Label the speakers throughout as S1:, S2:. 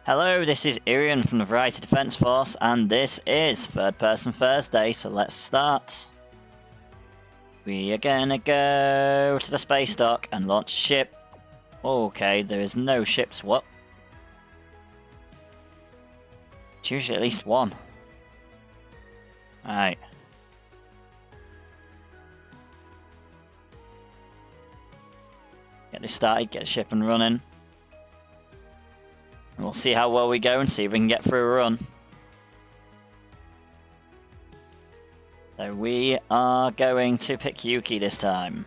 S1: Hello, this is Irian from the Variety Defense Force, and this is Third Person Thursday, so let's start. We are gonna go to the space dock and launch a ship. Okay, there is no ships, what? It's usually at least one. Alright. Get this started, get the ship and running. And we'll see how well we go and see if we can get through a run. So we are going to pick Yuki this time.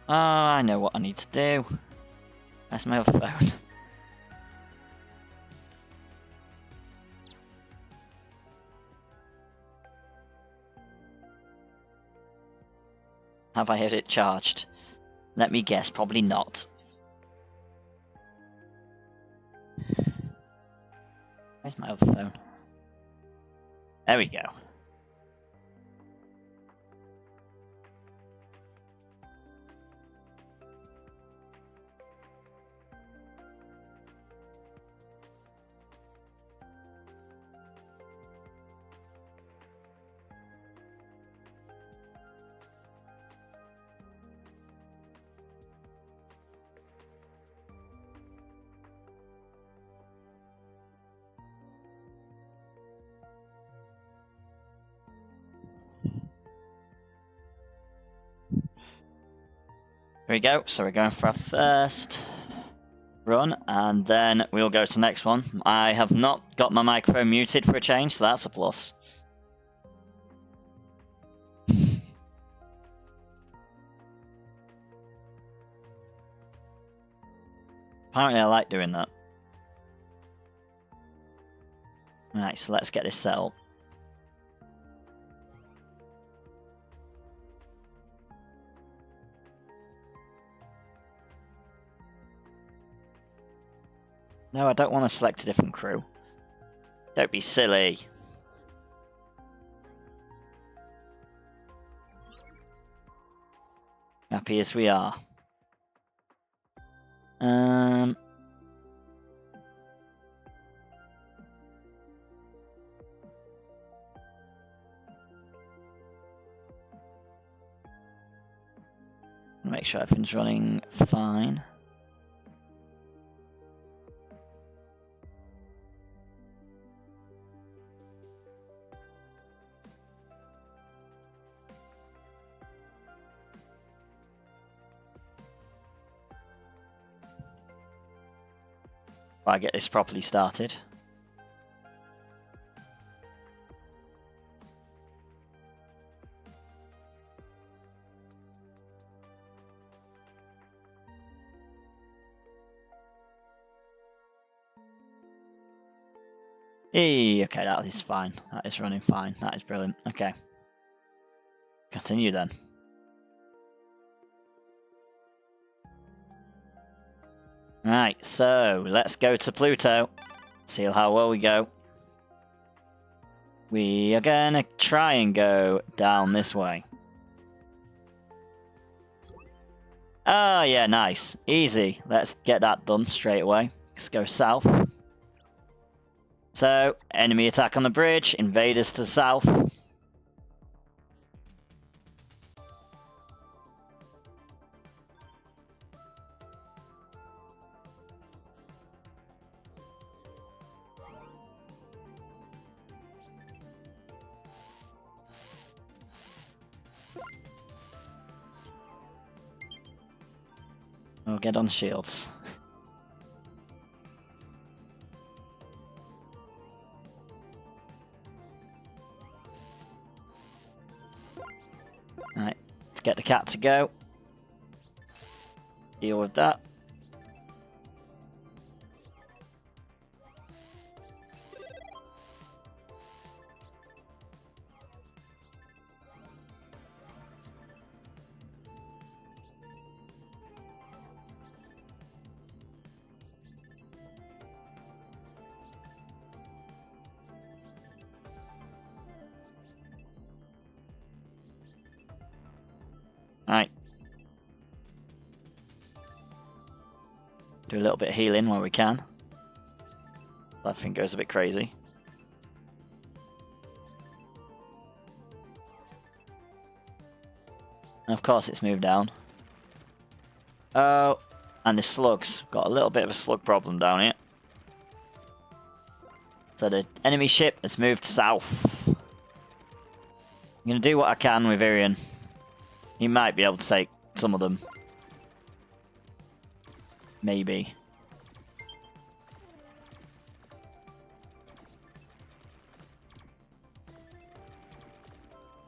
S1: Oh, I know what I need to do. That's my other phone. Have I had it charged? Let me guess, probably not. Where's my other phone? There we go. Here we go, so we're going for our first run, and then we'll go to the next one. I have not got my microphone muted for a change, so that's a plus. Apparently I like doing that. Alright, so let's get this set up. No, I don't want to select a different crew. Don't be silly. Happy as we are. Make sure everything's running fine. I get this properly started. Hey, okay, that is fine. That is running fine. That is brilliant. Okay. Continue then. Right, so let's go to Pluto. See how well we go. We are gonna try and go down this way. Oh yeah, nice. Easy. Let's get that done straight away. Let's go south. So, enemy attack on the bridge, invaders to the south. We'll get on shields. Alright, let's get the cat to go. Deal with that. Alright. Do a little bit of healing where we can. That thing goes a bit crazy. And of course it's moved down. Oh, and the slugs. Got a little bit of a slug problem down here. So the enemy ship has moved south. I'm going to do what I can with Irian. He might be able to take some of them. Maybe.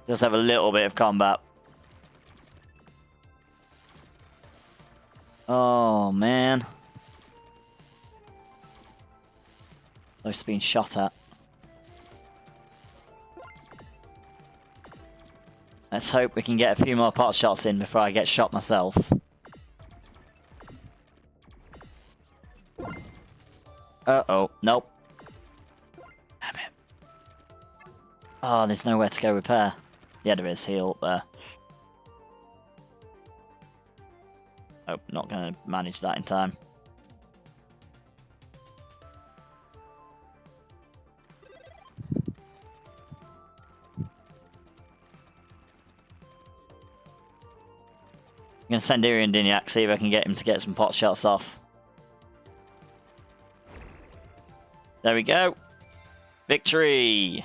S1: Just have a little bit of combat. Oh, man. Close to being shot at. Let's hope we can get a few more pot shots in before I get shot myself. Uh-oh. Nope. Damn it. Oh, there's nowhere to go repair. Yeah, there is. Heal up there. Oh, not going to manage that in time. I'm going to send Irian Diniac, see if I can get him to get some pot shots off. There we go. Victory!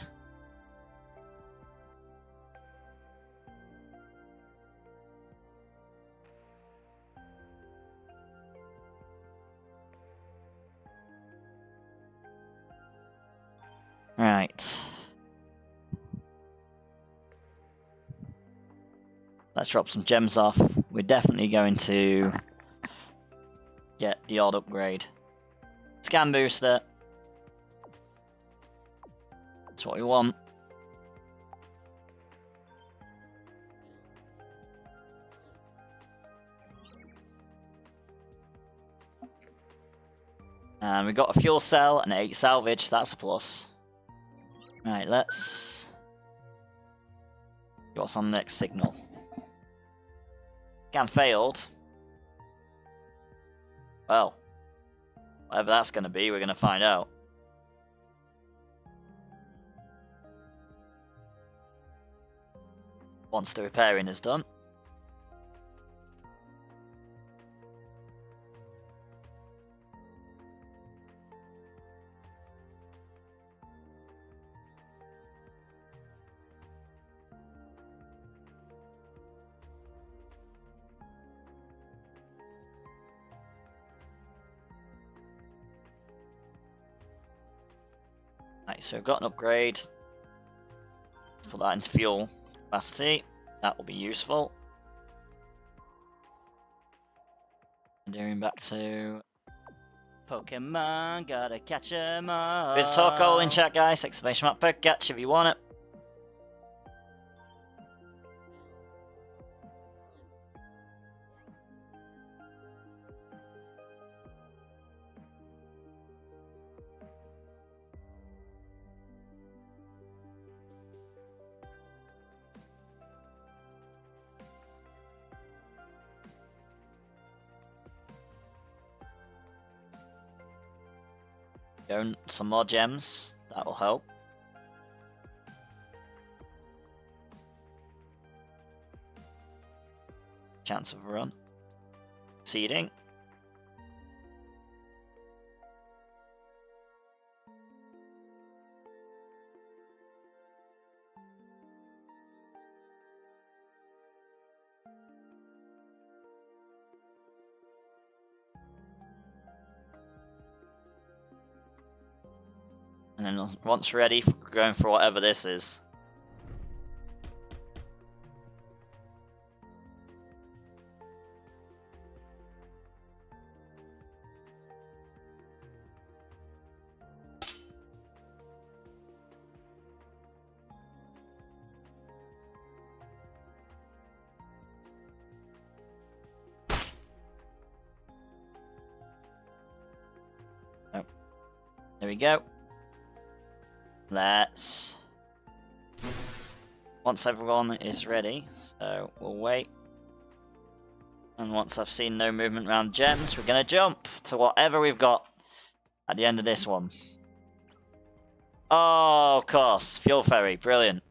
S1: Right. Let's drop some gems off. We're definitely going to get the odd upgrade. Scan booster. That's what we want. And we got a fuel cell and 8 salvage, that's a plus. Right, let's... What's on the next signal? Scan failed. Well, whatever that's going to be, we're going to find out. Once the repairing is done. Right, so we've got an upgrade. Let's put that into fuel capacity. That will be useful. And doing back to Pokemon, gotta catch 'em all. There's a talk all in chat, guys. Exclamation mark Pokecatch if you want it. Go some more gems, that will help. Chance of a run. Seeding. And then once ready, for going for whatever this is. Oh, there we go. Let's... Once everyone is ready, so we'll wait. And once I've seen no movement around gems, we're going to jump to whatever we've got at the end of this one. Oh, of course. Fuel ferry. Brilliant.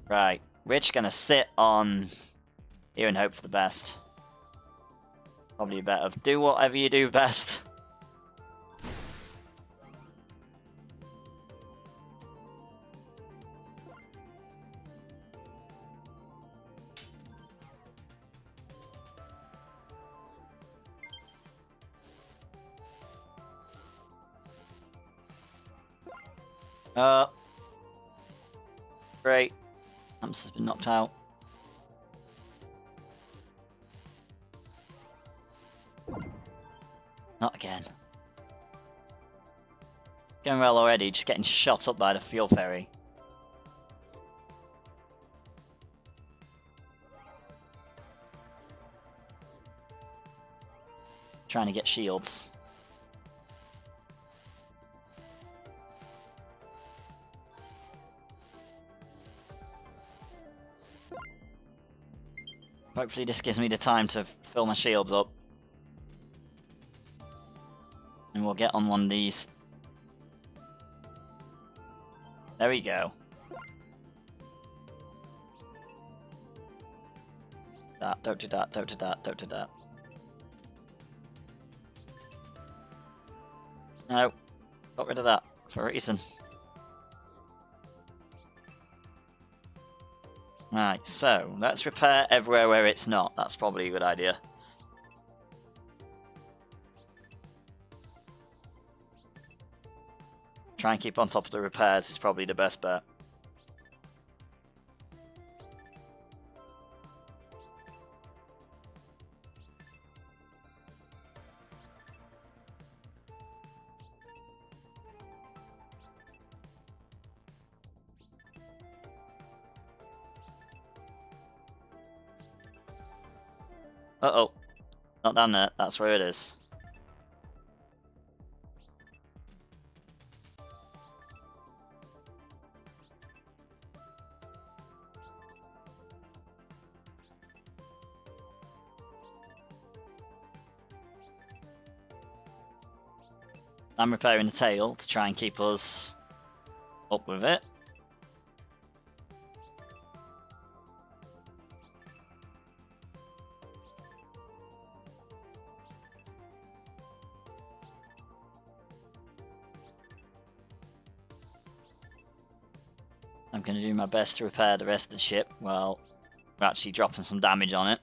S1: Right. We're just going to sit on here and hope for the best. Probably better do whatever you do best. Great. Amps has been knocked out. Not again. Going well already, just getting shot up by the fuel ferry. Trying to get shields. Hopefully this gives me the time to fill my shields up. And we'll get on one of these. There we go. Don't do that, don't do that, don't do that. No. Got rid of that for a reason. Right, so let's repair everywhere where it's not. That's probably a good idea. Try and keep on top of the repairs is probably the best bet. Uh-oh. Not down there. That's where it is. I'm repairing the tail to try and keep us up with it. I'm going to do my best to repair the rest of the ship. Well, we're actually dropping some damage on it.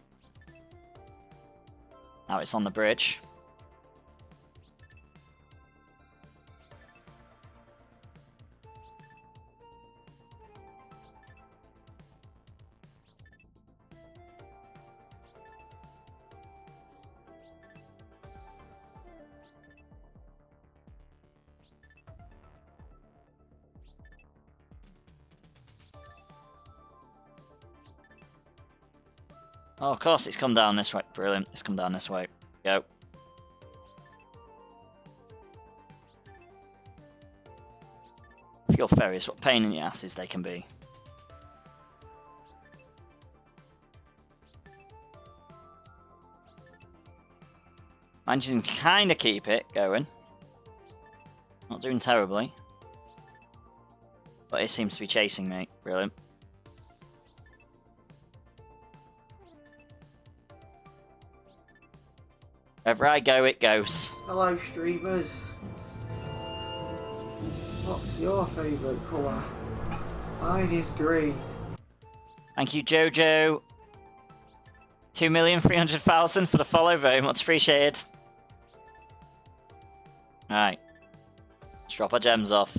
S1: Now it's on the bridge. Oh, of course, it's come down this way. Brilliant. It's come down this way. Go. Fuel ferries, what pain in the asses they can be. Managing to kind of keep it going. Not doing terribly. But it seems to be chasing me. Brilliant. Wherever I go, it goes.
S2: Hello, streamers. What's your favourite colour? Mine is green.
S1: Thank you, Jojo. 2,300,000 for the follow. Very much appreciated. Alright. Let's drop our gems off.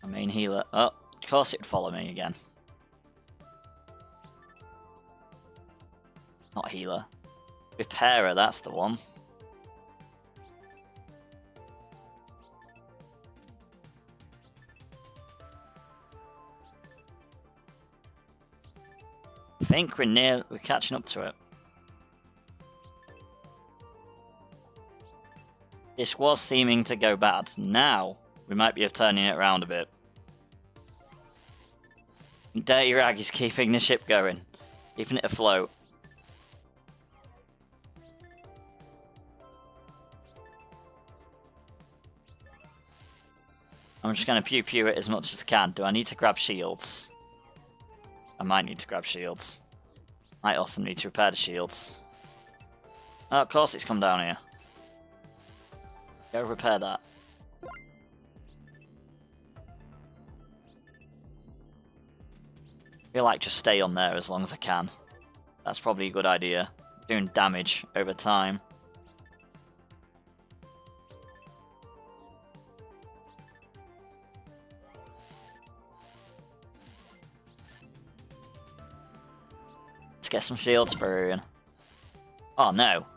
S1: My main healer. Oh, of course it would follow me again. Not healer. Repairer, that's the one. I think we're catching up to it. This was seeming to go bad. Now, we might be turning it around a bit. Dirty Rag is keeping the ship going. Keeping it afloat. I'm just going to pew-pew it as much as I can. Do I need to grab shields? I might need to grab shields. Might also need to repair the shields. Oh, of course it's come down here. Go repair that. I feel like just stay on there as long as I can. That's probably a good idea. Doing damage over time. Let's get some shields for Irian. Oh no.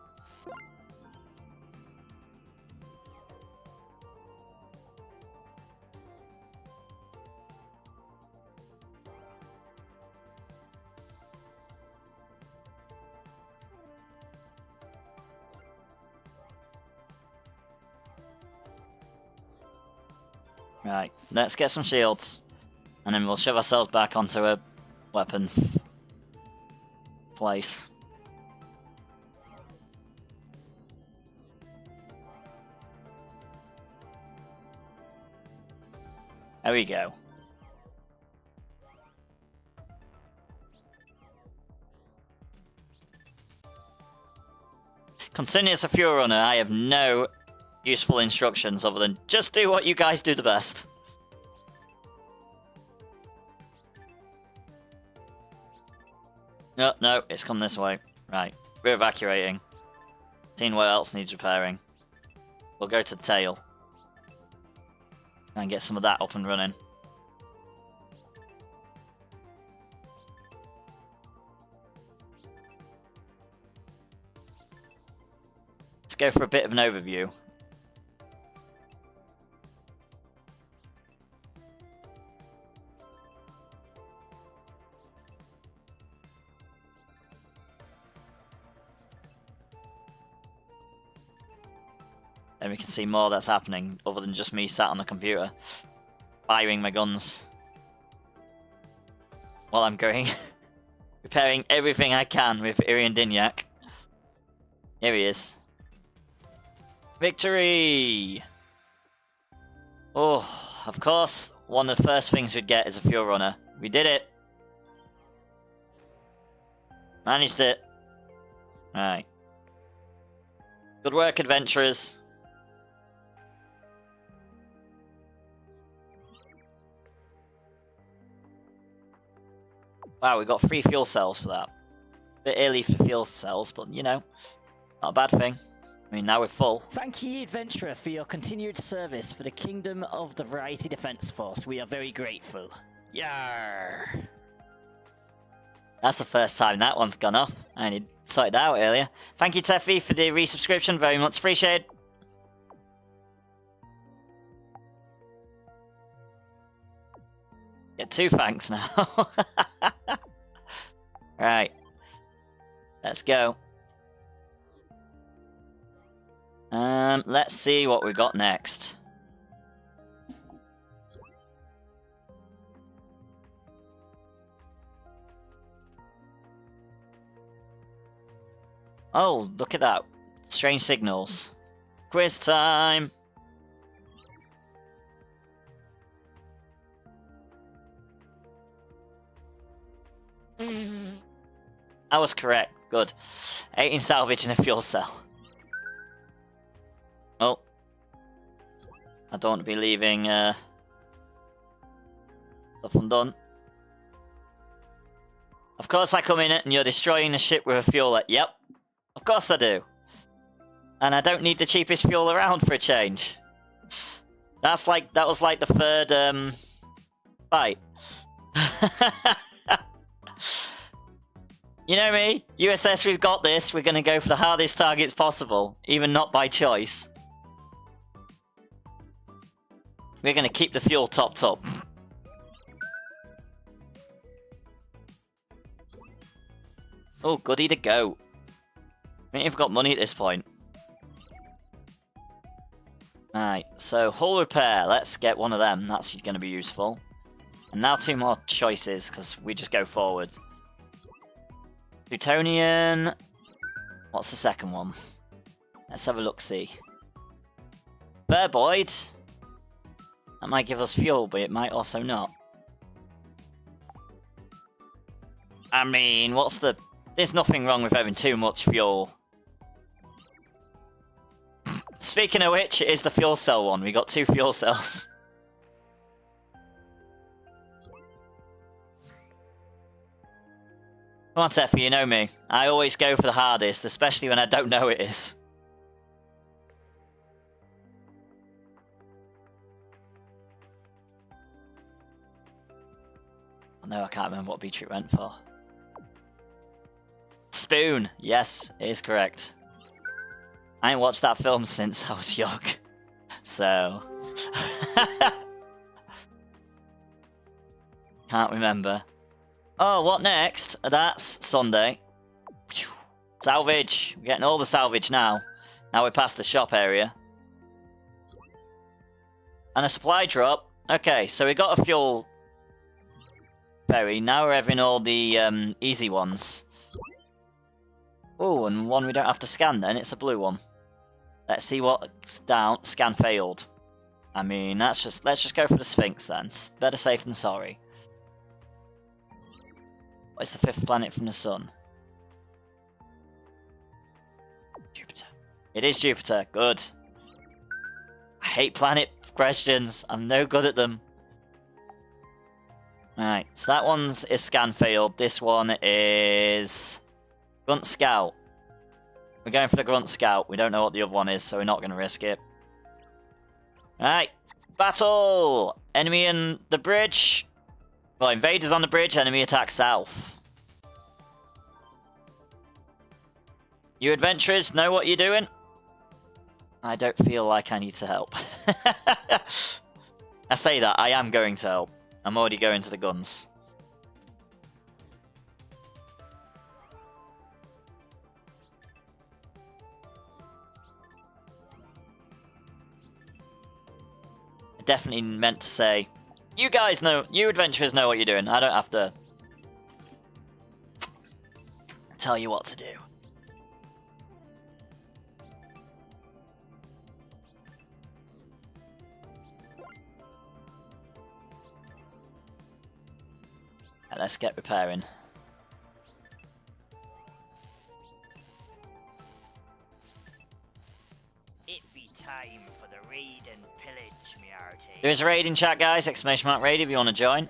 S1: Right, let's get some shields. And then we'll shove ourselves back onto a weapon place. There we go. Considering it's a fuel runner, I have no useful instructions other than just do what you guys do the best. No, no, it's come this way. Right, we're evacuating. Seeing what else needs repairing. We'll go to the tail. And get some of that up and running. Let's go for a bit of an overview. Then we can see more that's happening, other than just me sat on the computer, firing my guns. While I'm going, repairing everything I can with Irian Dinyak. Here he is. Victory! Oh, of course, one of the first things we'd get is a fuel runner. We did it! Managed it. Right. Good work, adventurers. Wow, we got 3 fuel cells for that. Bit early for fuel cells, but you know, not a bad thing. I mean, now we're full.
S3: Thank you, Adventurer, for your continued service for the Kingdom of the Variety Defense Force. We are very grateful. Yarr!
S1: That's the first time that one's gone off. I only sorted it out earlier. Thank you, Teffy, for the resubscription. Very much appreciated. Get 2 thanks now. Right. Let's go. Let's see what we got next. Oh, look at that. Strange signals. Quiz time! I was correct. Good. 18 salvage and a fuel cell. Oh. I don't want to be leaving stuff undone. Of course I come in it and you're destroying the ship with a fuel. Yep. Of course I do. And I don't need the cheapest fuel around for a change. That was like the third fight. You know me, USS, we've got this. We're going to go for the hardest targets possible, even not by choice. We're going to keep the fuel topped up. Oh, goody to go. I think we've got money at this point. Alright, so hull repair. Let's get one of them. That's going to be useful. And now 2 more choices, because we just go forward. Plutonian. What's the second one? Let's have a look-see. Verboid. That might give us fuel, but it might also not. I mean, what's the... There's nothing wrong with having too much fuel. Speaking of which, it is the fuel cell one. We got 2 fuel cells. Come on, Teffy, you know me. I always go for the hardest, especially when I don't know it is. No, I can't remember what Beetroot went for. Spoon! Yes, it is correct. I ain't watched that film since I was young. So... Can't remember. Oh, what next? That's Sunday. Salvage. We're getting all the salvage now. Now we're past the shop area. And a supply drop. Okay, so we got a fuel ferry. Now we're having all the easy ones. Oh, and one we don't have to scan then. It's a blue one. Let's see what's down. Scan failed. I mean, let's just go for the Sphinx then. Better safe than sorry. What's the 5th planet from the sun? Jupiter. It is Jupiter. Good. I hate planet questions. I'm no good at them. Alright, so that one's is scan failed. This one is Grunt Scout. We're going for the Grunt Scout. We don't know what the other one is, so we're not going to risk it. Alright, battle! Enemy in the bridge. Well, invaders on the bridge, enemy attack south. You adventurers know what you're doing? I don't feel like I need to help. I say that, I am going to help. I'm already going to the guns. I definitely meant to say, you guys know, you adventurers know what you're doing. I don't have to tell you what to do. Right, let's get repairing.
S3: It be time for the raid and pillage, me hearty.
S1: There is a raid in chat, guys. Exclamation mark raid if you want to join.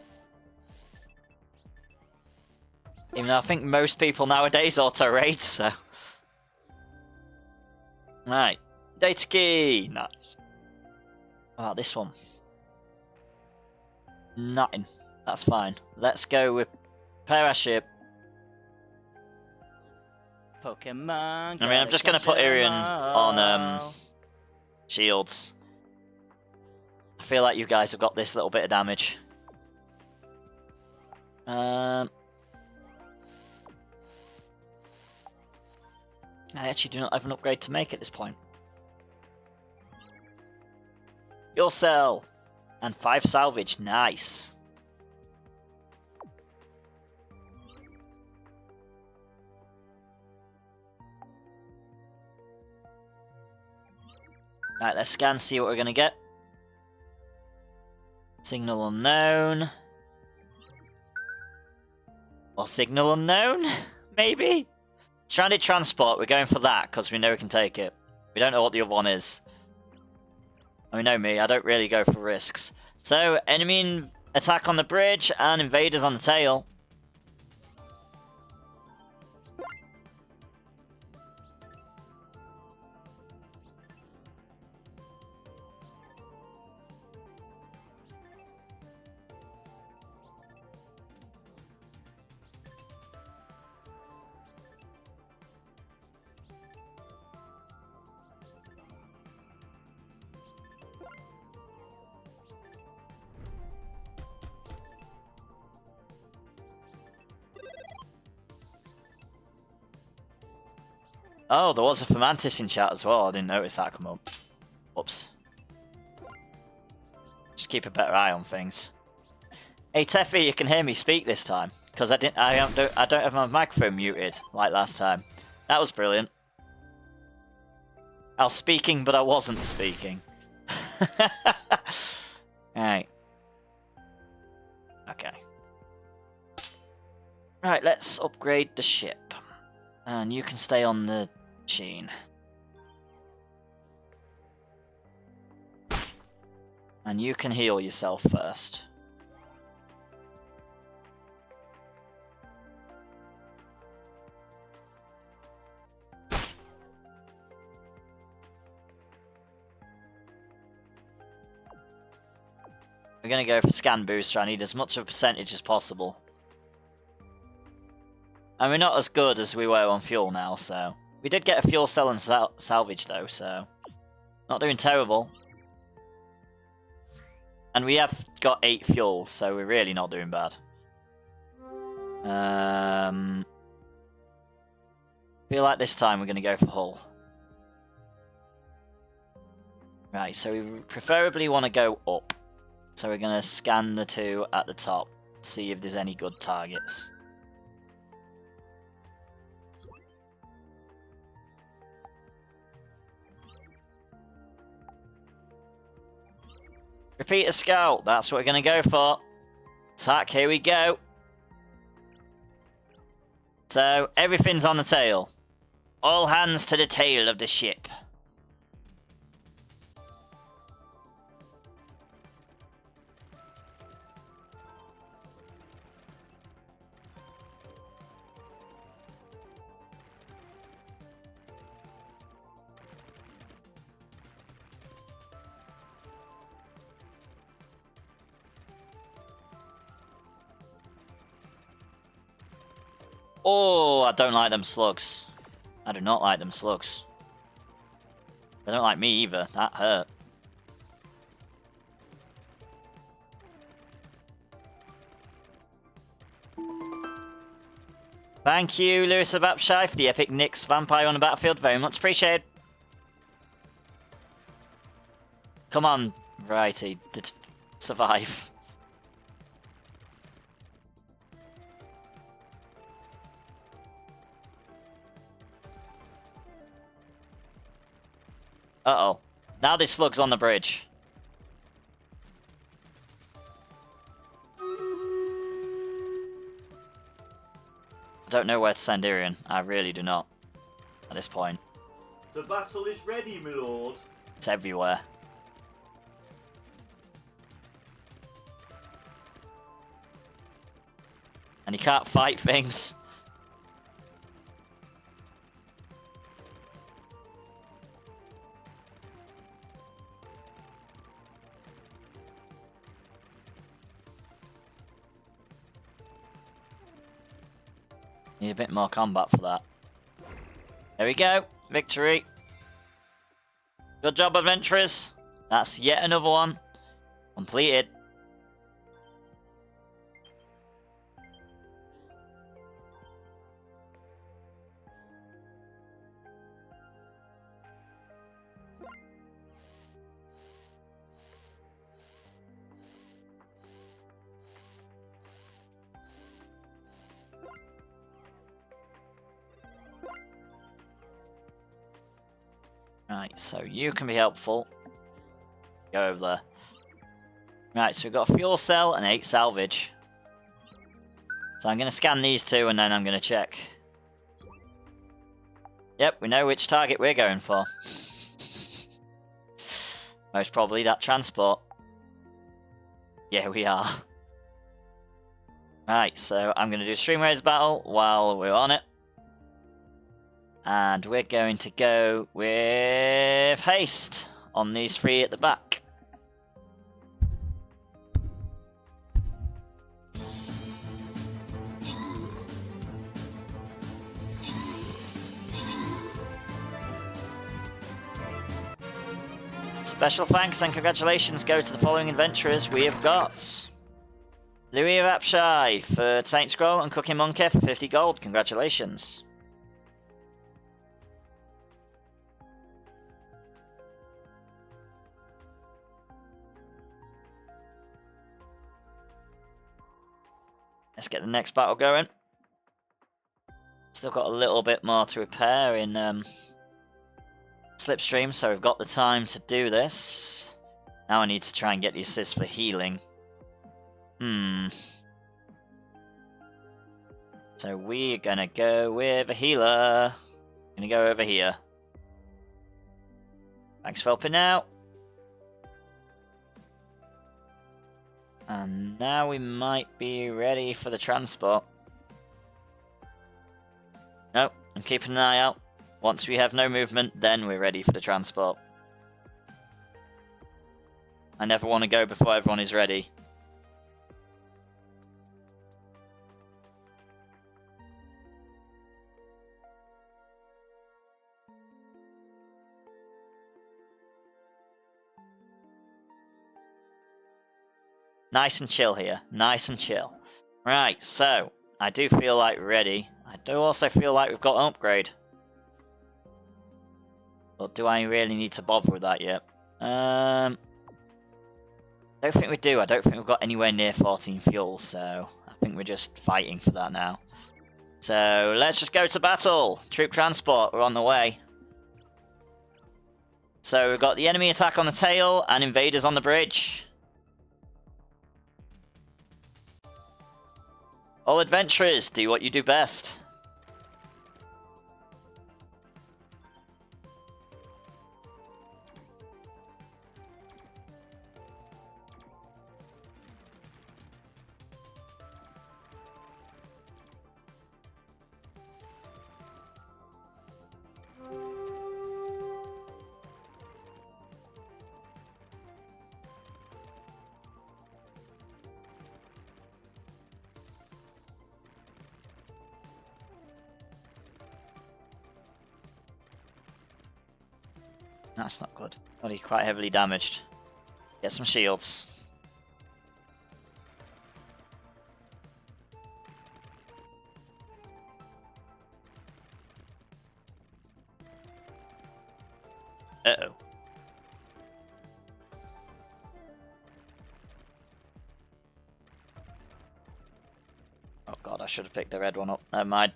S1: Even though I think most people nowadays auto raid, so. Right. Data key. Nice. How about this one? Nothing. That's fine. Let's go with repair our ship.
S3: Pokemon.
S1: I mean, I'm just going to put Irian on shields. I feel like you guys have got this little bit of damage. I actually do not have an upgrade to make at this point. Your cell. And 5 salvage. Nice. Right, let's scan, see what we're going to get. Signal unknown. Or signal unknown? Maybe? Stranded transport, we're going for that, because we know we can take it. We don't know what the other one is. I mean, know me, I don't really go for risks. So, enemy attack on the bridge, and invaders on the tail. Oh, there was a Fomantis in chat as well. I didn't notice that come up. Whoops. Just keep a better eye on things. Hey Teffy, you can hear me speak this time because I don't have my microphone muted like last time. That was brilliant. I was speaking, but I wasn't speaking. Right. Okay. Right, let's upgrade the ship. And you can stay on the machine. And you can heal yourself first. We're going to go for scan booster. I need as much of a percentage as possible. And we're not as good as we were on fuel now, so... We did get a fuel cell and salvage, though, so... Not doing terrible. And we have got 8 fuel, so we're really not doing bad. Feel like this time we're going to go for hull. Right, so we preferably want to go up. So we're going to scan the 2 at the top, see if there's any good targets. Repeater scout, that's what we're going to go for. Attack, here we go. So, everything's on the tail. All hands to the tail of the ship. Oh, I don't like them slugs. I do not like them slugs. They don't like me either. That hurt. Thank you, Lewis of Apshai, for the epic Nyx vampire on the battlefield. Very much appreciated. Come on, righty. Survive. Uh-oh. Now this slug's on the bridge. I don't know where to send Irian. I really do not. At this point.
S4: The battle is ready, my lord.
S1: It's everywhere. And you can't fight things. Need a bit more combat for that. There we go. Victory. Good job, adventurers. That's yet another one. Completed. Right, so you can be helpful. Go over there. Right, so we've got a fuel cell and 8 salvage. So I'm going to scan these 2 and then I'm going to check. Yep, we know which target we're going for. Most probably that transport. Yeah, we are. Right, so I'm going to do Streamways battle while we're on it. And we're going to go with haste on these 3 at the back. Special thanks and congratulations go to the following adventurers we have got. Louis of Apshai for Saint Scroll and Cookie Monkey for 50 gold. Congratulations. Let's get the next battle going. Still got a little bit more to repair in Slipstream, so we've got the time to do this. Now I need to try and get the assist for healing. So we're gonna go with a healer. Gonna go over here. Thanks for helping out. And now we might be ready for the transport. No, I'm keeping an eye out. Once we have no movement, then we're ready for the transport. I never want to go before everyone is ready. Nice and chill here. Nice and chill. Right, so I do feel like we're ready. I do also feel like we've got an upgrade. But do I really need to bother with that yet? Don't think we do. I don't think we've got anywhere near 14 fuel, so I think we're just fighting for that now. So let's just go to battle. Troop transport, we're on the way. So we've got the enemy attack on the tail and invaders on the bridge. All adventurers, do what you do best. That's not good. Already quite heavily damaged. Get some shields. Uh-oh. Oh god, I should have picked the red one up. Never mind.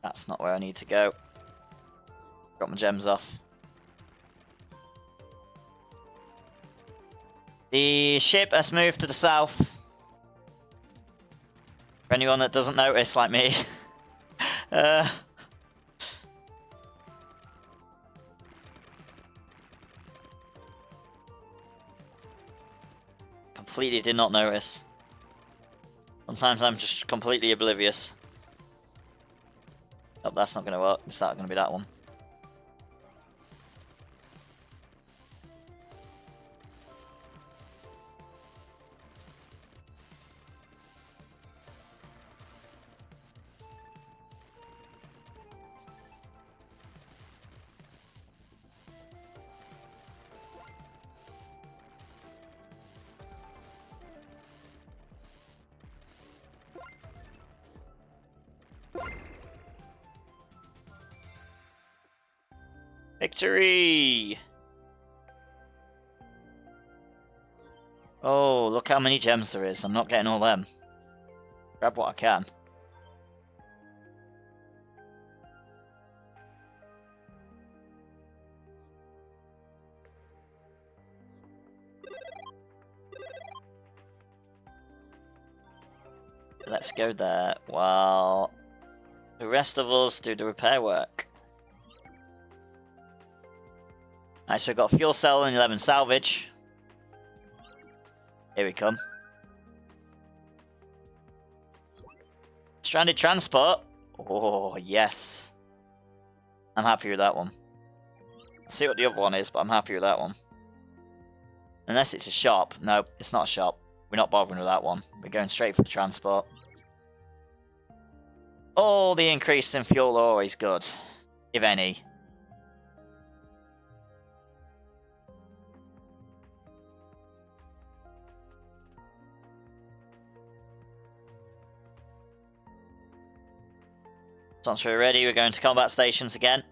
S1: That's not where I need to go. Got my gems off. The ship has moved to the south. For anyone that doesn't notice, like me. Completely did not notice. Sometimes I'm just completely oblivious. Oh, that's not going to work. It's not going to be that one. Victory! Oh, look how many gems there is. I'm not getting all them. Grab what I can. Let's go there while the rest of us do the repair work. Alright, so we've got fuel cell and 11 salvage. Here we come. Stranded transport. Oh, yes. I'm happy with that one. I'll see what the other one is, but I'm happy with that one. Unless it's a shop. No, it's not a shop. We're not bothering with that one. We're going straight for the transport. All the increase in fuel are always good. If any. Once we're ready, we're going to combat stations again.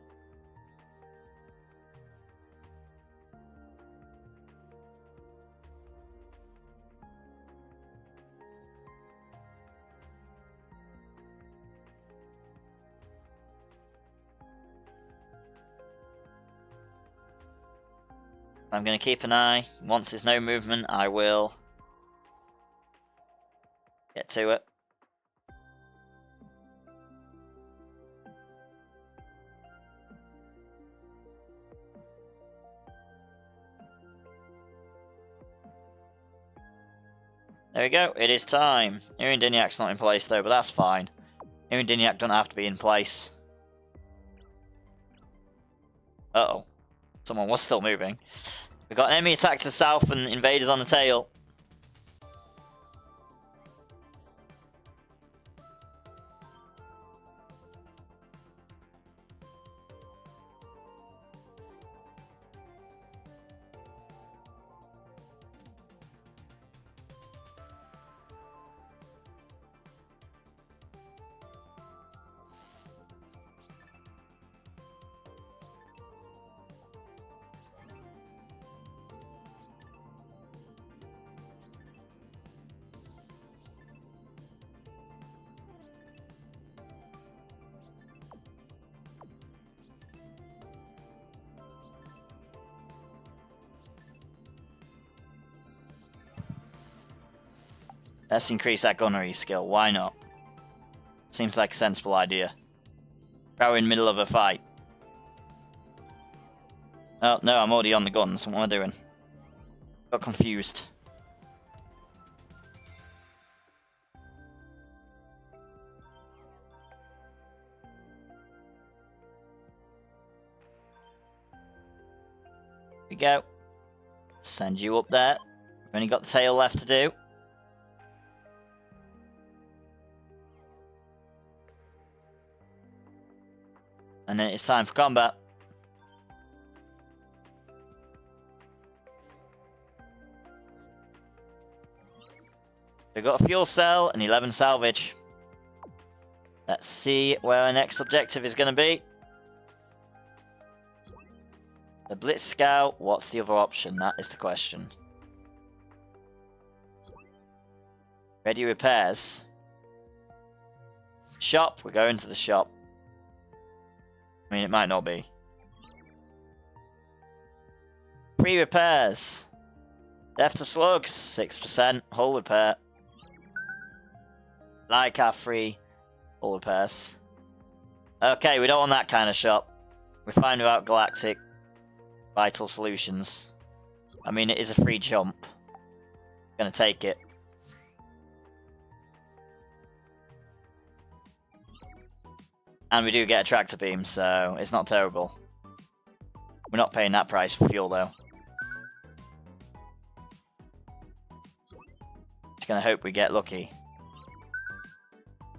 S1: I'm going to keep an eye. Once there's no movement, I will get to it. There we go, it is time. Irindiniak's not in place though, but that's fine. Irindiniak don't have to be in place. Uh-oh. Someone was still moving. We've got enemy attack to the south and invaders on the tail. Let's increase that gunnery skill, why not? Seems like a sensible idea. We're in the middle of a fight. Oh, no, I'm already on the guns. What am I doing? Got confused. Here we go. Send you up there. We've only got the tail left to do. And then it's time for combat. We've got a fuel cell and 11 salvage. Let's see where our next objective is going to be. The Blitz Scout. What's the other option? That is the question. Ready repairs. Shop. We're going to the shop. I mean, it might not be. Free repairs. Death to slugs, 6%. Hull repair. Like our free hull repairs. Okay, we don't want that kind of shop. We're fine without galactic vital solutions. I mean, it is a free jump. Gonna take it. And we do get a tractor beam, so it's not terrible. We're not paying that price for fuel, though. Just gonna hope we get lucky.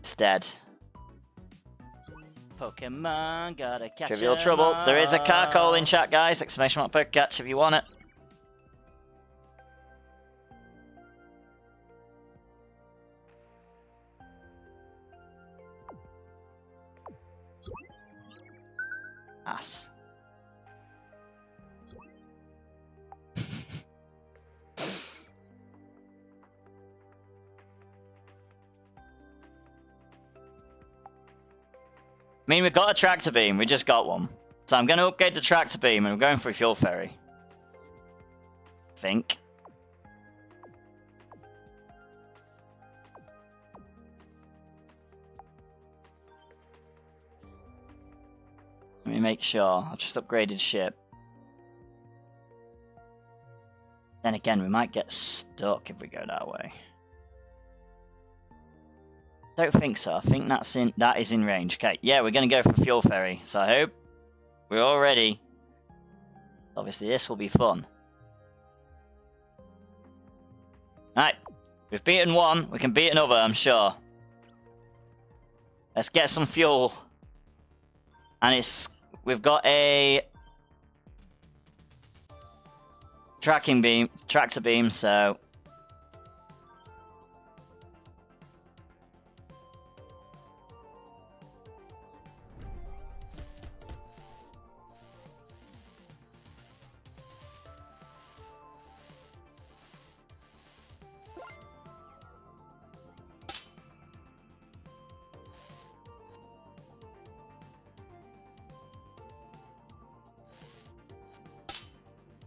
S1: It's dead.
S3: Pokemon, gotta catch
S1: Trivial
S3: 'em
S1: trouble. There is a car call in
S3: all.
S1: chat, guys. Exclamation mark Pokecatch if you want it. Ass. I mean, we've got a tractor beam. We just got one. So I'm going to upgrade the tractor beam and we're going for a fuel ferry. I think. Let me make sure. I've just upgraded ship. Then again, we might get stuck if we go that way. Don't think so. I think that is in range. Okay, yeah, we're gonna go for fuel ferry. So I hope we're all ready. Obviously, this will be fun. Right, we've beaten one. We can beat another, I'm sure. Let's get some fuel. And we've got a tractor beam, so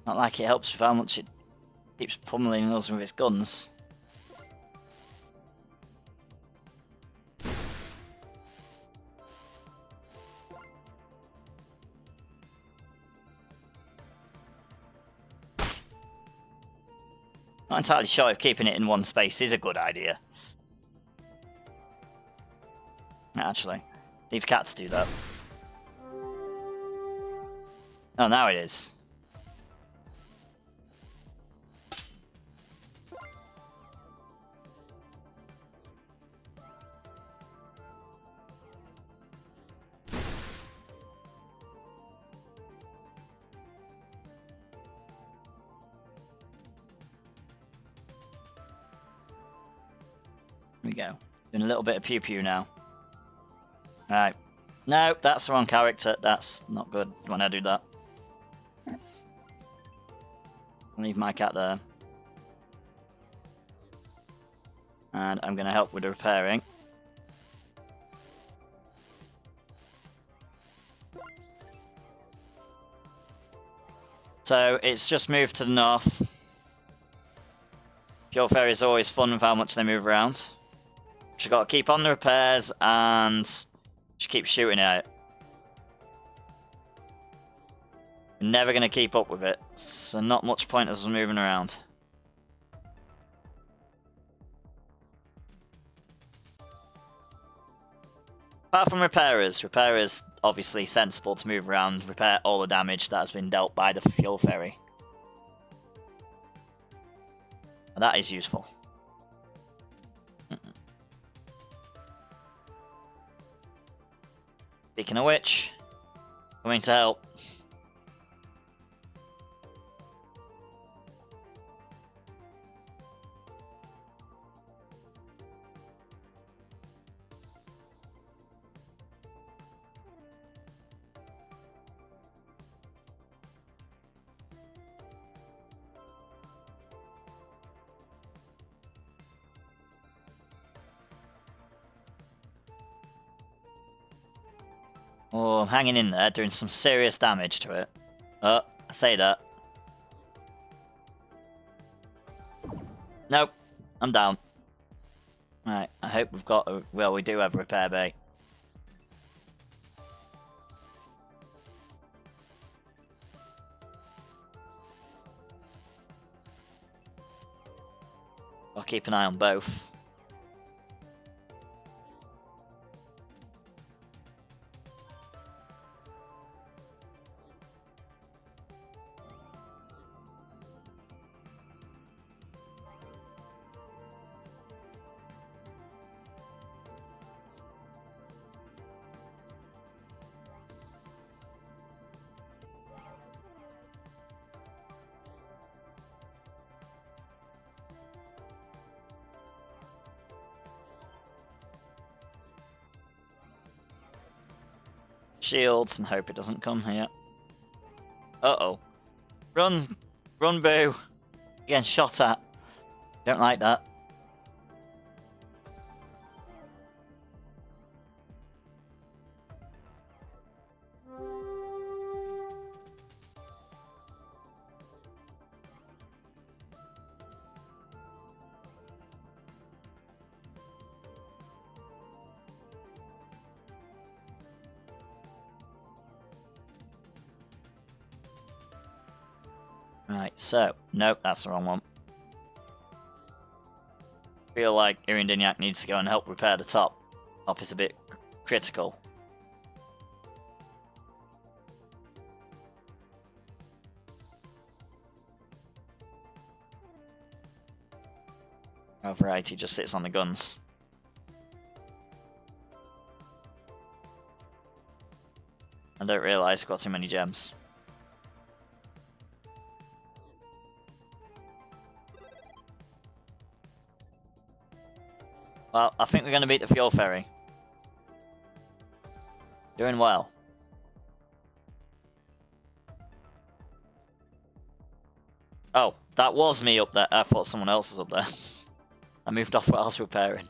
S1: Not like it helps with how much it keeps pummeling us with its guns. Not entirely sure if keeping it in one space is a good idea. Actually, leave cats do that. Oh, now it is. Here we go. Doing a little bit of pew pew now. Alright. No, that's the wrong character. That's not good when I do that. Leave my cat there. And I'm going to help with the repairing. So it's just moved to the north. Pure Fairy is always fun with how much they move around. She's got to keep on the repairs and she keeps shooting at it. We're never going to keep up with it, so not much point as us moving around. Apart from repairers obviously sensible to move around, repair all the damage that has been dealt by the Fuel Fairy. That is useful. Speaking of which, coming to help. Oh, I'm hanging in there, doing some serious damage to it. I say that. Nope, I'm down. Right, I hope we've got a... Well, we do have a repair bay. I'll keep an eye on both. Shields and hope it doesn't come here. Uh-oh. Run! Run, Boo! Getting shot at. Don't like that. Right, so, nope, that's the wrong one. Feel like Irindinyak needs to go and help repair the top. Top is a bit critical. Our variety just sits on the guns. I don't realise I've got too many gems. Well, I think we're going to beat the Fuel Ferry. Doing well. Oh, that was me up there. I thought someone else was up there. I moved off while I was repairing.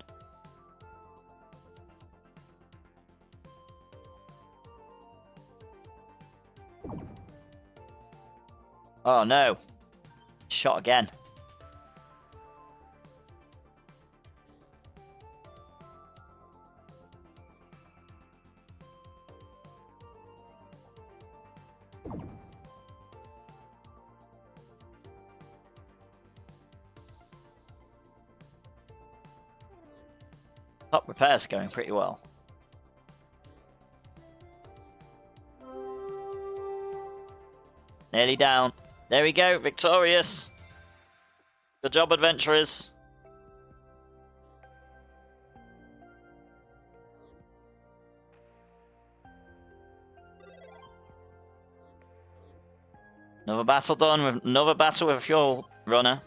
S1: Oh no. Shot again. Top repairs going pretty well. Nearly down. There we go, victorious. Good job, adventurers. Another battle done with another battle with a fuel runner.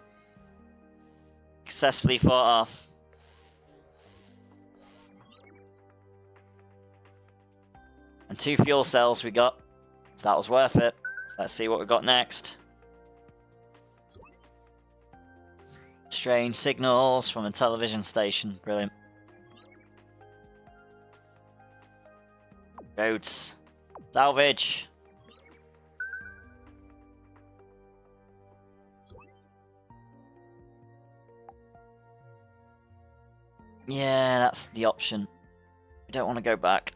S1: Successfully fought off. And 2 fuel cells we got. So that was worth it. So let's see what we got next. Strange signals from a television station. Brilliant. Roads. Salvage. Yeah, that's the option. We don't want to go back.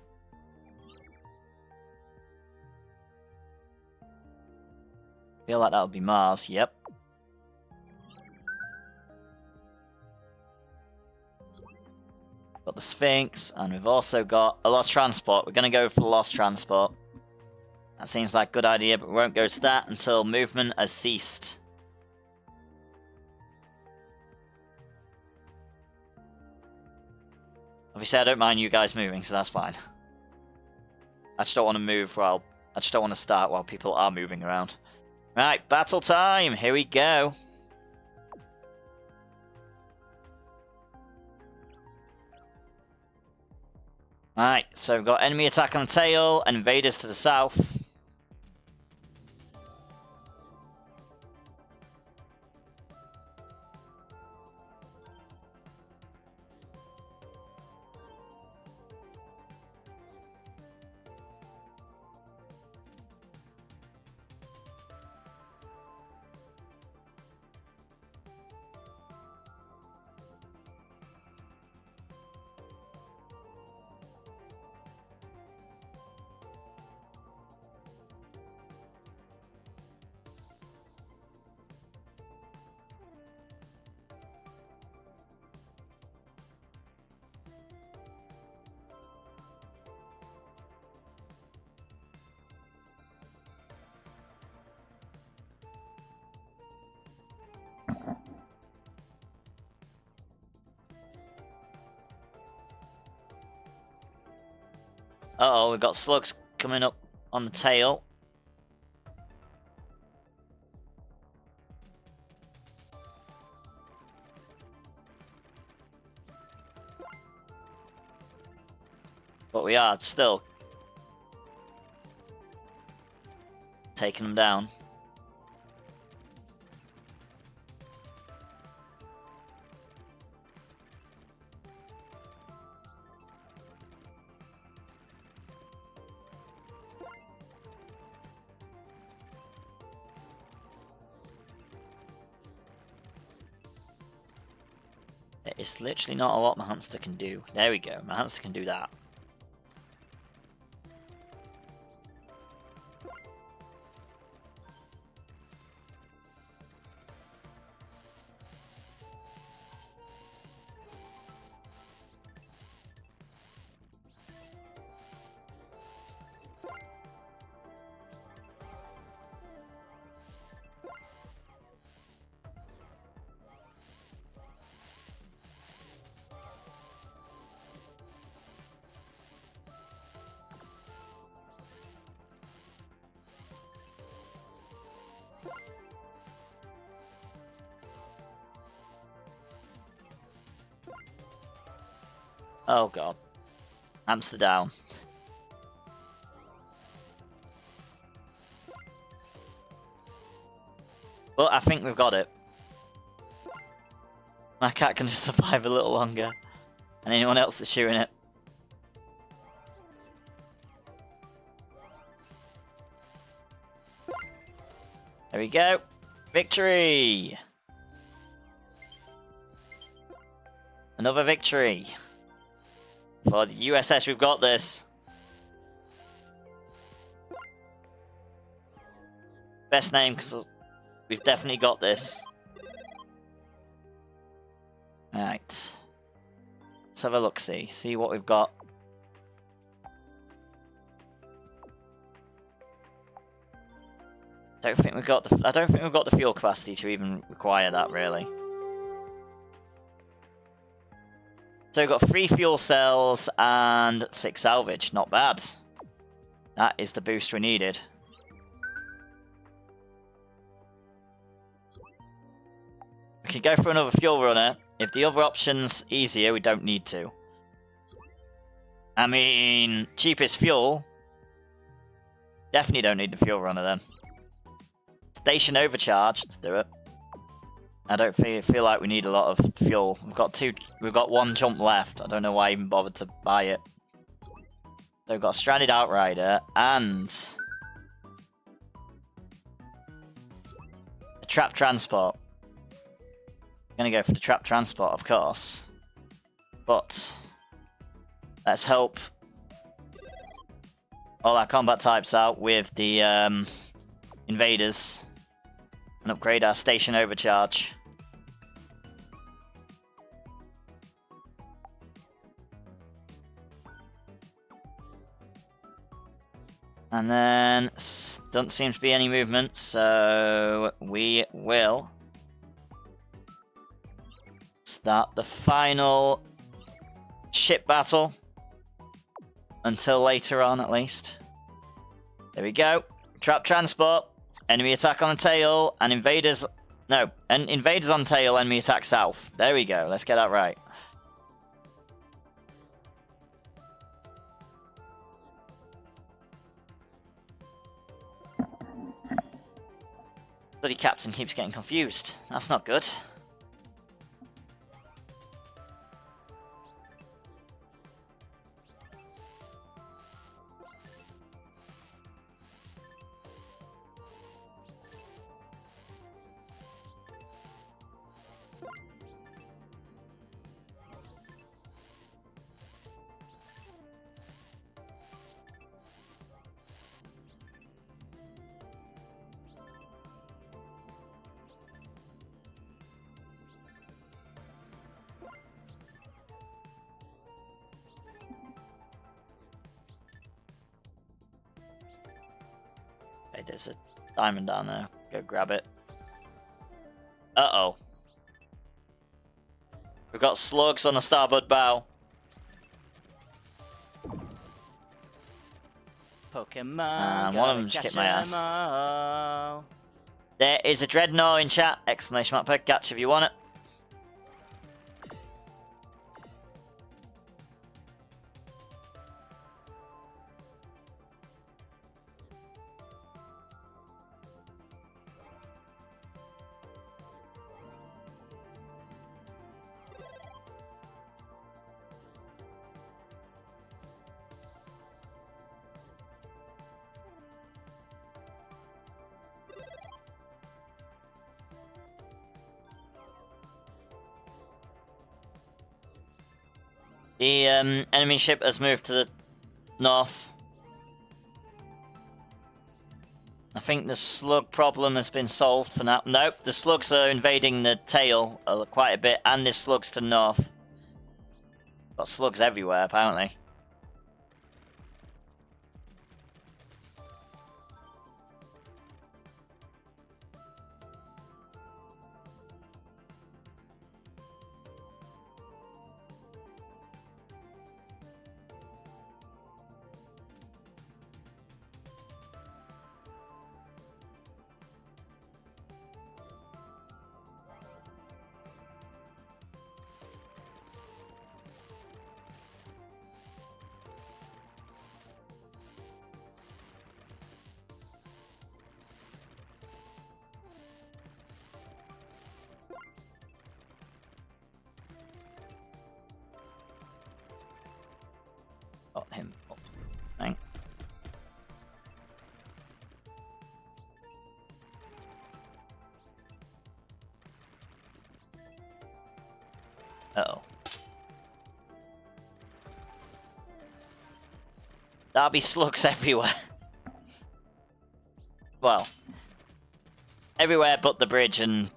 S1: Feel like that would be Mars. Yep. Got the Sphinx, and we've also got a lost transport. We're going to go for the lost transport. That seems like a good idea, but we won't go to that until movement has ceased. Obviously, I don't mind you guys moving, so that's fine. I just don't want to move while... I just don't want to start while people are moving around. Right, battle time! Here we go. Alright, so we've got enemy attack on the tail, and invaders to the south. Uh-oh, we've got slugs coming up on the tail. But we are still taking them down. It's literally not a lot my hamster can do. There we go, my hamster can do that. Oh god. Hamster down. But I think we've got it. My cat can just survive a little longer. And anyone else that's shooting it. There There we go. Victory! Another victory. For the USS, we've got this. Best name, because we've definitely got this. Alright. Let's have a look-see. See what we've got. I don't think we've got the fuel capacity to even require that, really. So we've got 3 fuel cells and 6 salvage. Not bad. That is the boost we needed. We can go for another fuel runner. If the other option's easier, we don't need to. I mean, cheapest fuel. Definitely don't need the fuel runner then. Station overcharge. Let's do it. I don't feel like we need a lot of fuel. We've got 1 jump left. I don't know why I even bothered to buy it. So we've got a stranded outrider and a trap transport. I'm gonna go for the trap transport, of course. But let's help all our combat types out with the invaders and upgrade our station overcharge. And then, doesn't seem to be any movement, so we will start the final ship battle. Until later on, at least. There we go. Trap transport. Enemy attack on the tail, and invaders... No, and invaders on tail, enemy attack south. There we go, let's get that right. Bloody captain keeps getting confused. That's not good. Okay, there's a diamond down there. Go grab it. Uh-oh. We've got slugs on the starboard bow.
S3: Pokemon.
S1: One of them just kicked my ass. There is a dreadnought in chat. Exclamation mark per catch if you want it. The enemy ship has moved to the north. I think the slug problem has been solved for now. Nope, the slugs are invading the tail quite a bit, and there's slugs to the north. Got slugs everywhere, apparently. Uh-oh. There'll be slugs everywhere. Well, everywhere but the bridge and...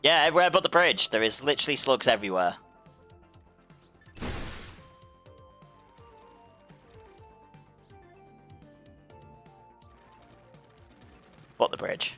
S1: Yeah, everywhere but the bridge. There is literally slugs everywhere. But the bridge.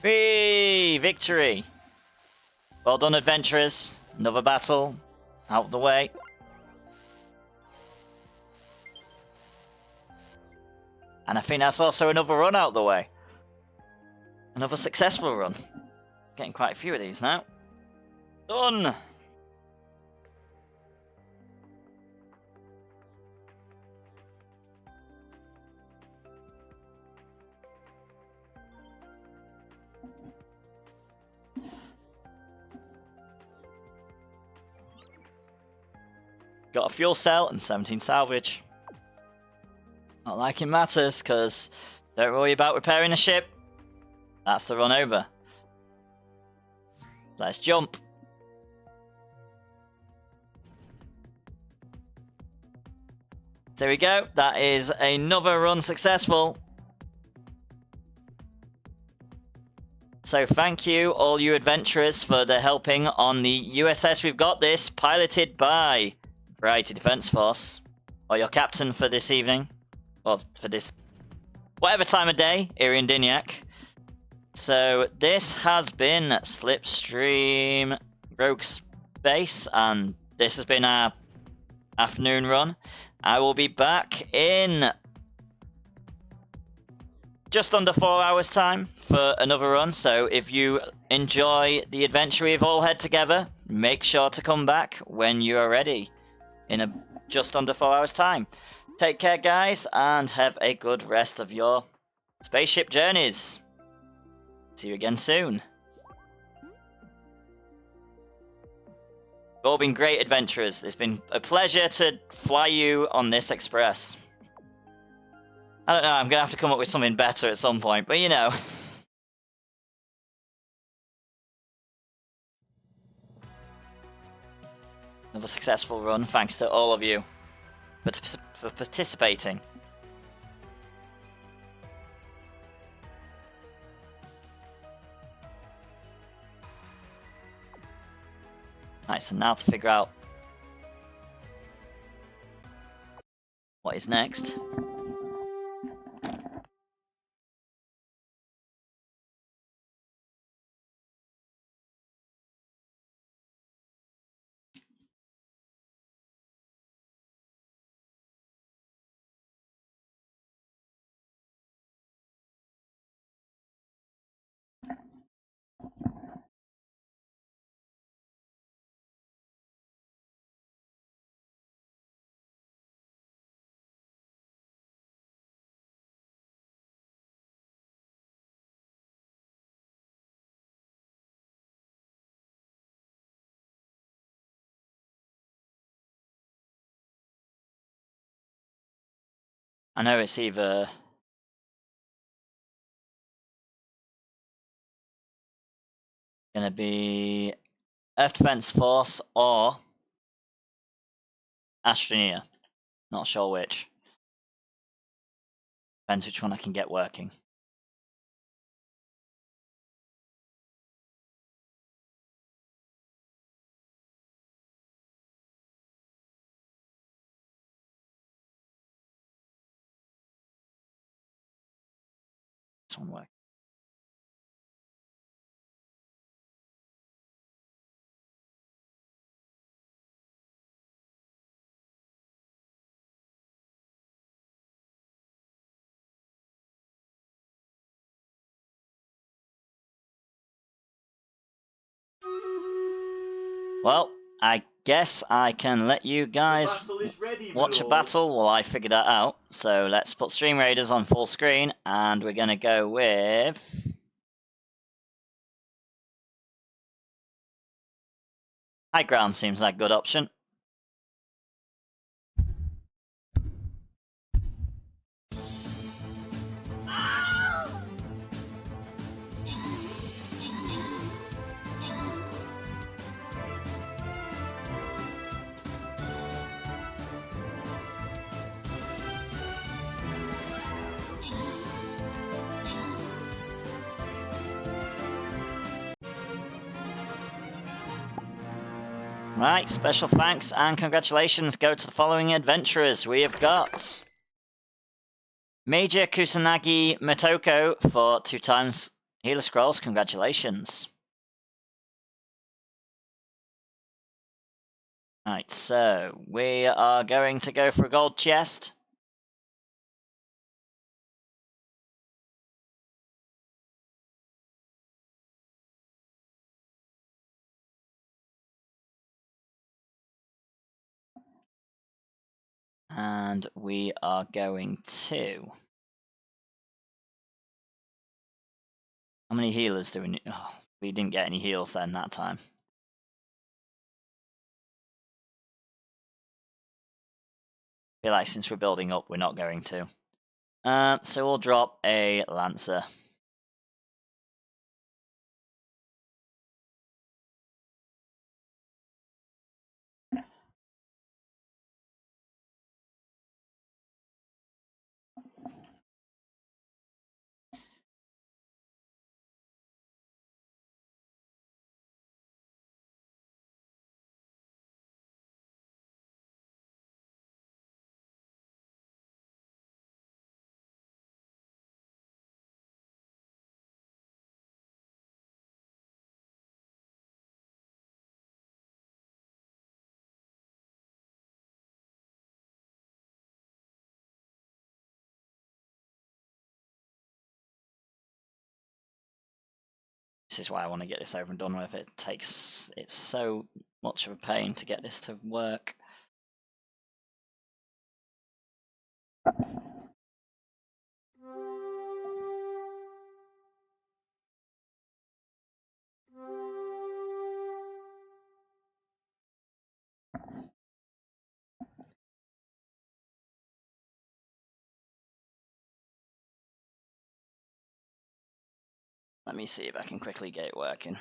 S1: Whee! Victory! Well done, adventurers. Another battle. Out the way. And I think that's also another run out the way. Another successful run. Getting quite a few of these now. Done! Got a fuel cell and 17 salvage. Not like it matters, because don't worry about repairing a ship. That's the run over. Let's jump. There we go. That is another run successful. So thank you, all you adventurers, for the helping on the USS We've Got This, piloted by Variety Defense Force, or your captain for this evening, or for this whatever time of day here in Diniac. So this has been Slipstream Rogue Space, and this has been our afternoon run. I will be back in just under 4 hours time for another run, so if you enjoy the adventure we've all had together, make sure to come back when you are ready in just under 4 hours time. Take care, guys, and have a good rest of your spaceship journeys. See you again soon. You've all been great adventurers. It's been a pleasure to fly you on this express. I don't know, I'm going to have to come up with something better at some point, but you know. Another successful run, thanks to all of you for participating. Nice, and now to figure out what is next. I know it's either gonna be Earth Defense Force or Astroneer. Not sure which. Depends which one I can get working. This one work. Well, I guess I can let you guys
S4: The battle is ready, my
S1: watch a
S4: lord.
S1: battle while I figure that out. So let's put Stream Raiders on full screen, and we're going to go with... High ground seems like a good option. Right, special thanks and congratulations go to the following adventurers. We have got Major Kusanagi Motoko for 2 times Healer Scrolls. Congratulations. Right, so we are going to go for a gold chest. And we are going to... How many healers do we need? Oh, we didn't get any heals then that time. I feel like since we're building up, we're not going to. So we'll drop a Lancer. This is why I want to get this over and done with. It's so much of a pain to get this to work. Let me see if I can quickly get it working.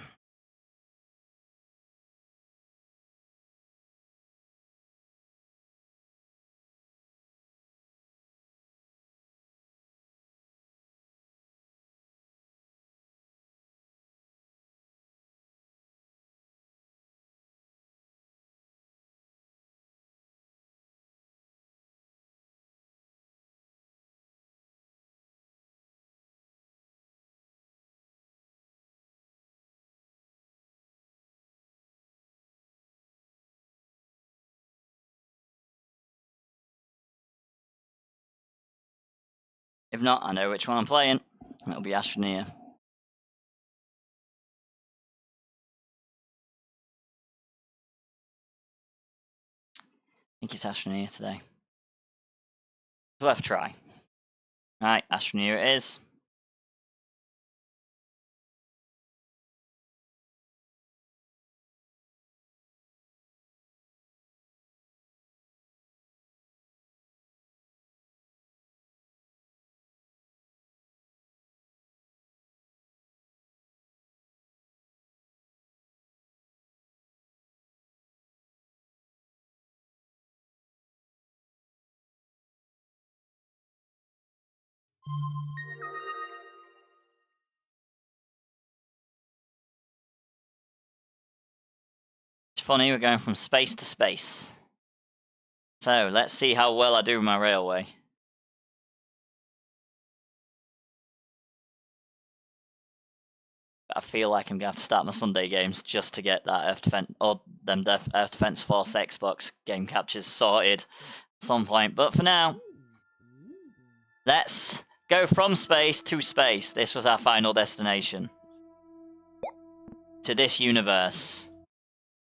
S1: I If not, I know which one I'm playing. It'll be Astroneer. I think it's Astroneer today. It's worth a try. Right, Astroneer it is. It's funny, we're going from space to space. So, let's see how well I do with my railway. I feel like I'm going to have to start my Sunday games just to get that Earth Defense, or them Earth Defense Force Xbox game captures sorted at some point. But for now, let's go from space to space. This was our final destination. To this universe,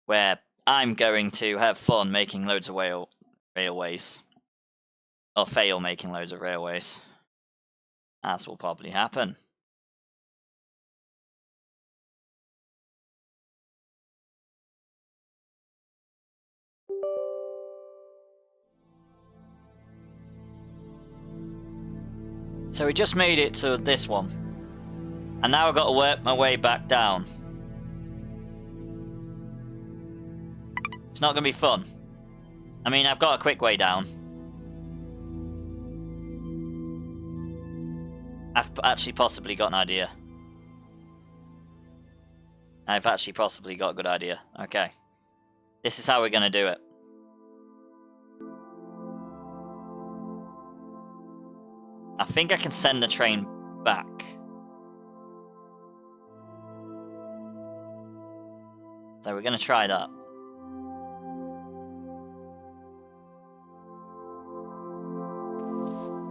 S1: where I'm going to have fun making loads of railways. Or fail making loads of railways. As will probably happen. So we just made it to this one. And now I've got to work my way back down. It's not going to be fun. I mean, I've got a quick way down. I've actually possibly got an idea. I've actually possibly got a good idea. Okay. This is how we're going to do it. I think I can send the train back. So we're going to try that.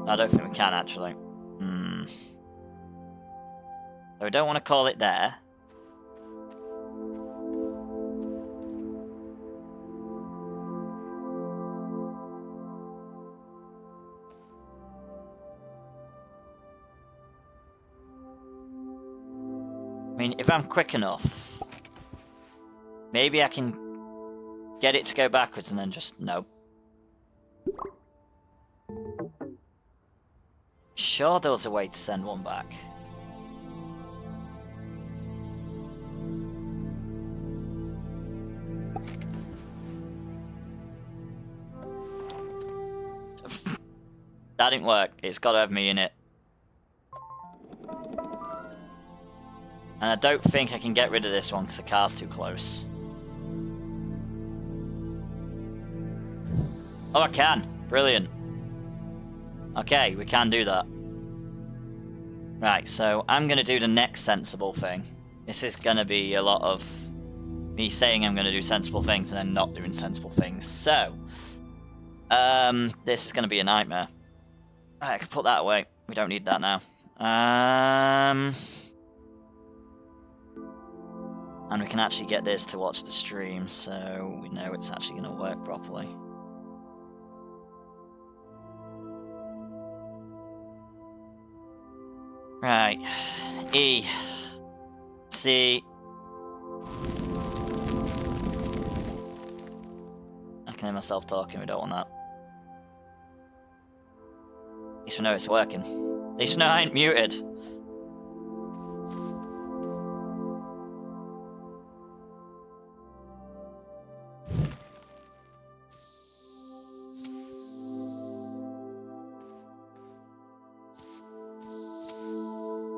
S1: I don't think we can, actually. So we don't want to call it there. I mean, if I'm quick enough, maybe I can get it to go backwards and then just... No. Sure there was a way to send one back. That didn't work. It's got to have me in it. And I don't think I can get rid of this one because the car's too close. Oh, I can. Brilliant. Okay, we can do that. Right, so I'm going to do the next sensible thing. This is going to be a lot of me saying I'm going to do sensible things and then not doing sensible things. So, this is going to be a nightmare. Right, I can put that away. We don't need that now. And we can actually get this to watch the stream, so we know it's actually going to work properly. Right. E. C. I can hear myself talking, we don't want that. At least we know it's working. At least we know I ain't muted.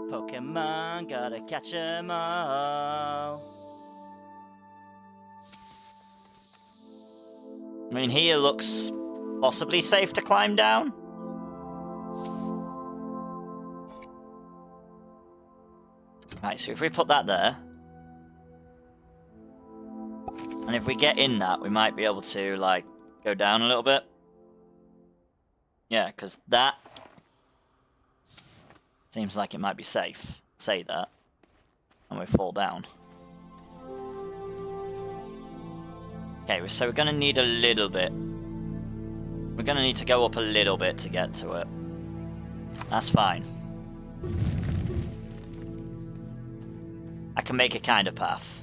S1: Pokemon, gotta catch 'em all. I mean, here looks possibly safe to climb down. Right, so if we put that there, and if we get in that, we might be able to, like, go down a little bit. Yeah, because that seems like it might be safe. Say that. And we fall down. Okay, so we're going to need a little bit. We're going to need to go up a little bit to get to it. That's fine. I can make a kind of path.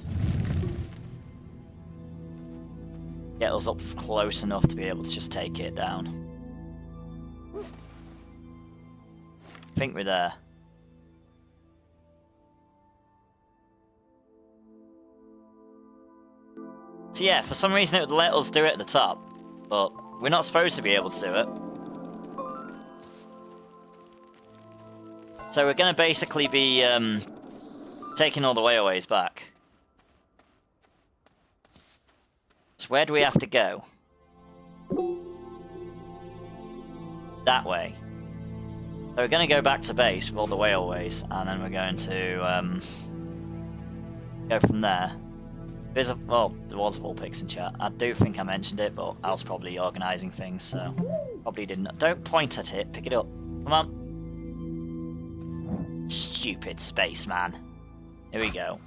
S1: Get us up close enough to be able to just take it down. I think we're there. So yeah, for some reason it would let us do it at the top, but we're not supposed to be able to do it. So we're going to basically be taking all the wayaways back. So where do we have to go? That way. So we're going to go back to base with all the wayaways, and then we're going to go from there. There's a, well, there was Vulpix in chat. I do think I mentioned it, but I was probably organising things, so probably didn't. Don't point at it, pick it up. Come on. Stupid spaceman. Here we go.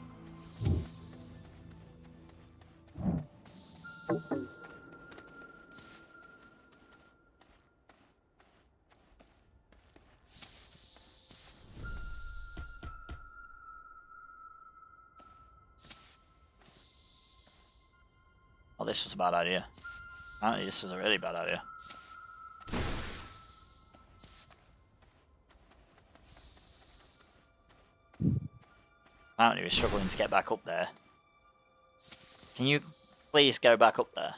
S1: this was a bad idea. Apparently this was a really bad idea. Apparently we're struggling to get back up there. Can you please go back up there?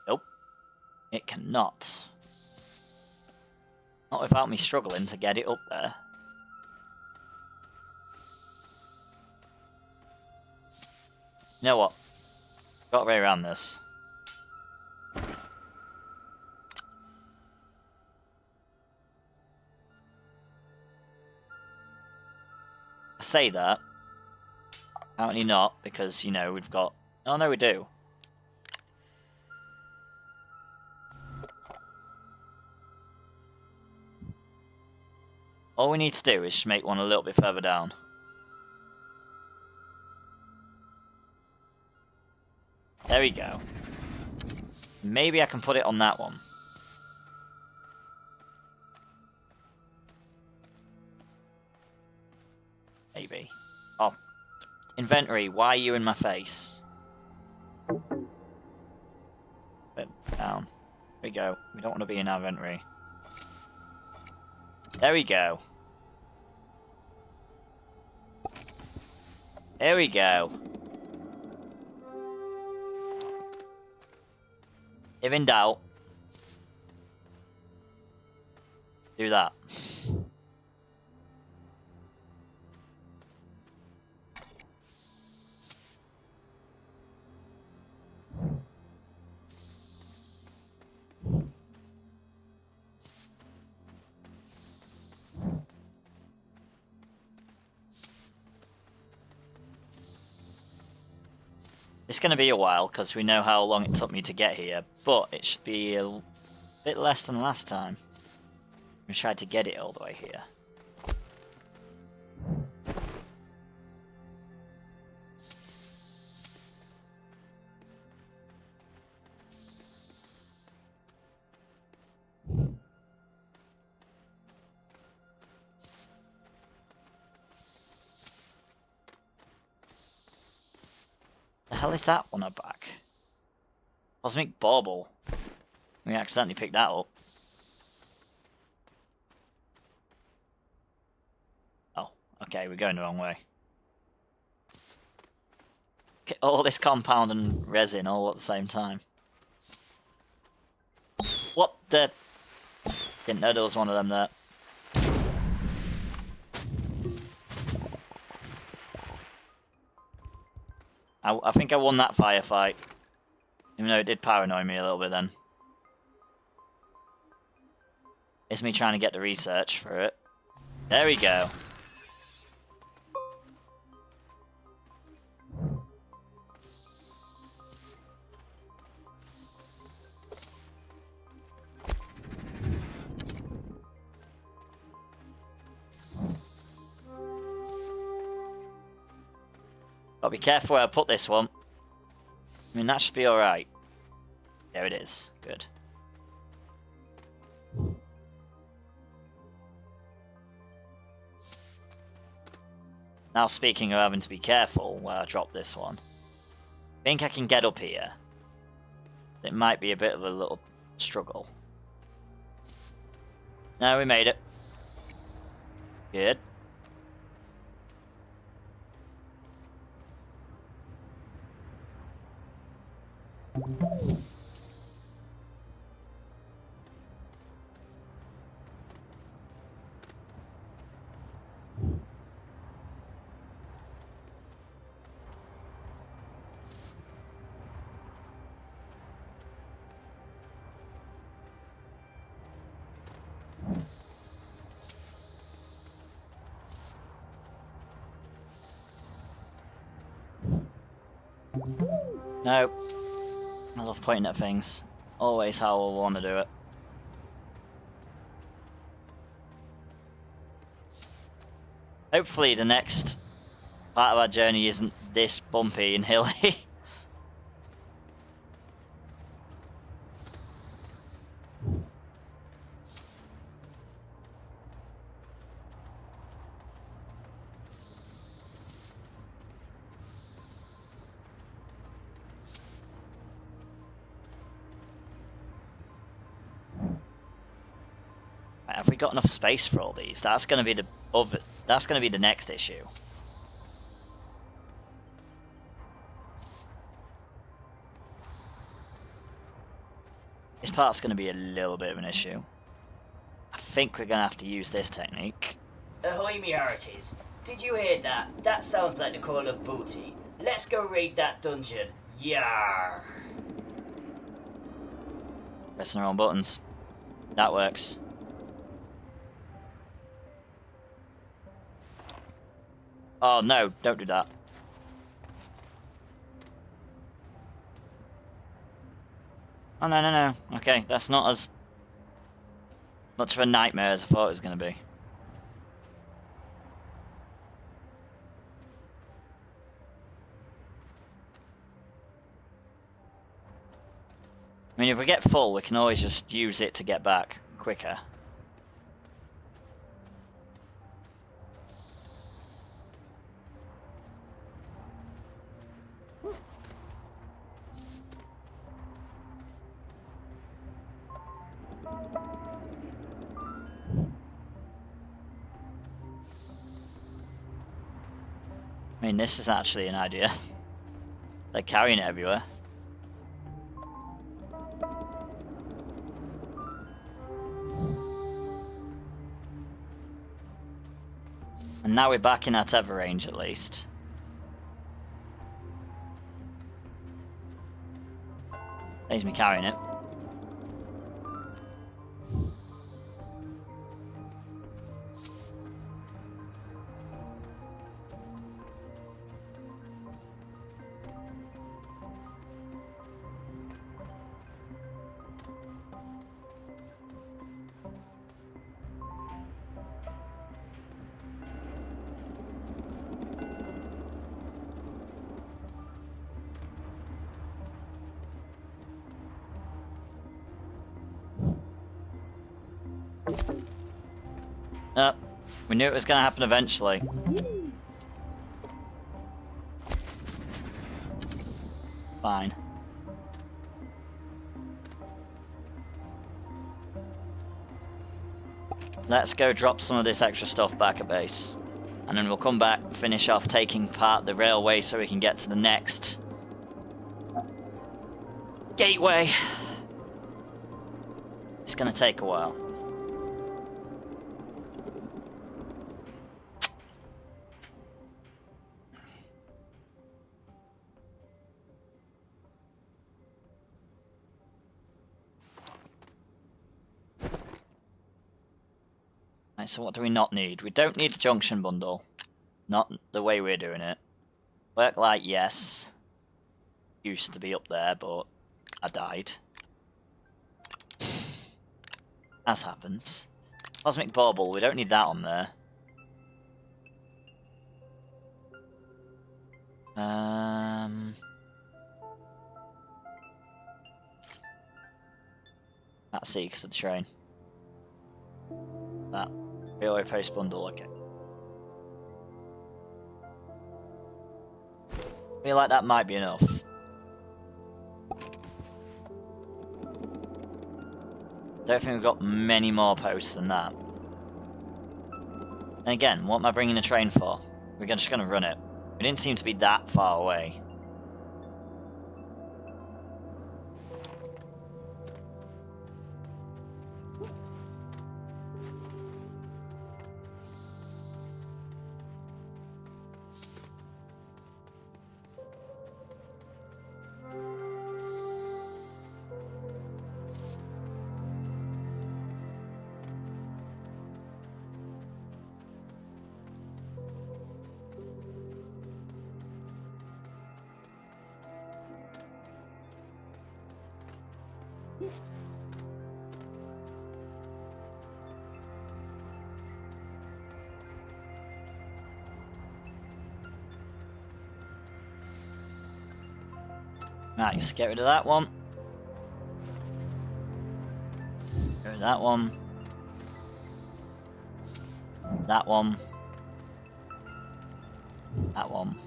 S1: Nope. It cannot. Not without me struggling to get it up there. You know what? Got a way around this. I say that. Apparently not, because, you know, we've got... Oh, no, we do. All we need to do is just make one a little bit further down. There we go. Maybe I can put it on that one. Maybe. Oh. Inventory, why are you in my face? Bit down. There we go. We don't want to be in our inventory. There we go. There we go. If in doubt, do that. It's going to be a while, because we know how long it took me to get here, but it should be a bit less than last time. We tried to get it all the way here. The hell is that on our back? Cosmic Bauble. We accidentally picked that up. Oh, okay, we're going the wrong way. Okay, all this compound and resin all at the same time. What the... Didn't know there was one of them there. I think I won that firefight. Even though it did paranoid me a little bit then. It's me trying to get the research for it. There we go. Gotta be careful where I put this one. I mean, that should be alright. There it is. Good. Now, speaking of having to be careful where I drop this one, I think I can get up here. It might be a bit of a little struggle. No, we made it. Good. No. I love pointing at things. Always how I want to do it. Hopefully the next part of our journey isn't this bumpy and hilly. have we got enough space for all these? That's going to be the next issue. This part's going to be a little bit of an issue. I think we're going to have to use this technique.
S3: Ahoy, me hearties. Did you hear that? That sounds like the call of booty. Let's go raid that dungeon. Yarr!
S1: Pressing the wrong buttons. That works. Oh no, don't do that. Oh no, no, no. Okay, that's not as much of a nightmare as I thought it was going to be. I mean, if we get full, we can always just use it to get back quicker. I mean, this is actually an idea. They're carrying it everywhere. And now we're back in our tether range at least. There's me carrying it. We knew it was going to happen eventually. Fine. Let's go drop some of this extra stuff back at base. And then we'll come back, finish off taking part the railway so we can get to the next gateway. It's going to take a while. Right, so what do we not need? We don't need a junction bundle. Not the way we're doing it. Work light, yes. Used to be up there, but I died. As happens. Cosmic bauble, we don't need that on there. That's C because of the train. That. Railway post bundle, okay. I feel like that might be enough. Don't think we've got many more posts than that. And again, what am I bringing the train for? We're just going to run it. We didn't seem to be that far away. Nice, get rid of that one. Get rid of that one. That one. That one.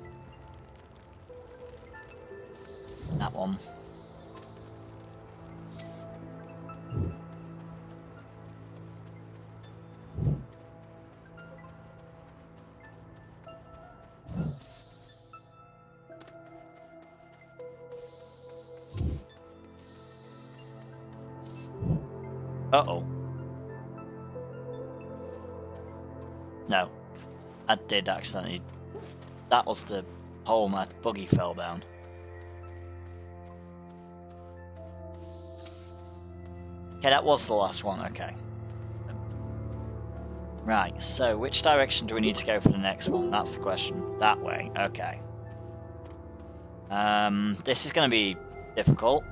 S1: That one. Uh-oh. No. I did accidentally. That was the hole my buggy fell down. Okay, that was the last one, okay. Right, so which direction do we need to go for the next one? That's the question. That way, okay. This is going to be difficult.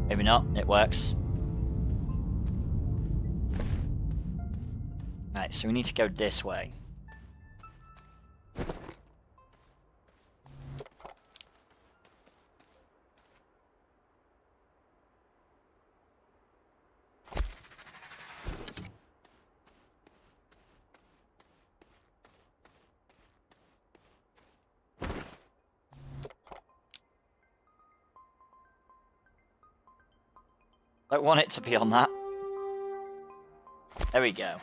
S1: Maybe not, it works. Right, so we need to go this way. Don't want it to be on that. There we go.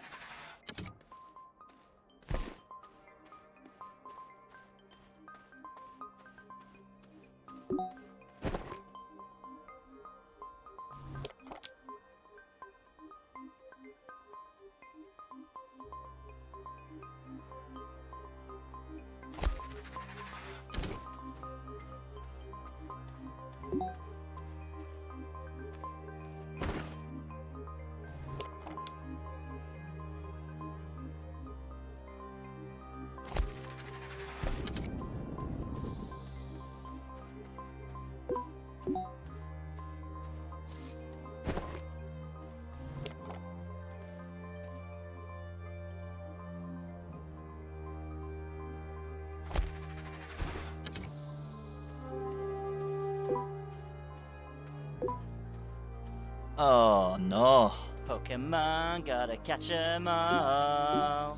S1: Oh no.
S3: Pokemon, gotta catch 'em all.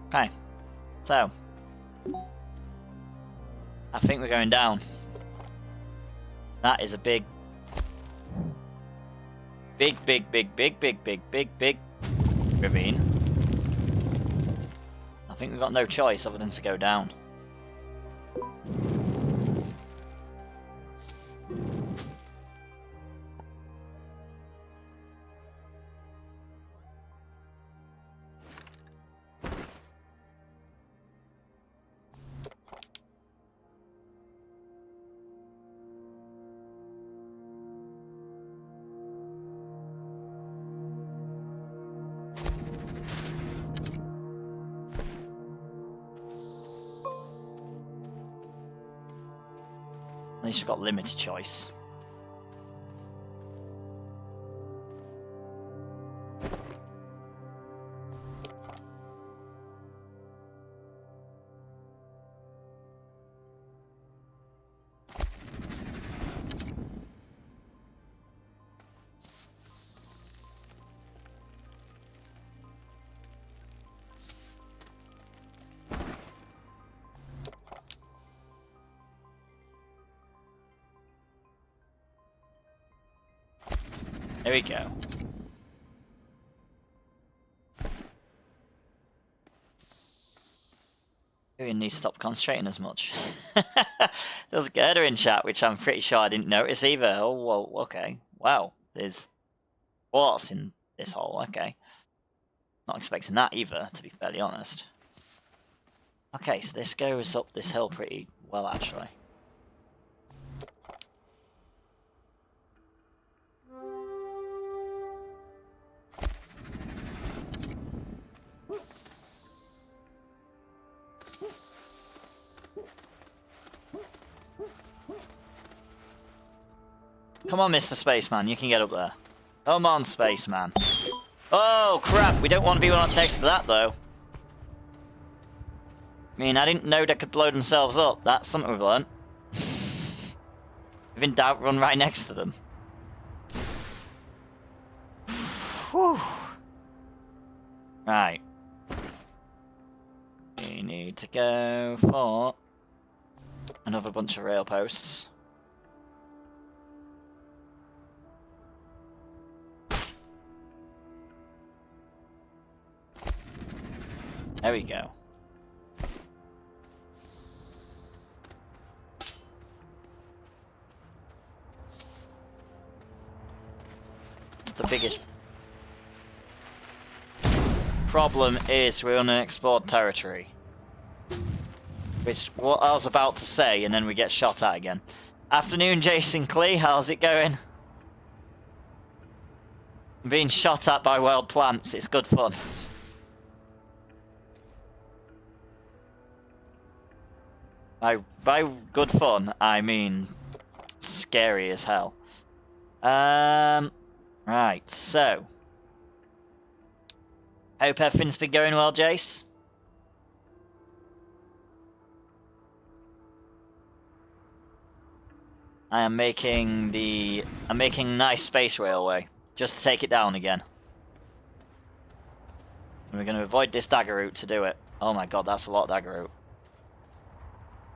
S1: Okay. So. I think we're going down. That is a big ravine. I think we've got no choice other than to go down. At least we've got limited choice. There we go. We need to stop concentrating as much. There's a girder in chat, which I'm pretty sure I didn't notice either. Oh, well, okay. Wow, there's quartz in this hole, okay. Not expecting that either, to be fairly honest. Okay, so this goes up this hill pretty well, actually. Come on, Mr. Spaceman, you can get up there. Come on, Spaceman. Oh, crap, we don't want to be right next to that, though. I mean, I didn't know they could blow themselves up. That's something we've learned. If in doubt, run right next to them. Whew. Right. We need to go for Another bunch of rail posts. There we go. It's the biggest problem is we're on an explored territory. Which, what I was about to say, and then we get shot at again. Afternoon, Jason Clee, how's it going? I'm being shot at by wild plants, it's good fun. By good fun, I mean scary as hell. Right, so. Hope everything's been going well, Jace. I'm making nice space railway, just to take it down again. And we're going to avoid this dagger route to do it. Oh my god, that's a lot of dagger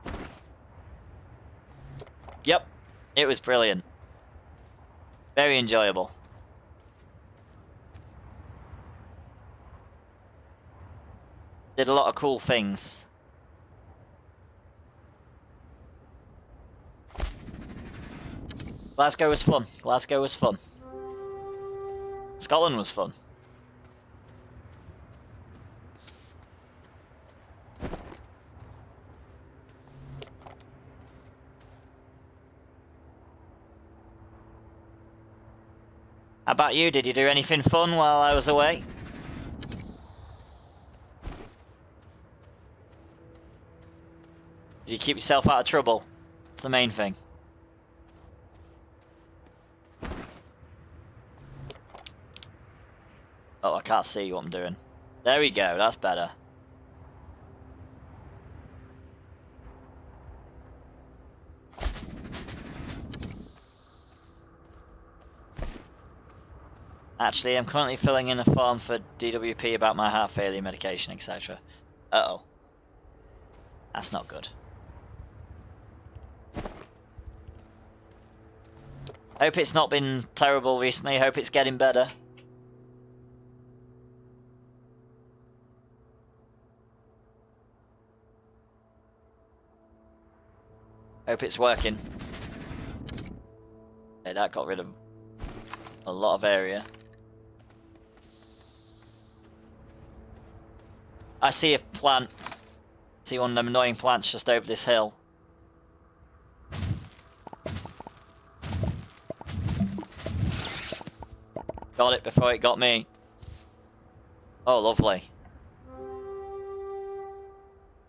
S1: route. Yep, it was brilliant. Very enjoyable. Did a lot of cool things. Glasgow was fun. Glasgow was fun. Scotland was fun. How about you? Did you do anything fun while I was away? Did you keep yourself out of trouble? That's the main thing. Oh, I can't see what I'm doing. There we go, that's better. Actually, I'm currently filling in a form for DWP about my heart failure medication, etc. Uh-oh. That's not good. Hope it's not been terrible recently, hope it's getting better. Hope it's working. Okay, that got rid of a lot of area. I see a plant. See one of them annoying plants just over this hill. Got it before it got me. Oh, lovely.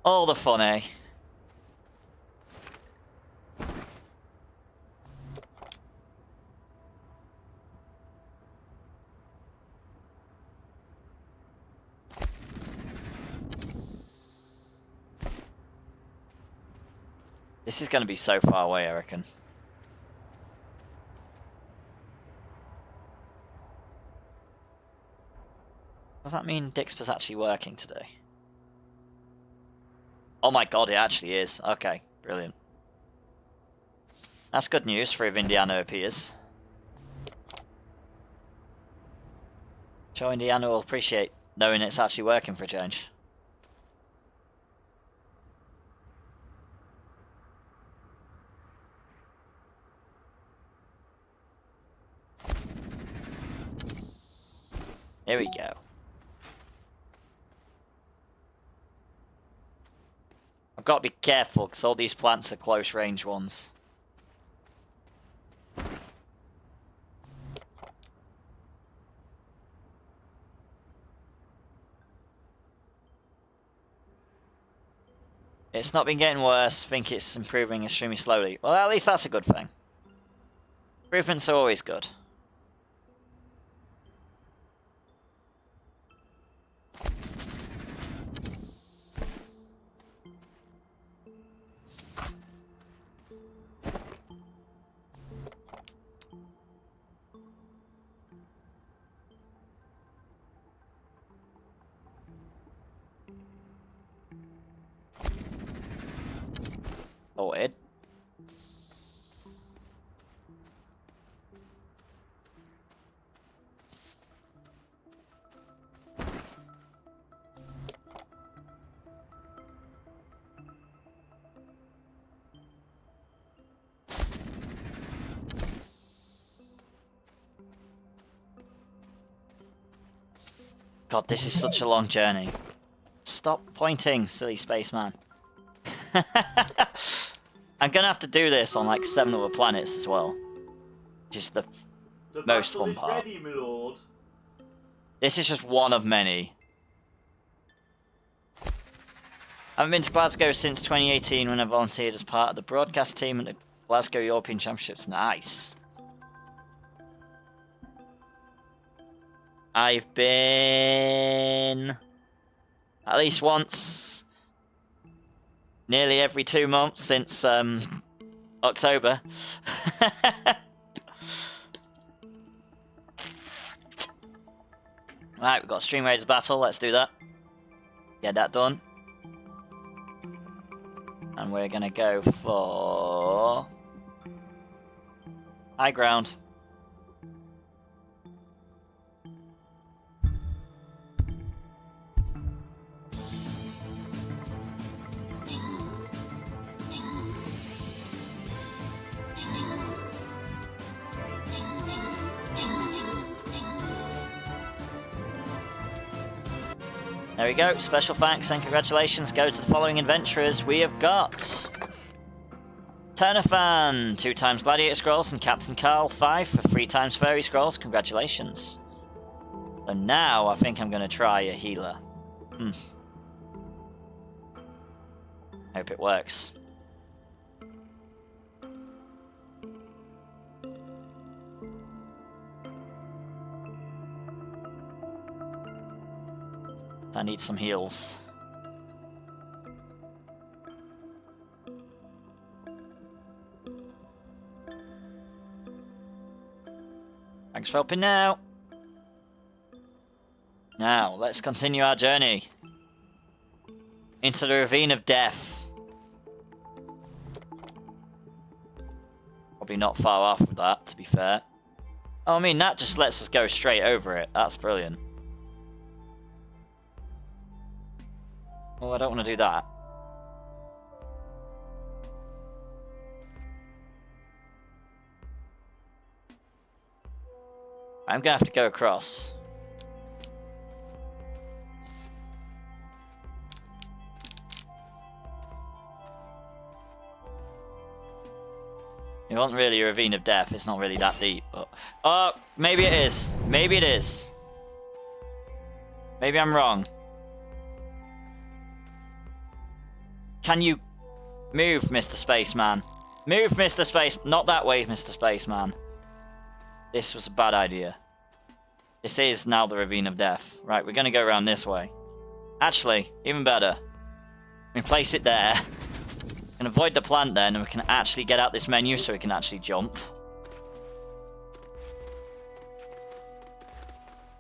S1: All the fun, eh? This is going to be so far away, I reckon. Does that mean Dixper's actually working today? Oh my god, it actually is. Okay, brilliant. That's good news for if Indiana appears. Sure, Indiana will appreciate knowing it's actually working for a change. Here we go. I've got to be careful because all these plants are close range ones. It's not been getting worse. I think it's improving extremely slowly. Well, at least that's a good thing. Improvements are always good. Sorted. God, this is such a long journey. Stop pointing, silly spaceman. I'm gonna have to do this on like 7 other planets as well. Just the most
S4: battle
S1: fun
S4: is
S1: part.
S4: ready, my lord.
S1: This is just one of many. I haven't been to Glasgow since 2018 when I volunteered as part of the broadcast team at the Glasgow European Championships. Nice. I've been at least once, nearly every 2 months since October. Right, we've got Stream Raiders battle, let's do that. Get that done. And we're gonna go for high ground. There we go. Special thanks and congratulations go to the following adventurers. We have got Turnafan, 2 times Gladiator Scrolls, and Captain Carl, 5 for 3 times Fairy Scrolls. Congratulations. So now I think I'm going to try a healer. Hope it works. I need some heals. Thanks for helping now. Now, let's continue our journey into the Ravine of Death. Probably not far off with that, to be fair. Oh, I mean, that just lets us go straight over it. That's brilliant. Oh, I don't want to do that. I'm gonna have to go across. It wasn't really a Ravine of Death, it's not really that deep, but... Oh, maybe it is. Maybe it is. Maybe I'm wrong. Can you move, Mr. Spaceman? Move, Mr. Space... Not that way, Mr. Spaceman. This was a bad idea. This is now the Ravine of Death. Right, we're gonna go around this way. Actually, even better. We place it there. We can avoid the plant then, and we can actually get out this menu so we can actually jump.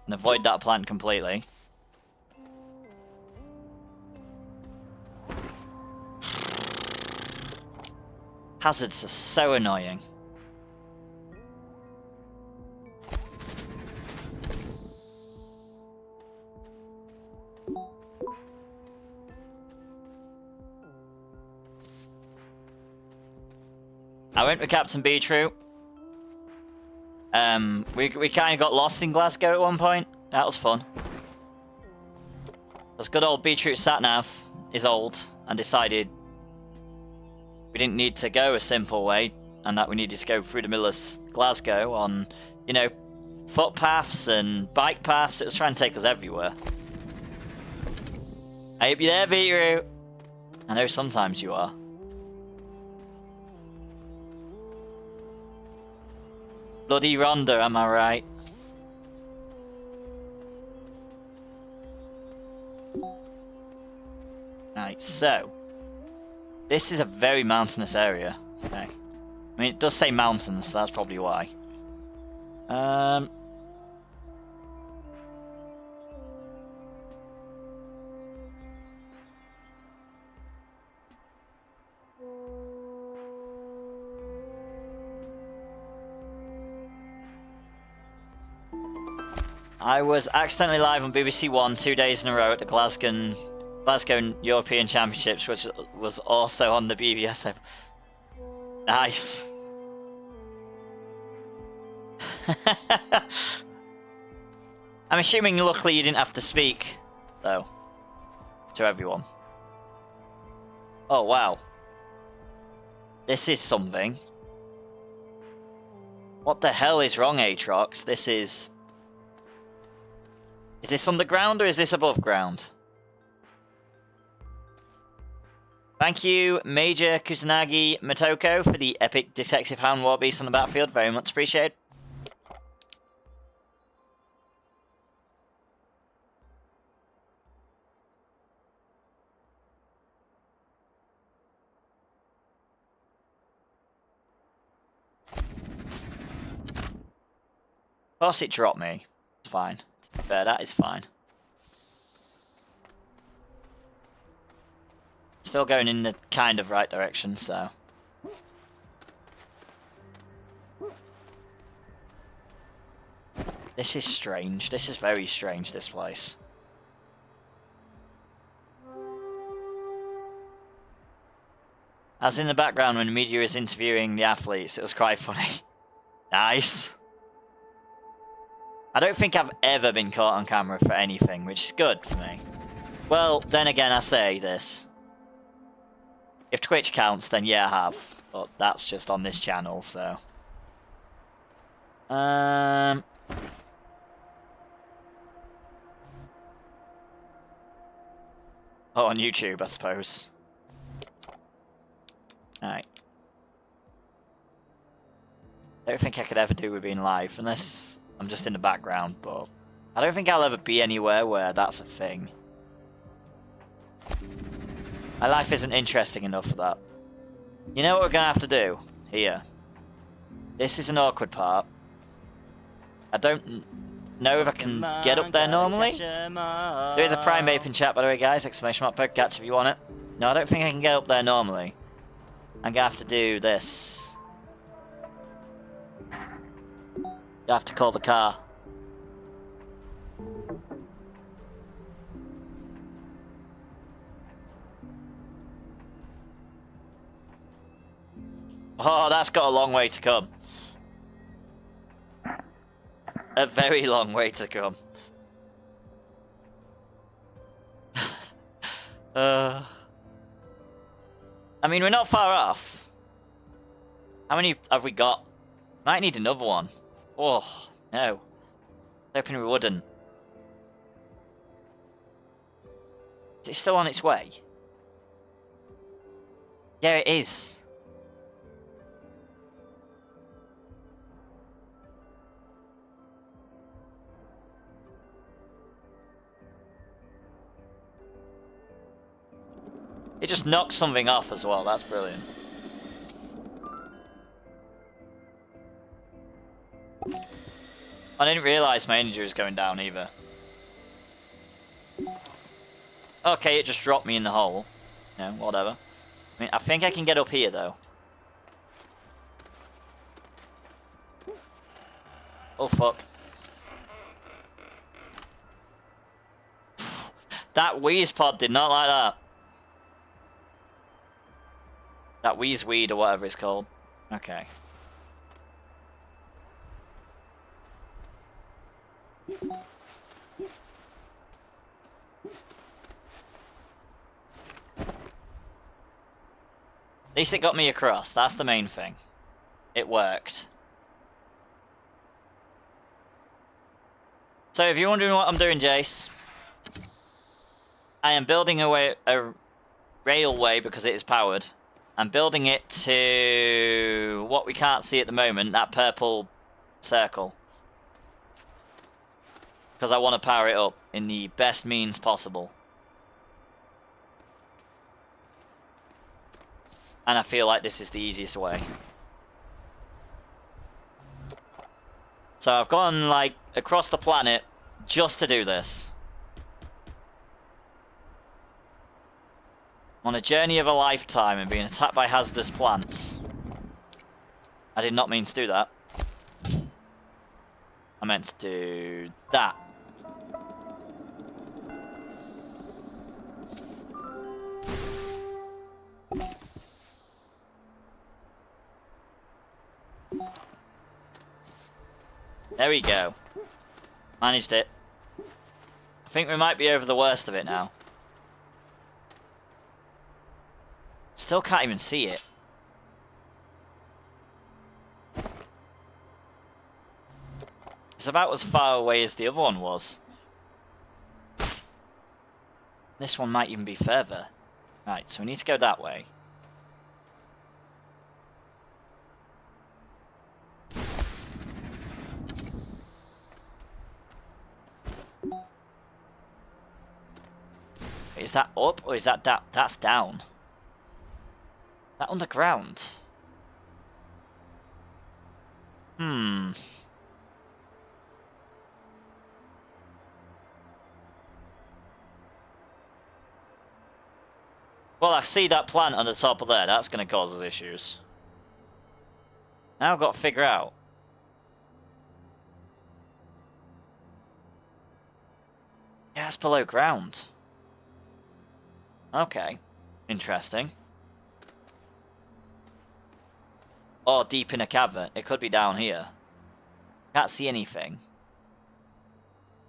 S1: And avoid that plant completely. Hazards are so annoying. I went with Captain Beetroot. We kind of got lost in Glasgow at one point. That was fun. This good old Beetroot Satnav is old and decided we didn't need to go a simple way and that we needed to go through the middle of Glasgow on, you know, footpaths and bike paths. It was trying to take us everywhere. I hope you're there, Beetroot. I know sometimes you are. Bloody Rhonda, am I right? Right, so this is a very mountainous area. Okay. I mean, it does say mountains, so that's probably why. I was accidentally live on BBC One 2 days in a row at the Glasgow European Championships, which was also on the BBS. Nice. I'm assuming luckily you didn't have to speak, though, to everyone. Oh, wow. This is something. What the hell is wrong, Aatrox? This is... Is this underground or is this above ground? Thank you, Major Kusanagi Motoko, for the epic Detective Hound War Beast on the battlefield. Very much appreciated. Of course it dropped me. It's fine. To be fair, that is fine. Still going in the kind of right direction, so... This is strange. This is very strange, this place. As in the background when the media is interviewing the athletes, it was quite funny. Nice. I don't think I've ever been caught on camera for anything, which is good for me. Well, then again, I say this. If Twitch counts, then yeah, I have. But that's just on this channel, so... Oh, on YouTube, I suppose. Alright. I don't think I could ever do with being live, unless... I'm just in the background, but I don't think I'll ever be anywhere where that's a thing. My life isn't interesting enough for that. You know what we're gonna have to do? Here. This is an awkward part. I don't know if I can get up there normally. There is a Prime Ape in chat, by the way, guys. Exclamation mark Pokecats if you want it. No, I don't think I can get up there normally. I'm gonna have to do this. You have to call the car. Oh, that's got a long way to come. A very long way to come. I mean, we're not far off. How many have we got? Might need another one. Oh, no. Hoping we wouldn't. Is it still on its way? Yeah, it is. It just knocked something off as well. That's brilliant. I didn't realise my energy was going down either. Okay, it just dropped me in the hole. No, whatever. I mean, I think I can get up here though. Oh fuck. That Wheeze pod did not like that. That Wheeze Weed or whatever it's called. Okay. At least it got me across, that's the main thing. It worked. So if you're wondering what I'm doing, Jace, I am building a railway because it is powered. I'm building it to what we can't see at the moment, that purple circle. Because I want to power it up in the best means possible. And I feel like this is the easiest way. So I've gone like across the planet just to do this. On a journey of a lifetime and being attacked by hazardous plants. I did not mean to do that. I meant to do that. There we go. Managed it. I think we might be over the worst of it now. Still can't even see it. It's about as far away as the other one was. This one might even be further. Right, so we need to go that way. Is that up or is that down? That's down. Is that underground? Hmm. Well, I see that plant on the top of there. That's going to cause us issues. Now I've got to figure out. Yeah, it's below ground. Okay. Interesting. Or deep in a cavern. It could be down here. Can't see anything.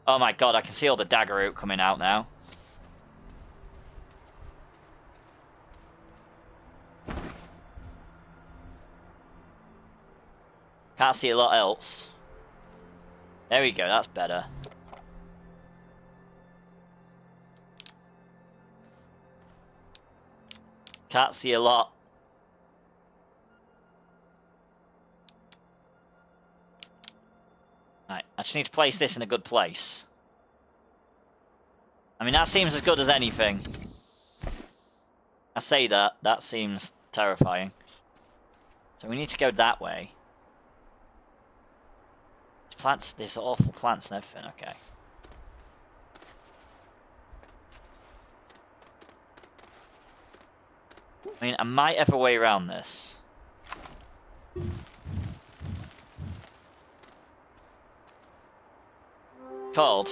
S1: Oh my god, I can see all the dagger root coming out now. Can't see a lot else. There we go, that's better. Can't see a lot. Right, I just need to place this in a good place. I mean, that seems as good as anything. I say that, that seems terrifying. So we need to go that way. Plants, there's awful plants and everything, okay. I mean, I might have a way around this. Called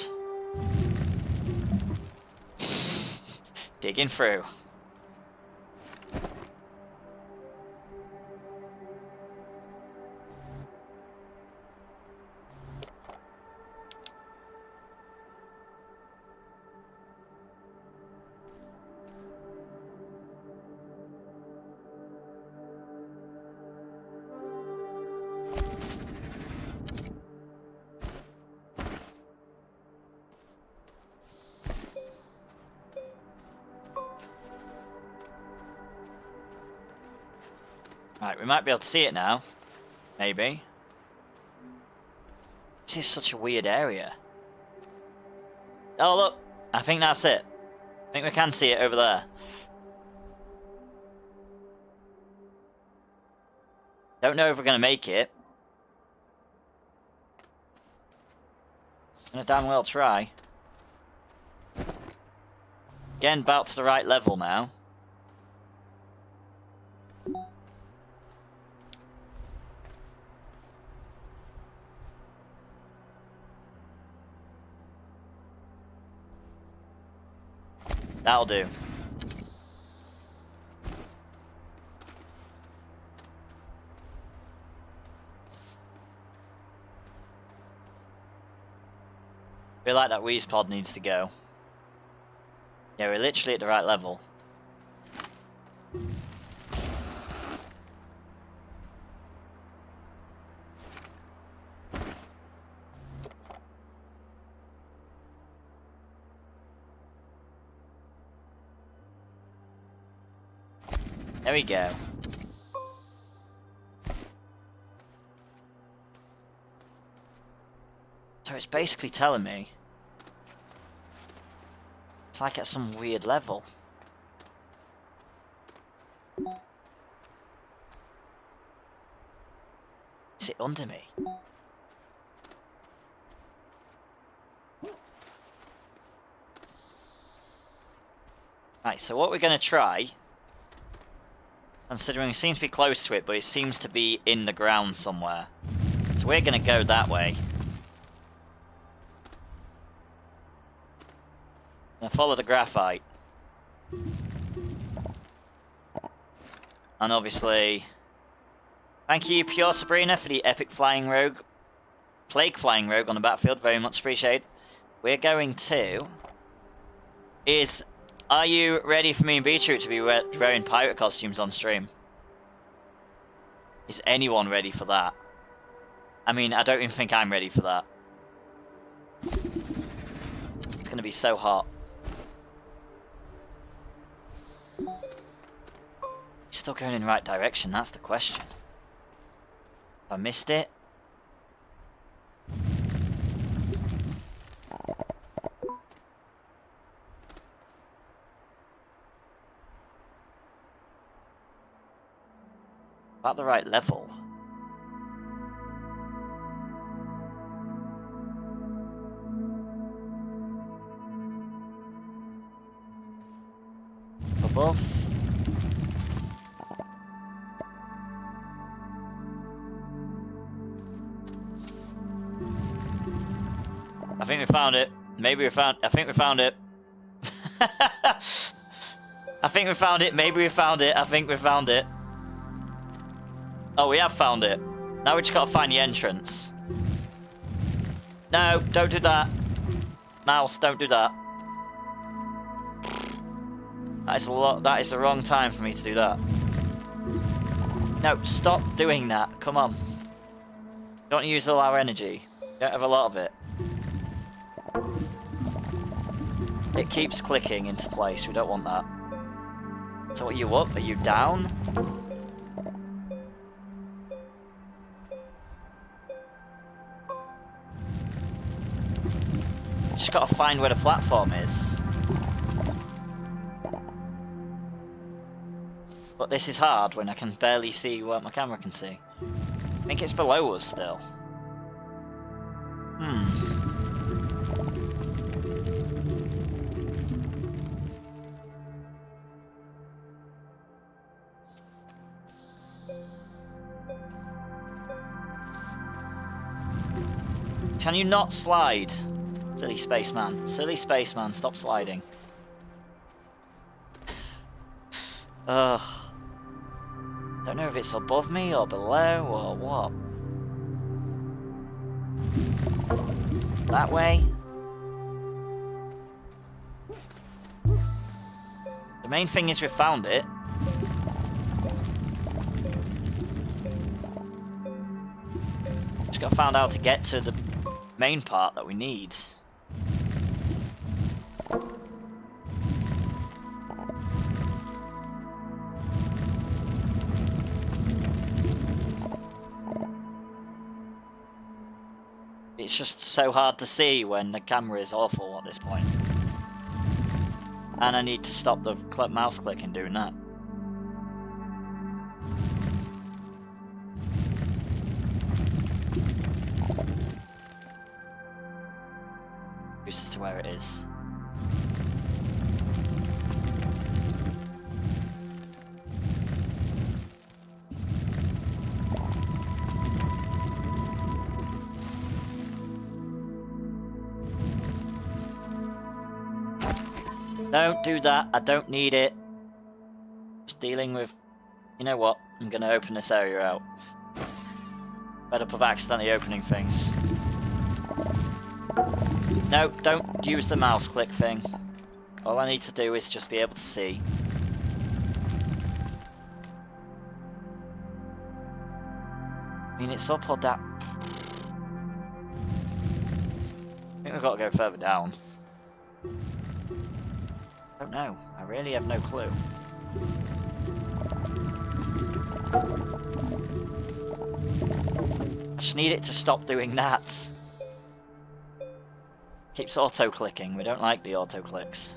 S1: digging through. Right, we might be able to see it now. Maybe. This is such a weird area. Oh, look! I think that's it. I think we can see it over there. Don't know if we're going to make it. Gonna damn well try. Getting about to the right level now. That'll do. I feel like that Wheeze pod needs to go. Yeah, we're literally at the right level. There we go. So it's basically telling me it's like at some weird level. Is it under me? Right, so what we're going to try, considering it seems to be close to it, but it seems to be in the ground somewhere. So we're going to go that way. And follow the graphite. And obviously, thank you, Pure Sabrina, for the epic flying rogue. Plague Flying Rogue on the battlefield, very much appreciated. We're going to... Are you ready for me and Beetroot to be wearing pirate costumes on stream? Is anyone ready for that? I mean, I don't even think I'm ready for that. It's gonna be so hot. Still going in the right direction, that's the question. I missed it. About the right level. Above. I think we found it. Maybe we found... I think we found it. I think we found it. Maybe we found it. I think we found it. Oh, we have found it. Now we just gotta find the entrance. No, don't do that. Mouse, don't do that. That is the wrong time for me to do that. No, stop doing that. Come on. Don't use all our energy. We don't have a lot of it. It keeps clicking into place. We don't want that. So are you up? Are you down? Just gotta find where the platform is. But this is hard when I can barely see what my camera can see. I think it's below us still. Can you not slide? Silly spaceman. Silly spaceman, stop sliding. Ugh. Don't know if it's above me or below or what. That way. The main thing is we found it. Just gotta find out to get to the main part that we need. It's just so hard to see when the camera is awful at this point. And I need to stop the mouse clicking doing that. As to where it is. Don't do that, I don't need it. Just dealing with... You know what? I'm gonna open this area out. Better up of accidentally opening things. No, don't use the mouse click thing. All I need to do is just be able to see. I mean, it's up or down. I think we've got to go further down. I don't know. I really have no clue. I just need it to stop doing that. Keeps auto-clicking. We don't like the auto-clicks.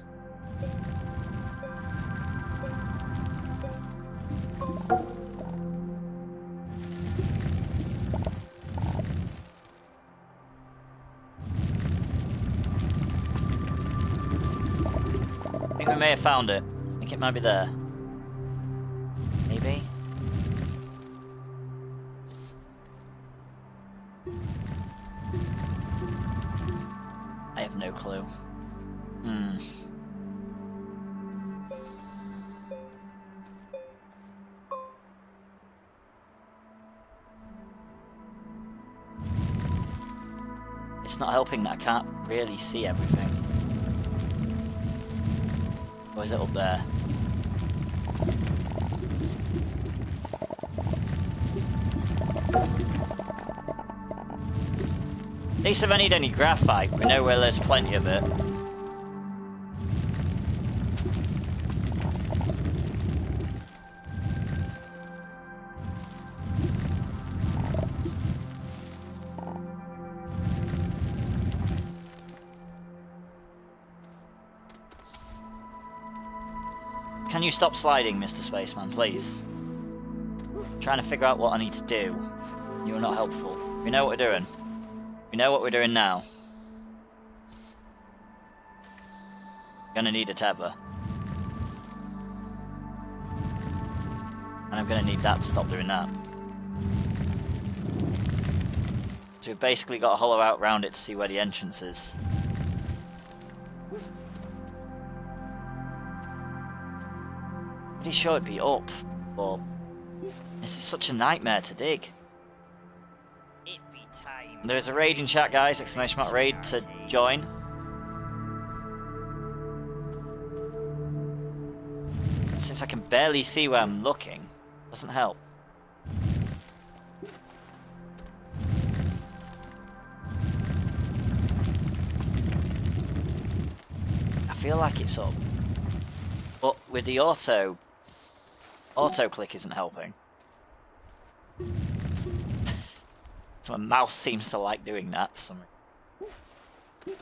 S1: I think we may have found it. I think it might be there. Maybe? I have no clue. not helping that I can't really see everything. Or is it up there? At least if I need any graphite, we know where there's plenty of it. Can you stop sliding, Mr. Spaceman, please? I'm trying to figure out what I need to do. You're not helpful. We know what we're doing. We know what we're doing now. Gonna need a tether. And I'm gonna need that to stop doing that. So we've basically got to hollow out round it to see where the entrance is. Pretty sure it'd be up, but this is such a nightmare to dig. There is a raid in chat, guys. Exclamation mark raid to join. Since I can barely see where I'm looking, doesn't help. I feel like it's up, but with the auto click isn't helping. So my mouse seems to like doing that for some reason.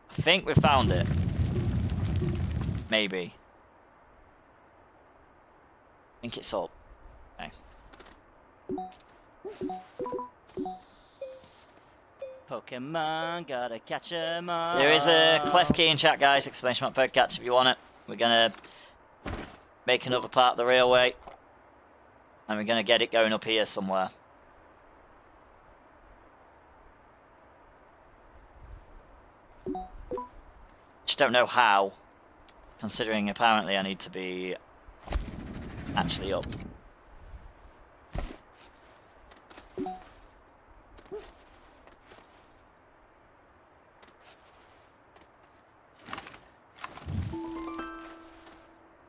S1: I think we found it. Maybe. I think it's up. Okay.
S3: Pokemon, gotta catch 'em all.
S1: There is a clef key in chat, guys. Exclamation mark Pokecats if you want it. We're gonna make another part of the railway. And we're gonna get it going up here somewhere. Just don't know how, considering apparently I need to be actually up.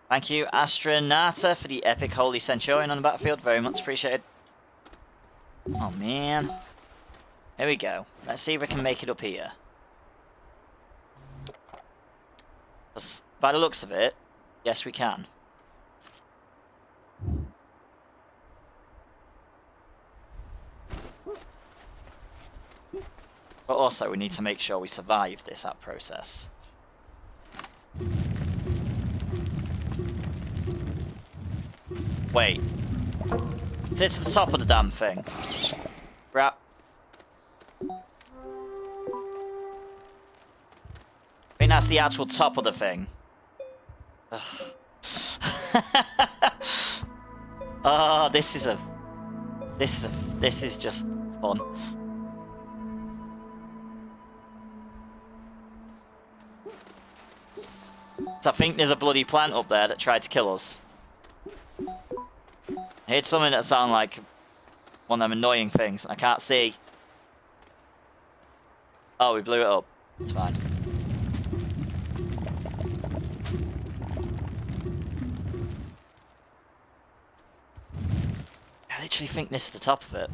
S1: Thank you, Astronata, for the epic Holy Centurion on the battlefield. Very much appreciated. Oh, man. Here we go. Let's see if we can make it up here. By the looks of it, yes, we can. But also, we need to make sure we survive this process. Wait. It's to the top of the damn thing. Crap. I think that's the actual top of the thing. Oh, this is just fun. So I think there's a bloody plant up there that tried to kill us. I heard something that sounded like one of them annoying things. I can't see. Oh, we blew it up. It's fine. I literally think this is the top of it.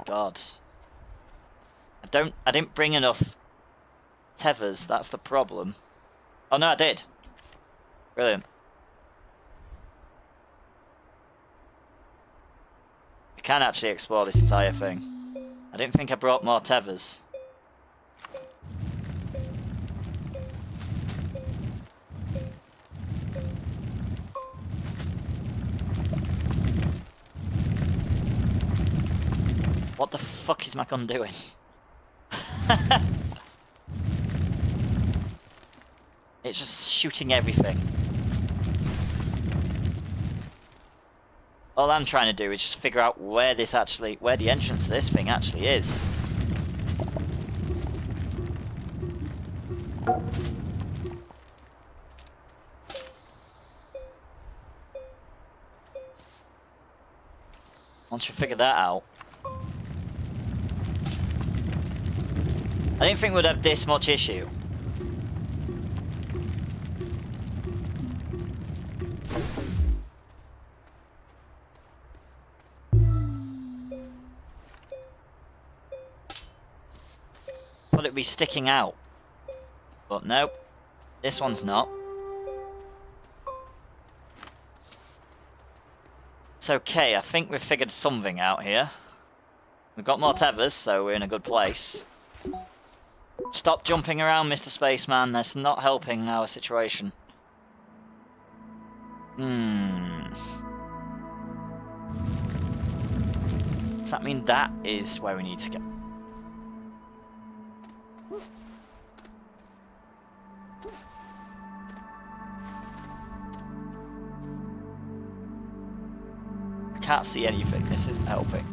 S1: God. I didn't bring enough tethers, that's the problem. Oh no, I did. Brilliant. We can actually explore this entire thing. I didn't think I brought more tethers. What the fuck is my gun doing? It's just shooting everything. All I'm trying to do is just figure out where the entrance to this thing actually is. Once we figure that out, I didn't think we'd have this much issue. Thought it'd be sticking out. But nope. This one's not. It's okay, I think we've figured something out here. We've got more tethers, so we're in a good place. Stop jumping around, Mr. Spaceman. That's not helping our situation. Does that mean that is where we need to go? I can't see anything. This isn't helping.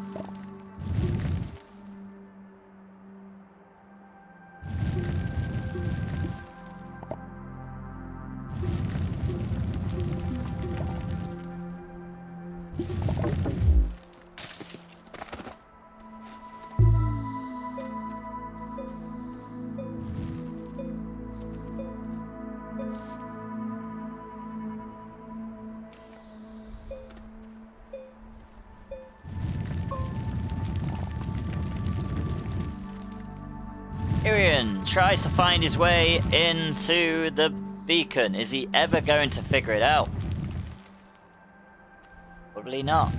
S1: Irian tries to find his way into the beacon. Is he ever going to figure it out? Probably not.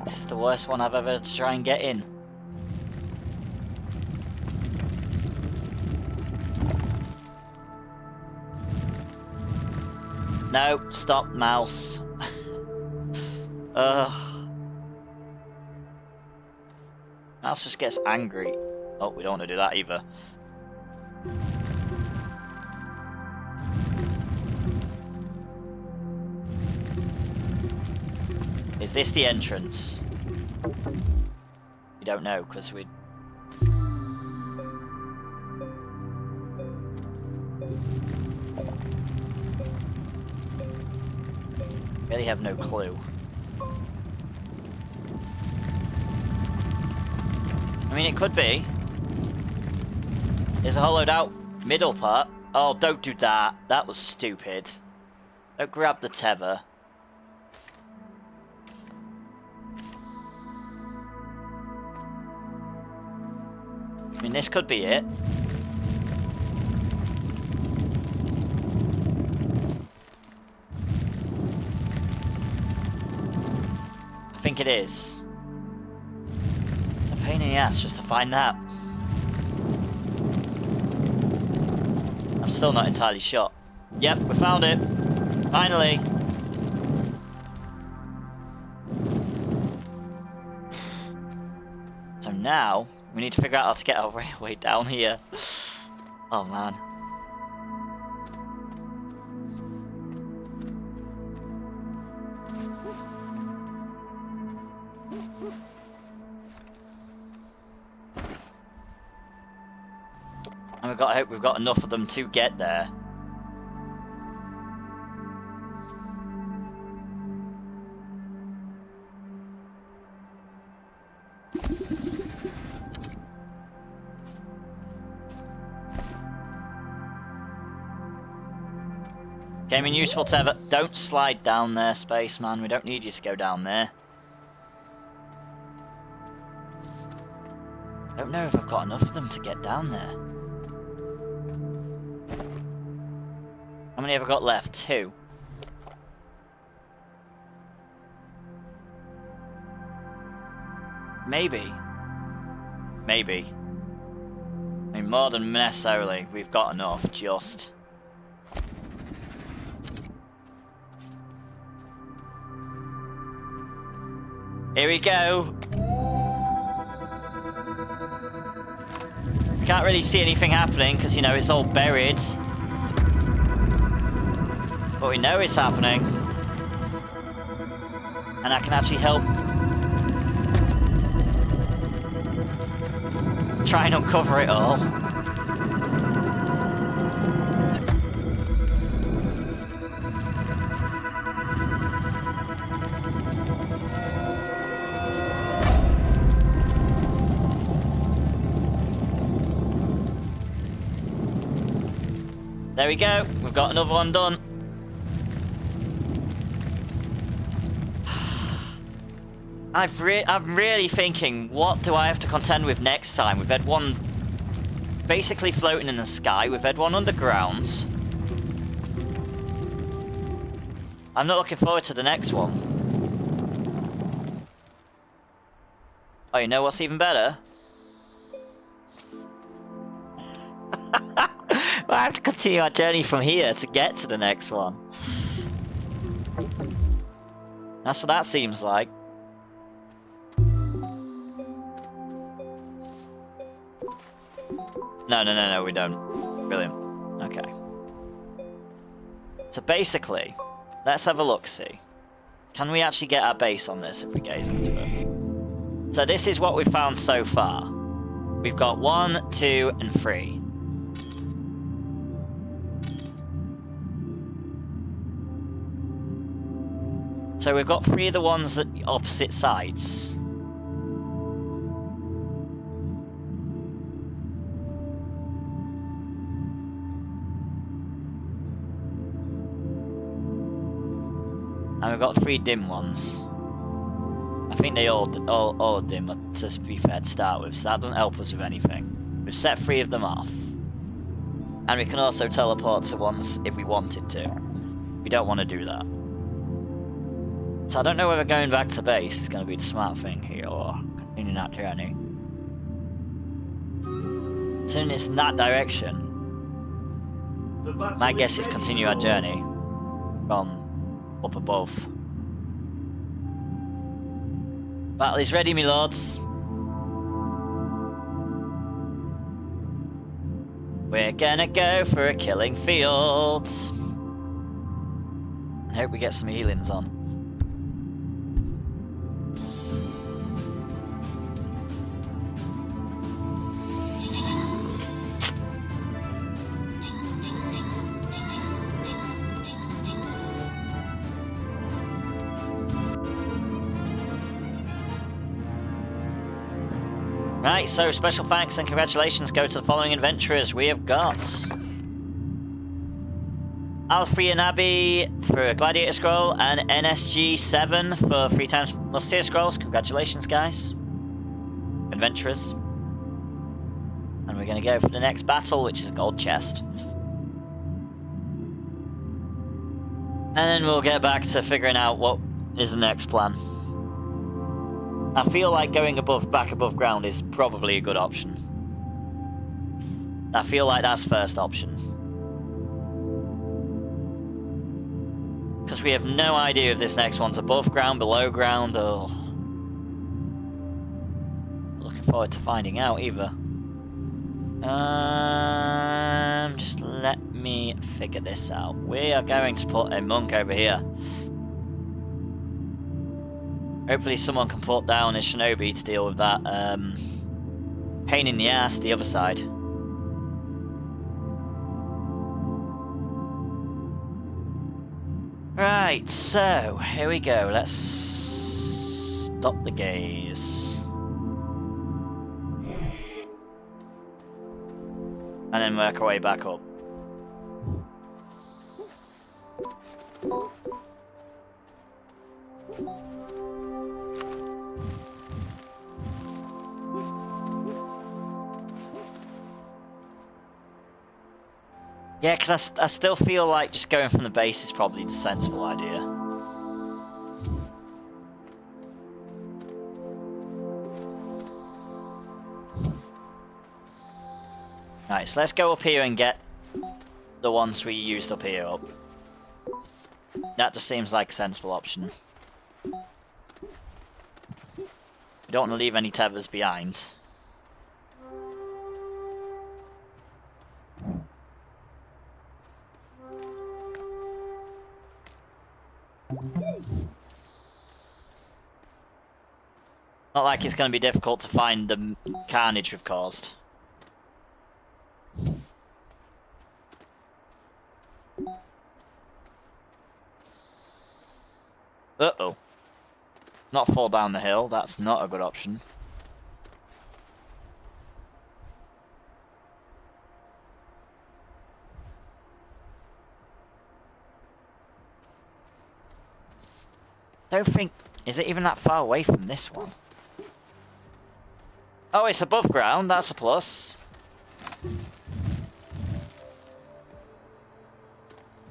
S1: This is the worst one I've ever to try and get in. No, stop, mouse. Ugh. Mouse just gets angry. Oh, we don't want to do that either. Is this the entrance? We don't know, because we... really have no clue. I mean, it could be. There's a hollowed out middle part. Oh, don't do that. That was stupid. Don't grab the tether. I mean, this could be it. I think it is. Pain in the ass just to find that. I'm still not entirely sure. Yep, we found it. Finally. So now, we need to figure out how to get our railway down here. Oh man. And I hope we've got enough of them to get there. Came in useful tether. Don't slide down there, Spaceman. We don't need you to go down there. Don't know if I've got enough of them to get down there. How many have I got left? 2. Maybe. Maybe. I mean, more than necessarily. We've got enough, just. Here we go. Can't really see anything happening because, you know, it's all buried. But we know it's happening. And I can actually help try and uncover it all. There we go. We've got another one done. I'm really thinking, what do I have to contend with next time? We've had one basically floating in the sky. We've had one underground. I'm not looking forward to the next one. Oh, you know what's even better? I have to continue our journey from here to get to the next one. That's what that seems like. No, we don't. Brilliant. Okay. So basically, let's have a look-see. Can we actually get our base on this if we gaze into it? So this is what we've found so far. We've got 1, 2, and 3. So we've got 3 of the ones at the opposite sides. And we've got 3 dim ones. I think they all dim, to be fair, to start with, so that doesn't help us with anything. We've set 3 of them off. And we can also teleport to ones if we wanted to. We don't want to do that. So I don't know whether going back to base is going to be the smart thing here, or continuing that journey. Turning it's in that direction. My guess is continue our journey from up above. Battle is ready, me lords. We're gonna go for a killing field. I hope we get some healings on. Right, so special thanks and congratulations go to the following adventurers. We have got Alfie and Abby for a Gladiator Scroll and NSG7 for 3 times Musketeer Scrolls. Congratulations, guys. Adventurers. And we're going to go for the next battle, which is a gold chest. And then we'll get back to figuring out what is the next plan. I feel like going back above ground is probably a good option. I feel like that's first option. Because we have no idea if this next one's above ground, below ground, or... Looking forward to finding out either. Just let me figure this out. We are going to put a monk over here. Hopefully someone can put down a shinobi to deal with that pain in the ass the other side. Right, so here we go. Let's stop the gaze. And then work our way back up. Yeah, because I still feel like just going from the base is probably the sensible idea. Right, so let's go up here and get the ones we used up here up. That just seems like a sensible option. We don't want to leave any tethers behind. Not like it's going to be difficult to find the carnage we've caused. Uh-oh. Not fall down the hill, that's not a good option. Don't think... Is it even that far away from this one? Oh, it's above ground. That's a plus.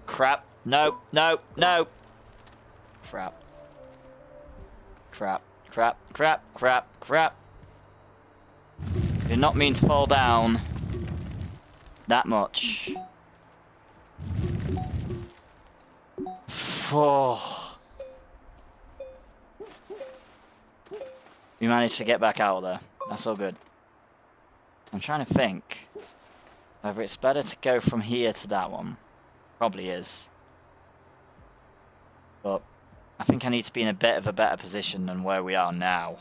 S1: Crap. No, no, no. Crap. Crap, crap, crap, crap, crap. Did not mean to fall down that much. Oh. We managed to get back out of there. That's all good. I'm trying to think whether it's better to go from here to that one. Probably is. But I think I need to be in a bit of a better position than where we are now.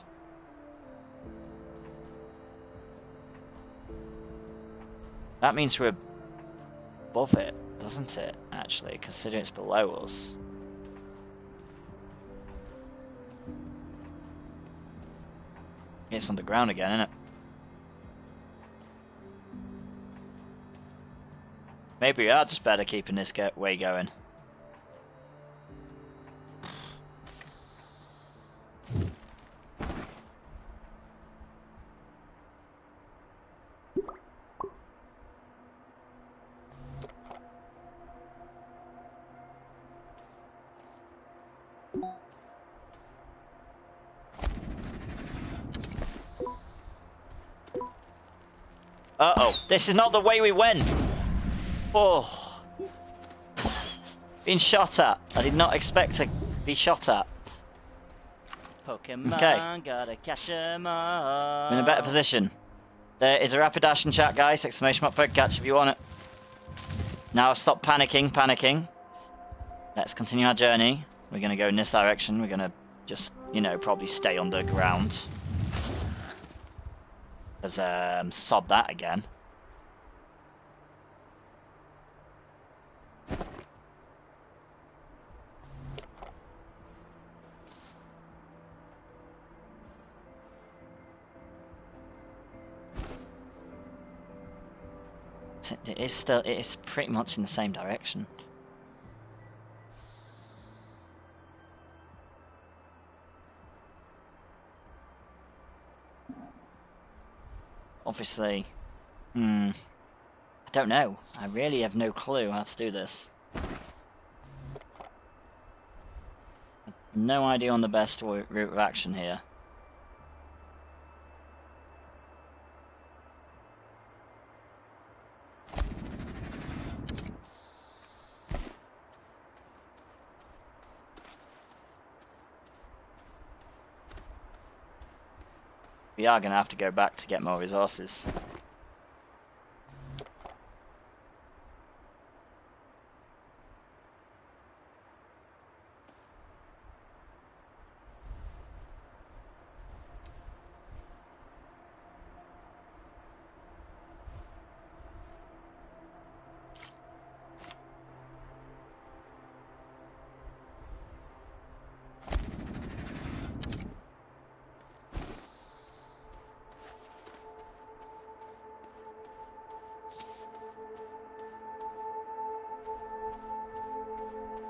S1: That means we're above it, doesn't it, actually, considering it's below us. It's underground again, isn't it? Maybe we are just better keeping this way going. Uh-oh, this is not the way we went. Oh. Being shot at. I did not expect to be shot at.
S3: Pokemon,
S1: Okay.
S3: gotta catch 'em all.
S1: I'm in a better position. There is a rapid dash in chat, guys. Exclamation mark Pokecatch catch if you want it. Now stop panicking. Let's continue our journey. We're going to go in this direction. We're going to just, you know, probably stay underground. Because, sod that again. It is pretty much in the same direction. Obviously, I don't know. I really have no clue how to do this. No idea on the best route of action here. We are going to have to go back to get more resources.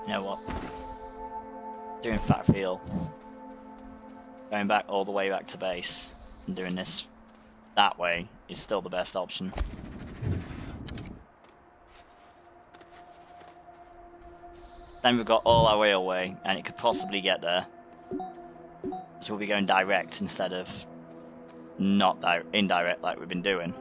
S1: You know what? Do in fact feel going back all the way back to base and doing this that way is still the best option. Then we've got all our way away and it could possibly get there. So we'll be going direct instead of not indirect like we've been doing.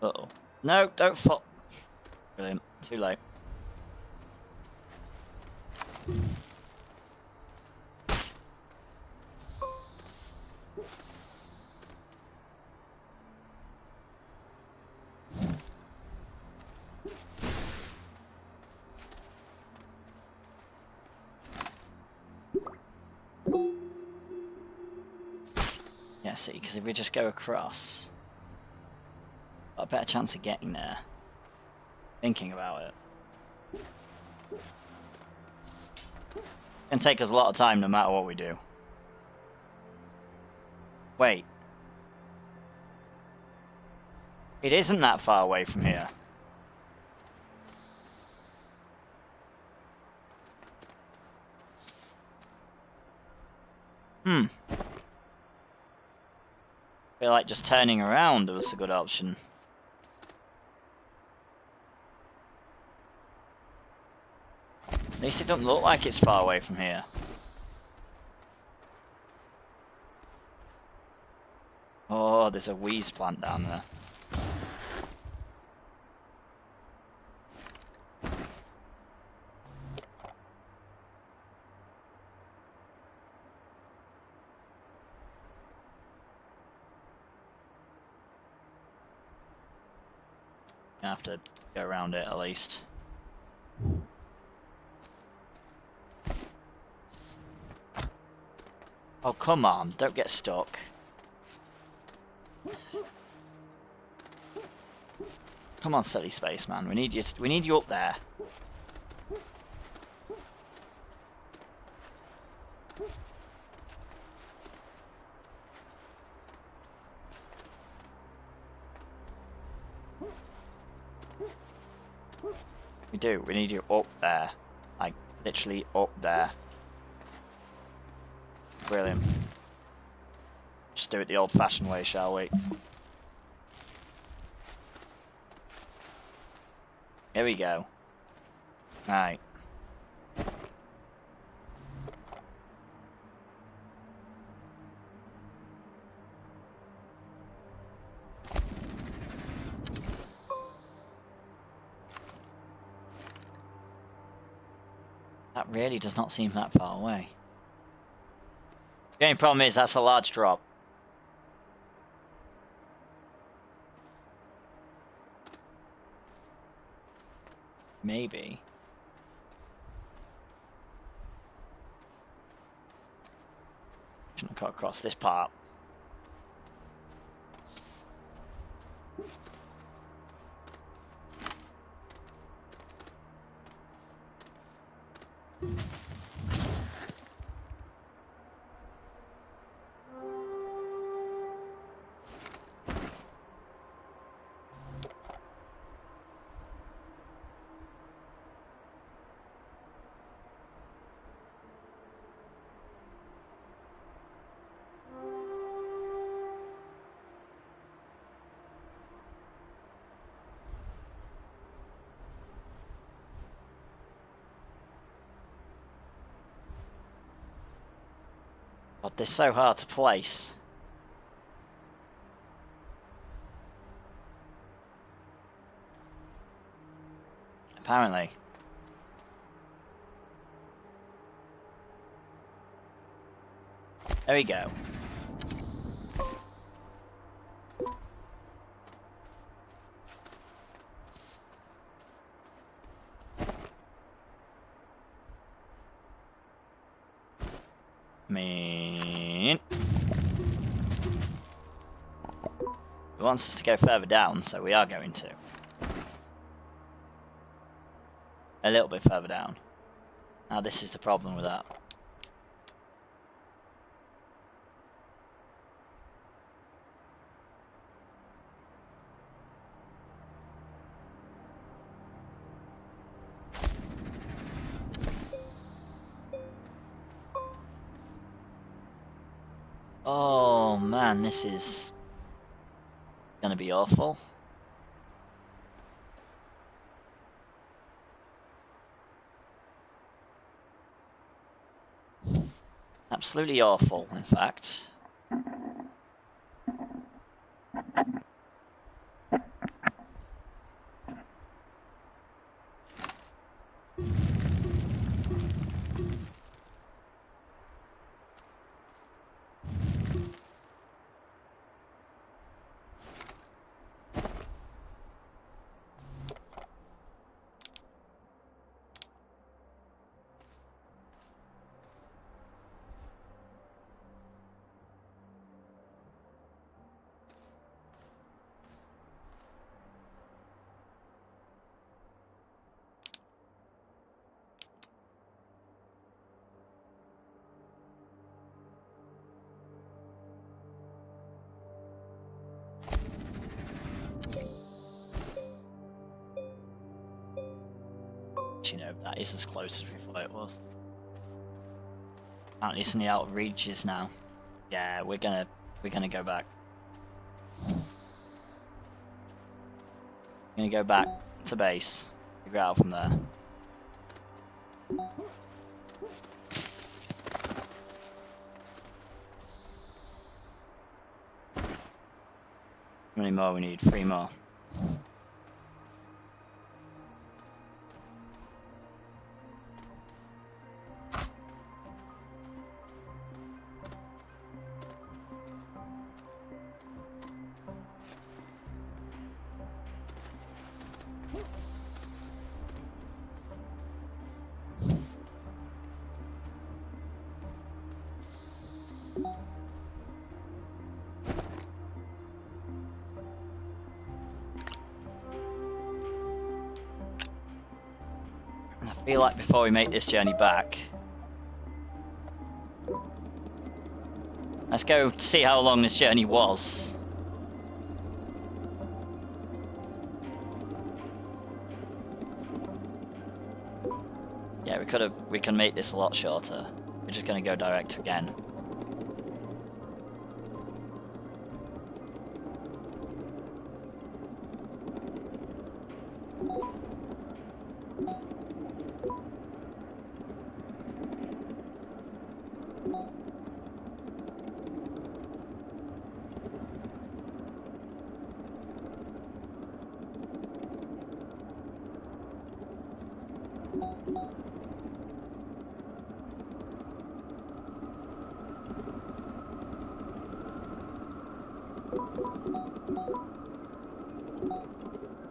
S1: Uh-oh. No, don't fall. Brilliant. Too late. messy, because if we just go across, got a better chance of getting there. Thinking about it. It's gonna take us a lot of time no matter what we do. Wait. It isn't that far away from here. Feel like just turning around was a good option. At least it doesn't look like it's far away from here. Oh, there's a wheeze plant down there. I have to go around it at least. Oh, come on, don't get stuck. Come on, silly spaceman. We need you up there. We do. We need you up there. Like, literally up there. Brilliant. Just do it the old-fashioned way, shall we? Here we go. Right. That really does not seem that far away. The only problem is that's a large drop. Maybe. Shouldn't cut across this part. God, they're so hard to place. Apparently. There we go. It wants us to go further down, so we are going to. A little bit further down. Now this is the problem with that. Oh man, this is gonna be awful. Absolutely awful, in fact. Actually, no, that is as close as we thought it was. Apparently it's in the outer reaches now. Yeah, we're gonna go back. We're gonna go back to base. Figure out from there. How many more we need? 3 more. I feel like before we make this journey back, let's go see how long this journey was. Yeah, we can make this a lot shorter. We're just gonna go direct again.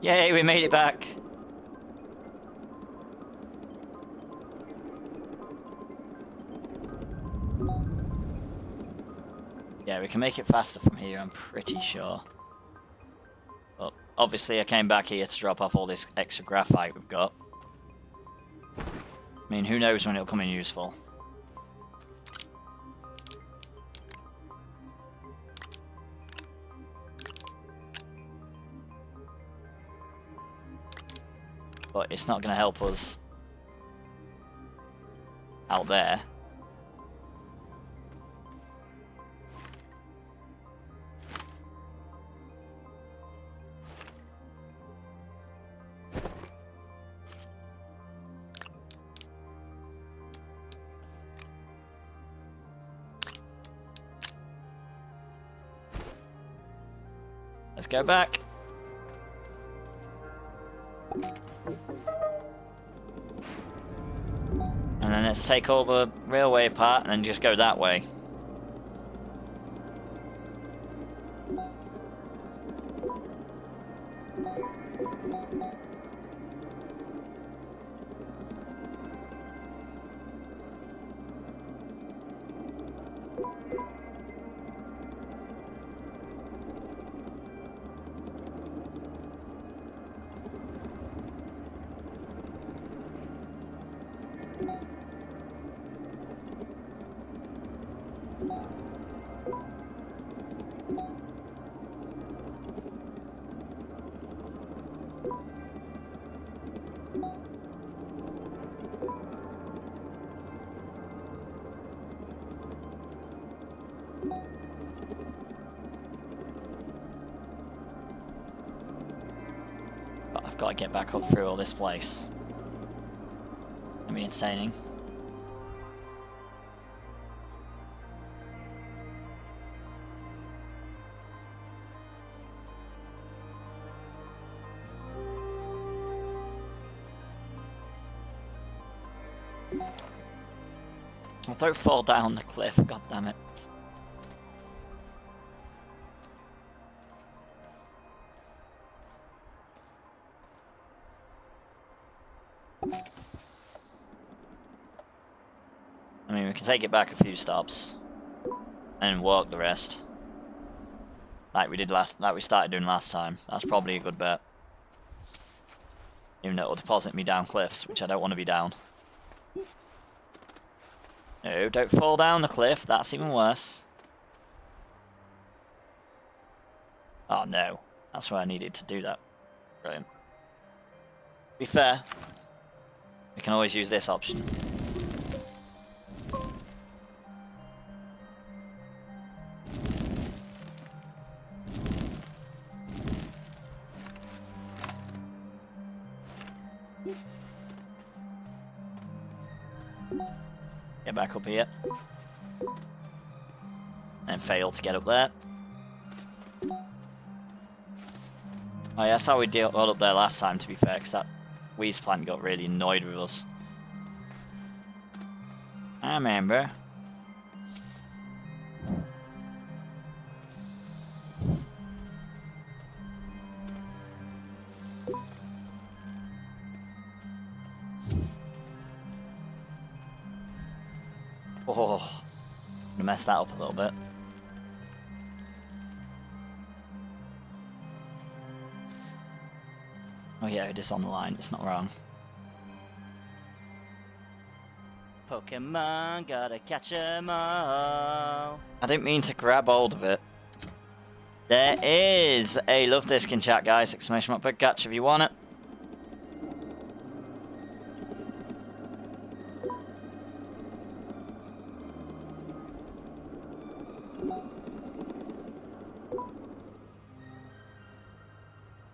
S1: Yay, we made it back! Yeah, we can make it faster from here, I'm pretty sure. But obviously I came back here to drop off all this extra graphite we've got. I mean, who knows when it'll come in useful. But it's not going to help us out there. Let's go back. And then let's take all the railway apart and then just go that way. But I've got to get back up through all this place. That'd be insane. Oh, don't fall down the cliff, god damn it. I mean, we can take it back a few stops and walk the rest, like we started doing last time. That's probably a good bet, even though it'll deposit me down cliffs, which I don't want to be down. No, don't fall down the cliff. That's even worse. Oh no, that's where I needed to do that. Brilliant. To be fair, We can always use this option. Get back up here. And fail to get up there. Oh yeah, that's how we got up there last time, to be fair, because that Wheeze plant got really annoyed with us. I remember. Oh, gonna mess that up a little bit. Oh yeah, it is on the line, it's not wrong.
S3: Pokemon, gotta catch 'em all.
S1: I didn't mean to grab hold of it. There is a love disc in chat, guys. Exclamation mark, big catch if you want it.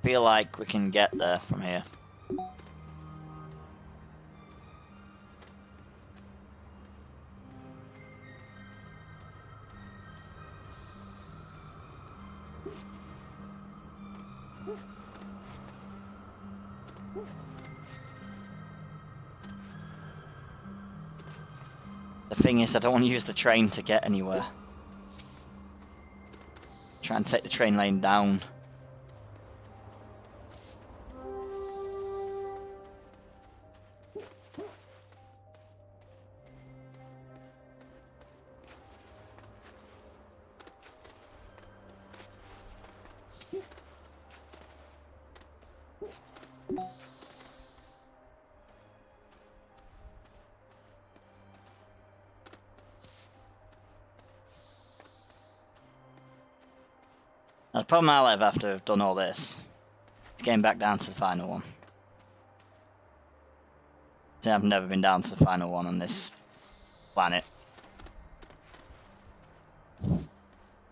S1: Feel like we can get there from here. The thing is, I don't want to use the train to get anywhere. Try and take the train lane down. Now, the problem I'll have after I've done all this is getting back down to the final one. See, I've never been down to the final one on this planet.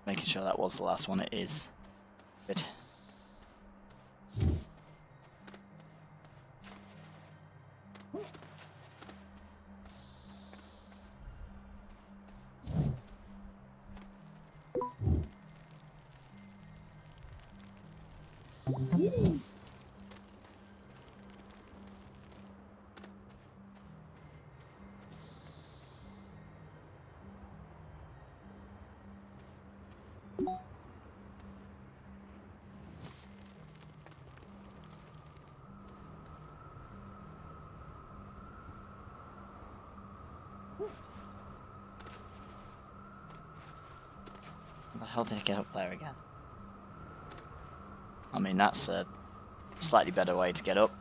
S1: Making sure that was the last one, it is. Good. How did I get up there again? I mean, that's a slightly better way to get up.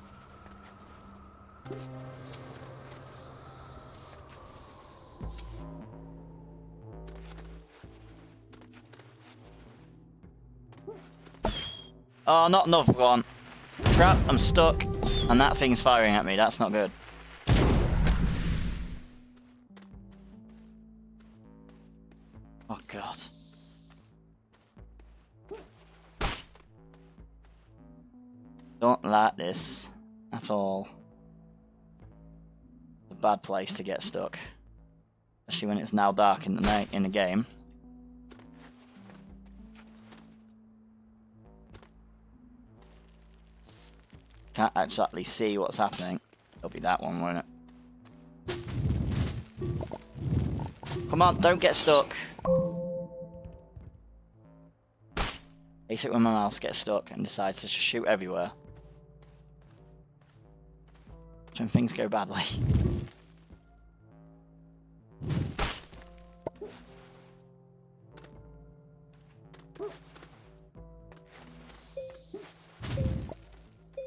S1: Oh, not another one. Crap, I'm stuck. And that thing's firing at me. That's not good. Oh, God. Don't like this at all. It's a bad place to get stuck. Especially when it's now dark in the game. Can't exactly see what's happening. It'll be that one, won't it? Come on, don't get stuck. Hate it when my mouse gets stuck and decides to just shoot everywhere. When things go badly.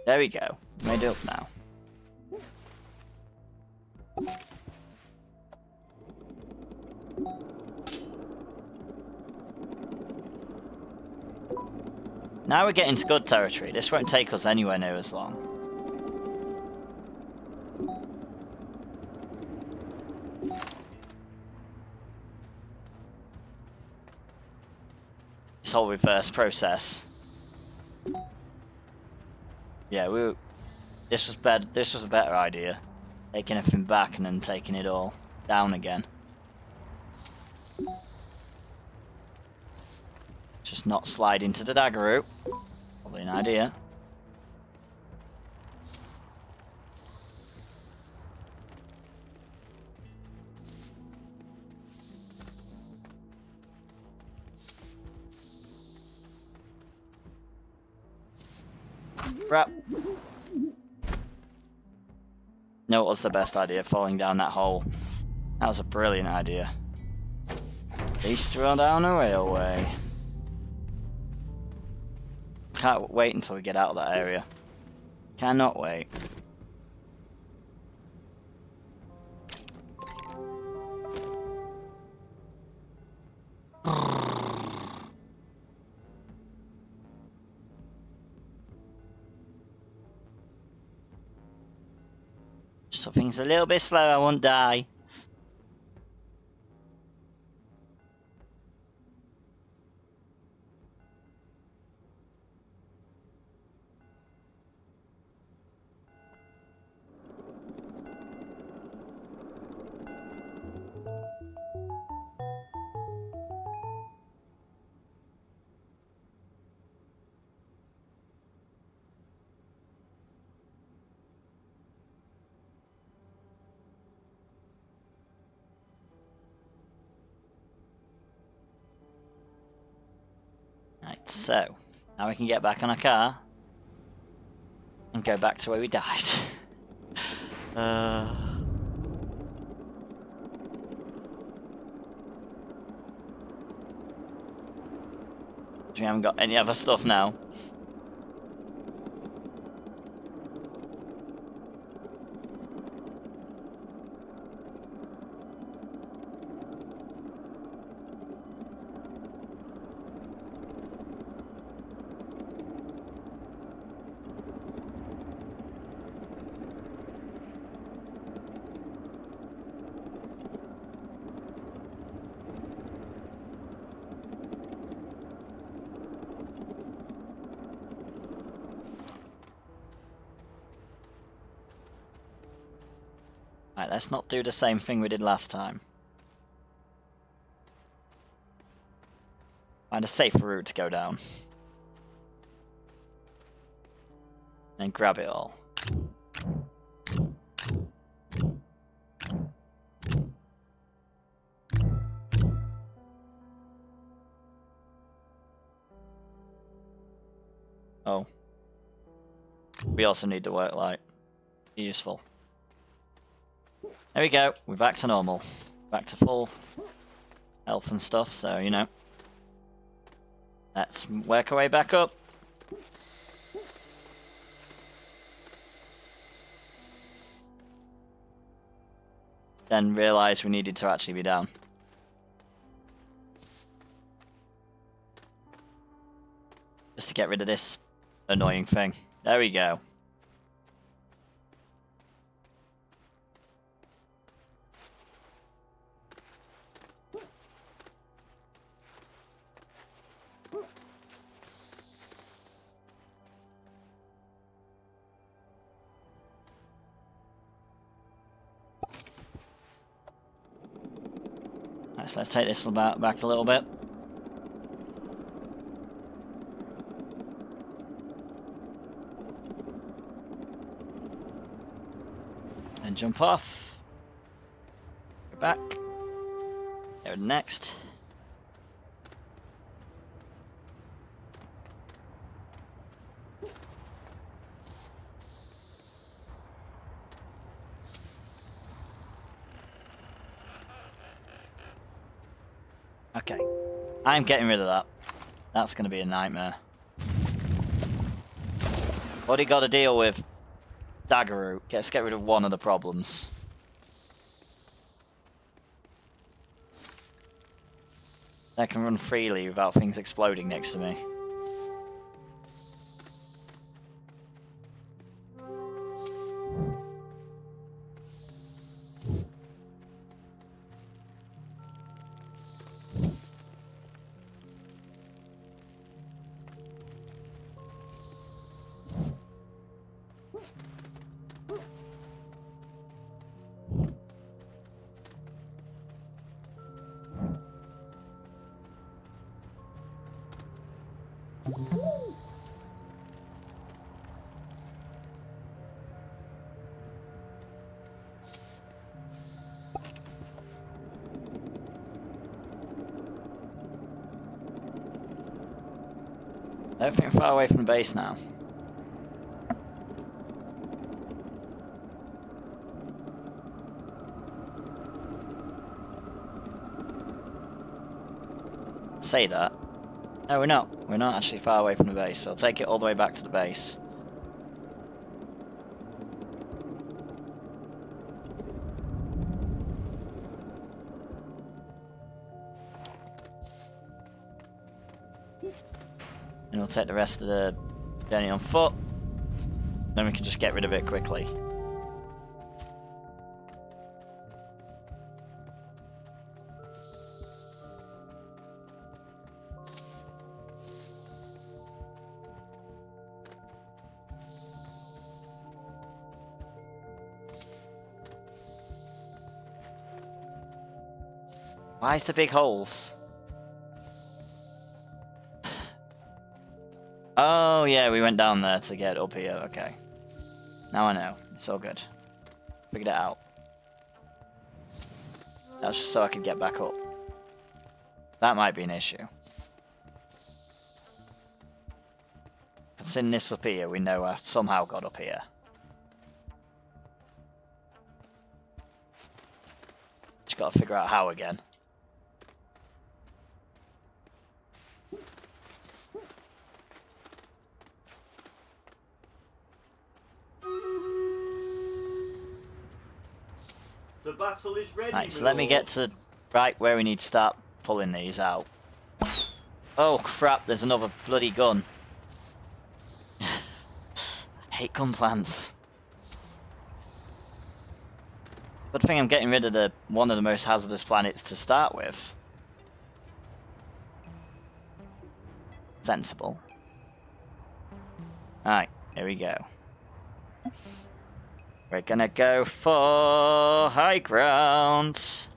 S1: There we go. Made it up now. Now we're getting to good territory. This won't take us anywhere near as long. whole reverse process. Yeah, this was better. This was a better idea. Taking everything back and then taking it all down again. Just not slide into the dagger route. Probably an idea. Crap. No, it was the best idea, falling down that hole. That was a brilliant idea. At least throw down a railway. Can't wait until we get out of that area. Cannot wait. Something's a little bit slow, I won't die. Right, so now we can get back on a car and go back to where we died. We haven't got any other stuff now. Right, let's not do the same thing we did last time. Find a safer route to go down. And grab it all. Oh. We also need the work light. Useful. There we go. We're back to normal. Back to full health and stuff, so, you know. Let's work our way back up. Then realise we needed to actually be down. Just to get rid of this annoying thing. There we go. Let's take this back a little bit. And jump off. Go back. There next. Okay, I'm getting rid of that. That's going to be a nightmare. What do you got to deal with? Dagger route. Let's get rid of one of the problems. I can run freely without things exploding next to me. I don't think we're far away from the base now. Say that. No, we're not. We're not actually far away from the base, so I'll take it all the way back to the base. And we'll take the rest of the journey on foot. Then we can just get rid of it quickly. Why is the big holes? Oh, yeah, we went down there to get up here. Okay. Now I know. It's all good. Figured it out. That was just so I could get back up. That might be an issue. Considering this up here, we know I somehow got up here. Just gotta figure out how again.
S4: The battle is ready.
S1: Right, so let me get to right where we need to start pulling these out. Oh crap, there's another bloody gun. I hate gun plants. Good thing I'm getting rid of the one of the most hazardous planets to start with. Sensible. Alright, here we go. We're gonna go for high ground.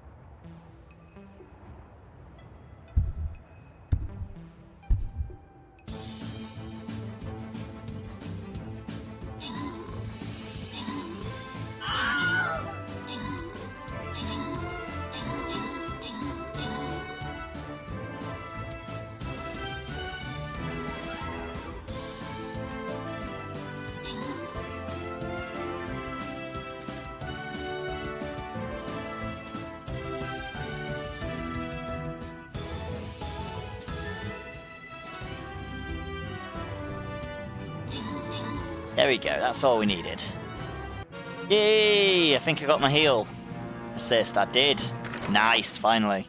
S1: There we go, that's all we needed. Yay! I think I got my heal assist. I did. Nice, finally.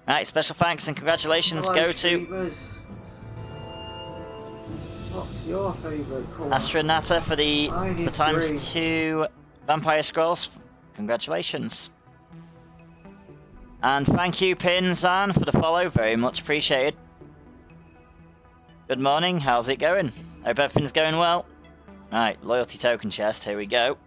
S1: Alright, special thanks and congratulations
S2: Hello,
S1: go to
S2: Shreevers. What's your favourite colour?
S1: Astronata for the
S2: Mine is
S1: times
S2: green.
S1: 2 Vampire Scrolls. Congratulations. And thank you, Pinzan, for the follow. Very much appreciated. Good morning, how's it going? Hope everything's going well. Right, loyalty token chest, here we go.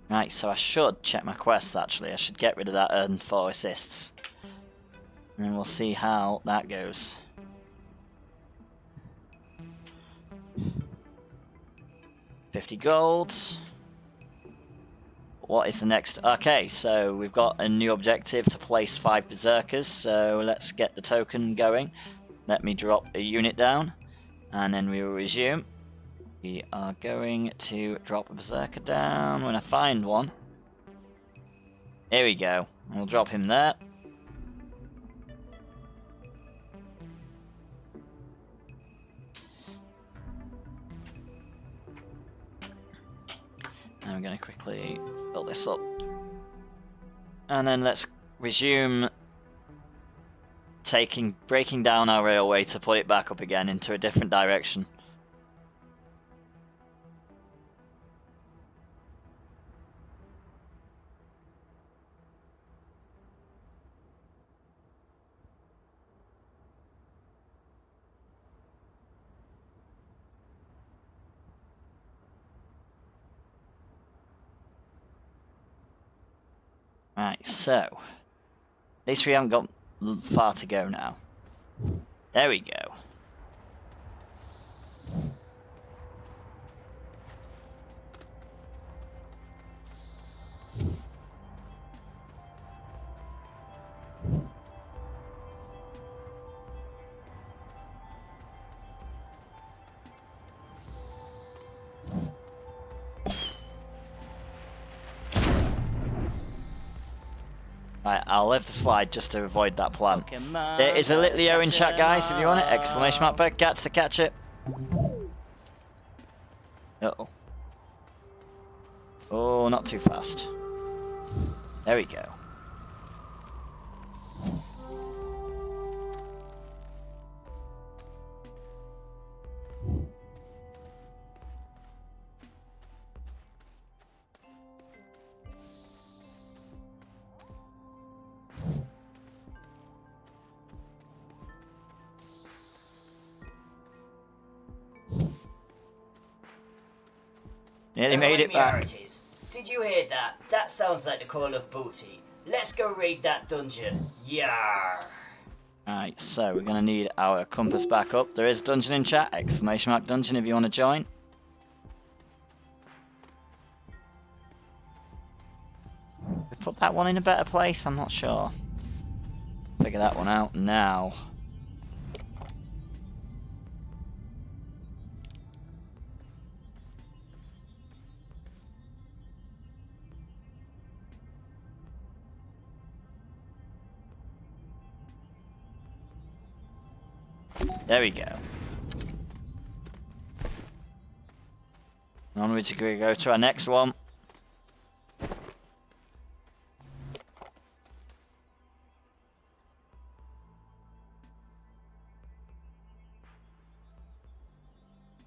S1: Right, so I should check my quests actually. I should get rid of that earn 4 assists. And then we'll see how that goes. $50 gold. What is the next? Okay, so we've got a new objective to place 5 berserkers, so let's get the token going. Let me drop a unit down, and then we will resume. We are going to drop a berserker down when I find one. Here we go. We'll drop him there. And I'm going to quickly build this up. And then let's resume breaking down our railway to put it back up again into a different direction. Right, so at least we haven't got far to go now. There we go. Right, I'll lift the slide just to avoid that plant.
S3: Pokemon,
S1: There is a Litleo in chat, guys, if you want it. Exclamation mark, but catch to catch it. Uh-oh. Oh, not too fast. There we go. Nearly made it back.
S3: Did you hear that? That sounds like the call of booty. Let's go raid that dungeon. Yar!
S1: Alright, so we're going to need our compass back up. There is dungeon in chat, exclamation mark dungeon if you want to join. We put that one in a better place? I'm not sure. Figure that one out now. There we go. Onwards we go to our next one.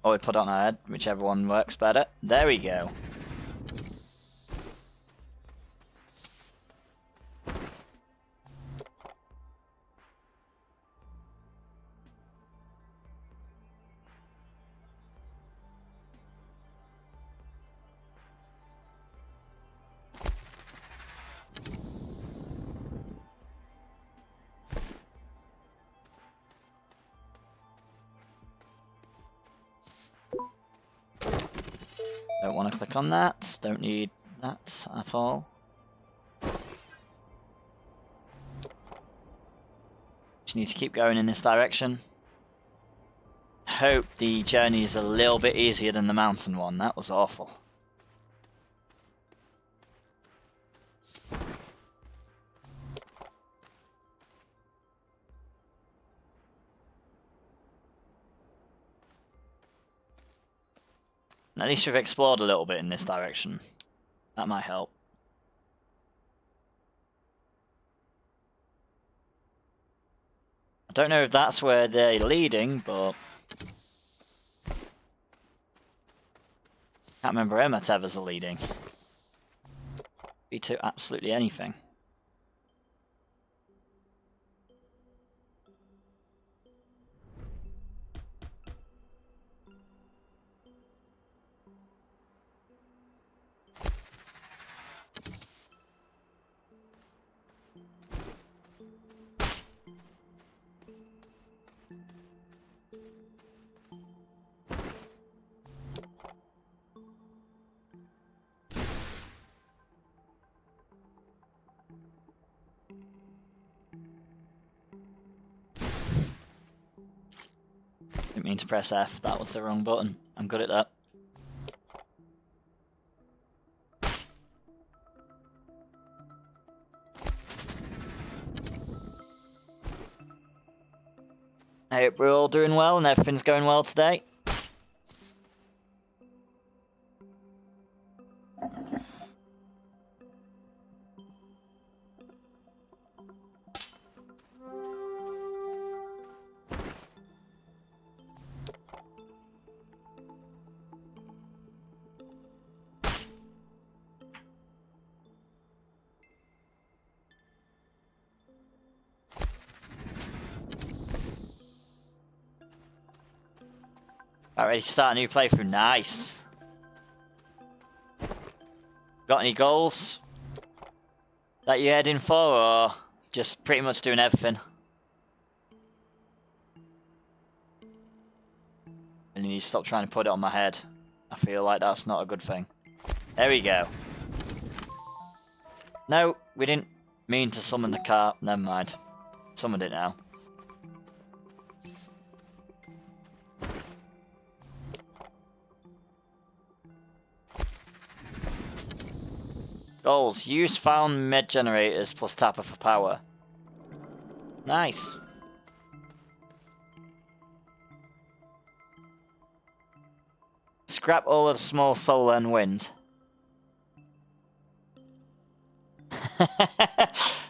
S1: Or we put it on our head, whichever one works better. There we go. Don't want to click on that. Don't need that at all. Just need to keep going in this direction. Hope the journey is a little bit easier than the mountain one. That was awful. At least we've explored a little bit in this direction. That might help. I don't know if that's where they're leading, but... Can't remember where my tethers are leading. Be to absolutely anything. Didn't mean to press F, that was the wrong button. I'm good at that. I hope we're all doing well and everything's going well today. Ready to start a new playthrough. Nice. Got any goals? That you heading for, or just pretty much doing everything? And you need to stop trying to put it on my head. I feel like that's not a good thing. There we go. No, we didn't mean to summon the car. Never mind. Summoned it now. Goals. Use found med generators plus tapper for power. Nice. Scrap all of the small solar and wind.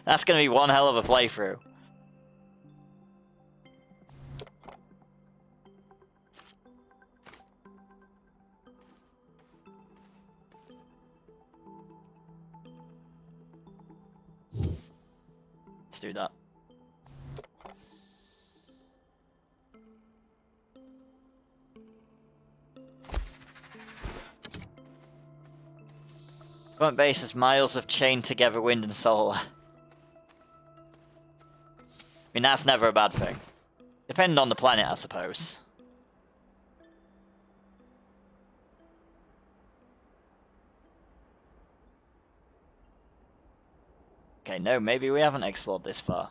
S1: That's going to be one hell of a playthrough. Let's do that. Current base is miles of chained together wind and solar. I mean, that's never a bad thing. Depending on the planet, I suppose. Okay, no, maybe we haven't explored this far.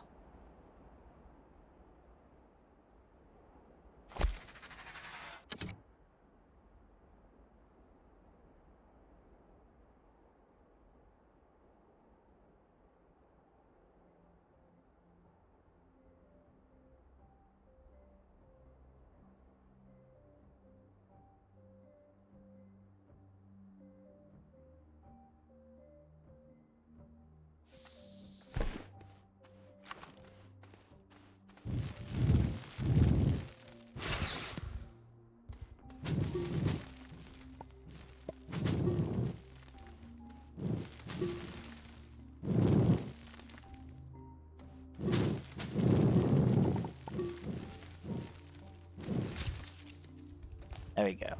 S1: There we go.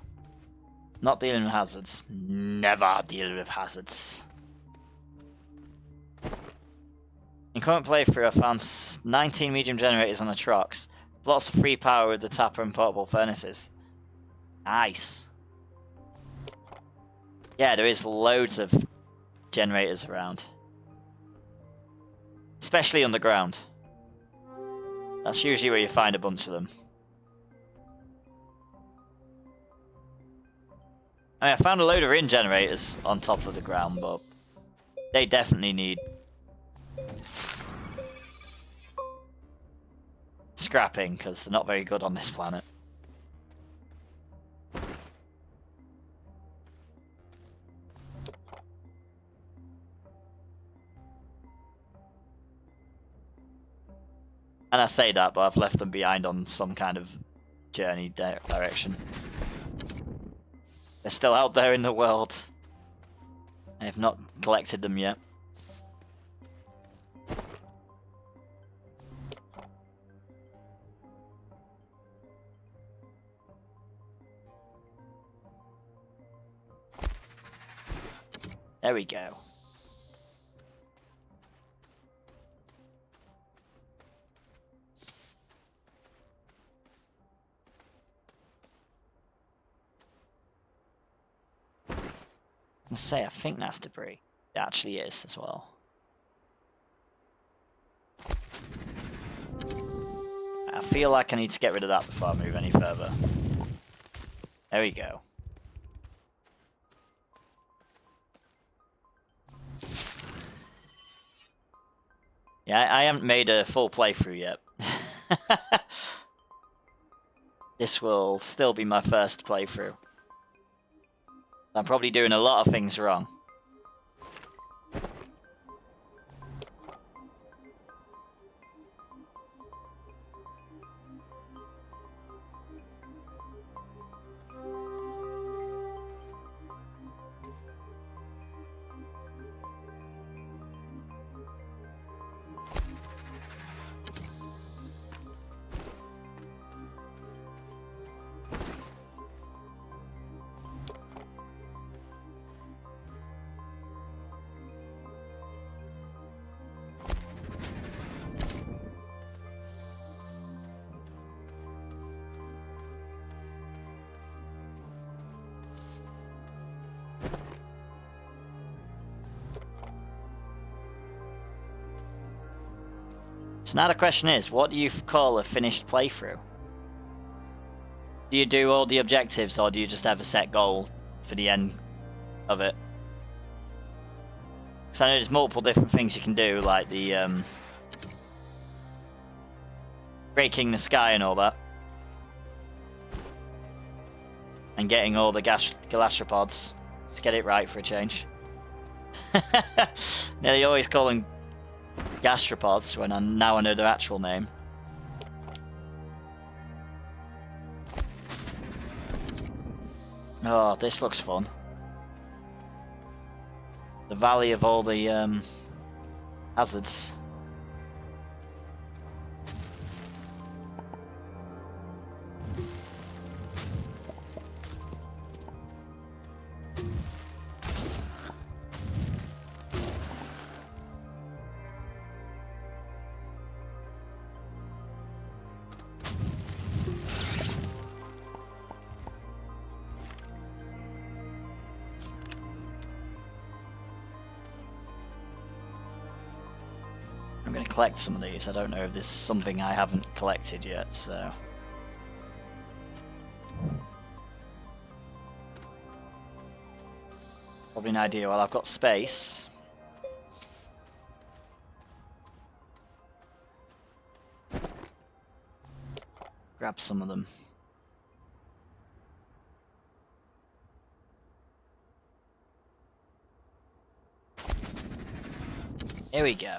S1: Not dealing with hazards. Never dealing with hazards. In current playthrough, I found 19 medium generators on the trucks. Lots of free power with the tapper and portable furnaces. Nice. Yeah, there is loads of generators around. Especially underground. That's usually where you find a bunch of them. I mean, I found a load of ring generators on top of the ground, but they definitely need scrapping, because they're not very good on this planet. And I say that, but I've left them behind on some kind of journey direction. They're still out there in the world. I have not collected them yet. There we go. I say, I think that's debris. It actually is as well. I feel like I need to get rid of that before I move any further. There we go. Yeah, I haven't made a full playthrough yet. This will still be my first playthrough. I'm probably doing a lot of things wrong. So now the question is, what do you call a finished playthrough? Do you do all the objectives, or do you just have a set goal for the end of it? Because I know there's multiple different things you can do, like the breaking the sky and all that. And getting all the gastropods to get it right for a change. Nearly always call them gastropods when now I know their actual name. Oh, this looks fun. The valley of all the hazards. I'm going to collect some of these. I don't know if there's something I haven't collected yet, so... Probably an idea while I've got space. Grab some of them. Here we go.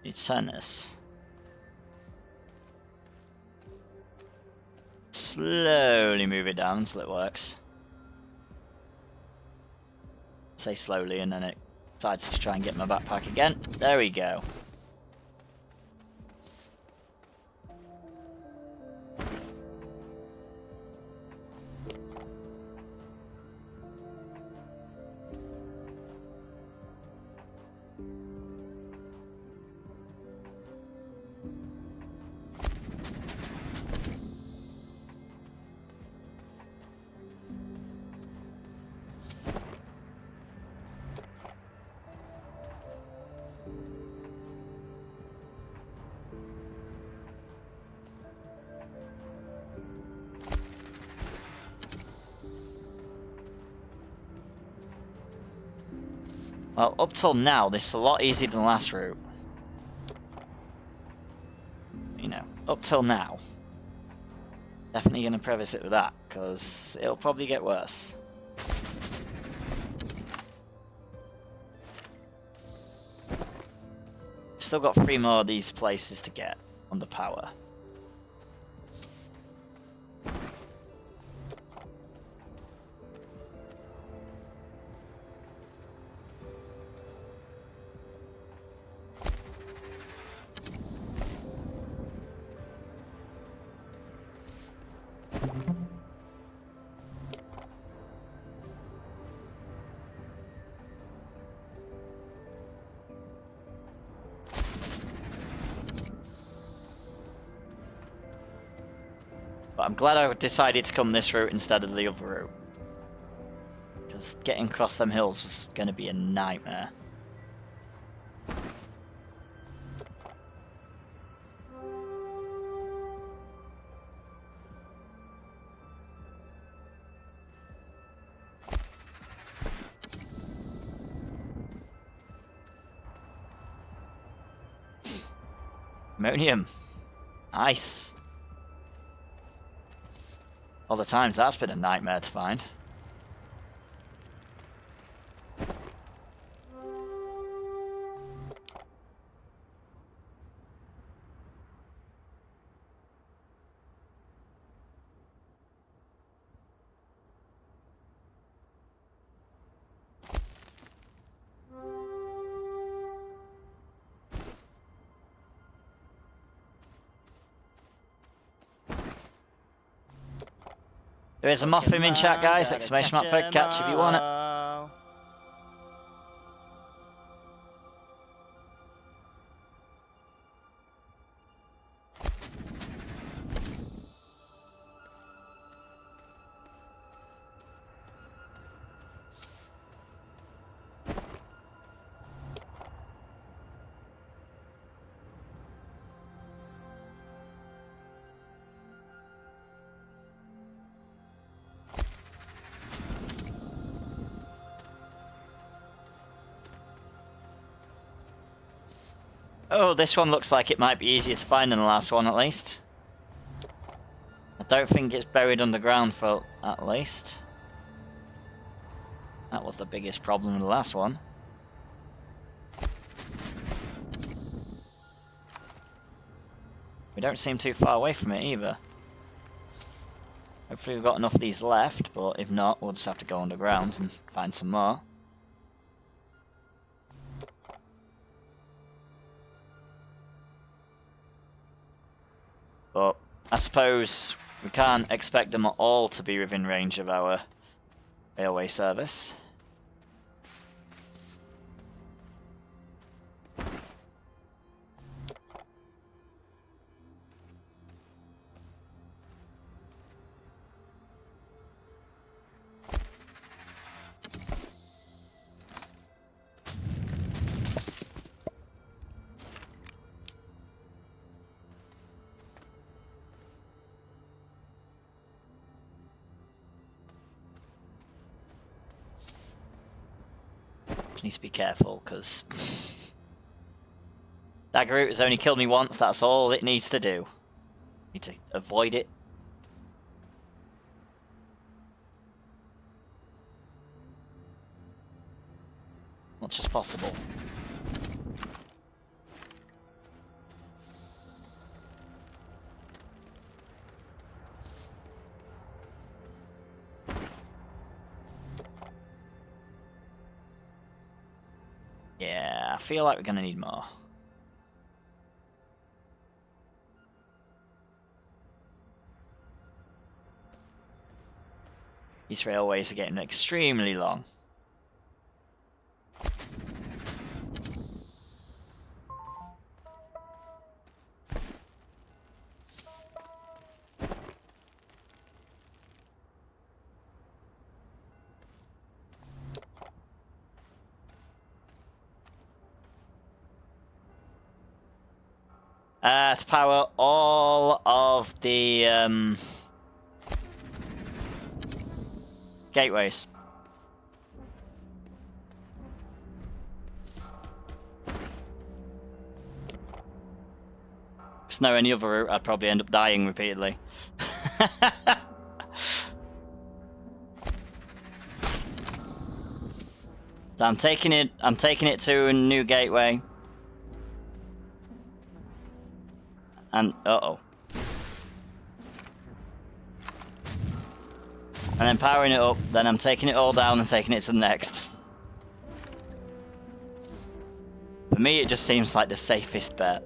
S1: Need tennis. Slowly move it down until it works. Say slowly and then it decides to try and get my backpack again. There we go. Well, up till now, this is a lot easier than the last route. You know, up till now. Definitely going to preface it with that, because it'll probably get worse. Still got 3 more of these places to get under power. But I'm glad I decided to come this route instead of the other route. Because getting across them hills was going to be a nightmare. Ammonium. Nice. All the times that's been a nightmare to find. There is a muffin in chat, guys. Exclamation mark per catch if you want it. Oh, this one looks like it might be easier to find than the last one, at least. I don't think it's buried underground for at least. That was the biggest problem with the last one. We don't seem too far away from it either. Hopefully we've got enough of these left, but if not, we'll just have to go underground and find some more. But I suppose we can't expect them all to be within range of our railway service. Need to be careful, because dagger root has only killed me once. That's all it needs to do. Need to avoid it. Much as possible. Yeah, I feel like we're going to need more. These railways are getting extremely long. To power all of the gateways. If there's no any other route, I'd probably end up dying repeatedly. So I'm taking it to a new gateway. And uh-oh. And then powering it up, then I'm taking it all down and taking it to the next. For me, it just seems like the safest bet.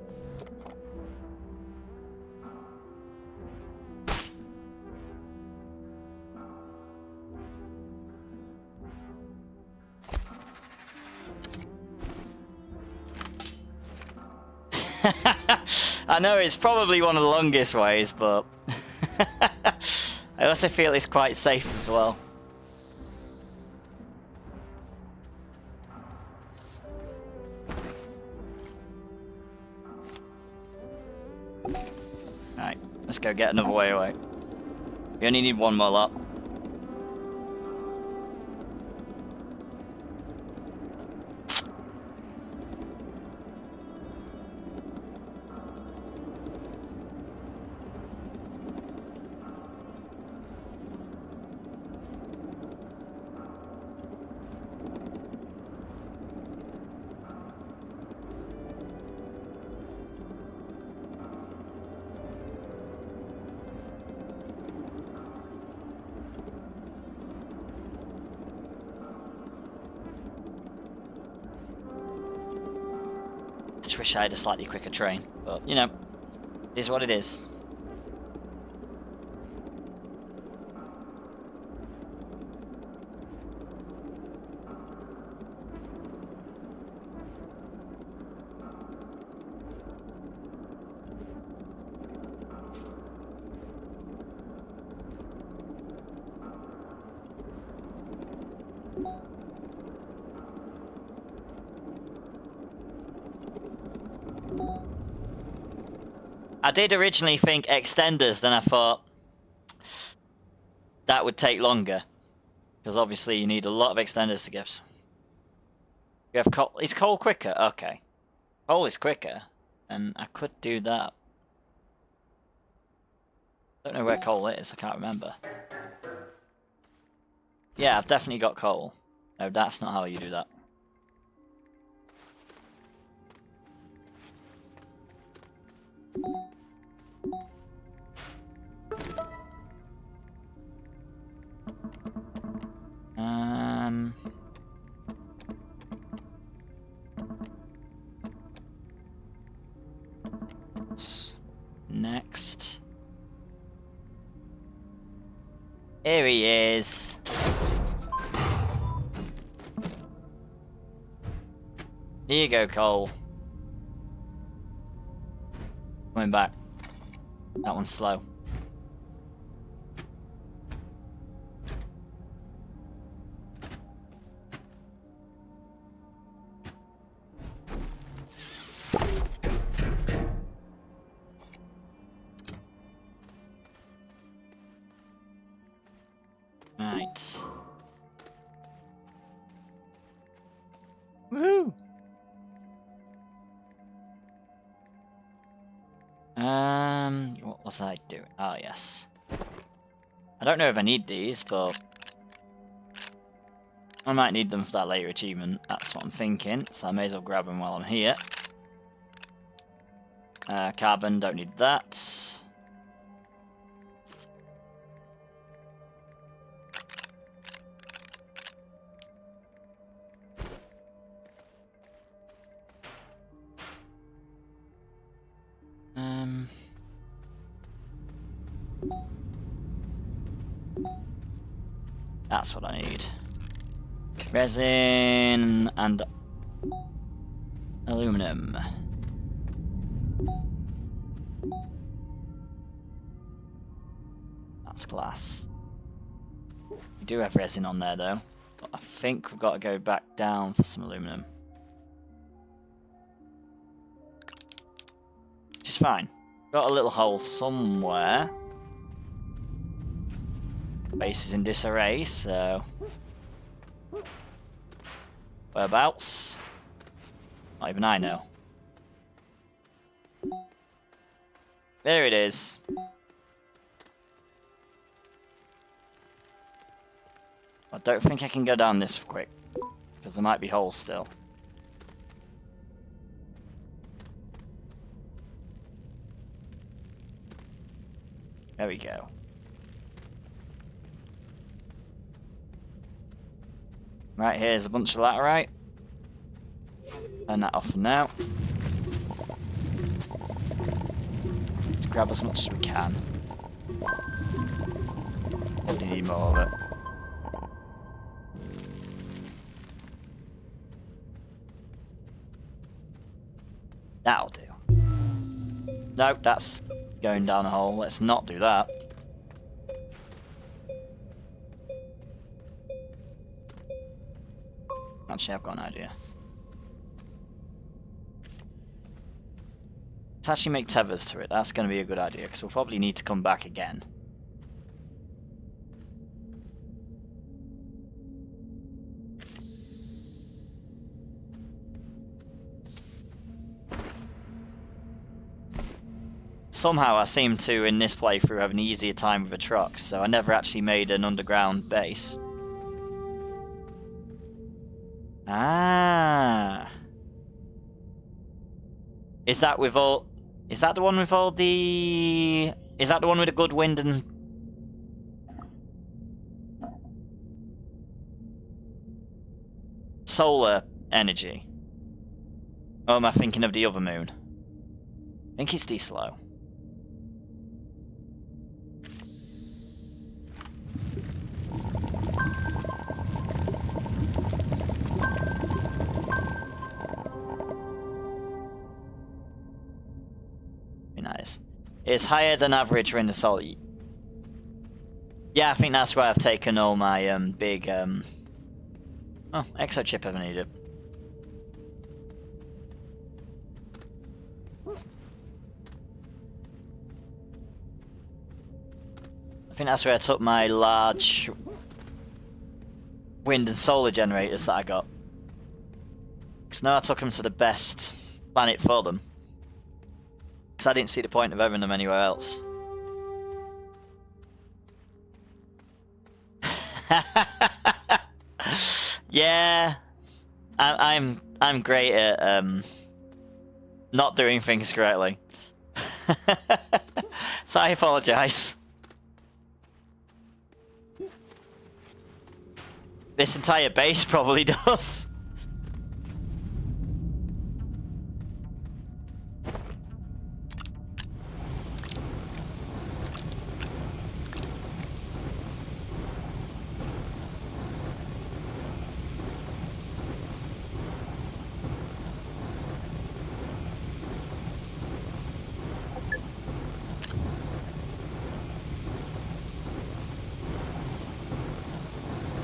S1: I know it's probably one of the longest ways, but I also feel it's quite safe as well. Alright, let's go get another way away. We only need one more lot. I just wish I had a slightly quicker train, but you know, it is what it is. I did originally think extenders, then I thought that would take longer. Because obviously you need a lot of extenders to give. You have coal. Is coal quicker? Okay. Coal is quicker. And I could do that. Don't know where coal is, I can't remember. Yeah, I've definitely got coal. No, that's not how you do that. Next. Here he is. Here you go, Cole. Coming back. That one's slow. Right. Woohoo! What was I doing? Oh, yes. I don't know if I need these, but I might need them for that later achievement. That's what I'm thinking, so I may as well grab them while I'm here. Carbon, don't need that. That's what I need. Resin and aluminum. That's glass. We do have resin on there though, but I think we've got to go back down for some aluminum. Which is fine. Got a little hole somewhere. Base is in disarray, so whereabouts? Not even I know. There it is. I don't think I can go down this quick, because there might be holes still. There we go. Right, here's a bunch of laterite. Turn that off for now. Let's grab as much as we can. Probably need more of it. That'll do. Nope, that's going down a hole. Let's not do that. Actually, I've got an idea. Let's actually make tethers to it. That's going to be a good idea, because we'll probably need to come back again. Somehow I seem to, in this playthrough, have an easier time with the trucks, so I never actually made an underground base. Ah. Is that with all... Is that the one with all the... Is that the one with the good wind and... solar energy? Or am I thinking of the other moon? I think it's D-Slow. Nice. It's higher than average in the solar. Yeah, I think that's where I've taken all my big oh, exo chip if I need it. I think that's where I took my large wind and solar generators that I got. Because now I took them to the best planet for them. Because I didn't see the point of having them anywhere else. Yeah, I'm great at not doing things correctly. So I apologise. This entire base probably does.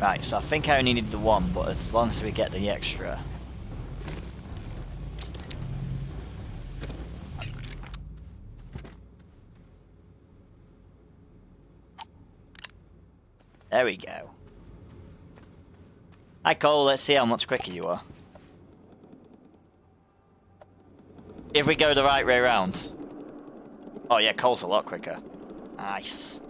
S1: Right, so I think I only need the one, but as long as we get the extra. There we go. Hi Cole, let's see how much quicker you are. If we go the right way round. Oh yeah, Cole's a lot quicker. Nice.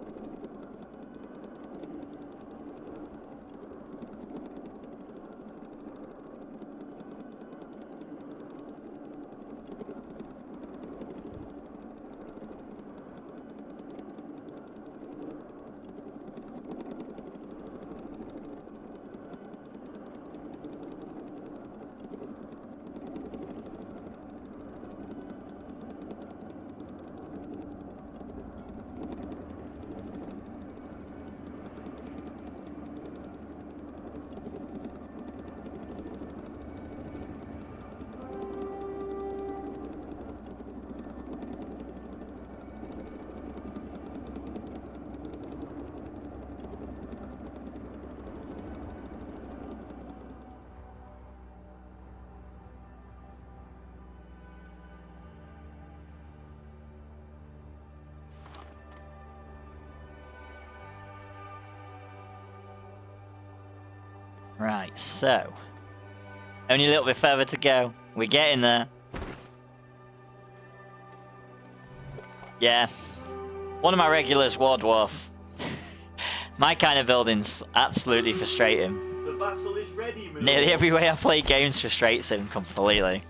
S1: Right, so only a little bit further to go. We're getting there. Yeah. One of my regulars, War Dwarf. My kind of building's absolutely frustrating.
S4: The battle is ready, Moon.
S1: Nearly every way I play games frustrates him completely.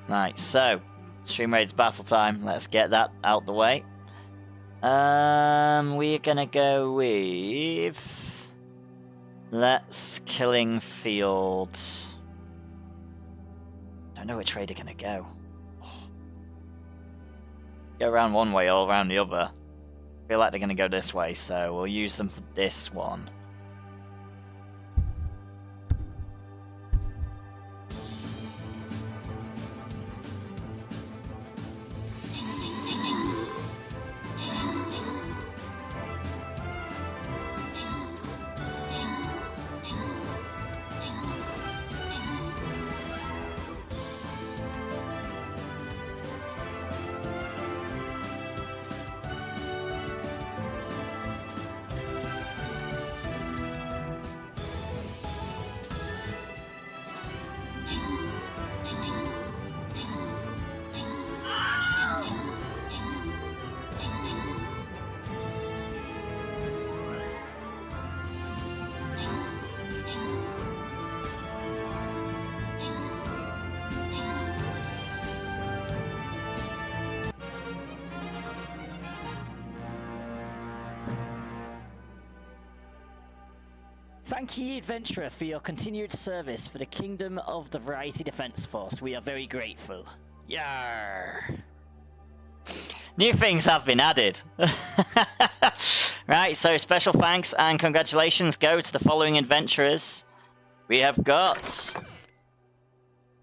S1: Right, so stream raid's battle time. Let's get that out the way. We're gonna go with let's killing field. Don't know which way they're gonna go. Go around one way or around the other. Feel like they're gonna go this way, so we'll use them for this one.
S3: Thank you, Adventurer, for your continued service for the Kingdom of the Variety Defense Force. We are very grateful. Yar.
S1: New things have been added. Right, so special thanks and congratulations go to the following adventurers. We have got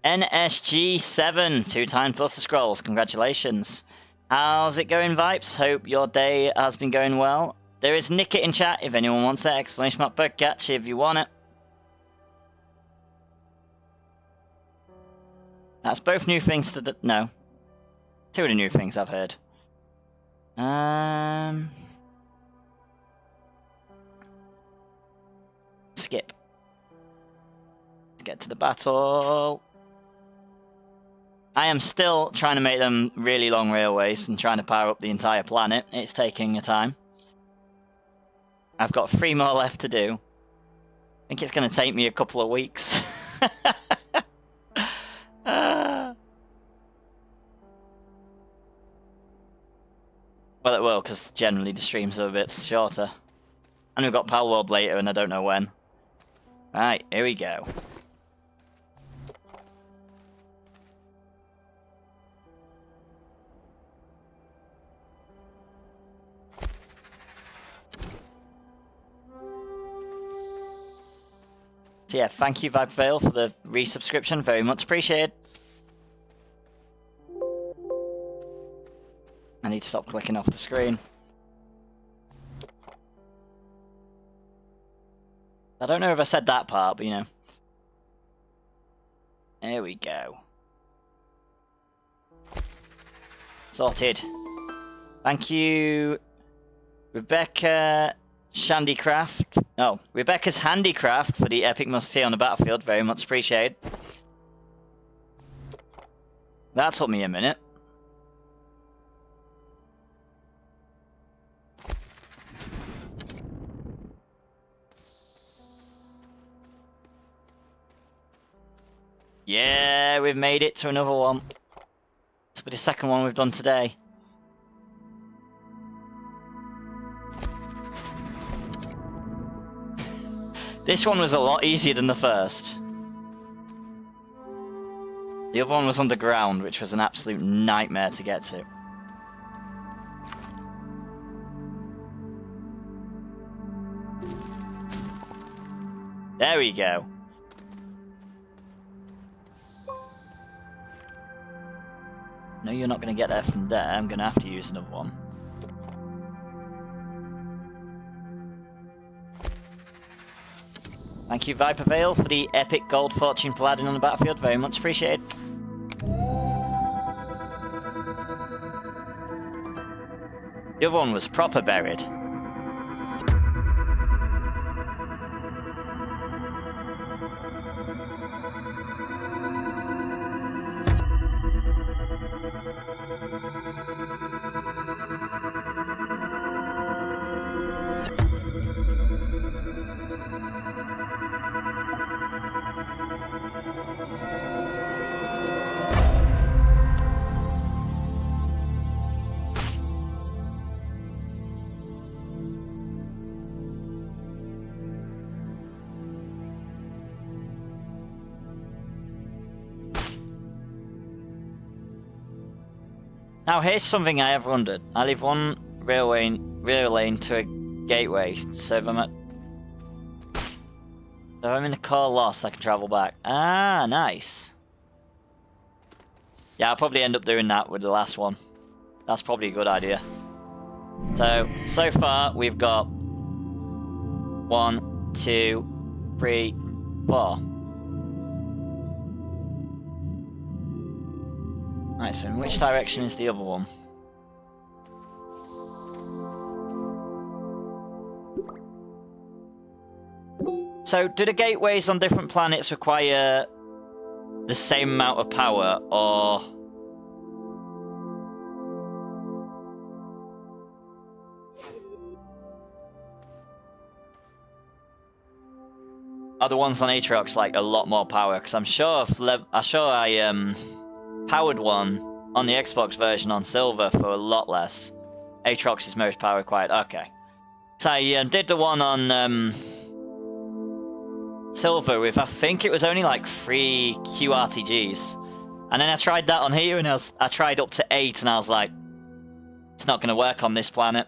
S1: NSG7, 2 times Buster Scrolls. Congratulations. How's it going, Vipes? Hope your day has been going well. There is Nick it in chat if anyone wants it. Exclamation mark bug catch if you want it. That's both new things to no. 2 of the new things I've heard. Skip. Let's get to the battle. I am still trying to make them really long railways and trying to power up the entire planet. It's taking a time. I've got 3 more left to do. I think it's going to take me a couple of weeks. Well, it will, because generally the streams are a bit shorter. And we've got Pal World later, and I don't know when. Right, here we go. So yeah, thank you Vibevale for the resubscription, very much appreciated. I need to stop clicking off the screen. I don't know if I said that part, but you know. There we go. Sorted. Thank you, Rebecca Shandycraft. Oh, Rebecca's Handicraft for the epic musketeer on the battlefield. Very much appreciated. That took me a minute. Yeah, we've made it to another one. This will be the second one we've done today. This one was a lot easier than the first. The other one was underground, which was an absolute nightmare to get to. There we go. No, you're not going to get there from there. I'm going to have to use another one. Thank you, Vipervale, for the epic gold fortune paladin on the battlefield. Very much appreciated. The other one was proper buried. Now here's something I have wondered. I leave one rail lane to a gateway, so if I'm in the core lost, I can travel back. Ah, nice. Yeah, I'll probably end up doing that with the last one. That's probably a good idea. So far we've got 1, 2, 3, 4. Right, so in which direction is the other one? So, do the gateways on different planets require the same amount of power, or... Are the ones on Aatrox like a lot more power? Because I'm sure I powered one on the Xbox version on Silver for a lot less. Aatrox's most power required. Okay. So I did the one on Silver with, I think it was only like 3 QRTGs. And then I tried that on here, and I tried up to 8, and I was like, it's not going to work on this planet.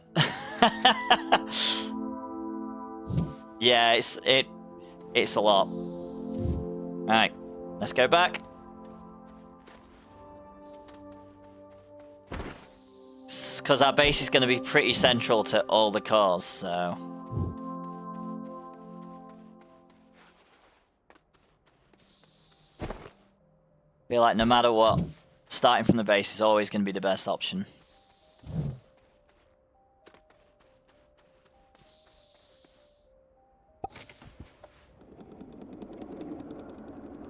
S1: Yeah, it's a lot. Alright, let's go back. Because our base is going to be pretty central to all the cores, so... Feel like no matter what, starting from the base is always going to be the best option.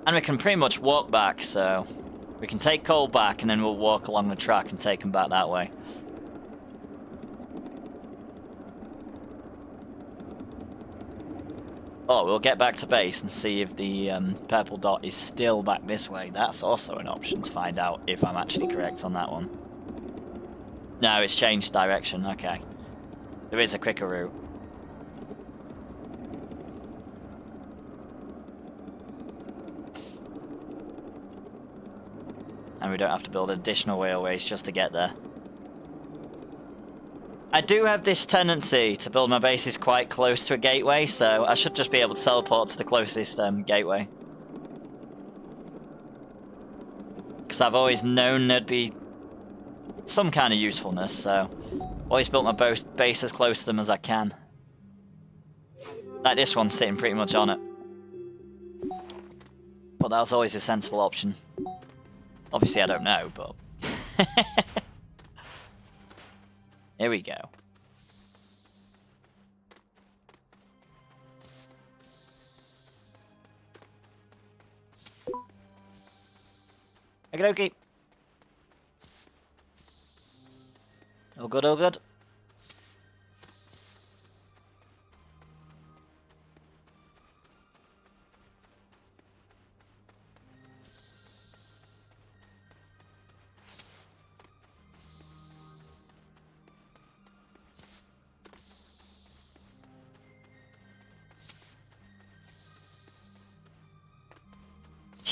S1: And we can pretty much walk back, so we can take coal back and then we'll walk along the track and take them back that way. Oh, we'll get back to base and see if the purple dot is still back this way. That's also an option to find out if I'm actually correct on that one. No, it's changed direction, okay. There is a quicker route. And we don't have to build additional railways just to get there. I do have this tendency to build my bases quite close to a gateway, so I should just be able to teleport to the closest gateway. Because I've always known there'd be some kind of usefulness, so always built my base as close to them as I can. Like this one sitting pretty much on it. But that was always a sensible option. Obviously I don't know, but... Here we go. Okie dokie. All good, all good.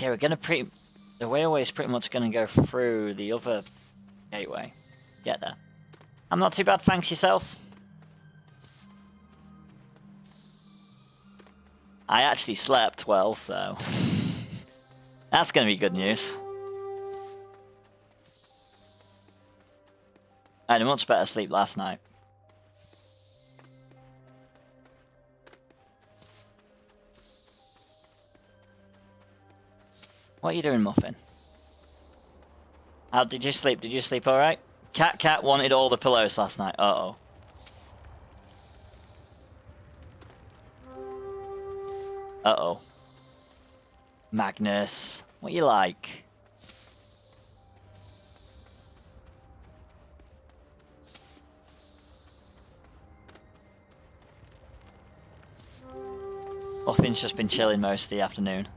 S1: Yeah, we're gonna the railway is pretty much gonna go through the other gateway. Get there. I'm not too bad, thanks yourself. I actually slept well, so that's gonna be good news. I had a much better sleep last night. What are you doing, Muffin? How did you sleep? Did you sleep alright? Cat wanted all the pillows last night. Uh-oh. Uh-oh. Magnus, what you like? Muffin's just been chilling most of the afternoon.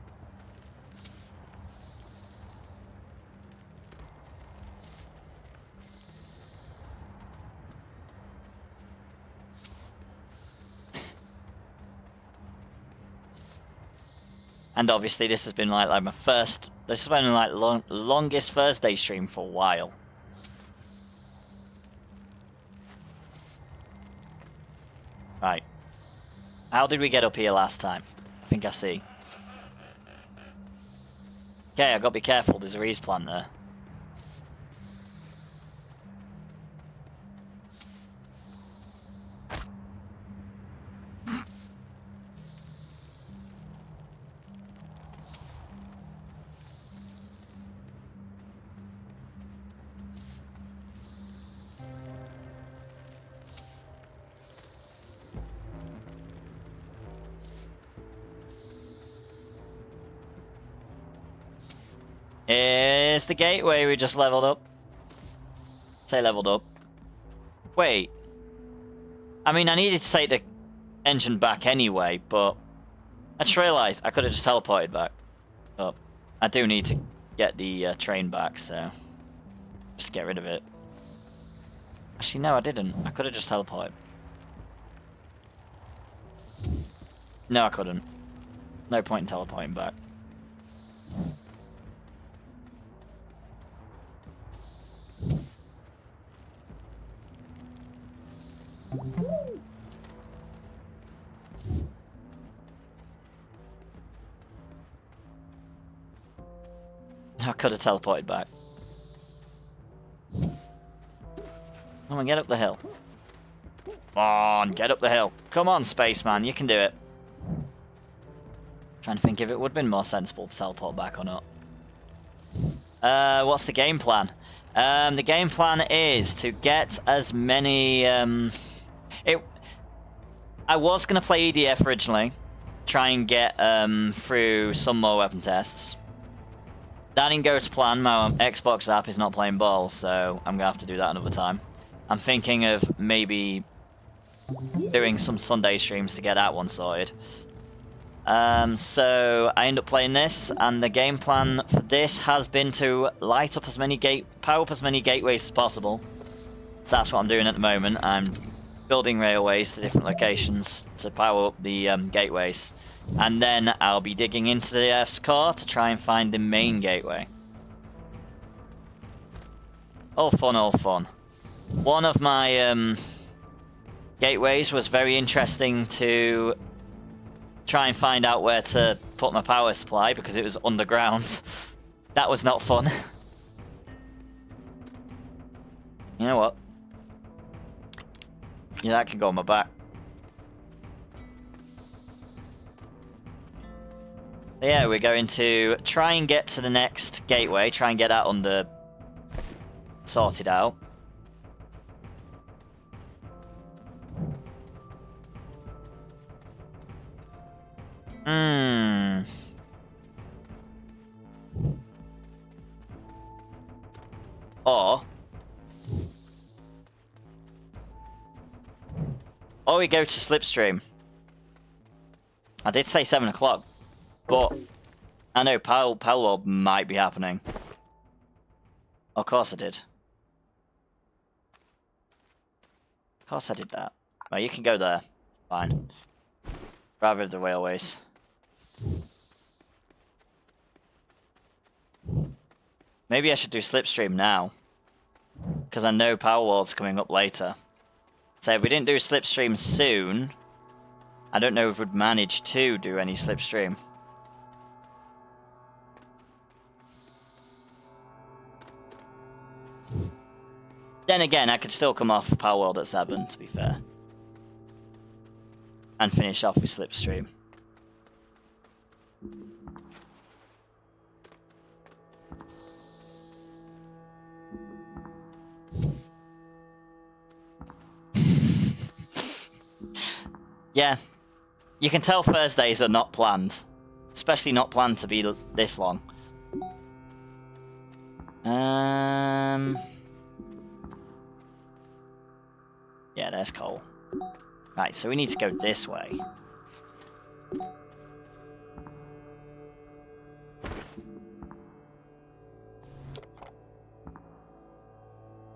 S1: And obviously this has been like my first, this has been like longest Thursday stream for a while. Right. How did we get up here last time? I think I see. Okay, I gotta be careful, there's a reese plant there. It's the gateway we just leveled up. Say leveled up. Wait. I mean, I needed to take the engine back anyway, but I just realised I could have just teleported back. Oh, I do need to get the train back, so just to get rid of it. Actually, no, I didn't. I could have just teleported. No, I couldn't. No point in teleporting back. I could have teleported back. Come on, get up the hill. Come on, get up the hill. Come on, spaceman, you can do it. Trying to think if it would have been more sensible to teleport back or not. What's the game plan? The game plan is to get as many... I was going to play EDF originally. Try and get through some more weapon tests. That didn't go to plan. My Xbox app is not playing ball, so I'm going to have to do that another time. I'm thinking of maybe doing some Sunday streams to get that one sorted. So I end up playing this, and the game plan for this has been to light up as many power up as many gateways as possible. So that's what I'm doing at the moment. I'm building railways to different locations to power up the gateways, and then I'll be digging into the Earth's core to try and find the main gateway. All fun, all fun. One of my gateways was very interesting to try and find out where to put my power supply because it was underground. That was not fun. You know what? Yeah, that can go on my back. So yeah, we're going to try and get to the next gateway, try and get that sorted out. Or we go to Slipstream. I did say 7 o'clock, but I know Pal World might be happening. Of course I did. Of course I did that. Well, you can go there. Fine. Rather the railways. Maybe I should do Slipstream now. Because I know Power World's coming up later. So if we didn't do Slipstream soon, I don't know if we'd manage to do any Slipstream. Then again, I could still come off Power World at 7, to be fair. And finish off with Slipstream. Yeah, you can tell Thursdays are not planned. Especially not planned to be this long. Yeah, there's coal. Right, so we need to go this way.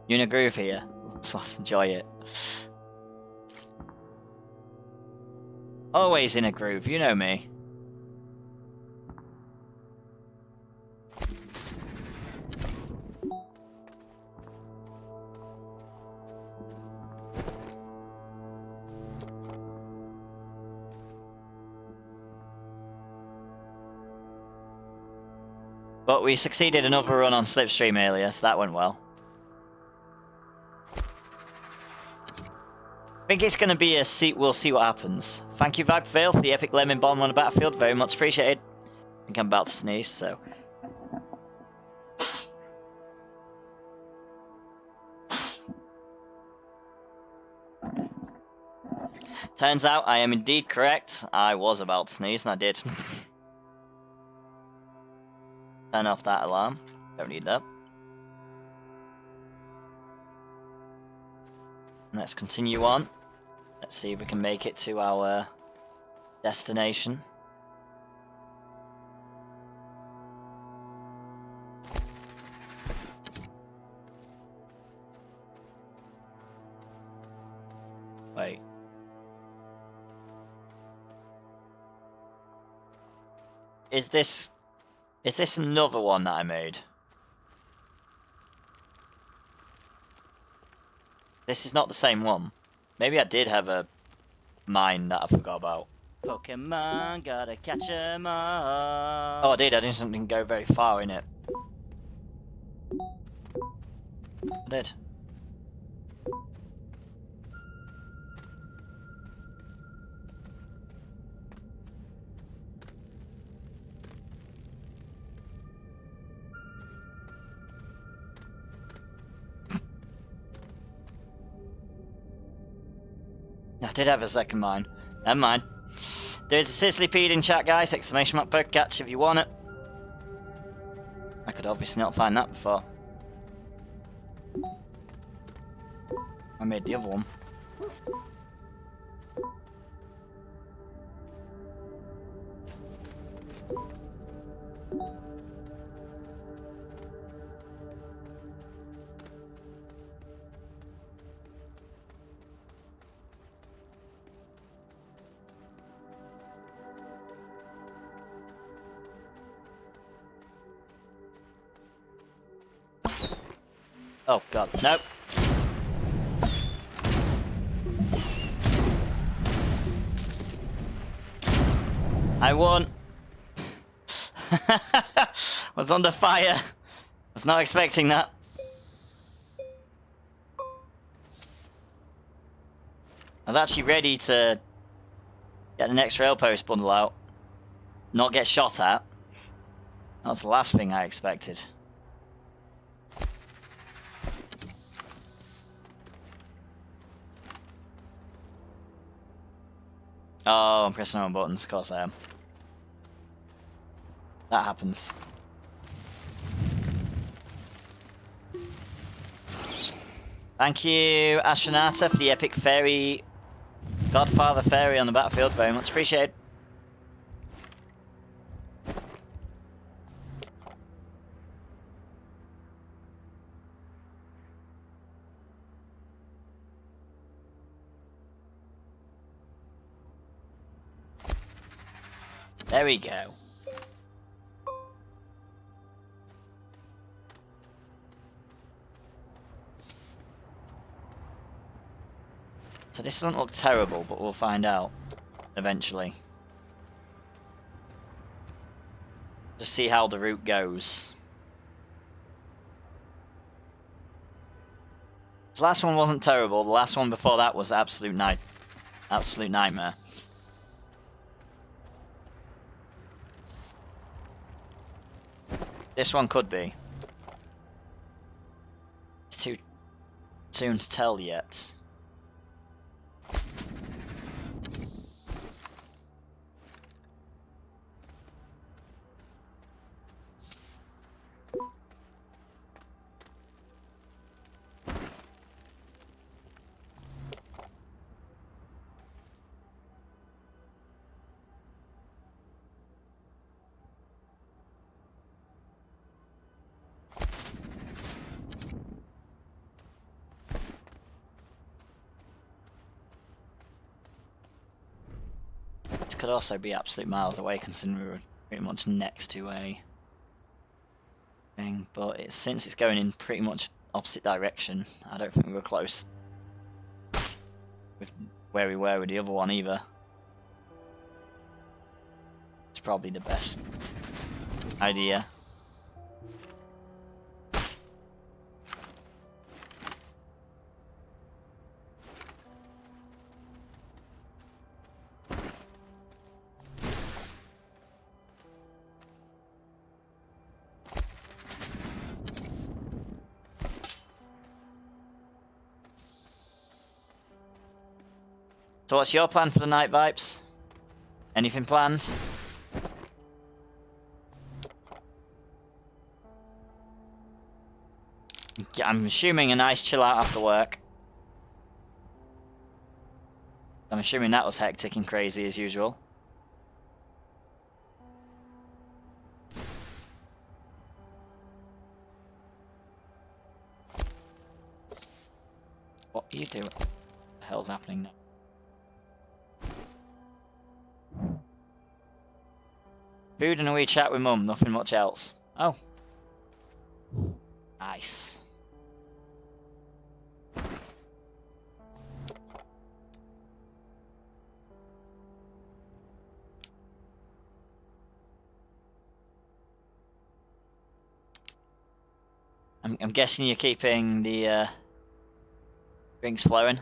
S1: You in a groove here? So let's enjoy it. Always in a groove, you know me. But we succeeded another run on Slipstream earlier, so that went well. I think it's going to be a we'll see what happens. Thank you, Vagvale, for the epic lemon bomb on the battlefield. Very much appreciated. I think I'm about to sneeze, so... Turns out I am indeed correct. I was about to sneeze, and I did. Turn off that alarm. Don't need that. Let's continue on. Let's see if we can make it to our destination. Wait. Is this another one that I made? This is not the same one. Maybe I did have a mine that I forgot about.
S3: Pokemon, gotta catch 'em all.
S1: Oh, I did. I didn't go very far in it. I did. I did have a second mine. Never mind. There's a Sizzly Peed in chat, guys. Exclamation mark poke catch if you want it. I could obviously not find that before. I made the other one. Oh god, nope. I won. Was under fire. Was not expecting that. I was actually ready to get the next rail post bundle out. Not get shot at. That was the last thing I expected. Oh, I'm pressing the wrong buttons. Of course I am. That happens. Thank you, Astronauta, for the epic fairy, Godfather fairy on the battlefield. Very much appreciated. There we go. So this doesn't look terrible, but we'll find out eventually. Just see how the route goes. The last one wasn't terrible. The last one before that was absolute nightmare. This one could be. It's too soon to tell yet. Could also be absolute miles away, considering we were pretty much next to a thing. But since it's going in pretty much opposite direction, I don't think we were close with where we were with the other one either. It's probably the best idea. So what's your plan for the night, Vipes? Anything planned? I'm assuming a nice chill out after work. I'm assuming that was hectic and crazy as usual. What are you doing? What the hell's happening now? Food and a wee chat with Mum, nothing much else. Oh. Nice. I'm guessing you're keeping the drinks flowing.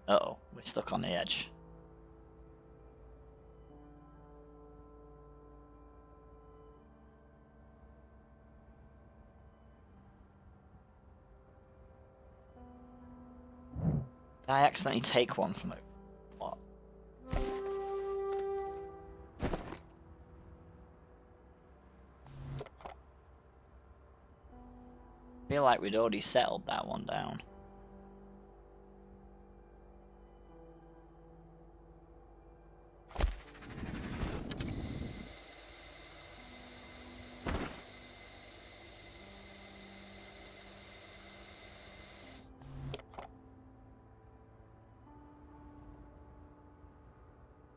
S1: Uh-oh, we're stuck on the edge. I accidentally take one from it? What? I feel like we'd already settled that one down.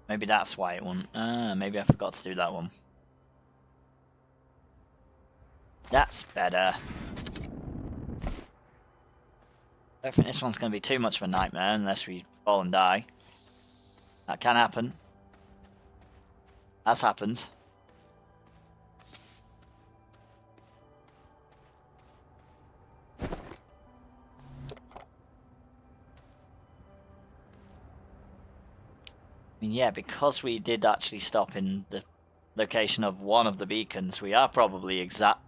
S1: Maybe that's why it won't. Maybe I forgot to do that one. That's better. I don't think this one's going to be too much of a nightmare unless we fall and die. That can happen. That's happened. I mean, yeah, because we did actually stop in the location of one of the beacons, we are probably exact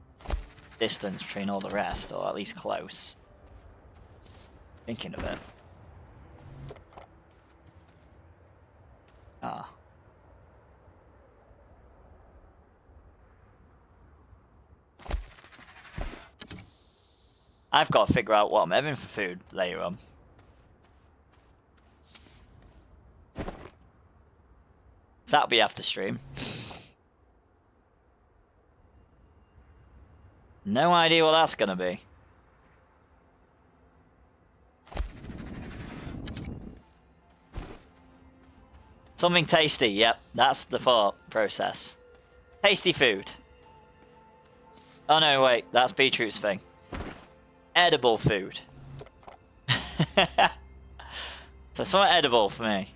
S1: distance between all the rest, or at least close. Thinking of it. Ah. I've got to figure out what I'm having for food later on. That'll be after stream. No idea what that's gonna be. Something tasty, yep, that's the thought process. Tasty food. Oh no, wait, that's Beetroot's thing. Edible food. So somewhat edible for me.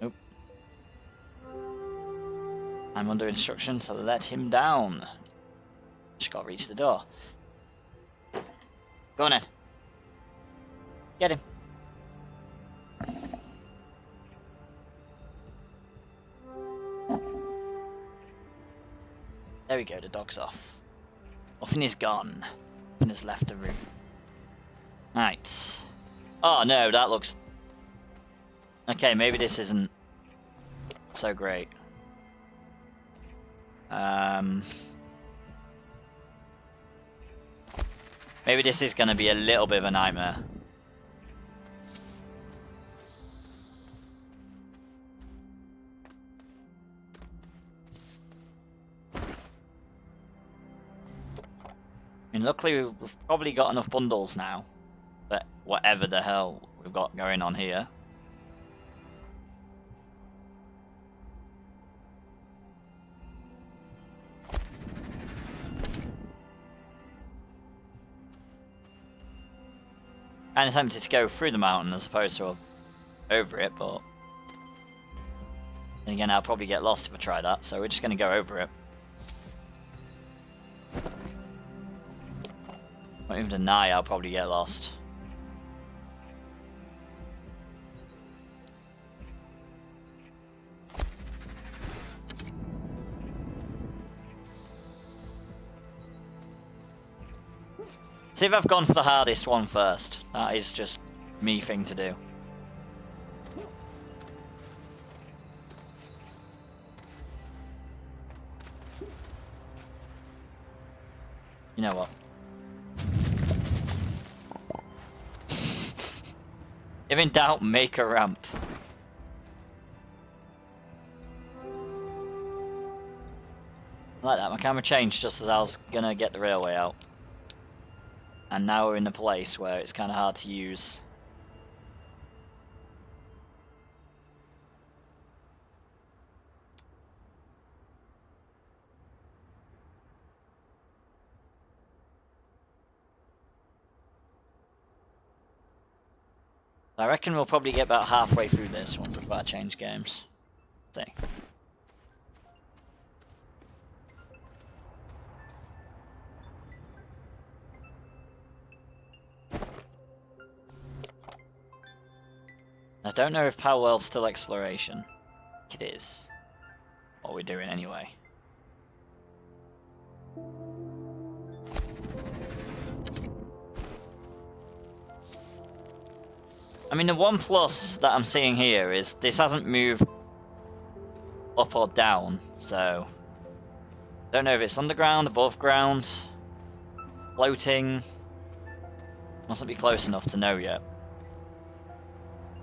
S1: Nope. I'm under instruction to let him down. Just gotta reach the door. Go on, Ed. Get him. There we go, the dog's off. Nothing is gone. Nothing has left the room. Right. Oh no, that looks... Okay, maybe this isn't so great. Maybe this is going to be a little bit of a nightmare. I mean, luckily we've probably got enough bundles now. But whatever the hell we've got going on here. And attempted to go through the mountain as opposed to over it, but then again, I'll probably get lost if I try that, so we're just going to go over it. Not even deny I'll probably get lost. See if I've gone for the hardest one first. That is just me thing to do. You know what? If in doubt, make a ramp. Like that, my camera changed just as I was gonna get the railway out. and now we're in a place where it's kind of hard to use. I reckon we'll probably get about halfway through this one before I change games. Let's see. I don't know if Power World's still exploration. It is. What we're doing anyway. I mean, the one plus that I'm seeing here is this hasn't moved up or down, so don't know if it's underground, above ground, floating. Mustn't be close enough to know yet.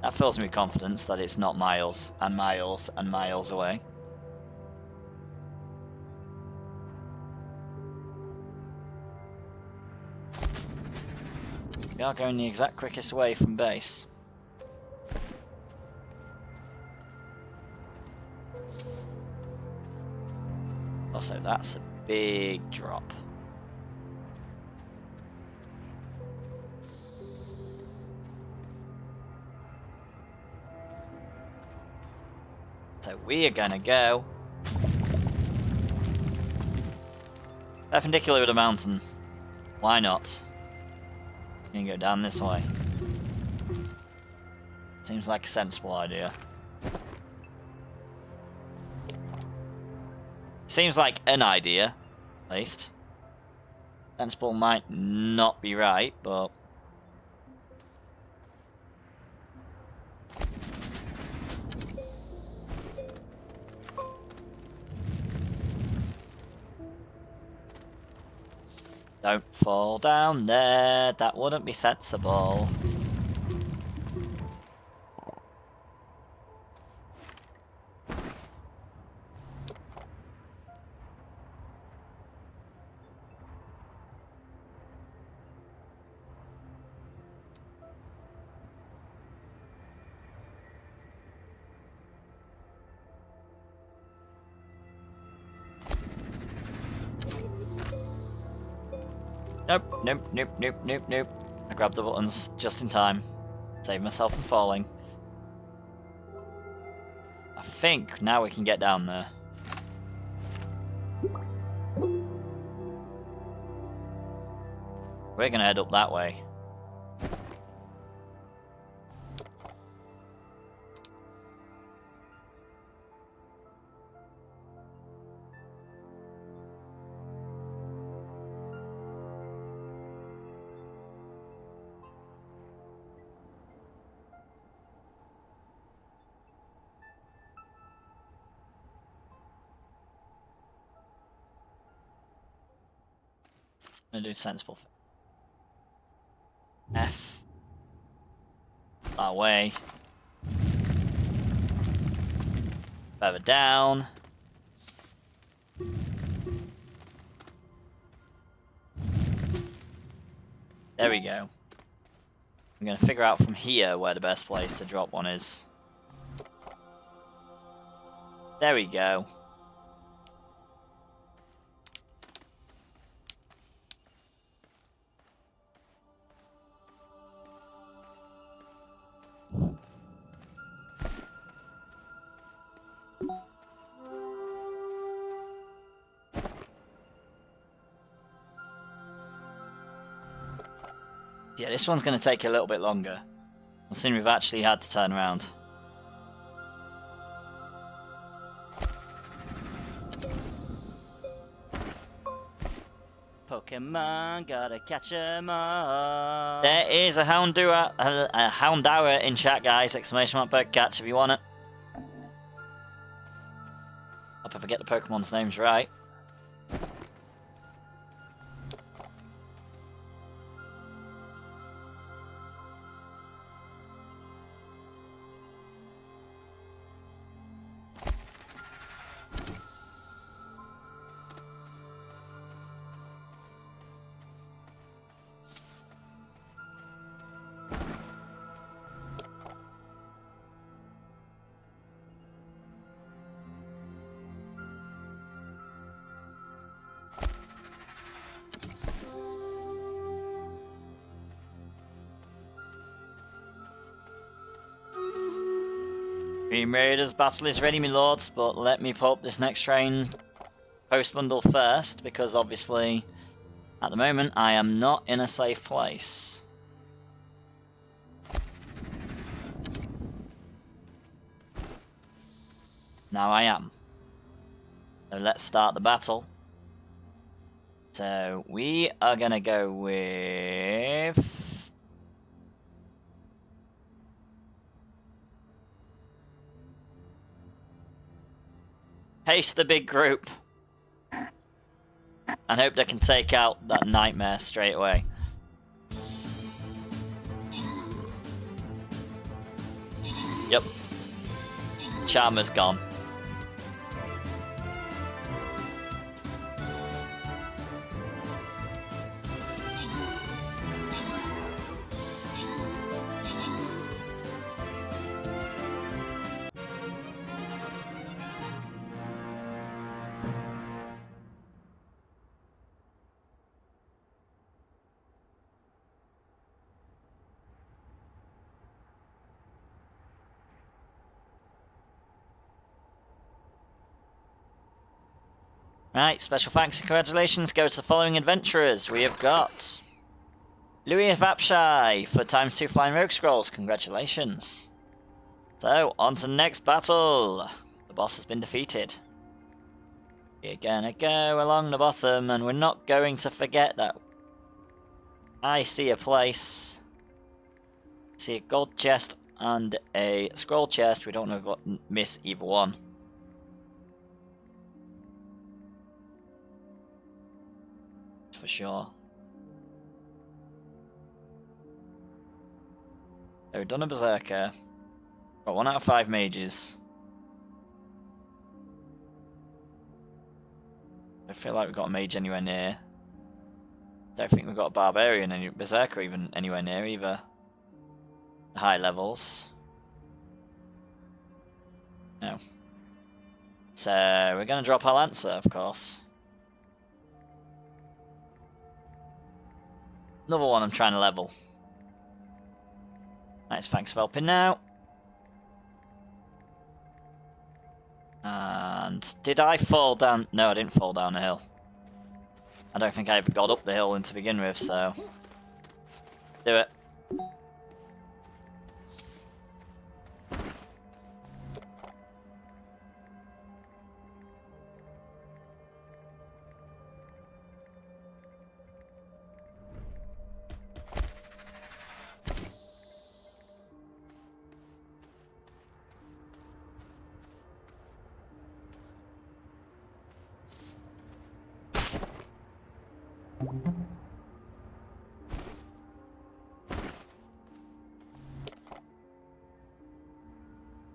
S1: That fills me with confidence that it's not miles and miles and miles away. We are going the exact quickest way from base. Also, that's a big drop. So we are gonna go perpendicular to the mountain. Why not? Gonna go down this way. Seems like a sensible idea. Seems like an idea, at least. Sensible might not be right, but... Don't fall down there, that wouldn't be sensible. Nope, nope, nope, nope, nope, nope. I grabbed the buttons just in time. Save myself from falling. I think now we can get down there. We're gonna head up that way. I'm gonna do sensible. F. That way. Further down. There we go. I'm gonna figure out from here where the best place to drop one is. There we go. Yeah, this one's going to take a little bit longer. Considering we've actually had to turn around.
S3: Pokemon, gotta catch 'em all.
S1: There is a Houndour in chat, guys. Exclamation mark bird catch if you want it. Hope I forget the Pokemon's names right. Green Raiders battle is ready, my lords, but let me put this next train post bundle first, because obviously, at the moment, I am not in a safe place. Now I am. So let's start the battle. So we are gonna go with... Haste the big group. And hope they can take out that nightmare straight away. Yep. Charmer's gone. Right, special thanks and congratulations go to the following adventurers. We have got Louis of Apshai for ×2 Flying Rogue Scrolls. Congratulations. So, on to the next battle. The boss has been defeated. We're gonna go along the bottom, and we're not going to forget that I see a place. See a gold chest and a scroll chest. We don't want to miss either one. For sure. So we've done a Berserker. Got 1 out of 5 mages. I feel like we've got a mage anywhere near. Don't think we've got a barbarian and Berserker even anywhere near either. High levels. No. So we're gonna drop our Lancer, of course. Another one I'm trying to level. Nice, thanks for helping now. And did I fall down? No, I didn't fall down a hill. I don't think I ever got up the hill to begin with, so... Do it.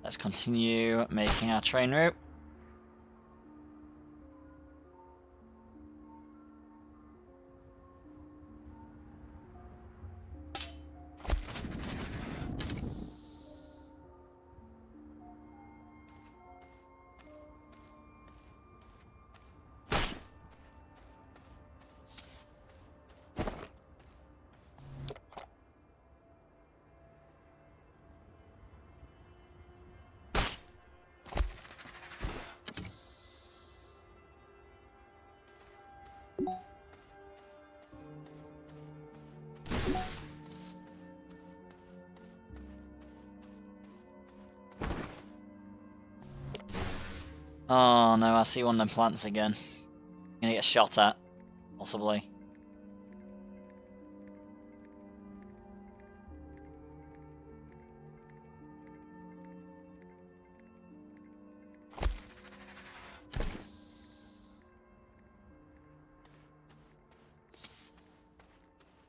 S1: Let's continue making our train route. Oh no, I see one of them plants again. I'm gonna get shot at, possibly.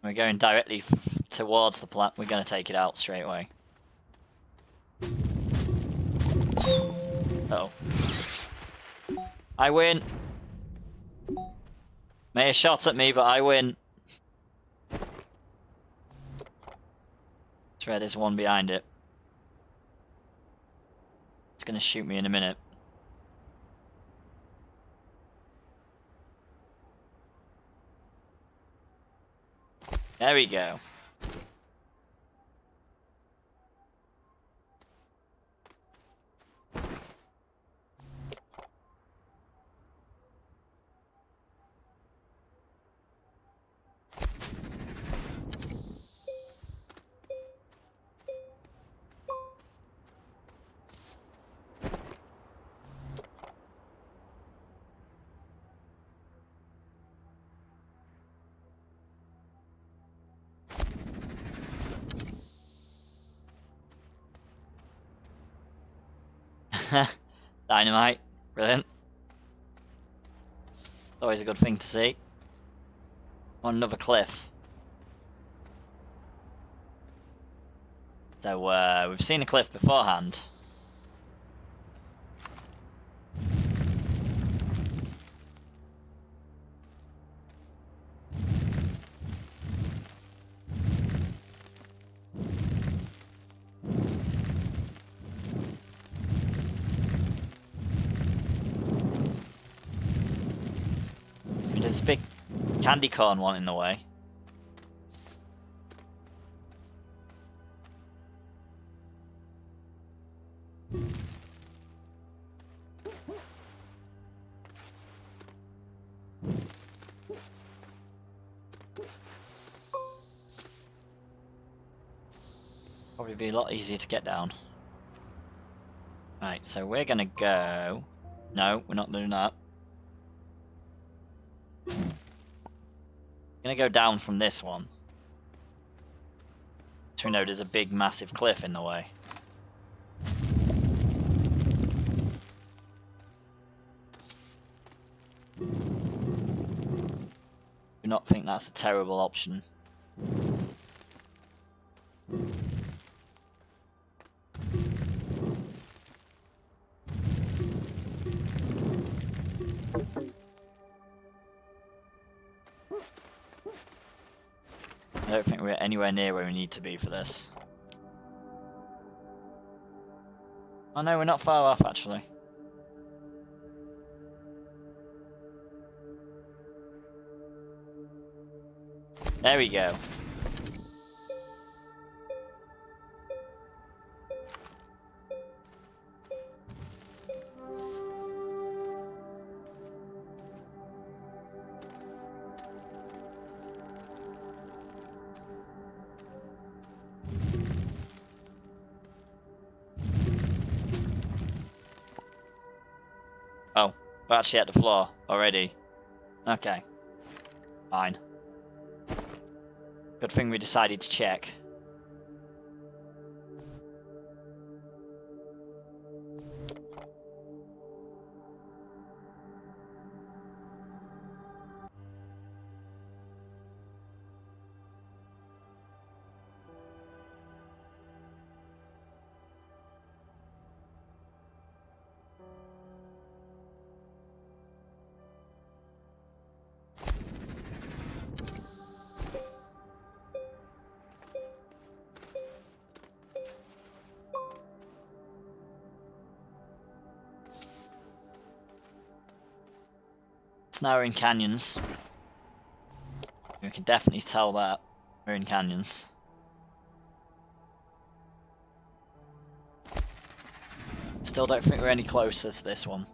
S1: We're going directly towards the plant. We're gonna take it out straight away. Uh oh. I win. May have shot at me, but I win. It's right, there's one behind it. It's gonna shoot me in a minute. There we go. Dynamite. Brilliant. Always a good thing to see. On another cliff. So, we've seen a cliff beforehand. There's a big candy corn one in the way. Probably be a lot easier to get down. Right, so we're gonna go... No, we're not doing that. Gonna go down from this one. So we know there's a big massive cliff in the way. Do not think that's a terrible option. I don't think we're anywhere near where we need to be for this. Oh no, we're not far off actually. There we go. Oh, we're actually at the floor already. Okay. Fine. Good thing we decided to check. So now we're in canyons. We can definitely tell that we're in canyons. Still don't think we're any closer to this one.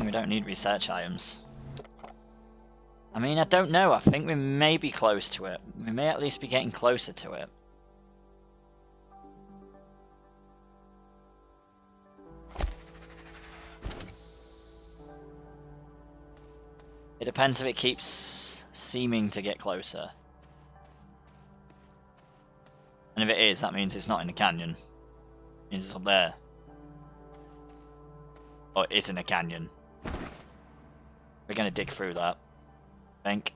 S1: We don't need research items. I mean, I don't know. I think we may be close to it. We may at least be getting closer to it. It depends if it keeps seeming to get closer. And if it is, that means it's not in the canyon. It means it's up there. Or it's in a canyon. We're gonna dig through that, I think.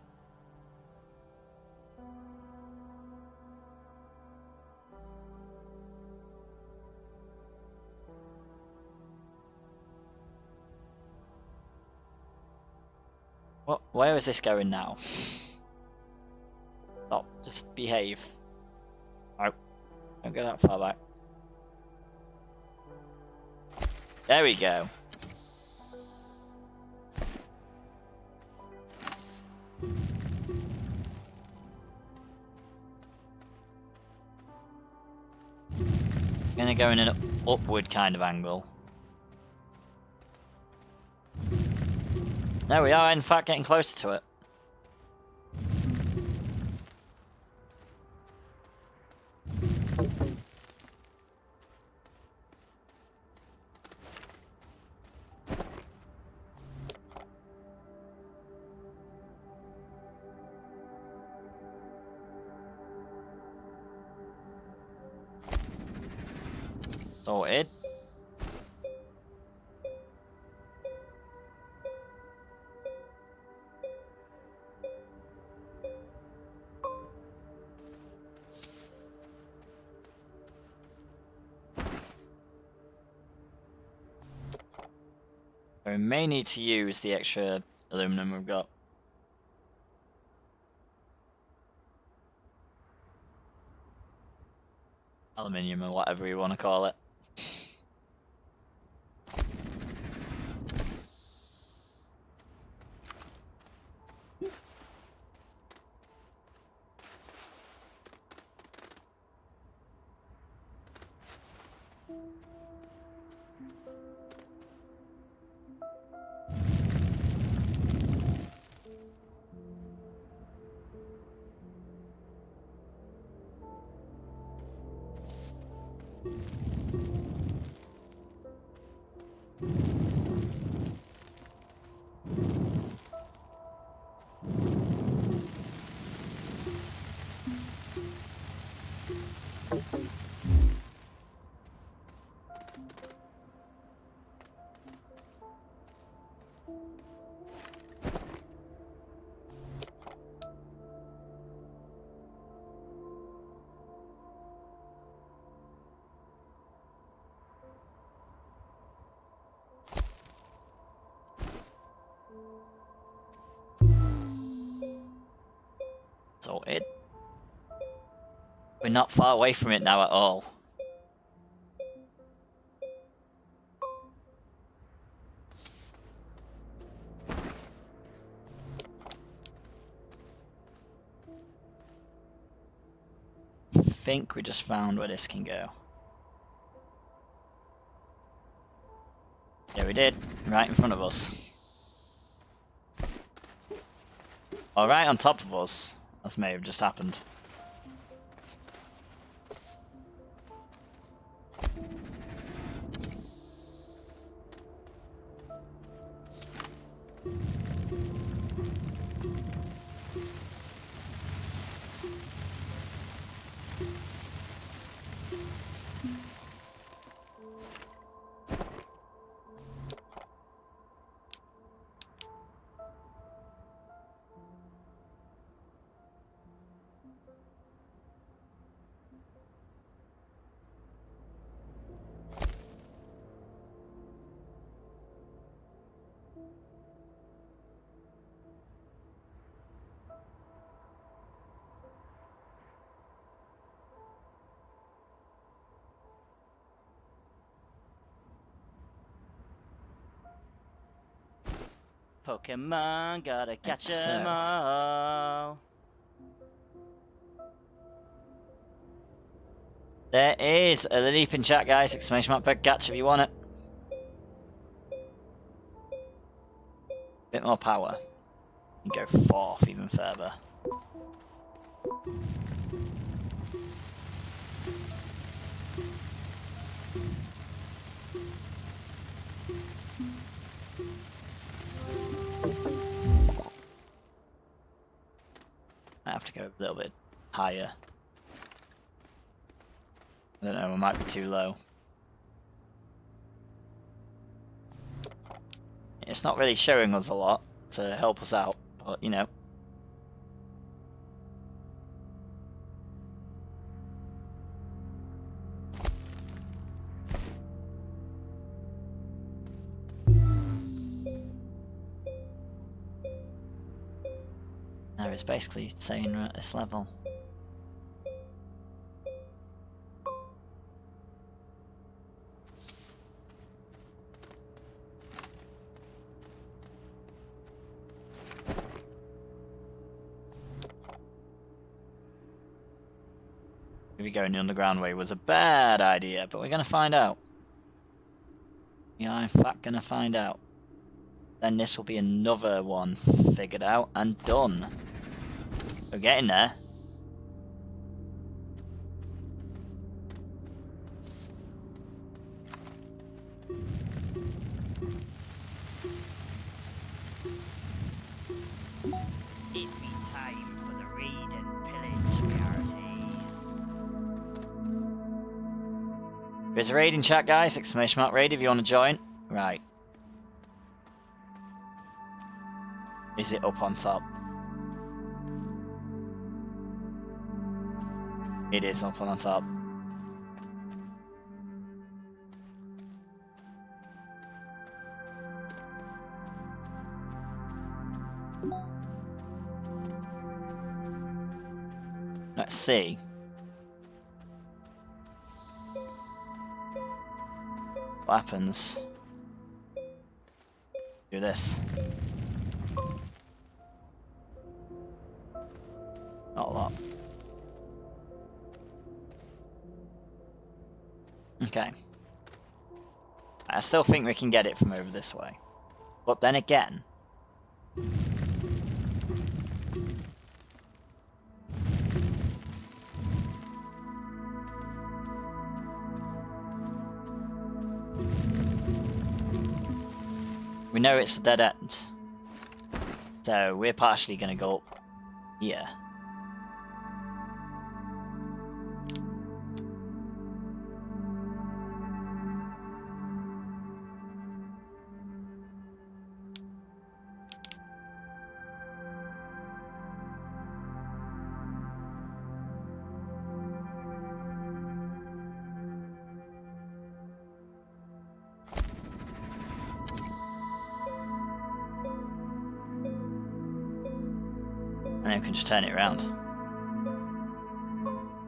S1: What? Where is this going now? Stop. Just behave. No. Don't go that far back. There we go. Gonna go in an upward kind of angle. No, we are in fact getting closer to it. Sorted. We may need to use the extra aluminum we've got. Aluminium or whatever you want to call it. Sorted. We're not far away from it now at all. I think we just found where this can go. Yeah, we did. Right in front of us. Or right on top of us. That may have just happened.
S3: Pokemon, gotta catch
S1: It's,
S3: 'em all.
S1: There is a leap in chat, guys. Exclamation mark big catch if you want it. Bit more power. You can go forth even further. I have to go a little bit higher. I don't know, I might be too low. It's not really showing us a lot to help us out, but you know. No, it's basically saying we're at this level. maybe going the underground way was a bad idea, but we're going to find out. We are in fact going to find out. Then this will be another one figured out and done. We're getting there.
S3: It be time for the raid and pillage parties.
S1: There's a raid in chat, guys. Exclamation mark raid if you want to join. Right. Is it up on top? It is up on top. Let's see. What happens? Do this. Not a lot. Okay. I still think we can get it from over this way. But then again... we know it's a dead end. So we're partially going to go up here. And then we can just turn it around.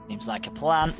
S1: Seems like a plan.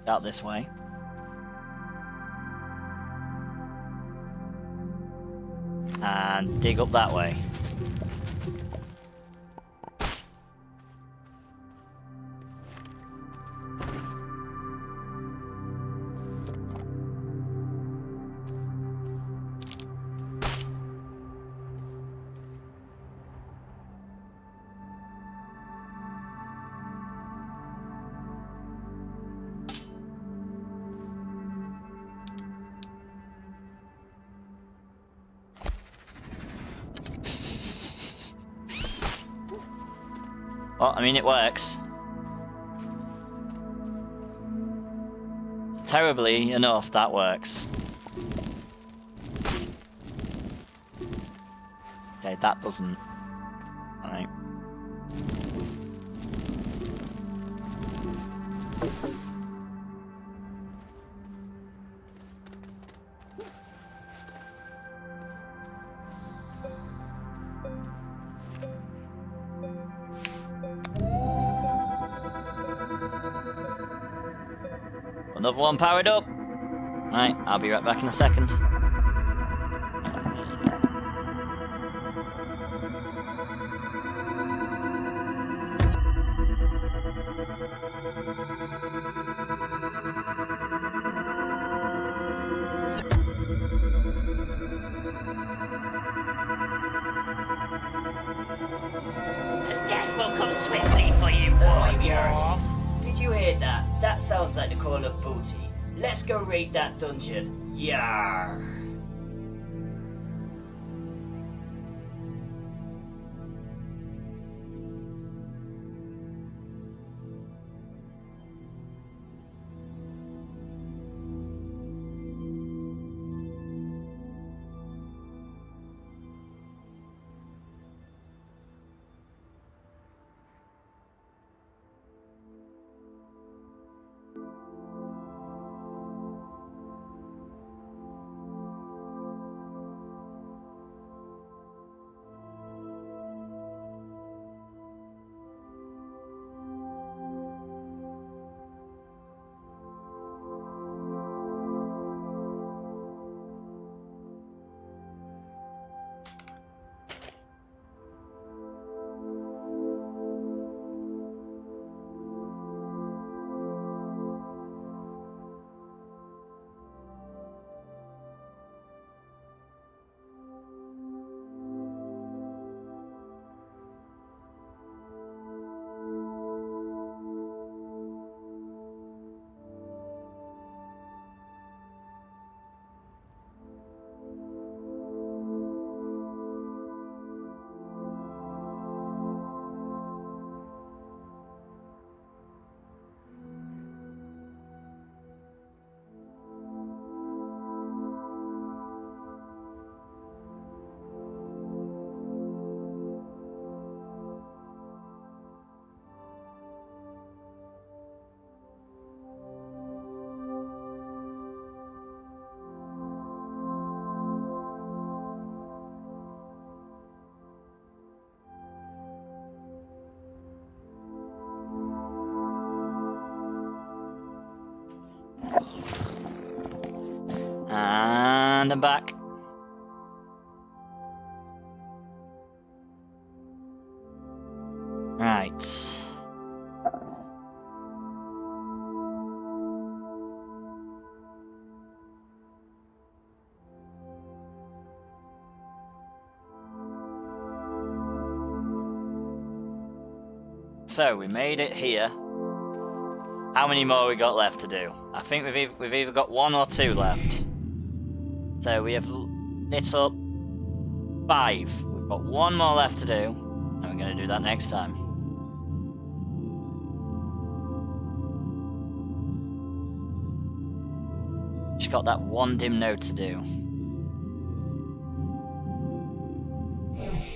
S1: Out this way. And dig up that way. Well, I mean, it works. Terribly enough, that works. Okay, that doesn't. Alright. Another one powered up. Right, I'll be right back in a second.
S3: As death will come swiftly for you, warriors. Did you hear that? That sounds like the call of booty. Let's go raid that dungeon. Yarr.
S1: And I'm back. Right. So we made it here. How many more we got left to do? I think we've either got 1 or 2 left. So we have lit up 5. We've got 1 more left to do, and we're going to do that next time. Just got that 1 dim node to do.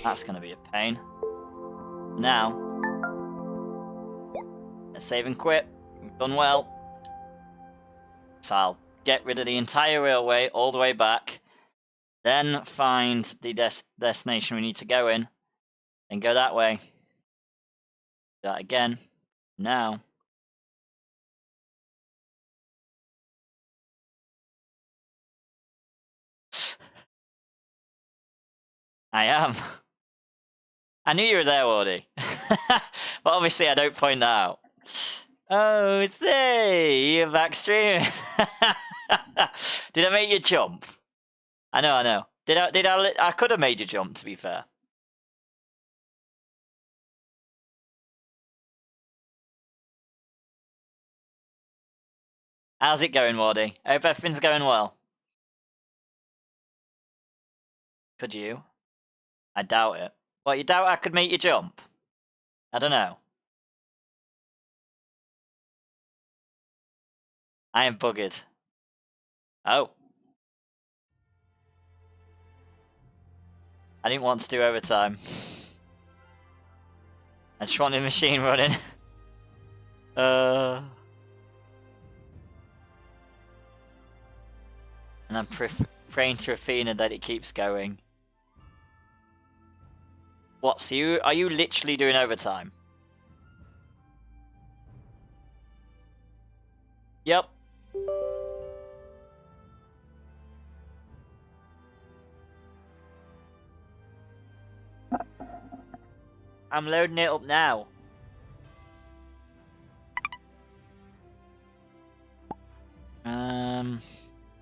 S1: That's going to be a pain. Now, let's save and quit. We've done well. So I'll get rid of the entire railway all the way back. Then find the destination we need to go in. Then go that way. Do that again. Now. I am. I knew you were there, Wardy. But obviously I don't point that out. Oh, say, you're back streaming. Did I make you jump? I know. I could have made you jump, to be fair. How's it going, Wardy? I hope everything's going well. Could you? I doubt it. What, you doubt I could make you jump? I don't know. I am buggered. Oh. I didn't want to do overtime. I just wanted the machine running. And I'm praying to Athena that it keeps going. What, so are you literally doing overtime? Yep. I'm loading it up now.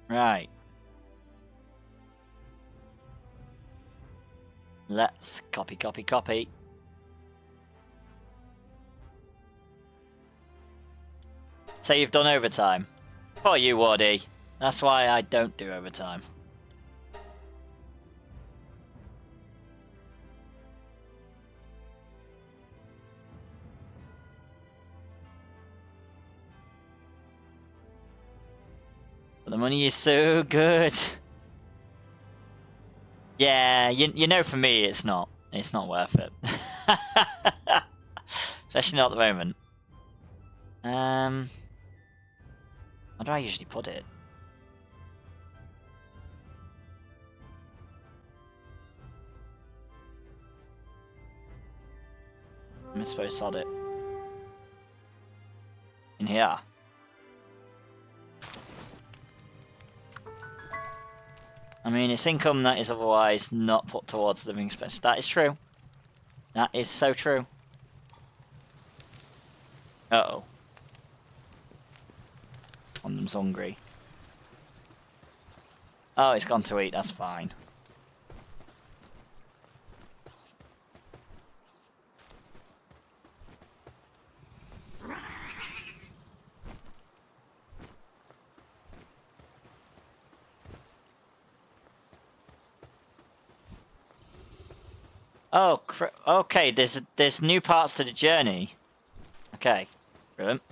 S1: Right. Let's copy. So you've done overtime. For you, Wardy. That's why I don't do overtime. But the money is so good. Yeah, you know, for me, it's not worth it. Especially not at the moment. Where do I usually put it? I'm supposed to sod it. In here. I mean, it's income that is otherwise not put towards living expenses. That is true. That is so true. Uh-oh. One of them's hungry. Oh, it's gone to eat. That's fine. Oh, okay. There's new parts to the journey. Okay, brilliant.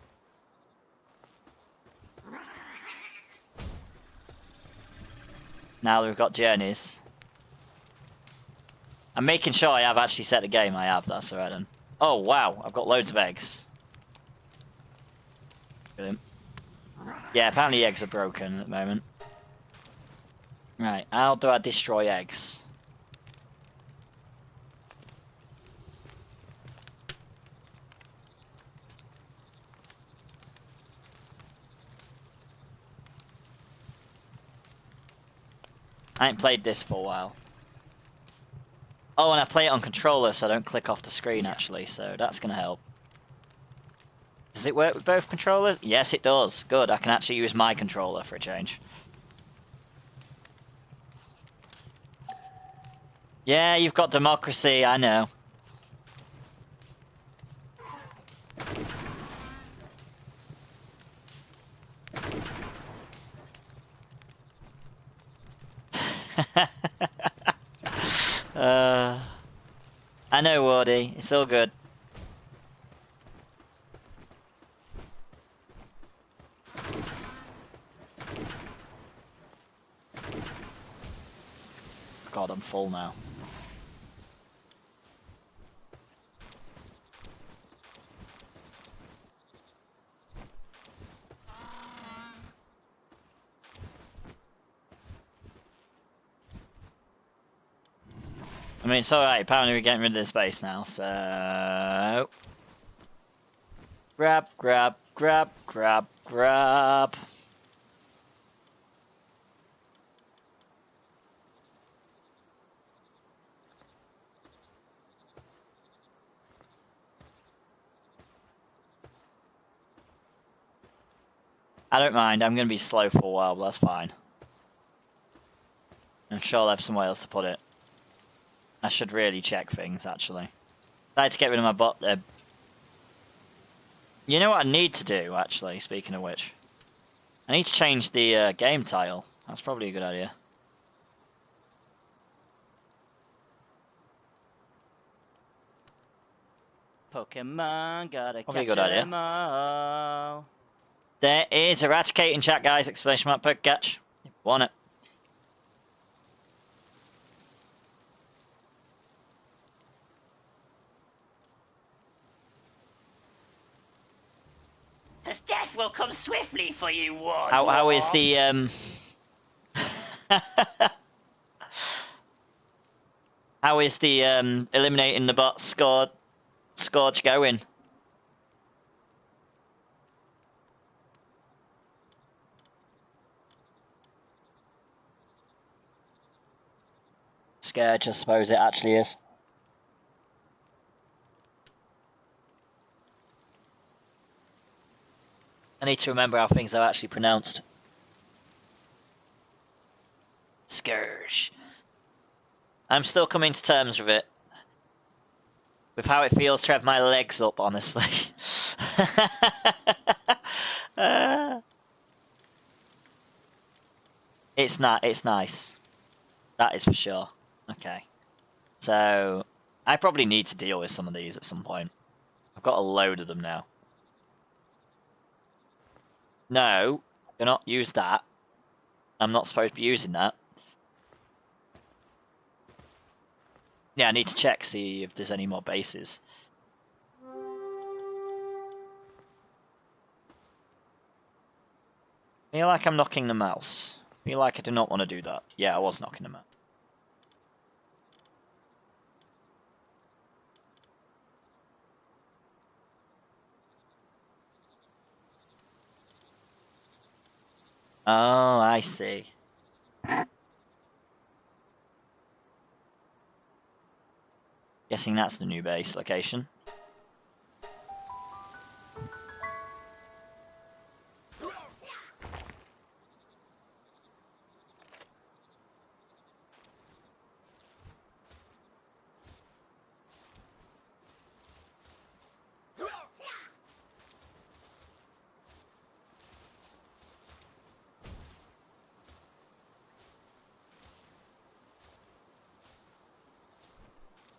S1: Now we've got journeys. I'm making sure I have actually set the game. I have. That's alright then. Oh wow, I've got loads of eggs. Brilliant. Yeah, apparently eggs are broken at the moment. Right, how do I destroy eggs? I ain't played this for a while. Oh, and I play it on controller, so I don't click off the screen, actually, so that's going to help. Does it work with both controllers? Yes, it does. Good, I can actually use my controller for a change. Yeah, you've got democracy, I know. I know, Wardy. It's all good. God, I'm full now. I mean, it's alright. Apparently we're getting rid of this base now, so... Grab, grab, grab, grab, grab. I don't mind. I'm going to be slow for a while, but that's fine. I'm sure I'll have somewhere else to put it. I should really check things, actually. I had to get rid of my bot there. You know what I need to do, actually, speaking of which? I need to change the game title. That's probably a good idea.
S3: Pokemon, gotta
S1: Probably a
S3: catch
S1: good idea.
S3: them all.
S1: There is Eradicate in chat, guys. Exclamation mark, poke catch. You want it.
S3: As death will come swiftly for you, war
S1: How is
S3: dwarf.
S1: the how is the eliminating the bot scourge going? Scourge, I suppose it actually is. I need to remember how things are actually pronounced. Scourge. I'm still coming to terms with it. With how it feels to have my legs up, honestly. It's nice. That is for sure. Okay. So, I probably need to deal with some of these at some point. I've got a load of them now. No, do not use that. I'm not supposed to be using that. Yeah, I need to check, see if there's any more bases. Feel like I'm knocking the mouse. Feel like I do not want to do that. Yeah, I was knocking the mouse. Oh, I see. Guessing that's the new base location.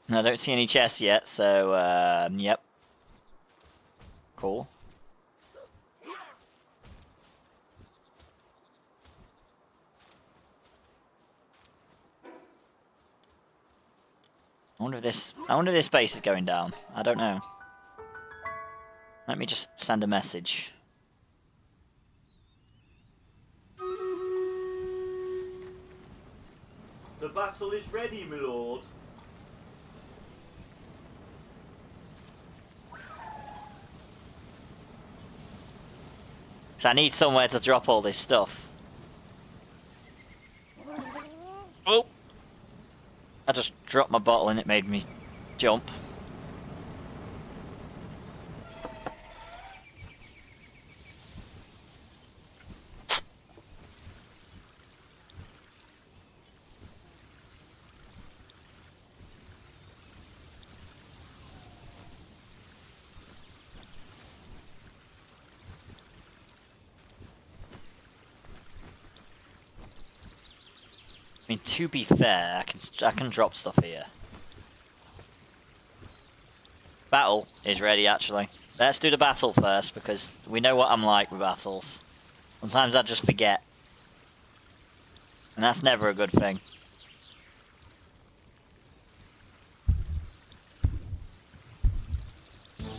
S1: I don't see any chests yet, so, yep. Cool. I wonder if this base is going down. I don't know. Let me just send a message.
S4: The battle is ready, my lord.
S1: Because I need somewhere to drop all this stuff. I just dropped my bottle and it made me jump. I mean, to be fair, I can drop stuff here. Battle is ready, actually. Let's do the battle first, because we know what I'm like with battles. Sometimes I just forget. And that's never a good thing.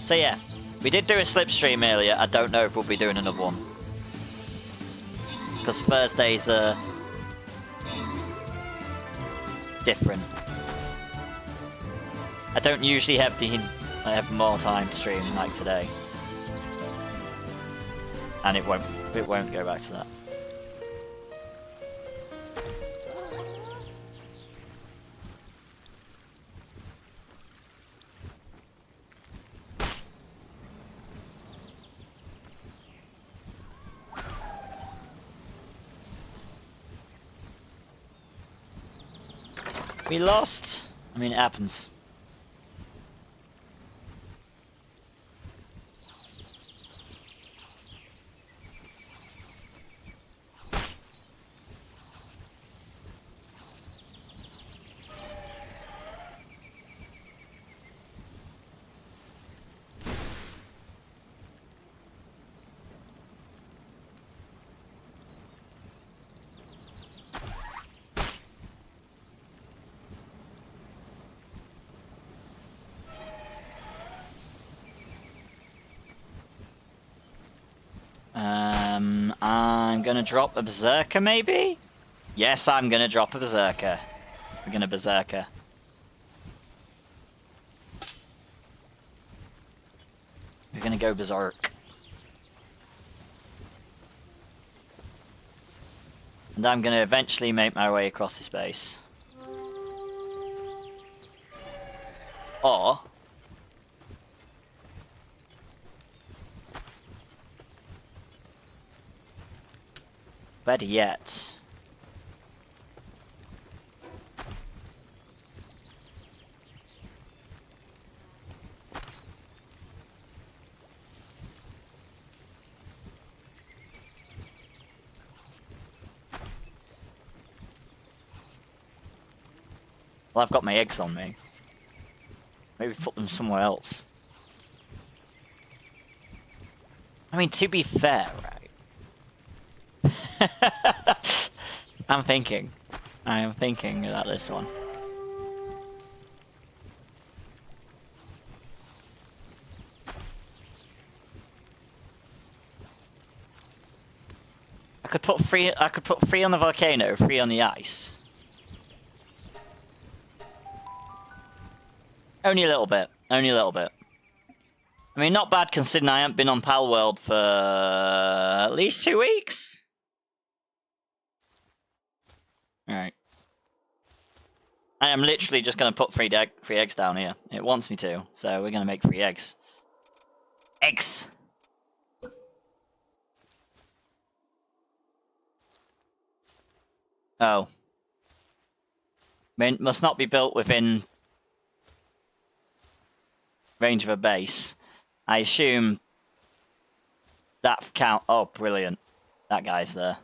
S1: So yeah, we did do a slipstream earlier. I don't know if we'll be doing another one. Because Thursdays are different. I don't usually have more time stream like today. And it won't go back to that. We lost. I mean, it happens. I'm gonna drop a berserker, maybe? Yes, I'm gonna drop a berserker. We're gonna berserker. We're gonna go berserk. And I'm gonna eventually make my way across the space. Or better yet, well, I've got my eggs on me. Maybe put them somewhere else. I mean, to be fair, right? I am thinking about this one. I could put three on the volcano, 3 on the ice. Only a little bit. Only a little bit. I mean, not bad considering I haven't been on Pal World for at least 2 weeks. Alright. I am literally just going to put 3 eggs down here. It wants me to, so we're going to make 3 eggs. Eggs! Oh. Must not be built within range of a base. I assume that count. Oh, brilliant. That guy's there.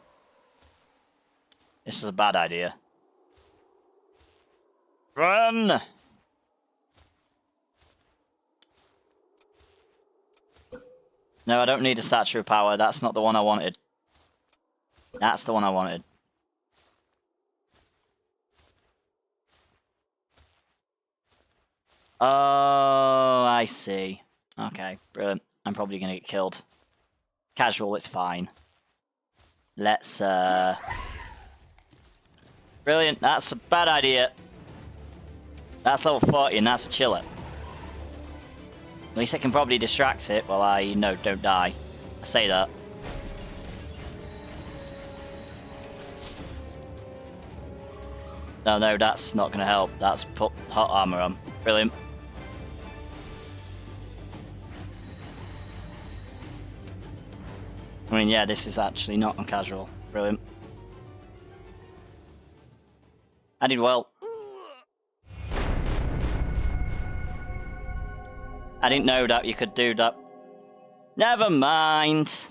S1: This was a bad idea. Run! No, I don't need a statue of power. That's not the one I wanted. That's the one I wanted. Oh, I see. Okay, brilliant. I'm probably gonna get killed. Casual, it's fine. Let's, Brilliant, that's a bad idea. That's level 40 and that's a chiller. At least I can probably distract it while I, don't die. I say that. No, no, that's not going to help. That's put hot armor on. Brilliant. I mean, yeah, this is actually not on casual. Brilliant. I did well. I didn't know that you could do that. Never mind.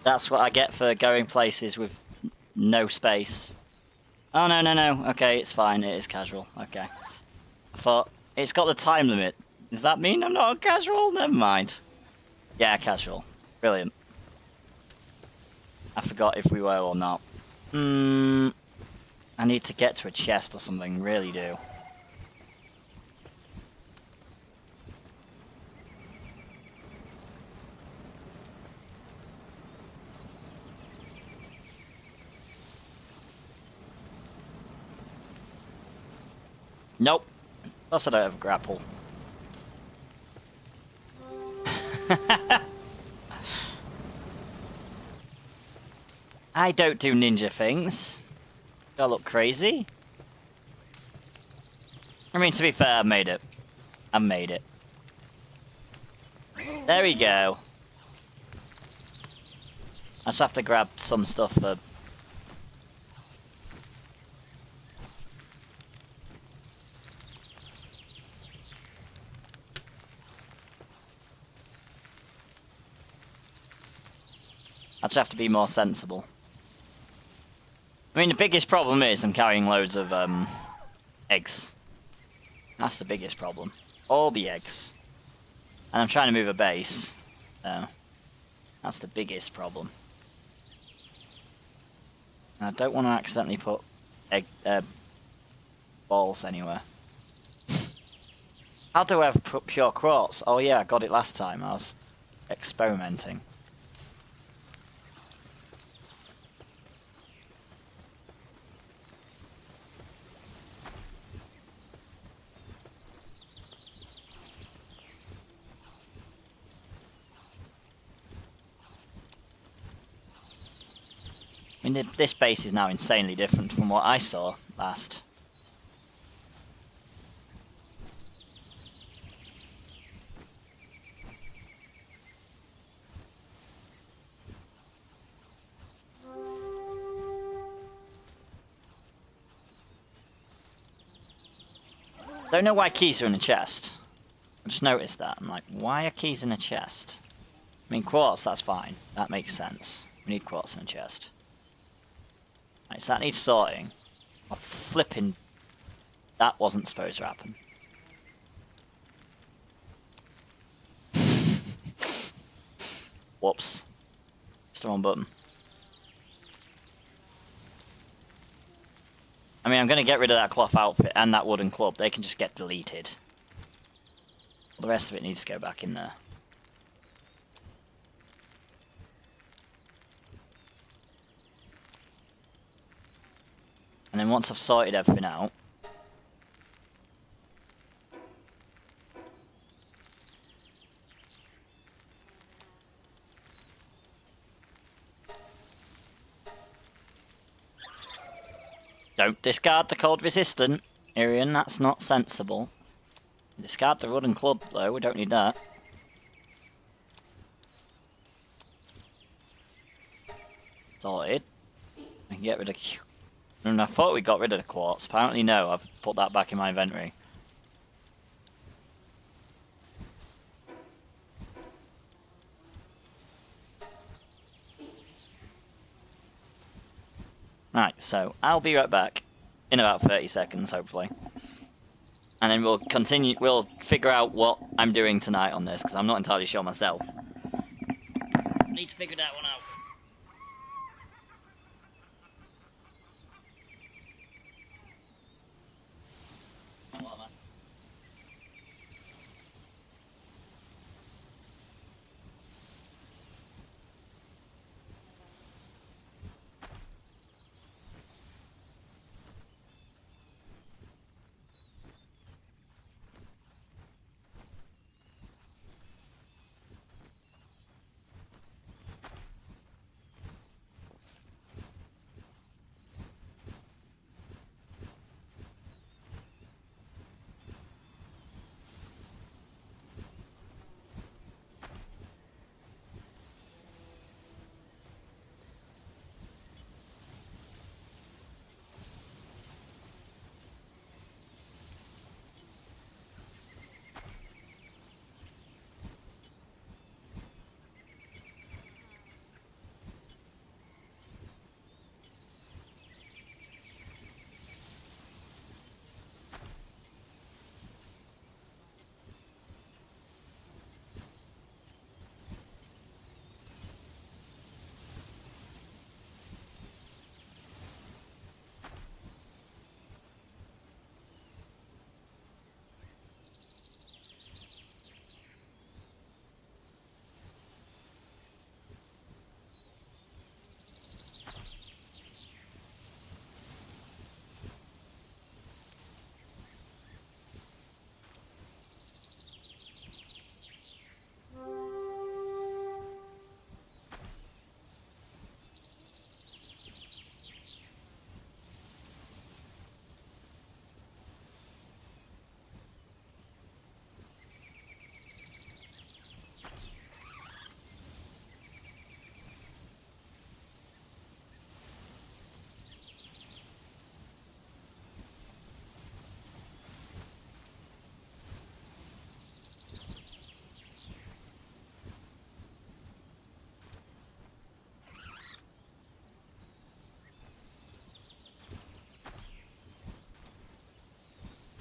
S1: That's what I get for going places with no space. Oh, no, no, no. Okay, it's fine. It is casual. Okay. I thought, it's got the time limit. Does that mean I'm not on casual? Never mind. Yeah, casual. Brilliant. I forgot if we were or not. I need to get to a chest or something. Really do. Nope. Plus I don't have a grapple. I don't do ninja things. Do I look crazy? I mean, to be fair, I made it. I made it. There we go. I just have to grab some stuff for... I just have to be more sensible. I mean, the biggest problem is I'm carrying loads of eggs. That's the biggest problem. All the eggs. And I'm trying to move a base. So, that's the biggest problem. And I don't want to accidentally put egg balls anywhere. How do I put pure quartz? Oh yeah, I got it last time. I was experimenting. I mean, this base is now insanely different from what I saw last. Don't know why keys are in a chest. I just noticed that. I'm like, why are keys in a chest? I mean, quartz, that's fine. That makes sense. We need quartz in a chest. Right, so that needs sorting. Oh, flipping... That wasn't supposed to happen. Whoops. It's the wrong button. I mean, I'm going to get rid of that cloth outfit and that wooden club. They can just get deleted. The rest of it needs to go back in there. And then once I've sorted everything out... Don't discard the cold resistant, Irian, that's not sensible. Discard the wooden club though, we don't need that. Sorted. I can get rid of... And I thought we got rid of the quartz, apparently no, I've put that back in my inventory. Right, so I'll be right back in about 30 seconds, hopefully. And then we'll continue, we'll figure out what I'm doing tonight on this, because I'm not entirely sure myself. I need to figure that one out.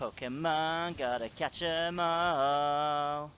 S1: Pokemon, gotta catch 'em all.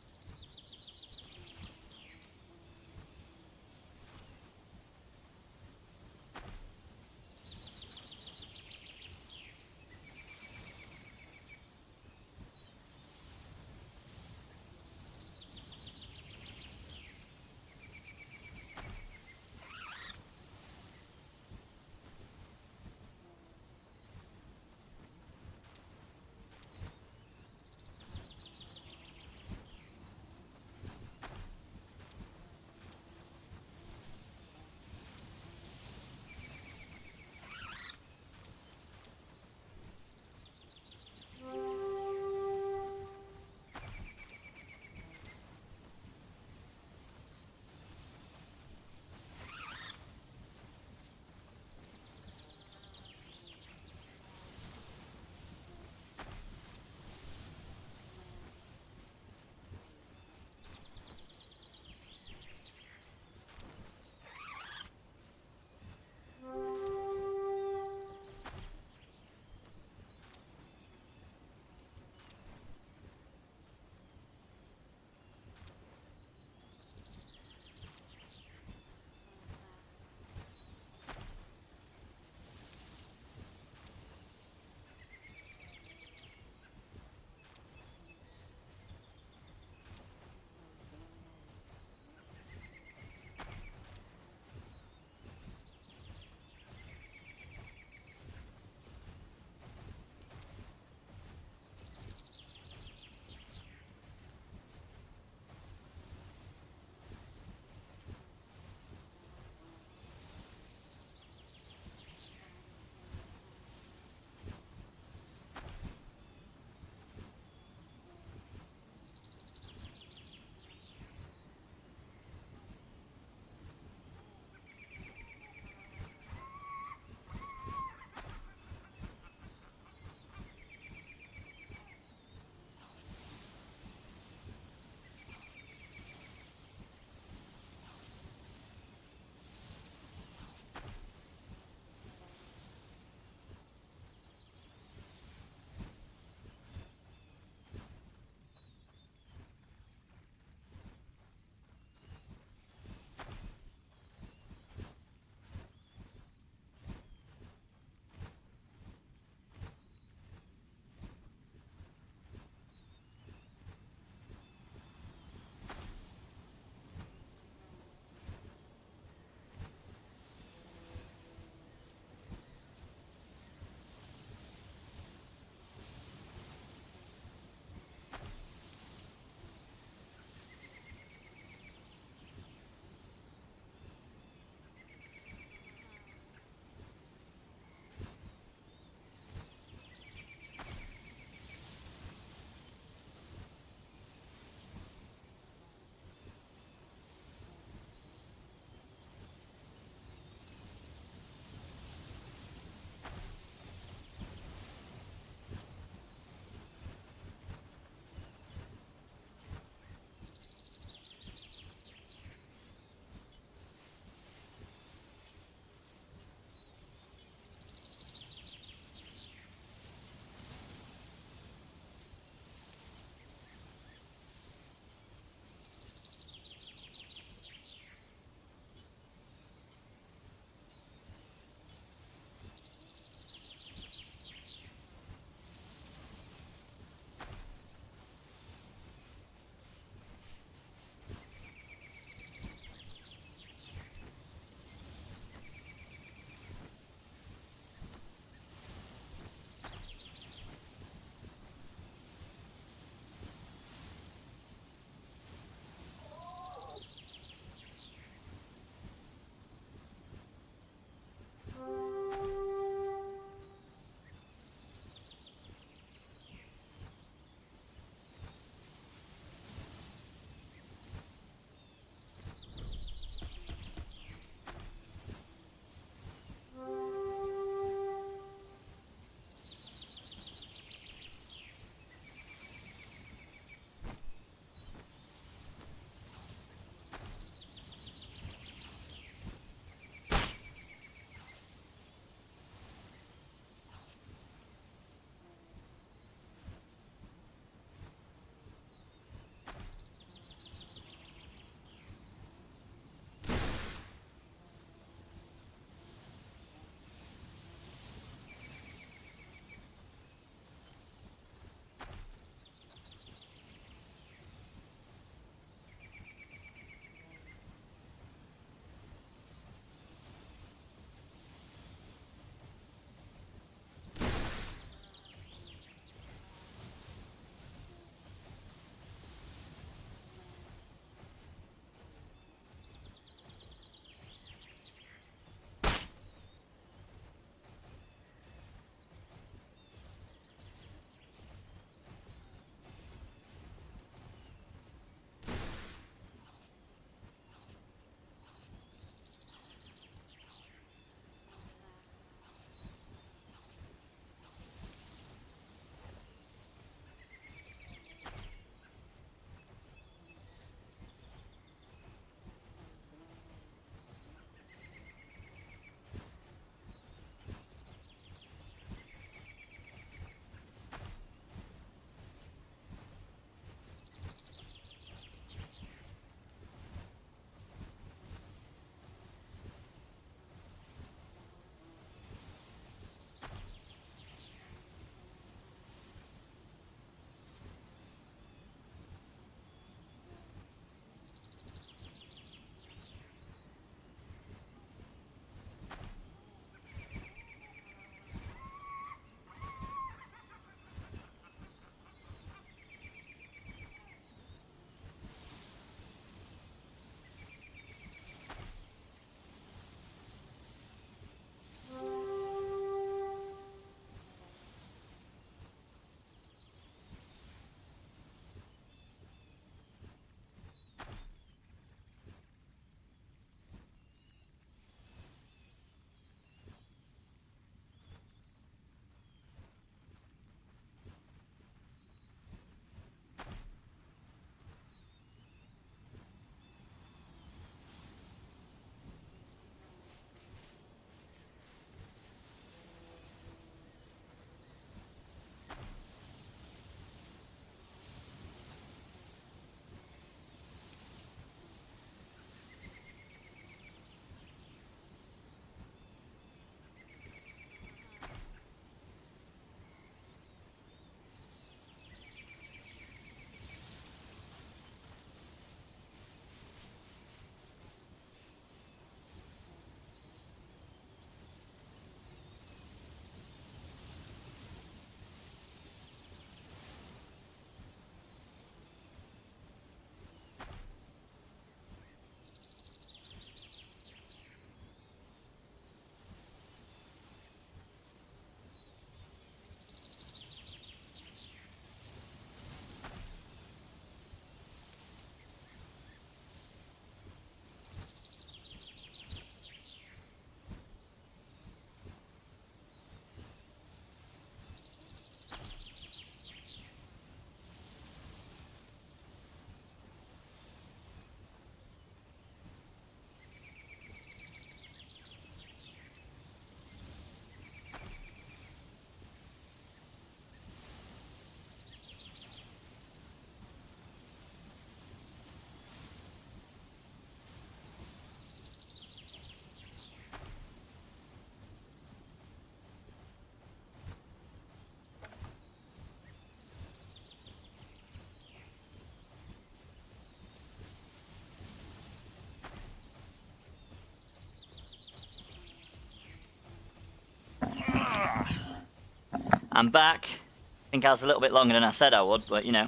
S1: I'm back. I think I was a little bit longer than I said I would, but you know.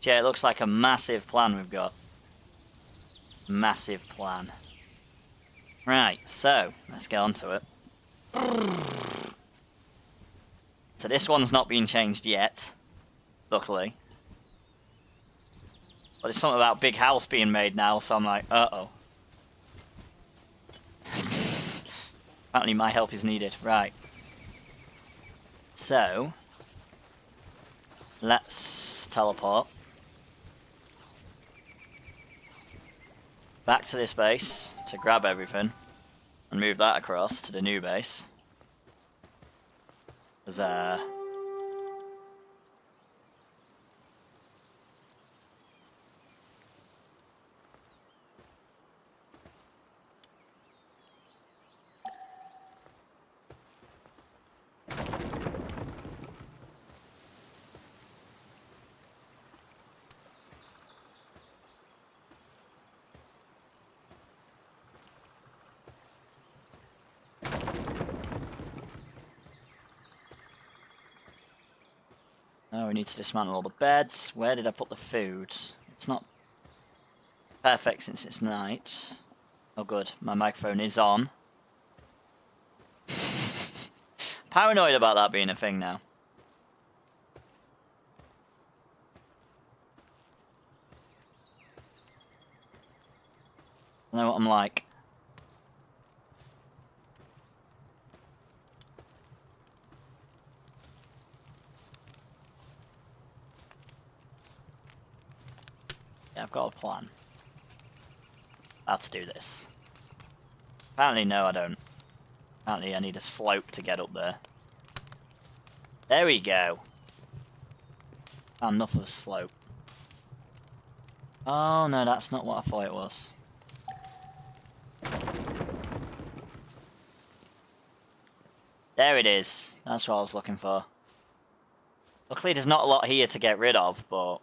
S1: Yeah, it looks like a massive plan we've got. Massive plan. Right, so, let's get on to it. So this one's not been changed yet, luckily. But there's something about big house being made now, so I'm like, uh-oh. Apparently my help is needed. Right. So, let's teleport. Back to this base to grab everything and move that across to the new base. There's oh, we need to dismantle all the beds. Where did I put the food? It's not perfect since it's night. Oh good, my microphone is on. Paranoid about that being a thing now. I know what I'm like. Yeah, I've got a plan. How to do this. Apparently, no, I don't. Apparently, I need a slope to get up there. There we go. Enough of a slope. Oh, no, that's not what I thought it was. There it is. That's what I was looking for. Luckily, there's not a lot here to get rid of, but...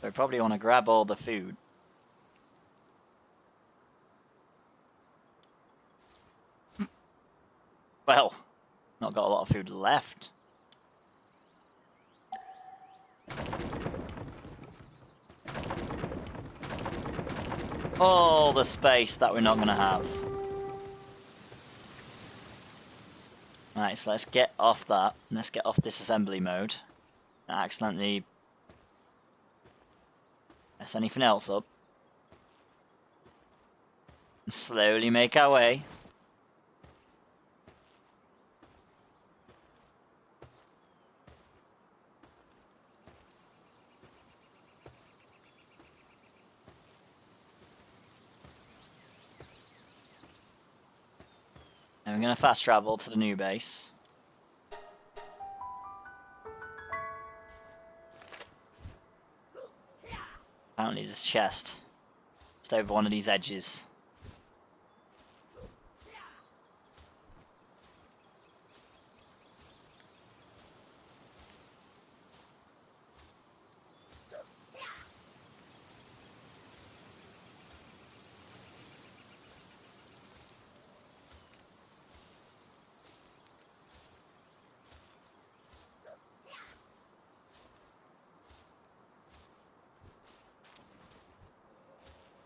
S1: we probably want to grab all the food. Well, not got a lot of food left. All the space that we're not going to have. Right, so let's get off that. Let's get off disassembly mode. I accidentally mess anything else up. And slowly make our way. And we're going to fast travel to the new base. Apparently there's a chest. Just over one of these edges.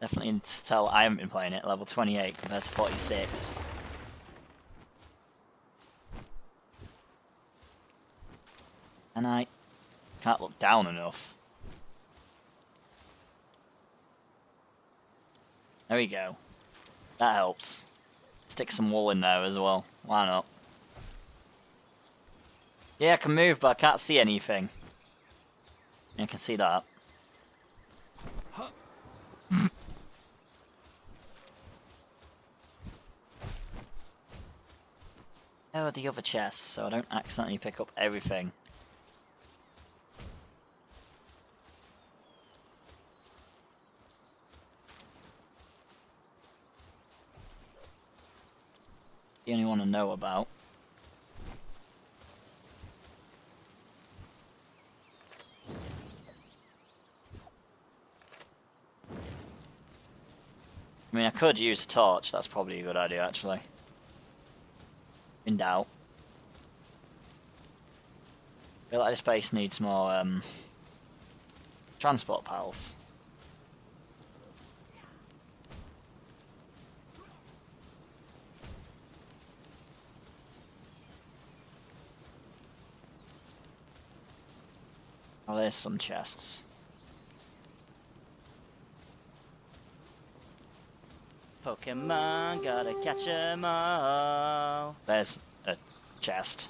S1: Definitely need to tell I haven't been playing it, level 28 compared to 46. And I can't look down enough. There we go. That helps. Stick some wool in there as well. Why not? Yeah, I can move, but I can't see anything. I can see that. Oh, the other chest, so I don't accidentally pick up everything. the only one I know about. I mean, I could use a torch. That's probably a good idea, actually. In doubt. I feel like this base needs more transport pals. Oh, there's some chests. Pokemon, gotta catch 'em all. There's a chest.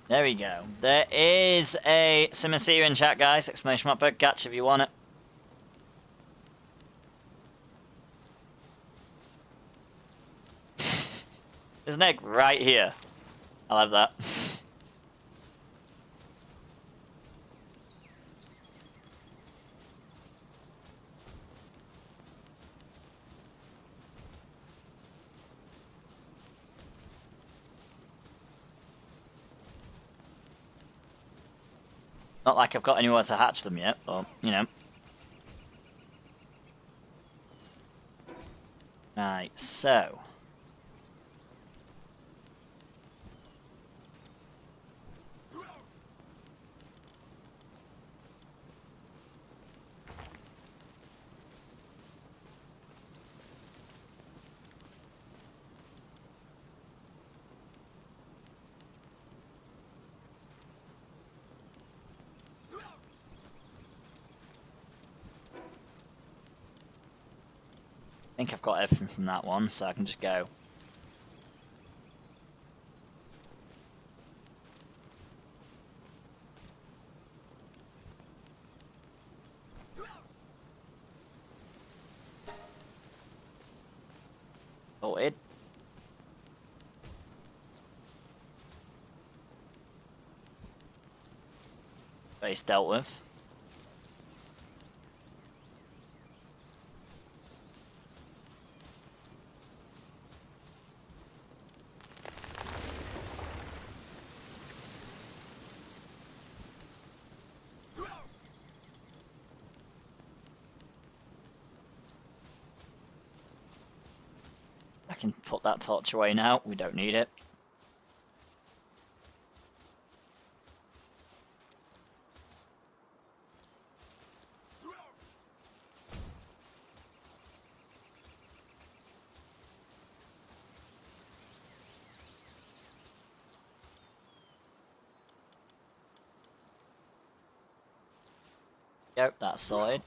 S1: There we go. There is a Simiseer in chat, guys. Exclamation mark bug, catch if you want it. There's an egg right here. I love that. Not like I've got anywhere to hatch them yet, but, you know. Right, so. I think I've got everything from that one, so I can just go. Sorted. Base dealt with. I can put that torch away now, we don't need it. Yep, that's sorted.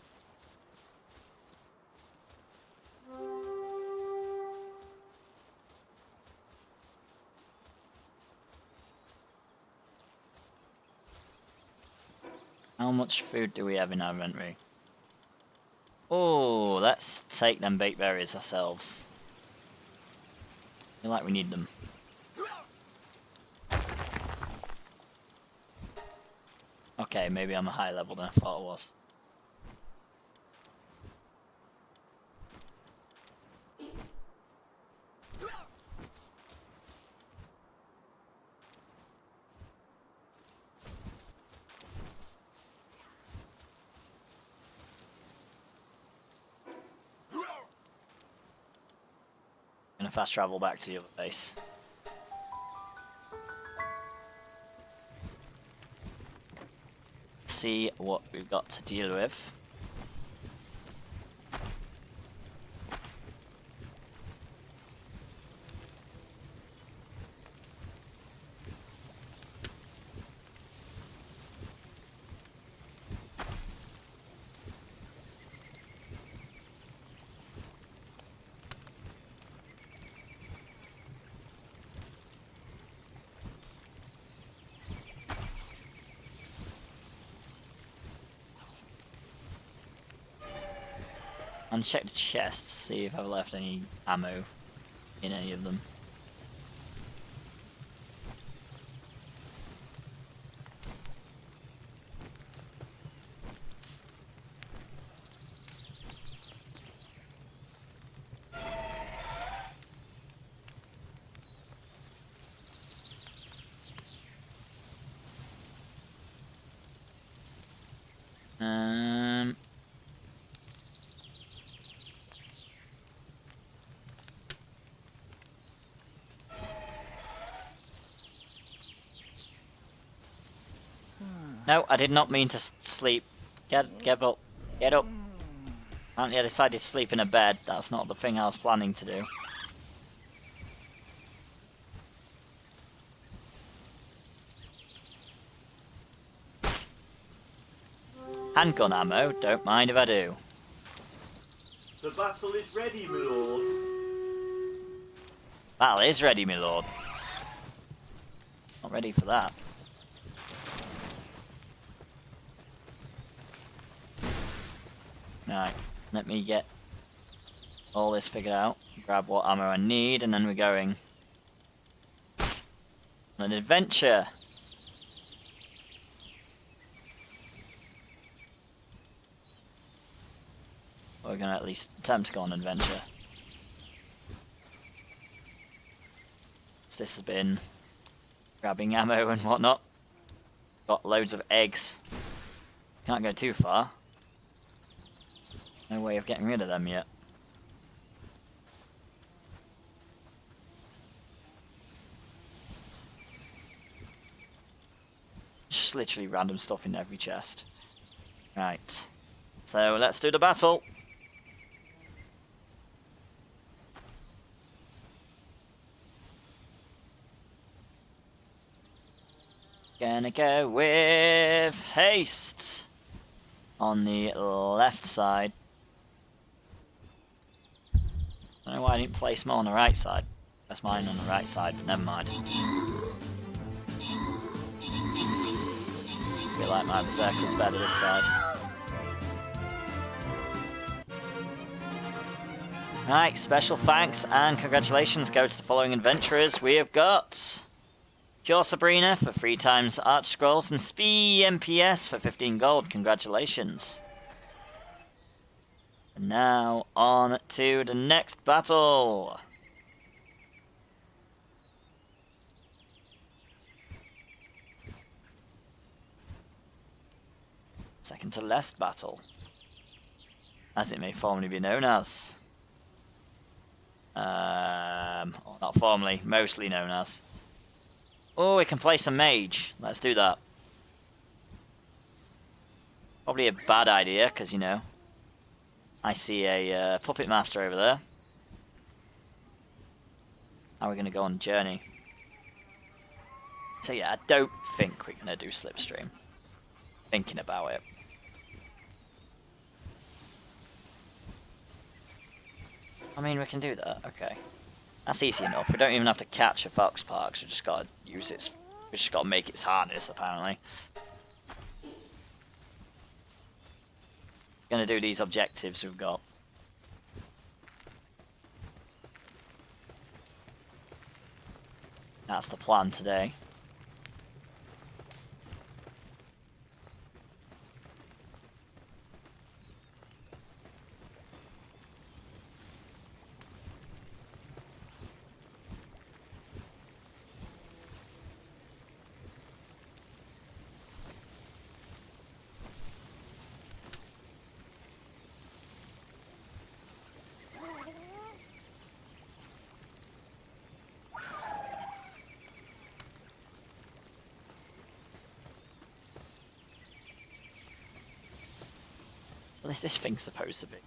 S1: How much food do we have in our inventory? Oh, let's take them baked berries ourselves. I feel like we need them. Okay, maybe I'm a higher level than I thought I was. Gonna fast travel back to the other base. See what we've got to deal with. And check the chests, see if I've left any ammo in any of them. No, I did not mean to sleep. Get up. Get up. Apparently I decided to sleep in a bed. That's not the thing I was planning to do. Handgun ammo, don't mind if I do.
S4: The battle is ready, my lord.
S1: Battle is ready, my lord. Not ready for that. Right, let me get all this figured out. Grab what ammo I need, and then we're going on an adventure. We're going to at least attempt to go on an adventure. So this has been grabbing ammo and whatnot. Got loads of eggs. Can't go too far. No way of getting rid of them yet. Just literally random stuff in every chest. Right. So let's do the battle. Gonna go with haste on the left side. I don't know why I didn't place more on the right side. That's mine on the right side, but never mind. I feel like my berserker's better this side. Right, special thanks and congratulations go to the following adventurers. We have got Pure Sabrina for 3 times Arch Scrolls and Spee MPS for 15 gold. Congratulations. And now on to the next battle. Second to last battle, as it may formerly be known as. Not formally, mostly known as. Oh, we can play some mage. Let's do that. Probably a bad idea, because, you know, I see a puppet master over there. How are we going to go on a journey? So yeah, I don't think we're going to do Slipstream. Thinking about it. I mean, we can do that, okay. That's easy enough. We don't even have to catch a fox parks. We just gotta use its. We just gotta make its harness, apparently. Gonna do these objectives we've got. That's the plan today. What is this thing supposed to be?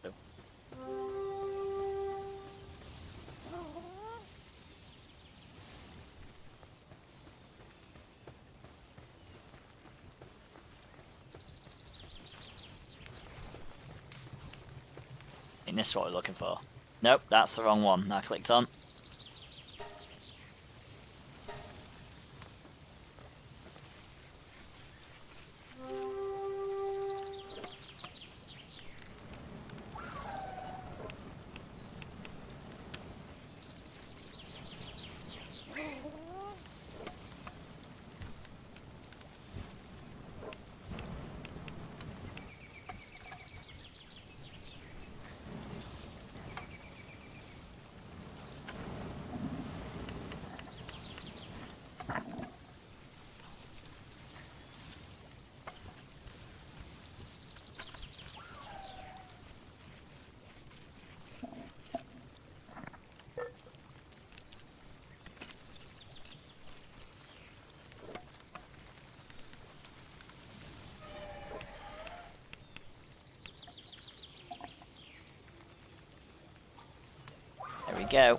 S1: I think this is what we're looking for. Nope, that's the wrong one. I clicked on. go.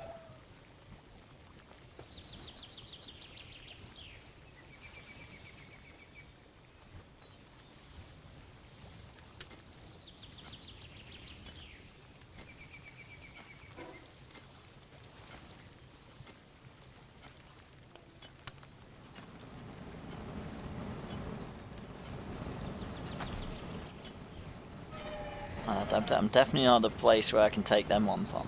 S1: I'm definitely not the place where I can take them ones on.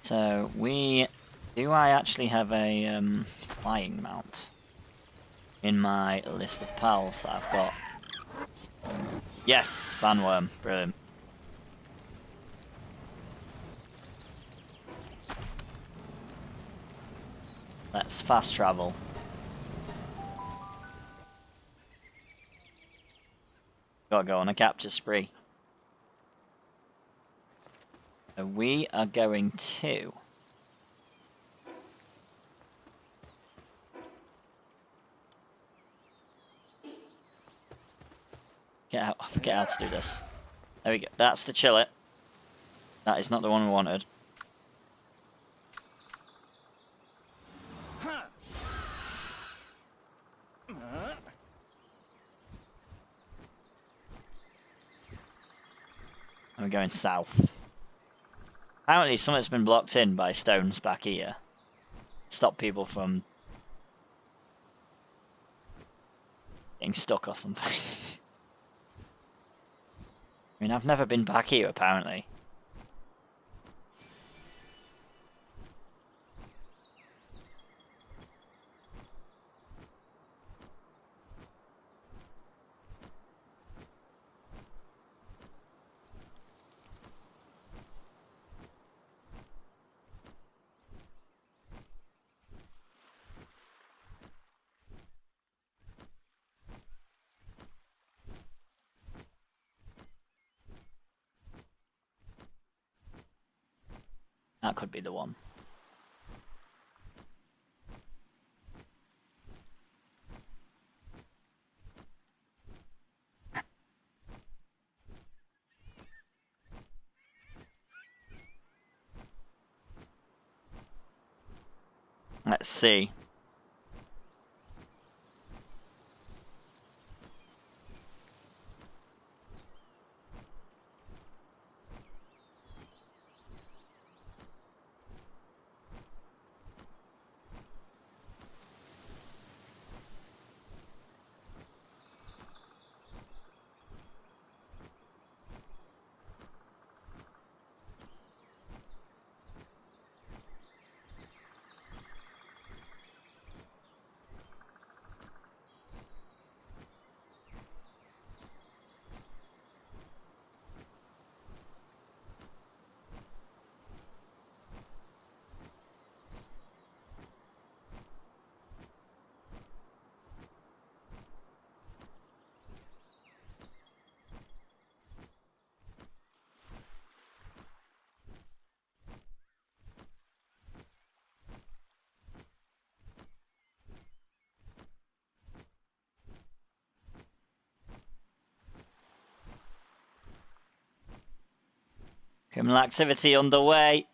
S1: So do I actually have a flying mount in my list of pals that I've got? Yes, bandworm, brilliant. Let's fast travel. Gotta go on a capture spree. So we are going to... I forget how to do this. There we go. That's to chill it. That is not the one we wanted. And we're going south. Apparently something's been blocked in by stones back here. Stop people from getting stuck or something. I mean, I've never been back here, apparently. That could be the one. Let's see. Criminal activity underway.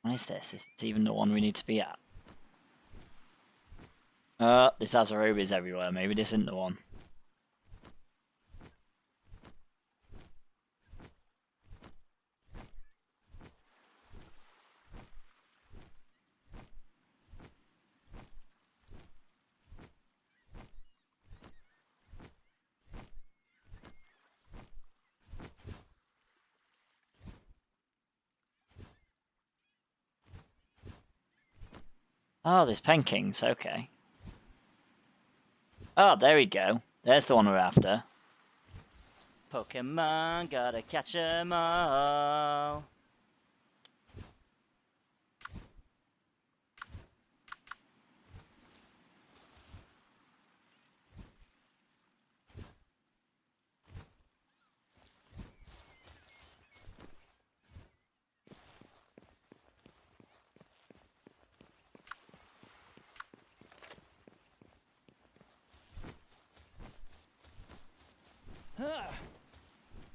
S1: What is this? Is this even the one we need to be at? This has rubies everywhere. Maybe this isn't the one. Oh, there's Penkings, okay. Oh, there we go. There's the one we're after. Pokemon, gotta catch 'em all.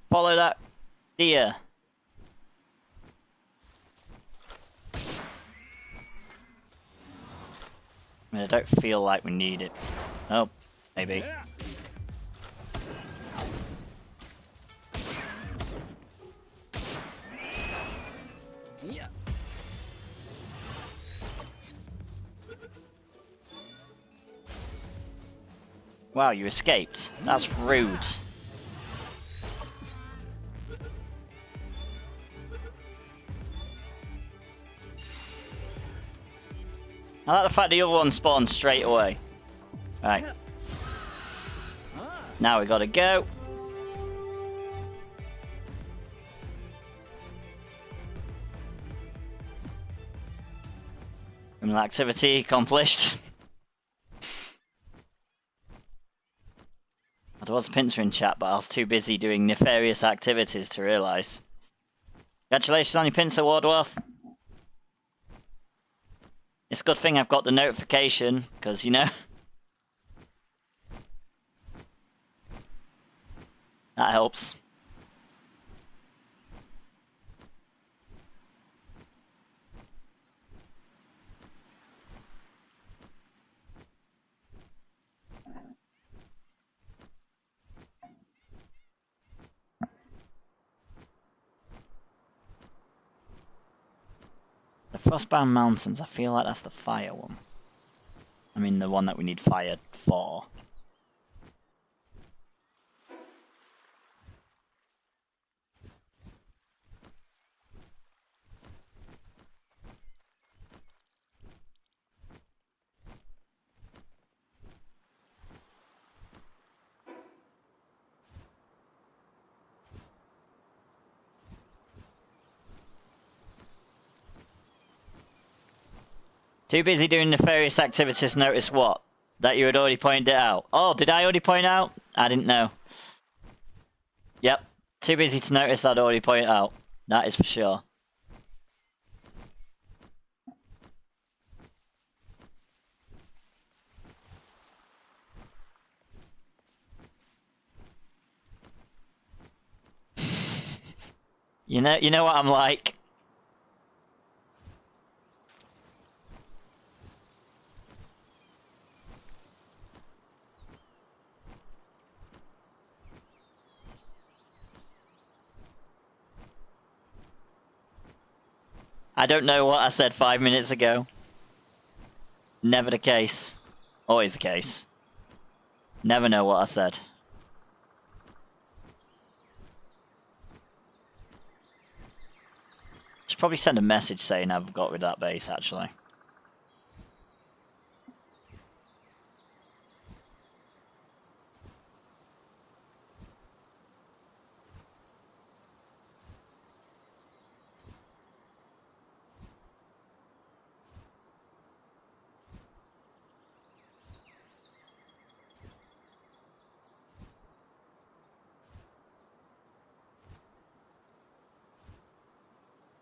S1: Follow that deer. I mean, I don't feel like we need it. Oh, maybe. Wow, you escaped. That's rude. I like the fact the other one spawned straight away. Right. Now we gotta go. Criminal activity accomplished. There was a pincer in chat, but I was too busy doing nefarious activities to realise. Congratulations on your pincer, Wardworth. It's a good thing I've got the notification, because, you know... that helps. The Frostbound Mountains, I feel like that's the fire one. I mean, the one that we need fire for. Too busy doing nefarious activities, notice what? That you had already pointed it out. Oh, did I already point out? I didn't know. Yep. Too busy to notice that I'd already pointed out. That is for sure. You know what I'm like. I don't know what I said 5 minutes ago. Never the case. Always the case. Never know what I said. Should probably send a message saying I've got rid of that base, actually.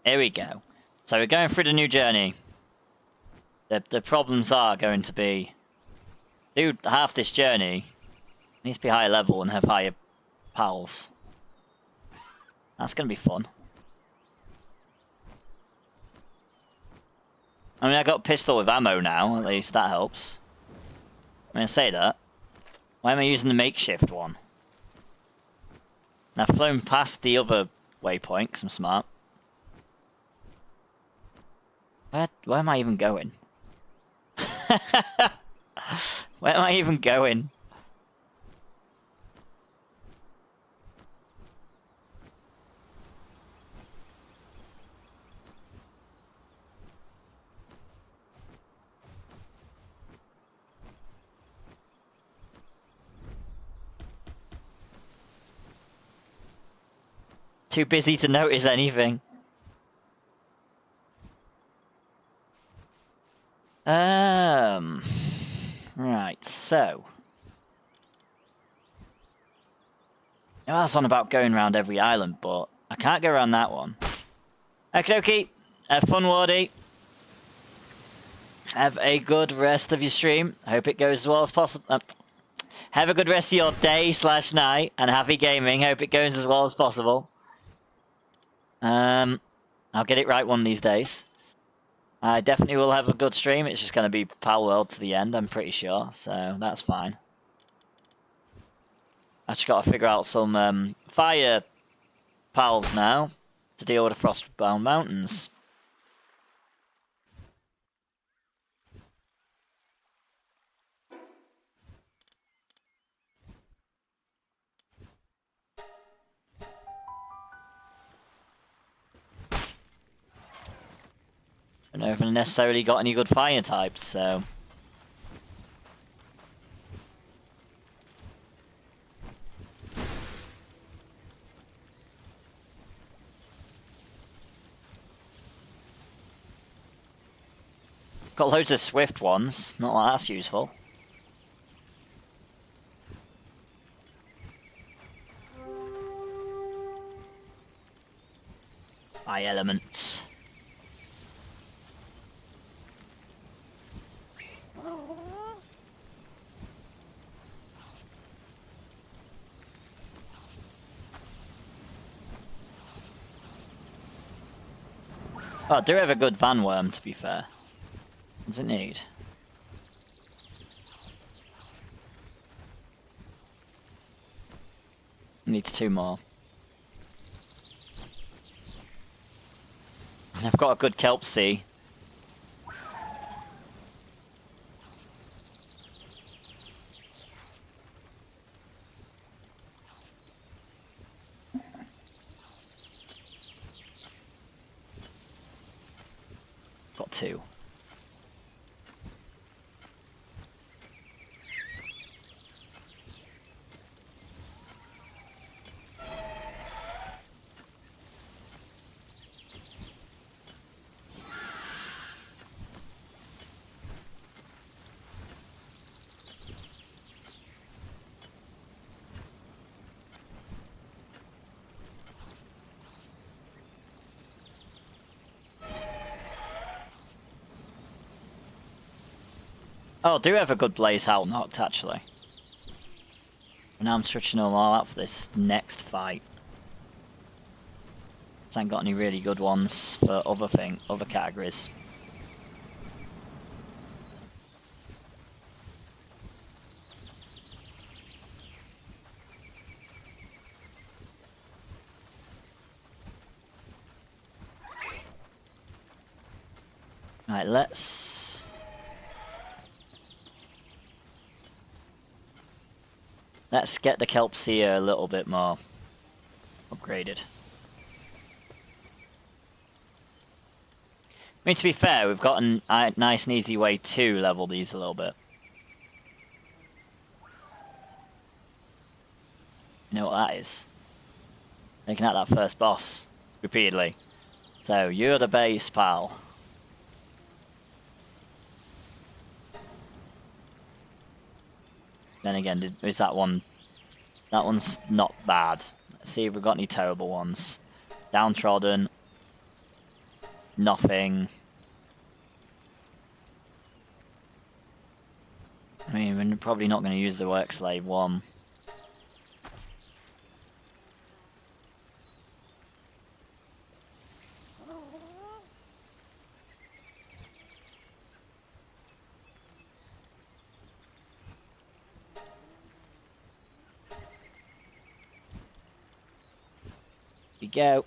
S1: Here we go. So we're going through the new journey. The problems are going to be... do half this journey. Needs to be higher level and have higher pals. That's going to be fun. I mean, I got pistol with ammo now, at least that helps. I'm going to say that. Why am I using the makeshift one? And I've flown past the other waypoint, because I'm smart. Where am I even going? Where am I even going? Too busy to notice anything. Right, so. I was on about going around every island, but I can't go around that one. Okie dokie. Have fun, Wardy. Have a good rest of your stream. I hope it goes as well as possible. Have a good rest of your day/night, and happy gaming. Hope it goes as well as possible. I'll get it right one of these days. I definitely will have a good stream. It's just going to be Pal World to the end, I'm pretty sure. So that's fine. I just got to figure out some fire pals now to deal with the Frostbound Mountains. I don't know if I necessarily got any good fire types, so... Got loads of swift ones, not that that's useful. Fire elements. Oh, I do have a good van worm, to be fair. What does it need? Needs 2 more. And I've got a good kelp sea. Got 2. Oh, I do have a good Blaze Howl knocked, actually. And now I'm stretching them all out for this next fight. So I ain't got any really good ones for other categories. Right, let's get the kelp seer a little bit more upgraded. I mean, to be fair, we've got a nice and easy way to level these a little bit. You know what that is? Taking out that first boss repeatedly. So, you're the base, pal. Then again, is that one... That one's not bad. Let's see if we've got any terrible ones. Downtrodden. Nothing. I mean, we're probably not going to use the Work Slave one. We go.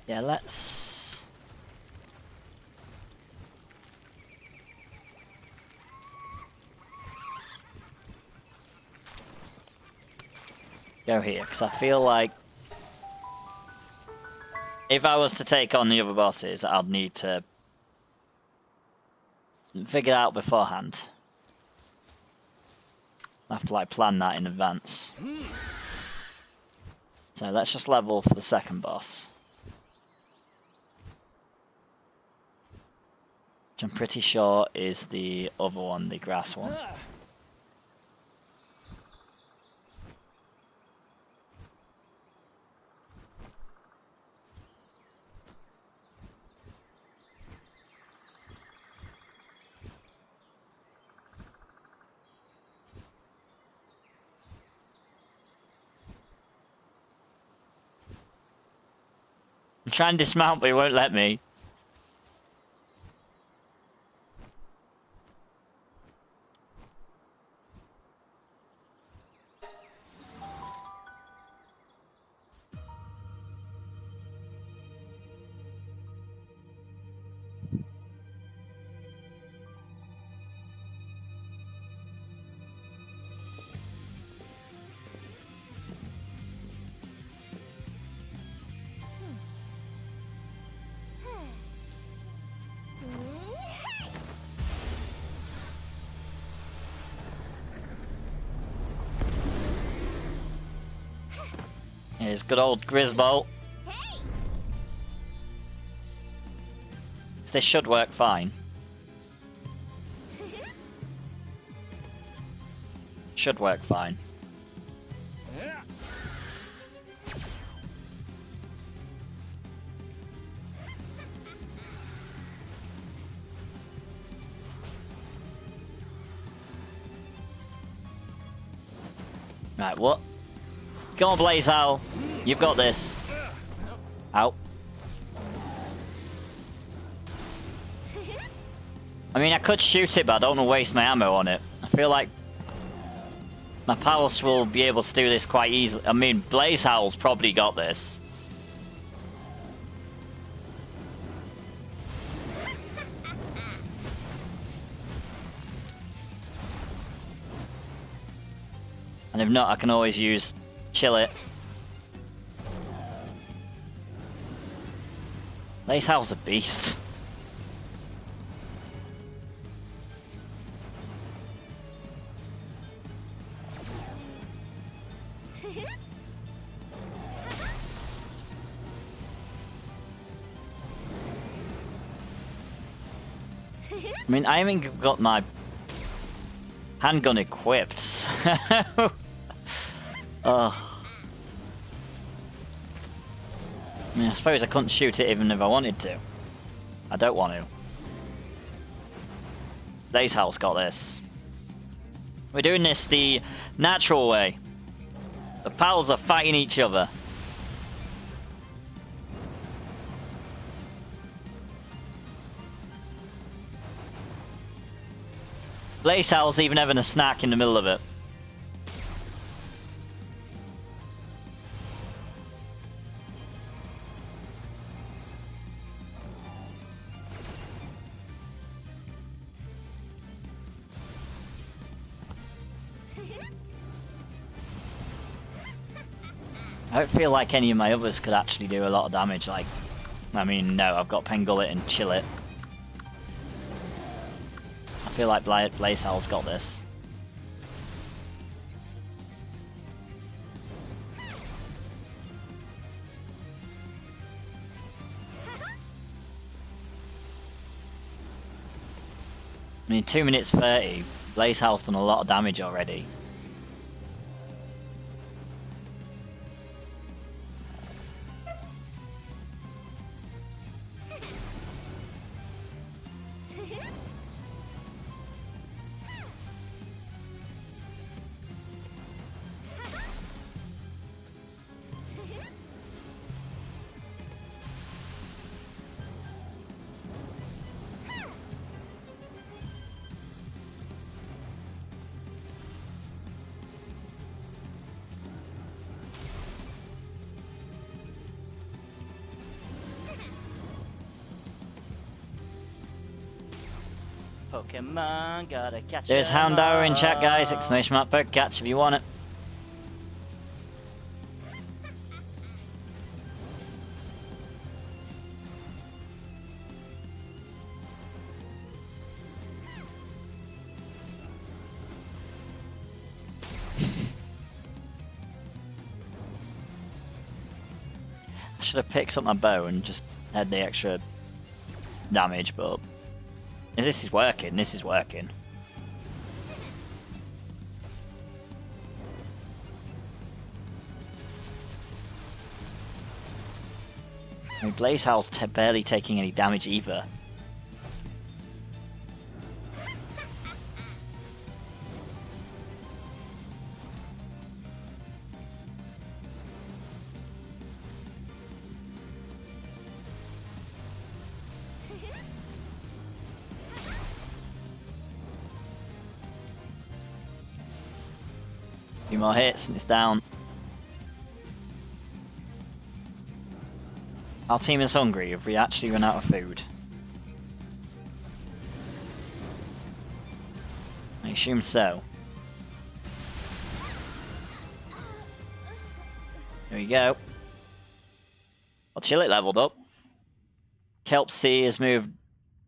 S1: Yeah, let's go here, because I feel like if I was to take on the other bosses, I'd need to figure it out beforehand. I have to like plan that in advance. So let's just level for the second boss. Which I'm pretty sure is the other one, the grass one. I'm trying to dismount, but it won't let me. Here's good old Grisbolt. This should work fine. Should work fine. Right, what? Come on, Blaze Owl. You've got this. Ow. I mean, I could shoot it, but I don't want to waste my ammo on it. I feel like my pals will be able to do this quite easily. I mean, Blaze Owl's probably got this. And if not, I can always use Chill It. Blaze Owl's a beast. I mean, I haven't got my handgun equipped, so... Oh. I mean, I suppose I couldn't shoot it even if I wanted to. I don't want to. Blaze Owl's got this. We're doing this the natural way. The pals are fighting each other. Blaze Owl's even having a snack in the middle of it. I don't feel like any of my others could actually do a lot of damage, like... I mean, no, I've got Pengullet and Chill It. I feel like Blaze Owl's got this. I mean, 2 minutes 30, Blaze Owl's done a lot of damage already.
S3: Pokemon, gotta catch
S1: There's
S3: them
S1: Houndour in
S3: all.
S1: chat, guys. Exclamation mark, catch if you want it. should have picked up my bow and just had the extra damage, but if this is working, this is working. I mean, Blaze Howl's barely taking any damage either. Few more hits and it's down. Our team is hungry. Have we actually run out of food? I assume so. There we go. Well, Chillet leveled up. Kelp C has moved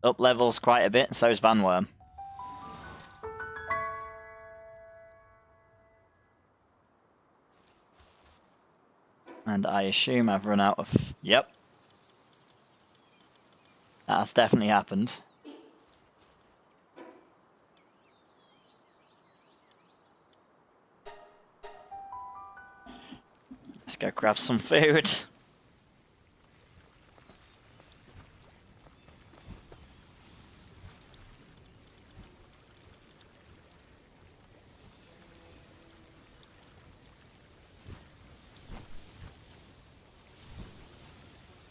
S1: up levels quite a bit, and so has Vanworm. And I assume I've run out of... Yep. That has definitely happened. Let's go grab some food.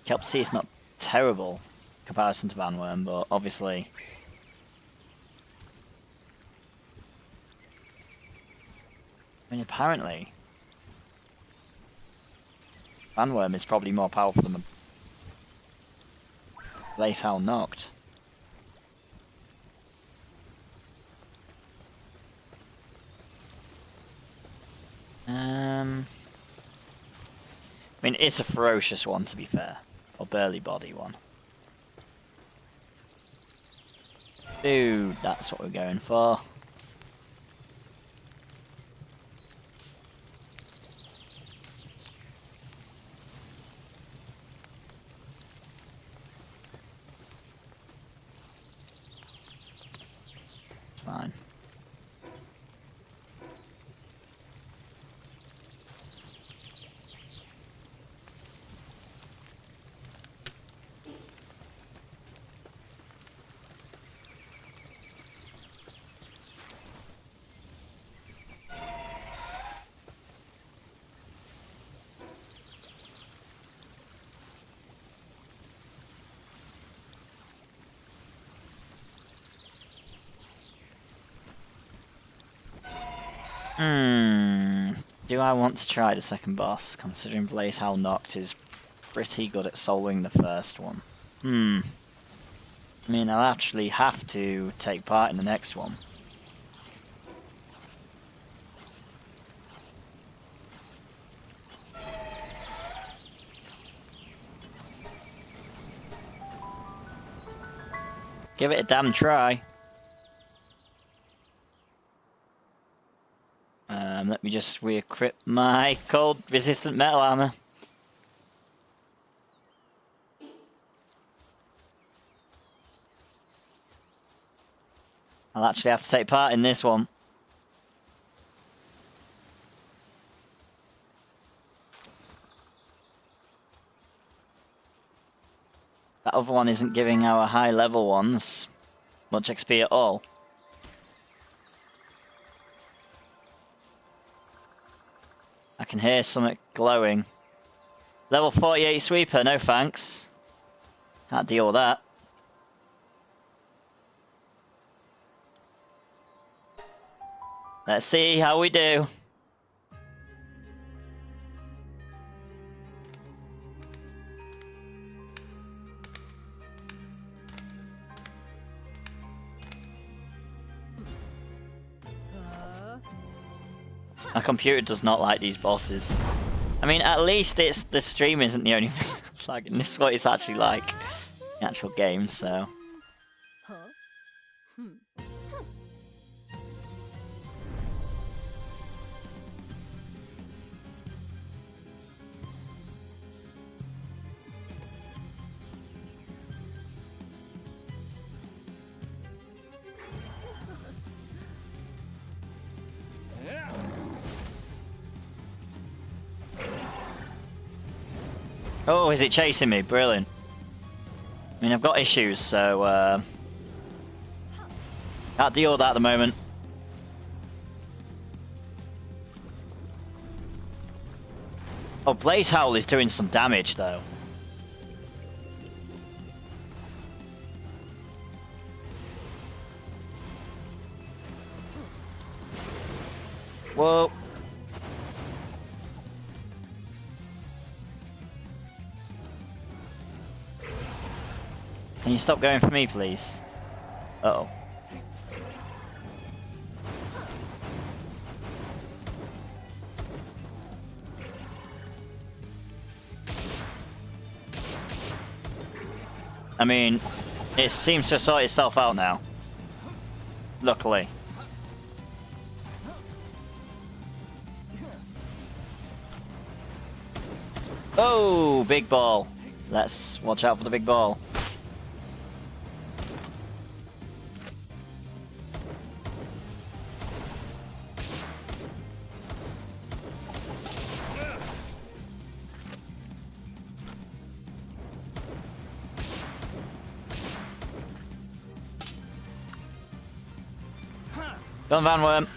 S1: Kelp C is not terrible in comparison to Vanworm, but obviously... I mean, apparently... Vanworm is probably more powerful than Blaze Howl Noct. I mean, it's a ferocious one, to be fair. Or burly body one. Dude, that's what we're going for. It's fine. Do I want to try the second boss, considering Blaze Howl Noct is pretty good at soloing the first one? I mean, I'll actually have to take part in the next one. Give it a damn try. Let me just re-equip my cold resistant metal armor. I'll actually have to take part in this one. That other one isn't giving our high level ones much XP at all. I can hear something glowing. Level 48 sweeper, no thanks. Can't deal with that. Let's see how we do. My computer does not like these bosses. I mean, at least it's the stream isn't the only thing it's like, and this is what it's actually like in the actual game, so. Oh, is it chasing me? Brilliant. I mean, I've got issues, so can't deal with that at the moment. Oh, Blaze Howl is doing some damage, though. Whoa. Can you stop going for me, please? Uh-oh. I mean, it seems to sort itself out now. Luckily. Oh, big ball. Let's watch out for the big ball. Go on, Van Worm.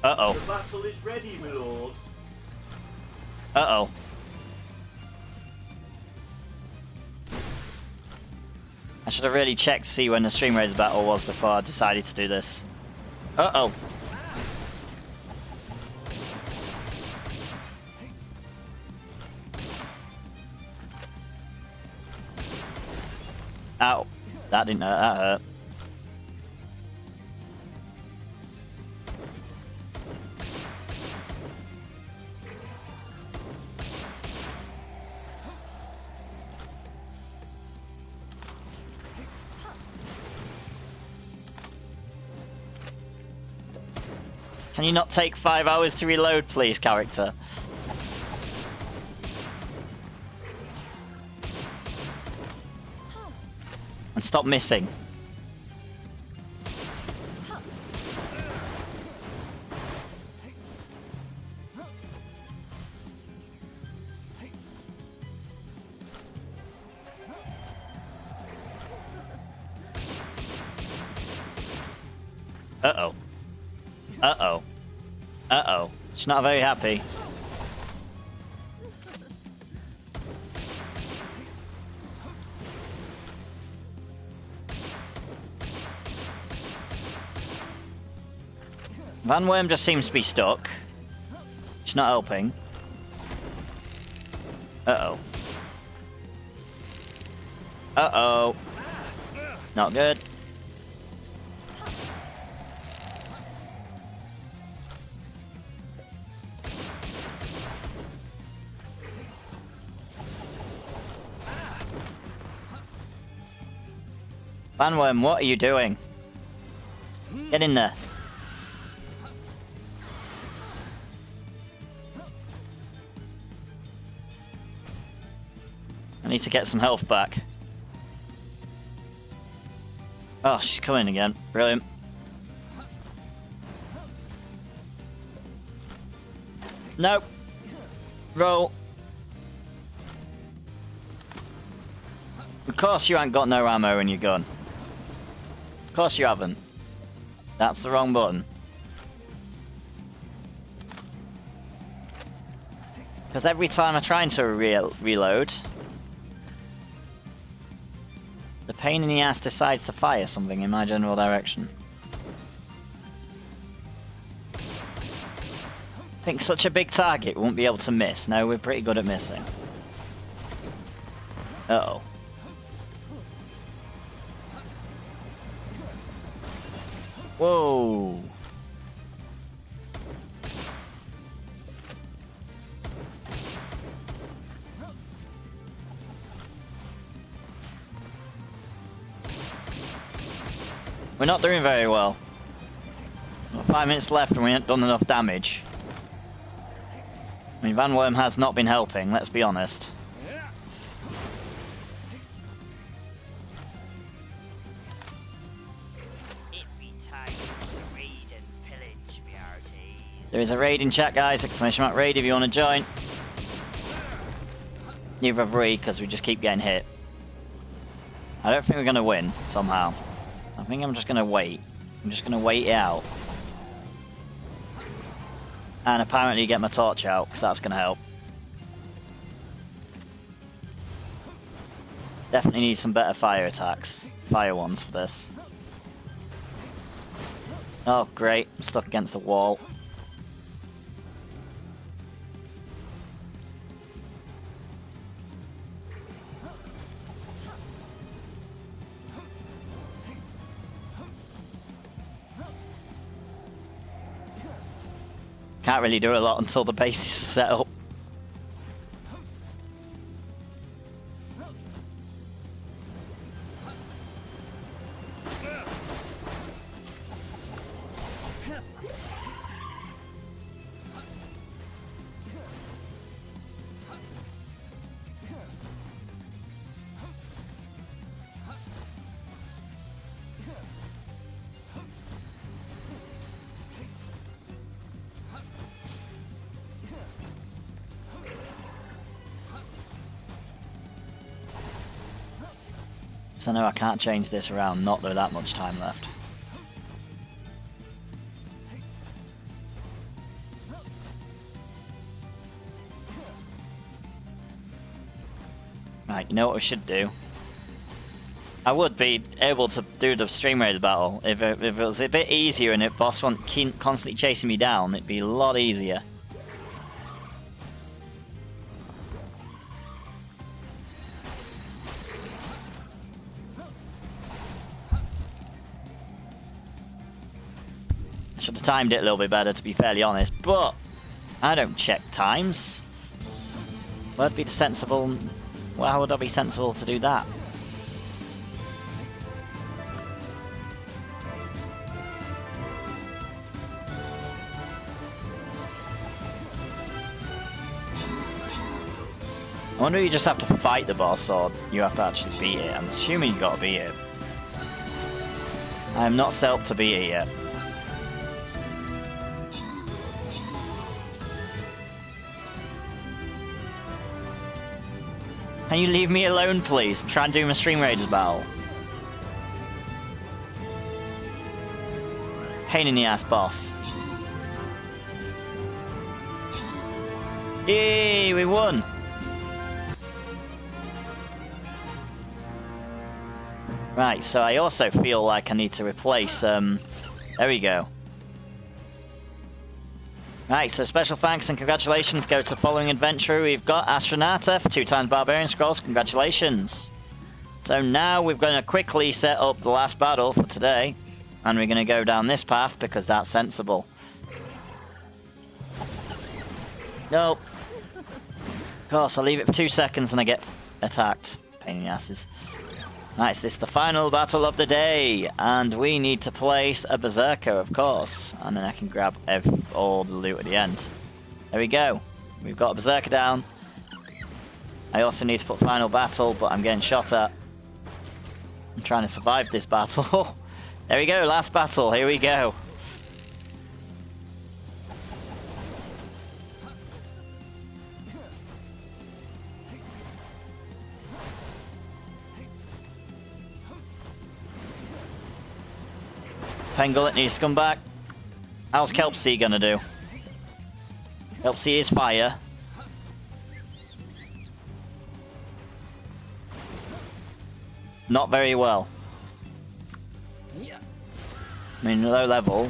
S1: Uh-oh.
S4: The battle is ready, my lord.
S1: Uh-oh. I should have really checked to see when the Stream Raiders battle was before I decided to do this. Uh-oh. Ow. That didn't hurt, that hurt. Can you not take 5 hours to reload, please, character? And stop missing. Uh-oh. Uh-oh. Uh-oh. She's not very happy. Van Worm just seems to be stuck. She's not helping. Uh-oh. Uh-oh. Not good. Van Worm, what are you doing? Get in there. I need to get some health back. Oh, she's coming again. Brilliant. Nope. Roll. Of course you ain't got no ammo in your gun. Of course you haven't. That's the wrong button. Because every time I'm trying to reload, the pain in the ass decides to fire something in my general direction. I think such a big target won't be able to miss. No, we're pretty good at missing. Uh-oh. Whoa. We're not doing very well. We've got 5 minutes left and we haven't done enough damage. I mean, Van Worm has not been helping, let's be honest. There is a raid in chat, guys. Exclamation mark raid if you want to join. Neither have we, because we just keep getting hit. I don't think we're going to win, somehow. I think I'm just going to wait. I'm just going to wait it out. And apparently get my torch out, because that's going to help. Definitely need some better fire attacks. Fire ones for this. Oh, great. I'm stuck against the wall. Can't really do a lot until the bases are set up. So no, I can't change this around, not that much time left. Right, you know what we should do? I would be able to do the Stream Raid battle. If it was a bit easier and if boss wasn't constantly chasing me down, it'd be a lot easier. Should have timed it a little bit better, to be fairly honest, but I don't check times. Would be sensible? Well, how would I be sensible to do that? I wonder if you just have to fight the boss or you have to actually beat it. I'm assuming you gotta beat it. I am not set up to beat it yet. Can you leave me alone, please? I'm trying to do my Stream Raiders battle. Pain in the ass, boss. Yay, we won! Right, so I also feel like I need to replace, there we go. Right, so special thanks and congratulations go to the following adventurer. We've got Astronauta for 2 times Barbarian Scrolls. Congratulations. So now we're going to quickly set up the last battle for today. And we're going to go down this path because that's sensible. Nope. Of course, I'll leave it for 2 seconds and I get attacked. Pain in the asses. Right, so this is the final battle of the day, and we need to place a Berserker, of course, and then I can grab all the loot at the end. There we go. We've got a Berserker down. I also need to put final battle, but I'm getting shot at. I'm trying to survive this battle. There we go, last battle, here we go. Pengullet needs to come back. How's Kelpsea gonna do? Kelpsea is fire. Not very well. I mean, low level.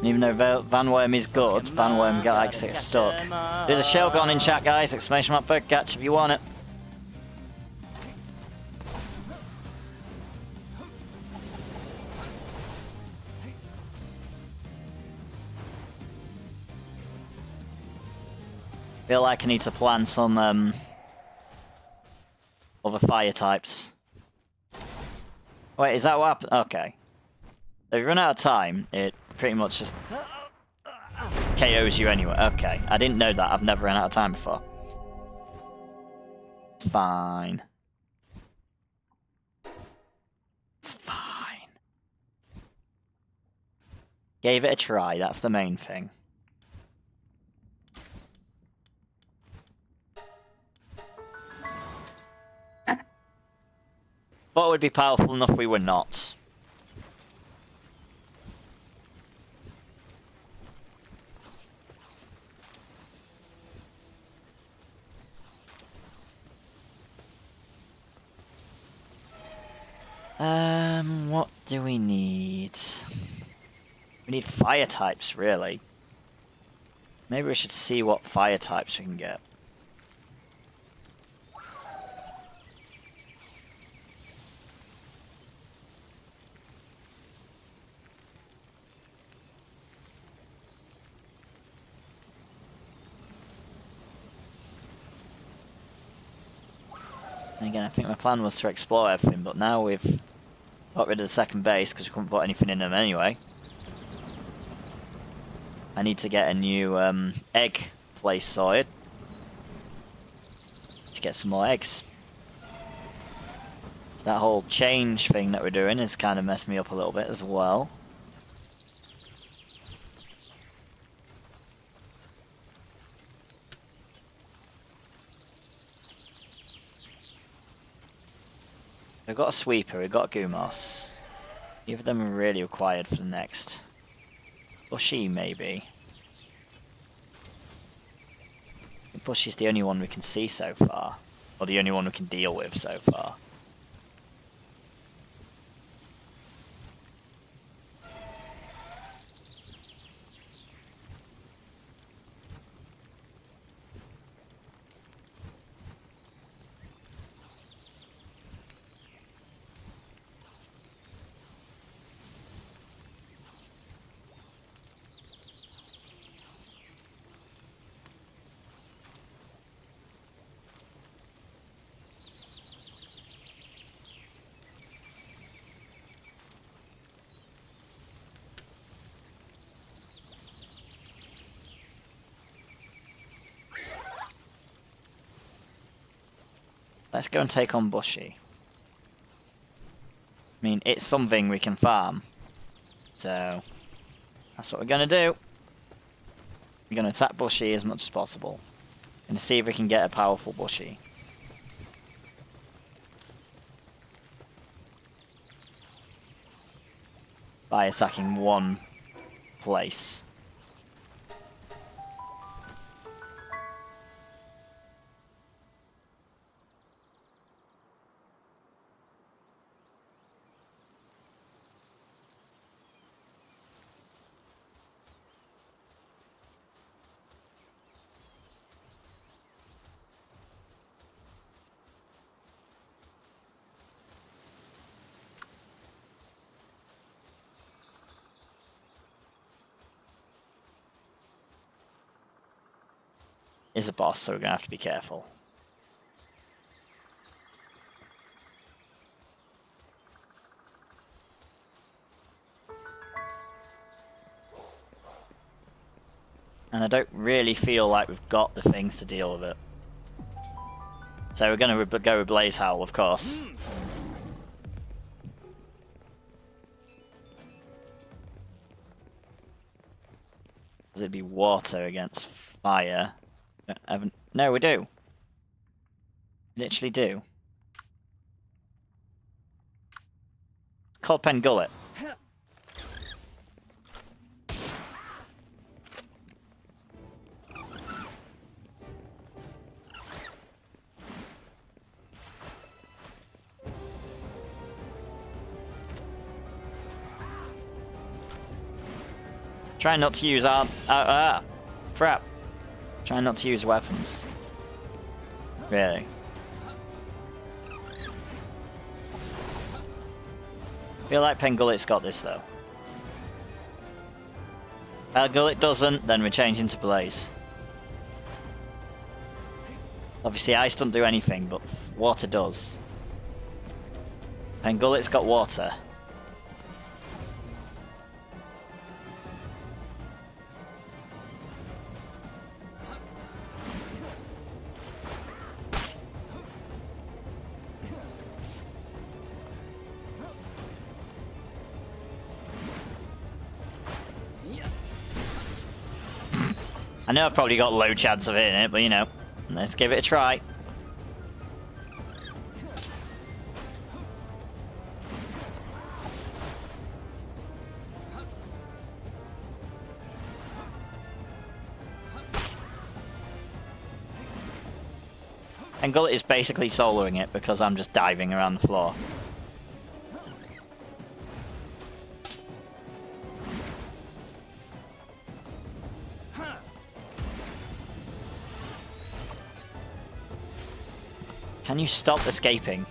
S1: Even though Van Worm is good, Van Worm likes to get stuck. There's a shell gone in chat, guys. Exclamation mark bug catch if you want it. Feel like I need to plan some other fire types. Wait, is that what happened? Okay. If you run out of time, it pretty much just KOs you anyway. Okay, I didn't know that. I've never run out of time before. Fine. Gave it a try, that's the main thing. Thought it would be powerful enough, we were not. What do we need? We need fire types, really. Maybe we should see what fire types we can get. And again, I think my plan was to explore everything, but now we've got rid of the second base because we couldn't put anything in them anyway. I need to get a new egg place sorted to get some more eggs. So that whole change thing that we're doing has kind of messed me up a little bit as well. We've got a sweeper, we've got a Gumos. Either of them are really required for the next. Bushy, maybe. I think Bushy's the only one we can see so far. Or the only one we can deal with so far. Let's go and take on Bushy. I mean, it's something we can farm. So, that's what we're going to do. We're going to attack Bushy as much as possible. And see if we can get a powerful Bushy. By attacking one place. Is a boss, so we're going to have to be careful. And I don't really feel like we've got the things to deal with it. So we're going to go with Blaze Howl, of course. Because it'd be water against fire. No, we do. Literally do. It's called Pengullet. Try not to use crap. Try not to use weapons. Really. Feel like Pengullet's got this though. Pengullet doesn't, then we change into Blaze. Obviously ice doesn't do anything, but water does. Pengullet's got water. I know I've probably got low chance of hitting it, but you know, let's give it a try. And Gullet is basically soloing it because I'm just diving around the floor. Can you stop escaping?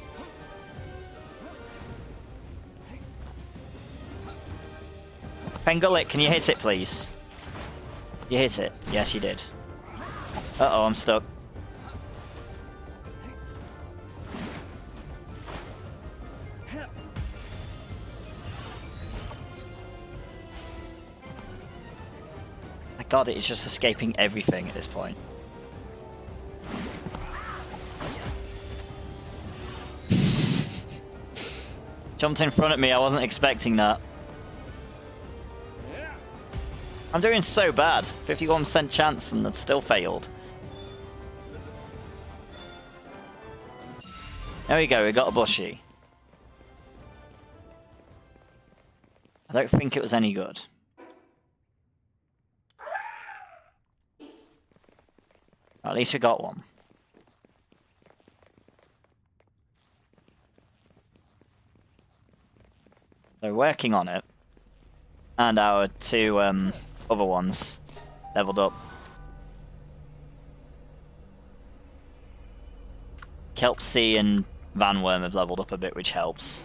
S1: Pengullet, can you hit it, please? You hit it. Yes, you did. Uh-oh, I'm stuck. My god, it's just escaping everything at this point. Jumped in front of me, I wasn't expecting that. I'm doing so bad. 51% chance and it still failed. There we go, we got a bushy. I don't think it was any good. At least we got one. They're working on it. And our two other ones leveled up. Kelpsy and Vanworm have leveled up a bit, which helps.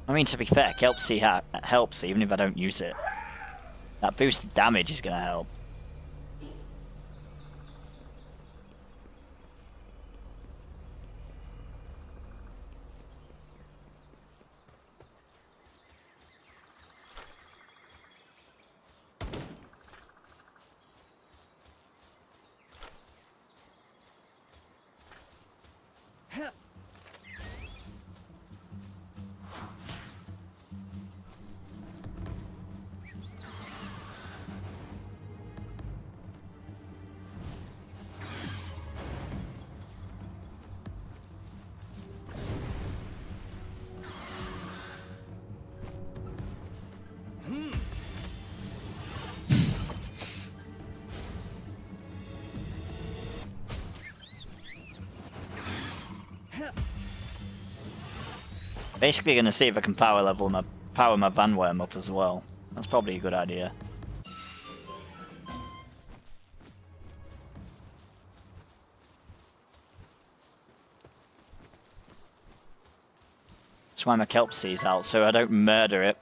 S1: I mean, to be fair, Kelpsy helps even if I don't use it. That boosted damage is going to help. Basically going to see if I can power my Vanworm up as well. That's probably a good idea. That's why my Kelpsy's out, so I don't murder it.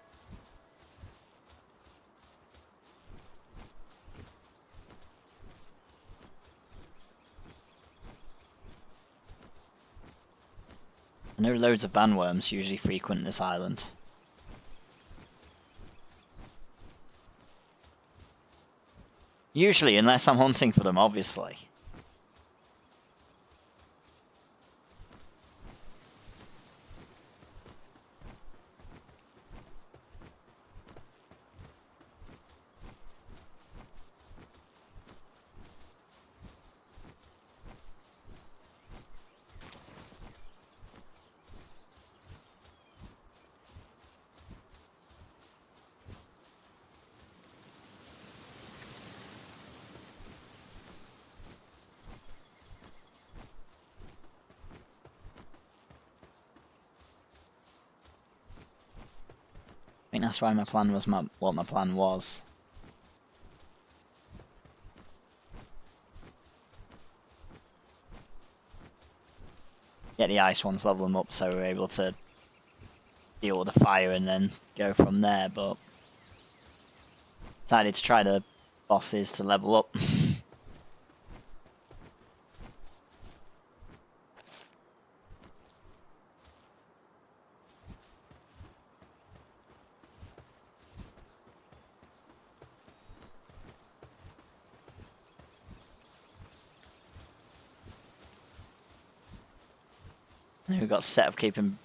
S1: I know loads of Vanworms usually frequent this island. Usually, unless I'm hunting for them, obviously. I think that's why my plan was what my plan was. Get the ice ones, level them up so we're able to deal with the fire and then go from there, but decided to try the bosses to level up. And we've got set of keeping.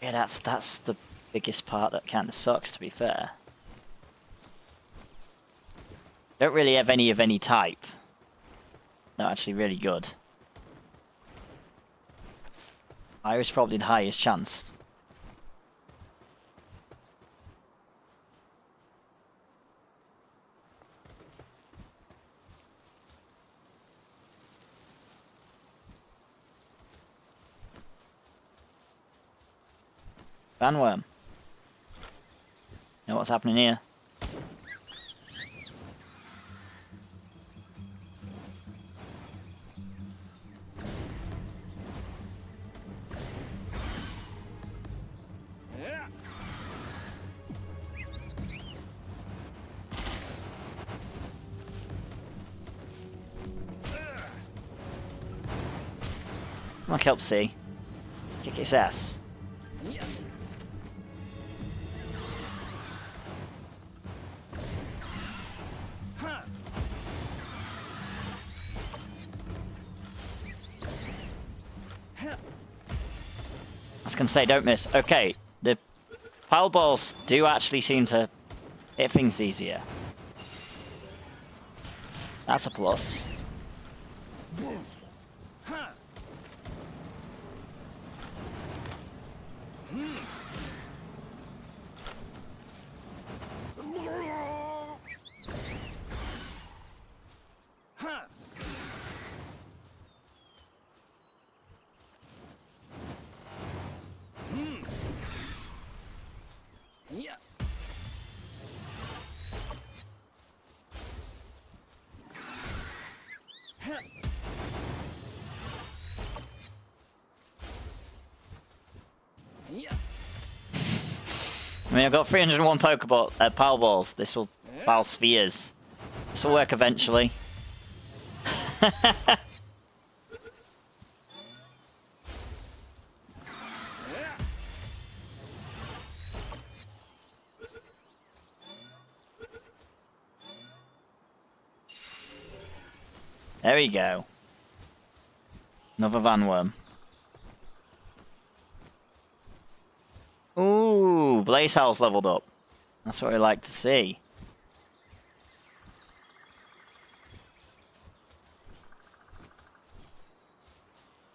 S1: Yeah, that's the biggest part that kind of sucks, to be fair. Don't really have any of any type. Not actually really good. Fire is probably the highest chance. Bandworm. Know what's happening here? Come on, Kelp C. Kick its ass. I was going to say, don't miss. Okay, the pile balls do actually seem to hit things easier. That's a plus. I mean, I've got 301 Pokeball, Pile Balls. This will Pile Spheres. This will work eventually. There we go. Another Vanworm. Ooh, Blaze Howl's leveled up. That's what I like to see.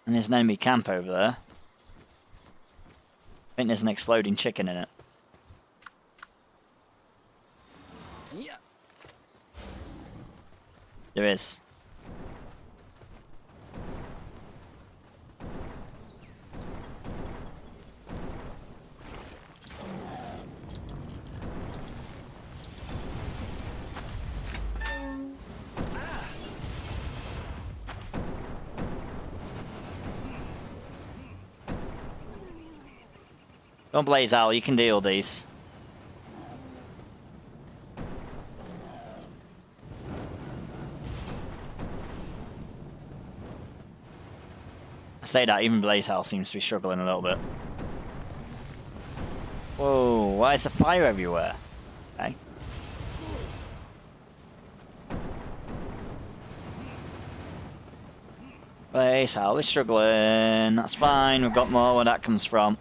S1: And there's an enemy camp over there. I think there's an exploding chicken in it. There is. Don't Blaze Owl, you can deal these. I say that, even Blaze Owl seems to be struggling a little bit. Whoa, why is the fire everywhere? Okay. Blaze Owl is struggling. That's fine, we've got more where that comes from.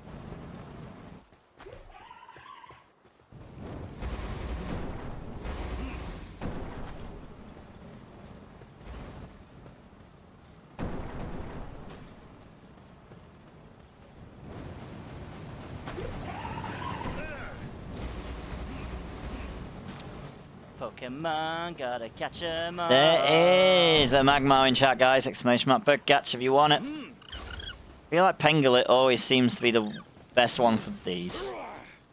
S3: Pokemon, gotta catch 'em all.
S1: There is a Magmar in chat, guys. Exclamation mark Pokecatch if you want it. I feel like Pengulet always seems to be the best one for these.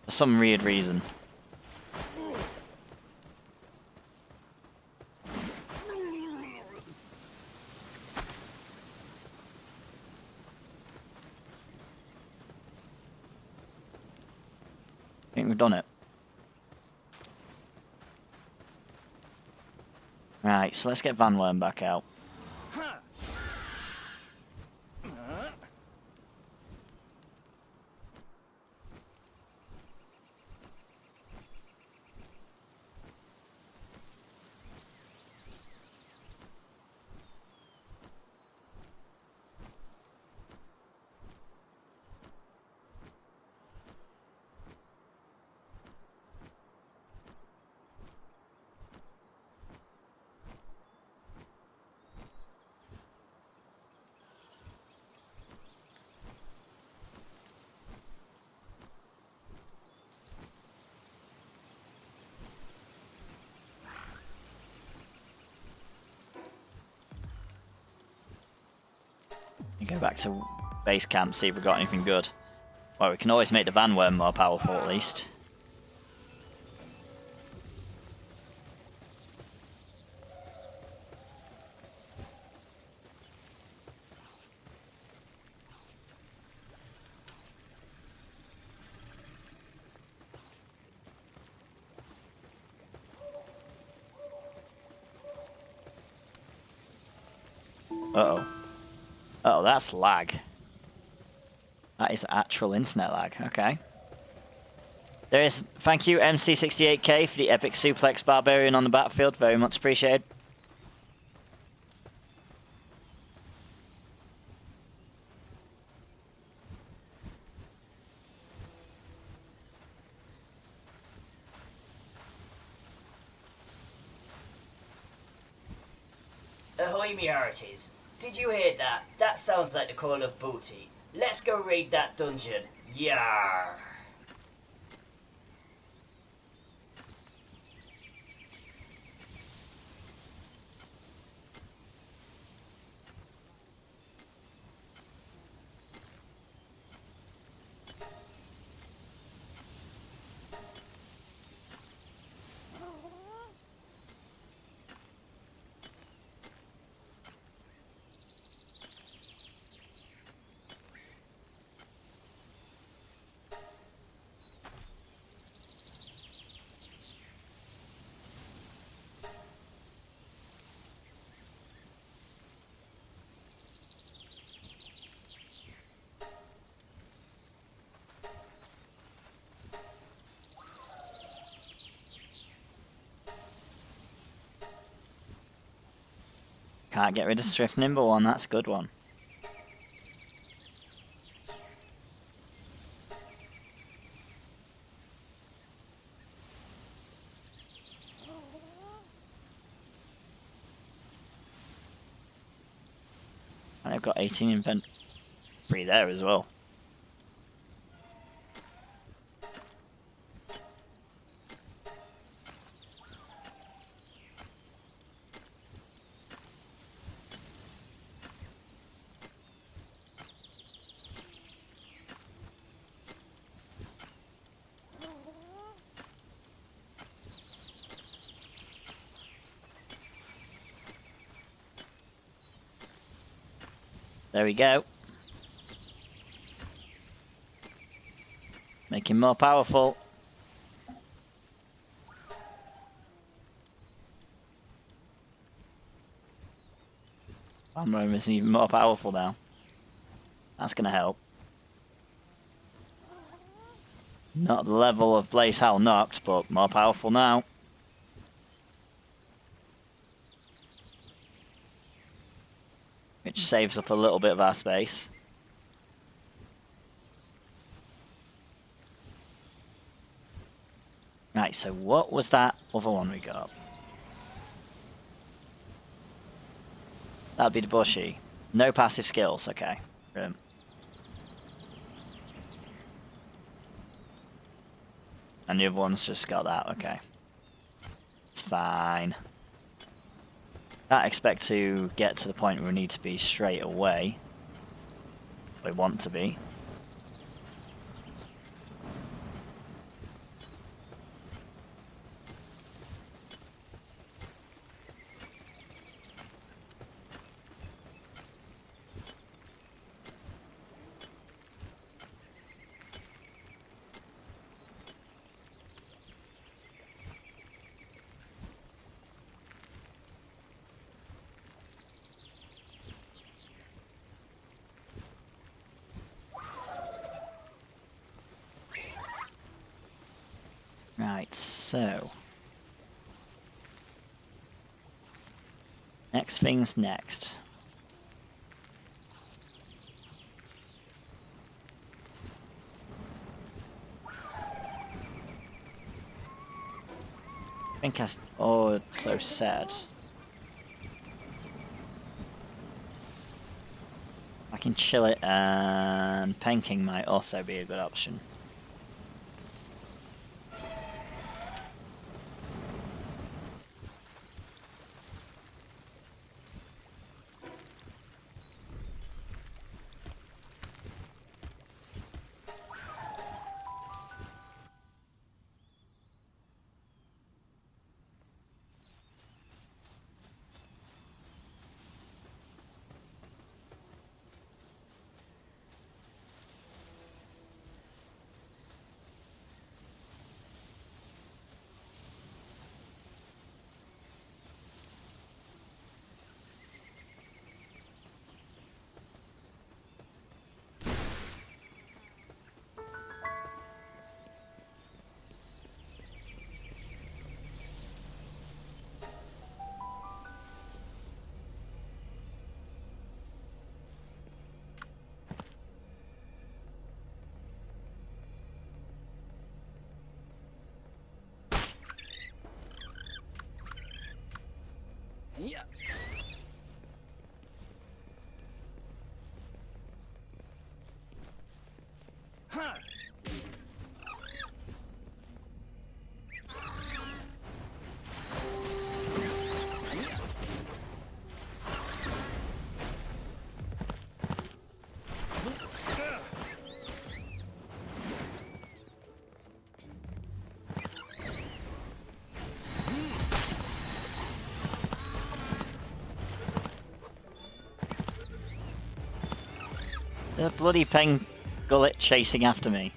S1: For some weird reason. I think we've done it. Right, so let's get Vanworm back out. Go back to base camp, see if we've got anything good. Well, we can always make the van worm more powerful at least. Uh-oh. Uh-oh, that's lag. That is actual internet lag. Okay. There is... Thank you, MC68K, for the epic suplex barbarian on the battlefield. Very much appreciated.
S3: Ahoy, me hearties. Did you hear that? That sounds like the call of booty. Let's go raid that dungeon. Yarr!
S1: Can't get rid of Swift Nimble one, that's a good one. And I've got 18 inventory there as well. There we go. Make him more powerful. Armor is even more powerful now. That's gonna help. Not the level of Blaze Hell knocked, but more powerful now. Which saves up a little bit of our space. Right, so what was that other one we got? That'd be the Bushy. No passive skills, okay. And the other one's just got that, okay. It's fine. Can't expect to get to the point where we need to be straight away. We want to be. Right, so... next thing's next. I think I... oh, it's so sad. I can chill it, and Penking might also be a good option. The bloody pangolin chasing after me.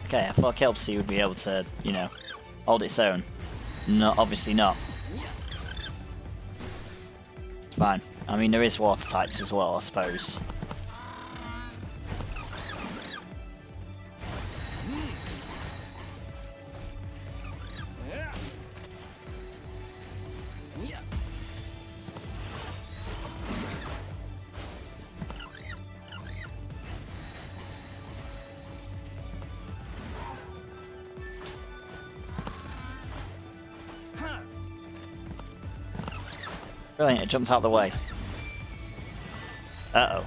S1: Okay, I thought Kelpsy would be able to, you know, hold its own. No, obviously not. It's fine. I mean, there is water types as well, I suppose. Brilliant, it jumped out of the way. Uh-oh.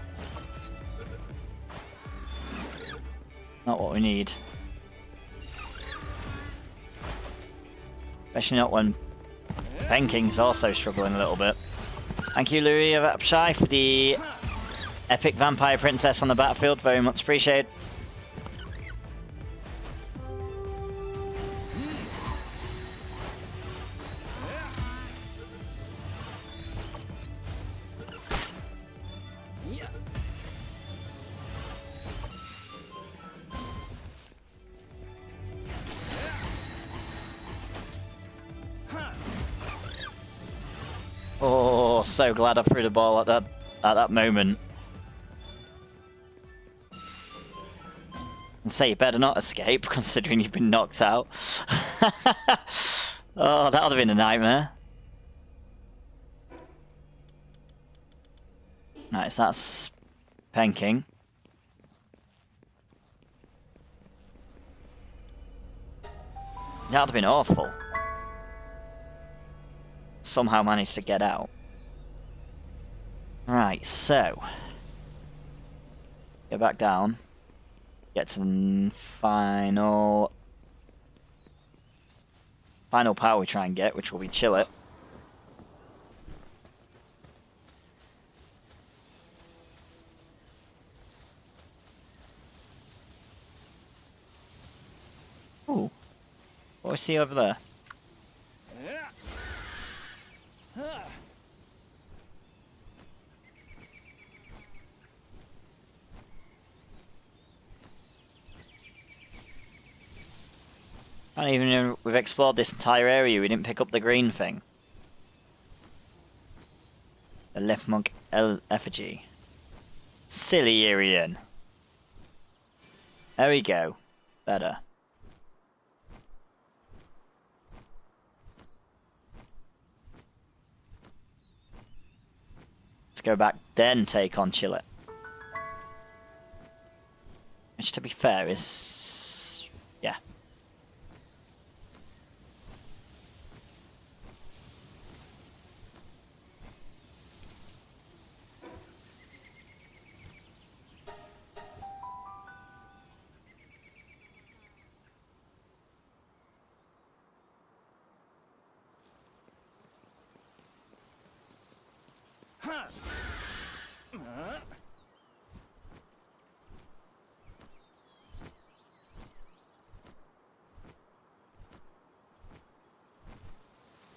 S1: Not what we need. Especially not when Penking's also struggling a little bit. Thank you, Louis of Apshai, for the epic vampire princess on the battlefield. Very much appreciated. Oh, so glad I threw the ball at that moment. And say you better not escape, considering you've been knocked out. Oh, that would have been a nightmare. Nice, that's Penking. That would have been awful. Somehow managed to get out. Right, so get back down. Get to the final power we try and get, which will be chill it. Ooh, what do I see over there? I don't even know we've explored this entire area, we didn't pick up the green thing. The left monk effigy. Silly Irian. There we go. Better. Let's go back, then take on Chillet. Which, to be fair, is... yeah.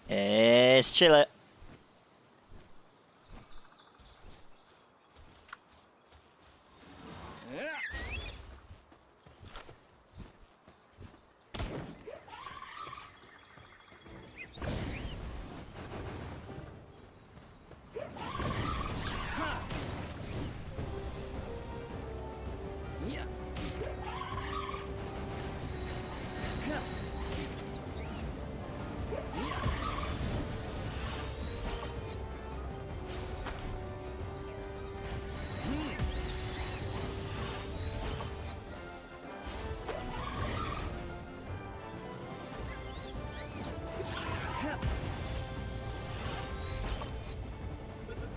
S1: It's Chillet.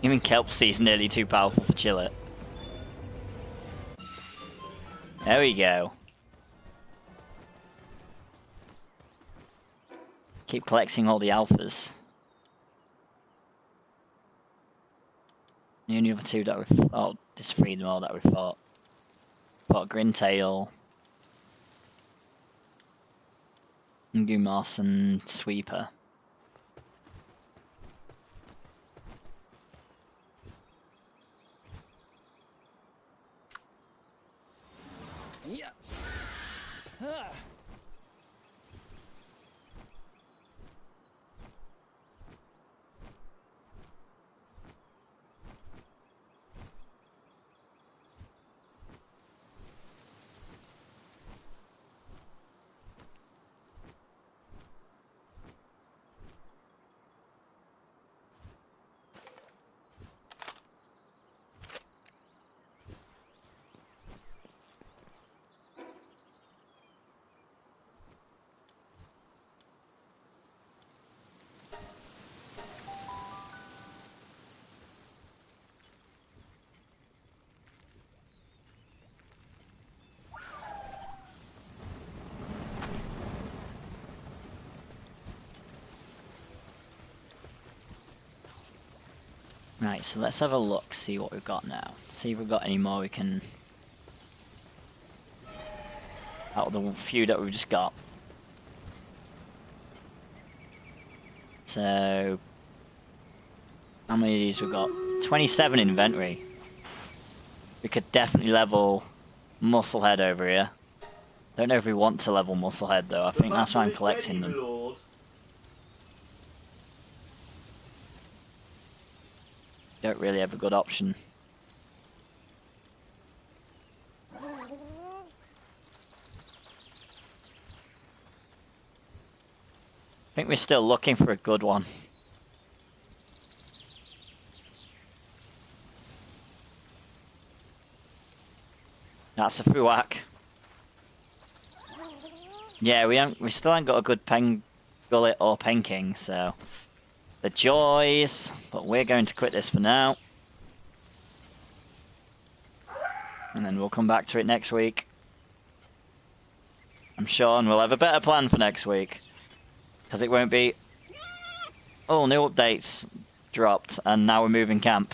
S1: Even Kelpsy's nearly too powerful for Chillet. There we go. Keep collecting all the alphas. The only other two that we've... oh, just three more that we've fought. Fought Grintail. Gumos and Sweeper.
S5: Yeah.
S1: Right, so let's have a look, see what we've got now. See if we've got any more we can... out of the few that we've just got. So... how many of these we've got? 27 inventory. We could definitely level Musclehead over here. Don't know if we want to level Musclehead though, I think that's why I'm collecting them.
S4: Lord.
S1: Don't really have a good option. I think we're still looking for a good one. That's a Fuak. Yeah, we still ain't got a good Gullet or Penking, so the joys, but we're going to quit this for now. And then we'll come back to it next week. I'm sure, and we'll have a better plan for next week. Because it won't be... oh, new updates dropped, and now we're moving camp.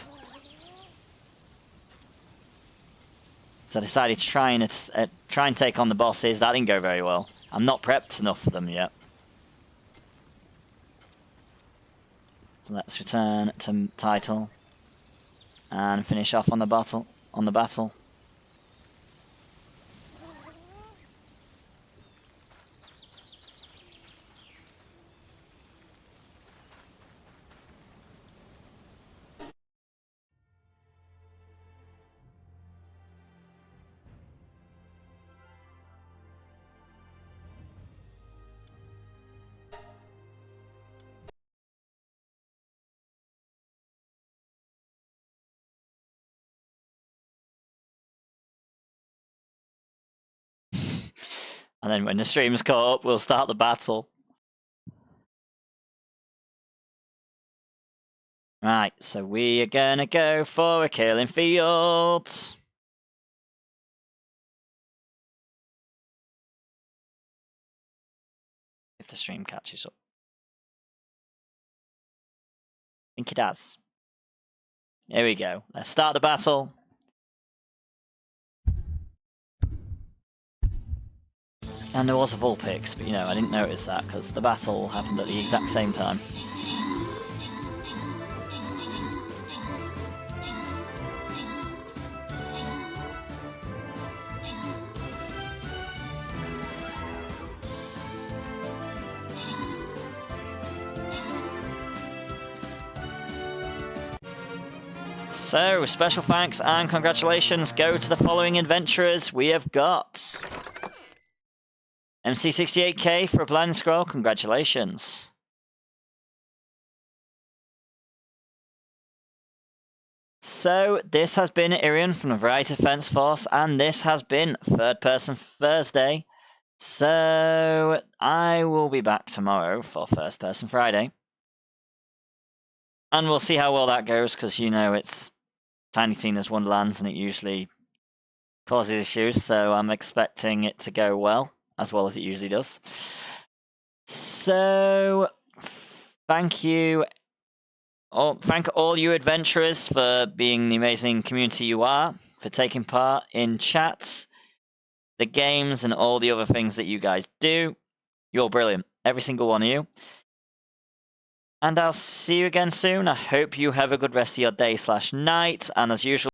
S1: So I decided to try and take on the bosses. That didn't go very well. I'm not prepped enough for them yet. So let's return to title and finish off on the battle. And then when the stream's caught up, we'll start the battle. Right, so we are gonna go for a killing field. If the stream catches up. I think it has. Here we go. Let's start the battle. And there was a Vulpix, but you know, I didn't notice that because the battle happened at the exact same time. So, special thanks and congratulations go to the following adventurers. We have got MC68K for a blind scroll. Congratulations. So, this has been Irion from the Variety Defense Force, and this has been Third Person Thursday. So, I will be back tomorrow for First Person Friday. And we'll see how well that goes, because you know it's Tiny Tina's Wonderlands and it usually causes issues, so I'm expecting it to go well as it usually does. So, thank you. Thank all you adventurers for being the amazing community you are, for taking part in chats, the games, and all the other things that you guys do. You're brilliant. every single one of you. And I'll see you again soon. I hope you have a good rest of your day/night. And as usual,